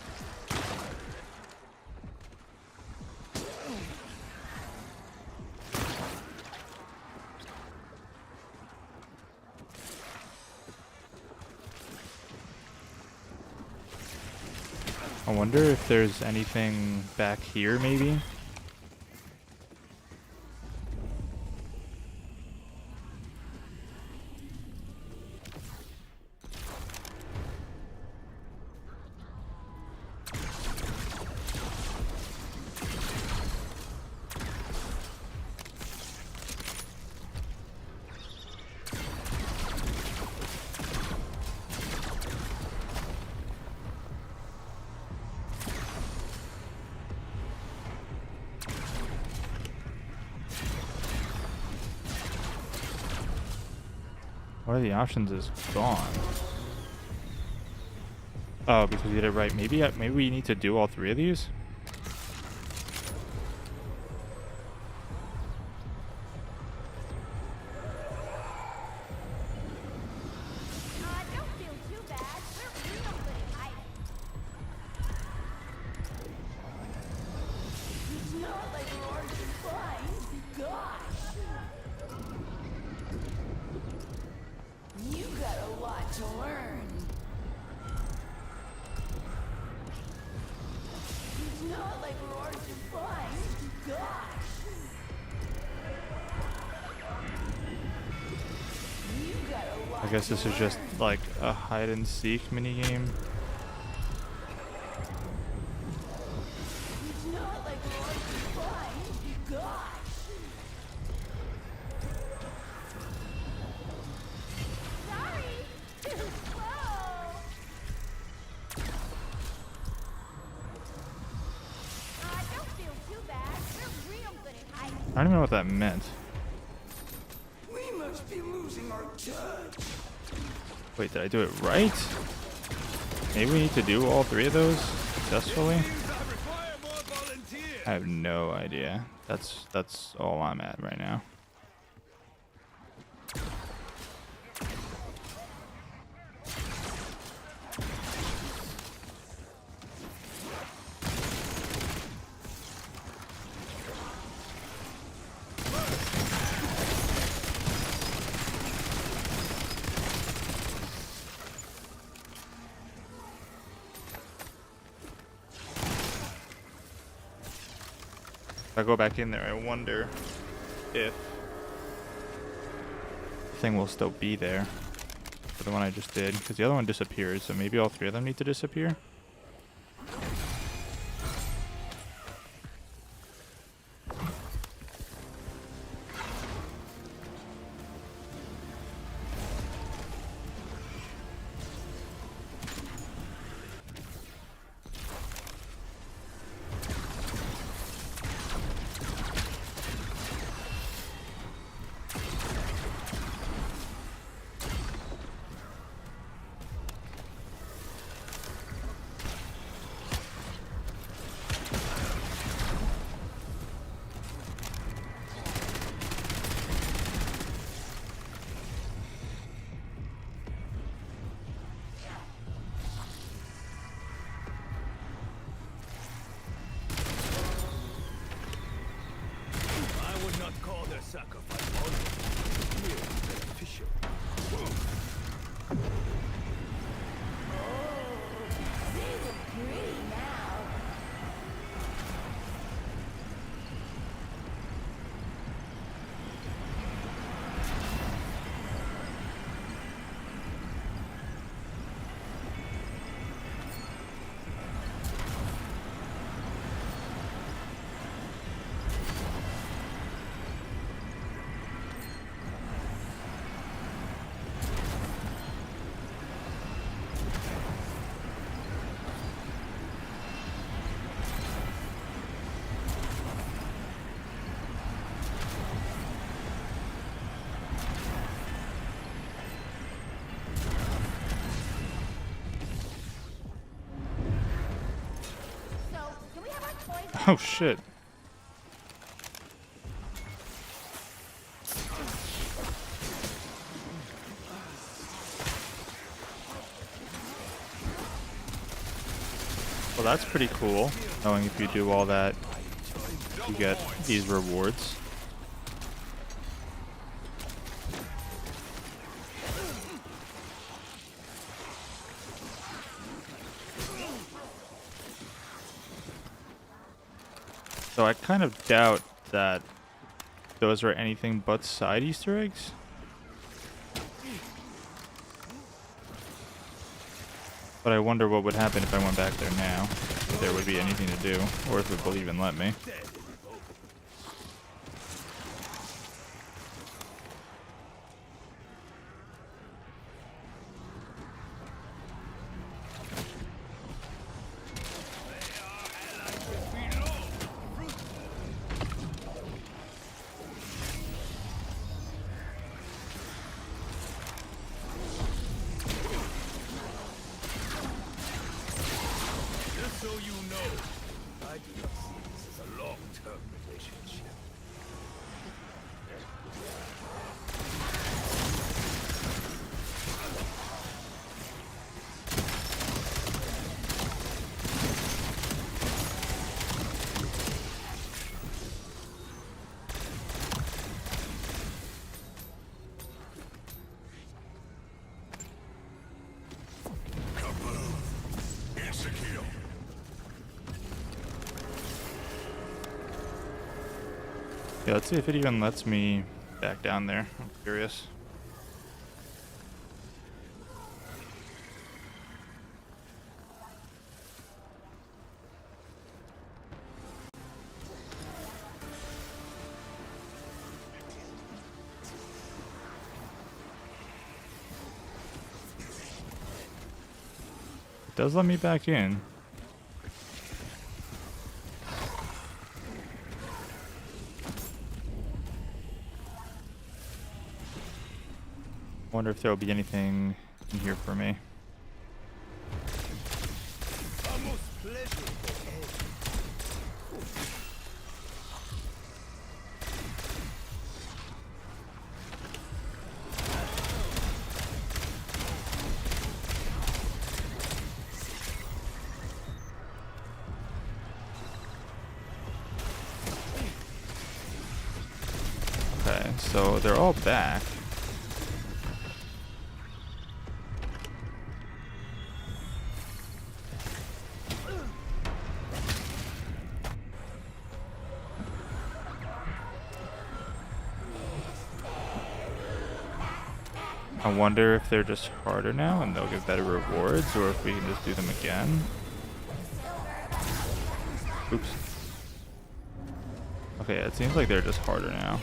I wonder if there's anything back here, maybe? One of the options is gone. Oh, because we did it right. Maybe we need to do all three of these?
Don't feel too bad. We're real good at hiding. It's not like we're hard to find. Gosh. You got a lot to learn. It's not like we're hard to find. Gosh. You got a lot
I guess this is just like a hide and seek minigame.
It's not like we're hard to find. Gosh. Sorry. Too slow. Don't feel too bad. We're real good at hiding.
I don't even know what that meant.
We must be losing our touch.
Wait, did I do it right? Maybe we need to do all three of those?
successfully? I have no idea. That's all I'm at right now. If I go back in there, I wonder if the thing will still be there for the one I just did, because the other one disappeared, so maybe all three of them need to disappear. Oh shit. Well, that's pretty cool, knowing if you do all that, you get these rewards. So I kind of doubt that those are anything but side Easter eggs. But I wonder what would happen if I went back there now. If there would be anything to do, or if it will even let me. Yeah, let's see if it even lets me back down there. I'm curious. It does let me back in. Wonder if there will be anything in here for me.
Our most pleasurable
so they're all back. I wonder if they're just harder now and they'll give better rewards, or if we can just do them again. Oops. Okay, it seems like they're just harder now.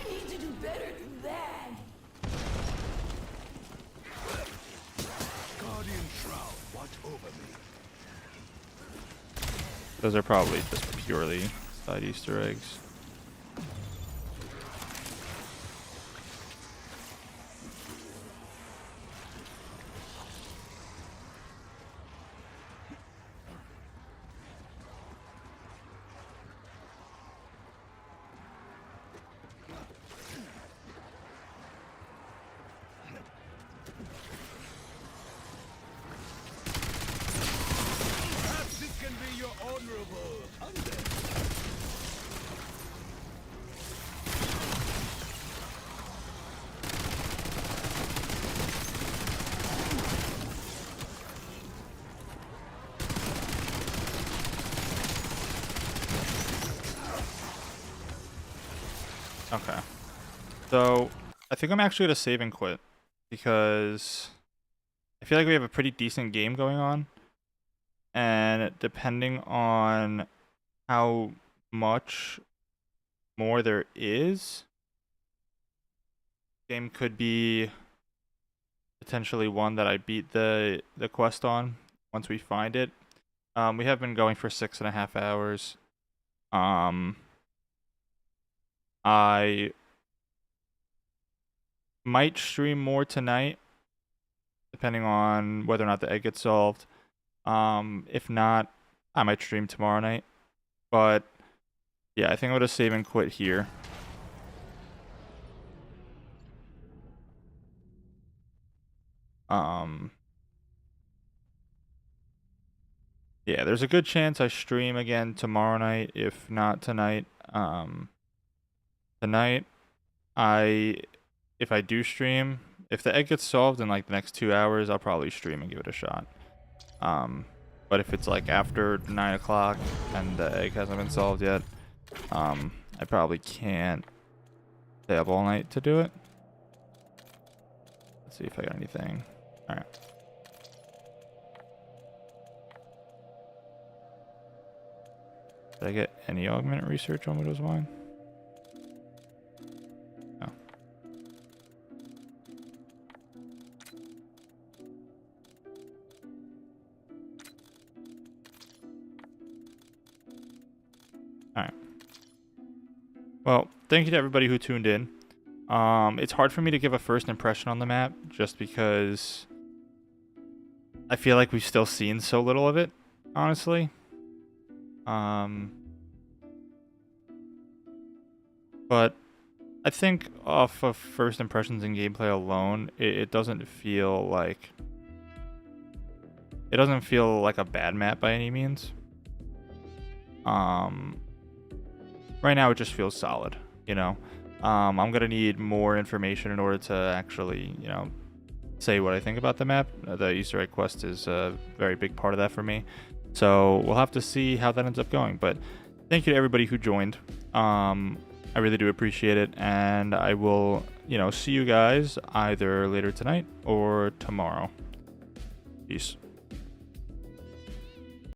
Those are probably just purely side Easter eggs. Okay. So, I think I'm actually going to save and quit, because I feel like we have a pretty decent game going on, and depending on how much more there is, game could be potentially one that I beat the quest on once we find it. We have been going for 6.5 hours. I might stream more tonight, depending on whether or not the egg gets solved. If not, I might stream tomorrow night. But yeah, I think I'm gonna save and quit here. Yeah, there's a good chance I stream again tomorrow night, if not tonight. Tonight, if I do stream, if the egg gets solved in like the next 2 hours, I'll probably stream and give it a shot. But if it's like after 9 o'clock and the egg hasn't been solved yet, I probably can't stay up all night to do it. Let's see if I got anything. All right. Did I get any augmented research on Widow's Wine? No. Alright. Well, thank you to everybody who tuned in. It's hard for me to give a first impression on the map, just because I feel like we've still seen so little of it, honestly. But I think off of first impressions and gameplay alone, it doesn't feel like a bad map by any means. Right now it just feels solid, you know. I'm gonna need more information in order to actually, you know, say what I think about the map. The Easter egg quest is a very big part of that for me. So we'll have to see how that ends up going. But thank you to everybody who joined. I really do appreciate it. And I will, you know, see you guys either later tonight or tomorrow. Peace.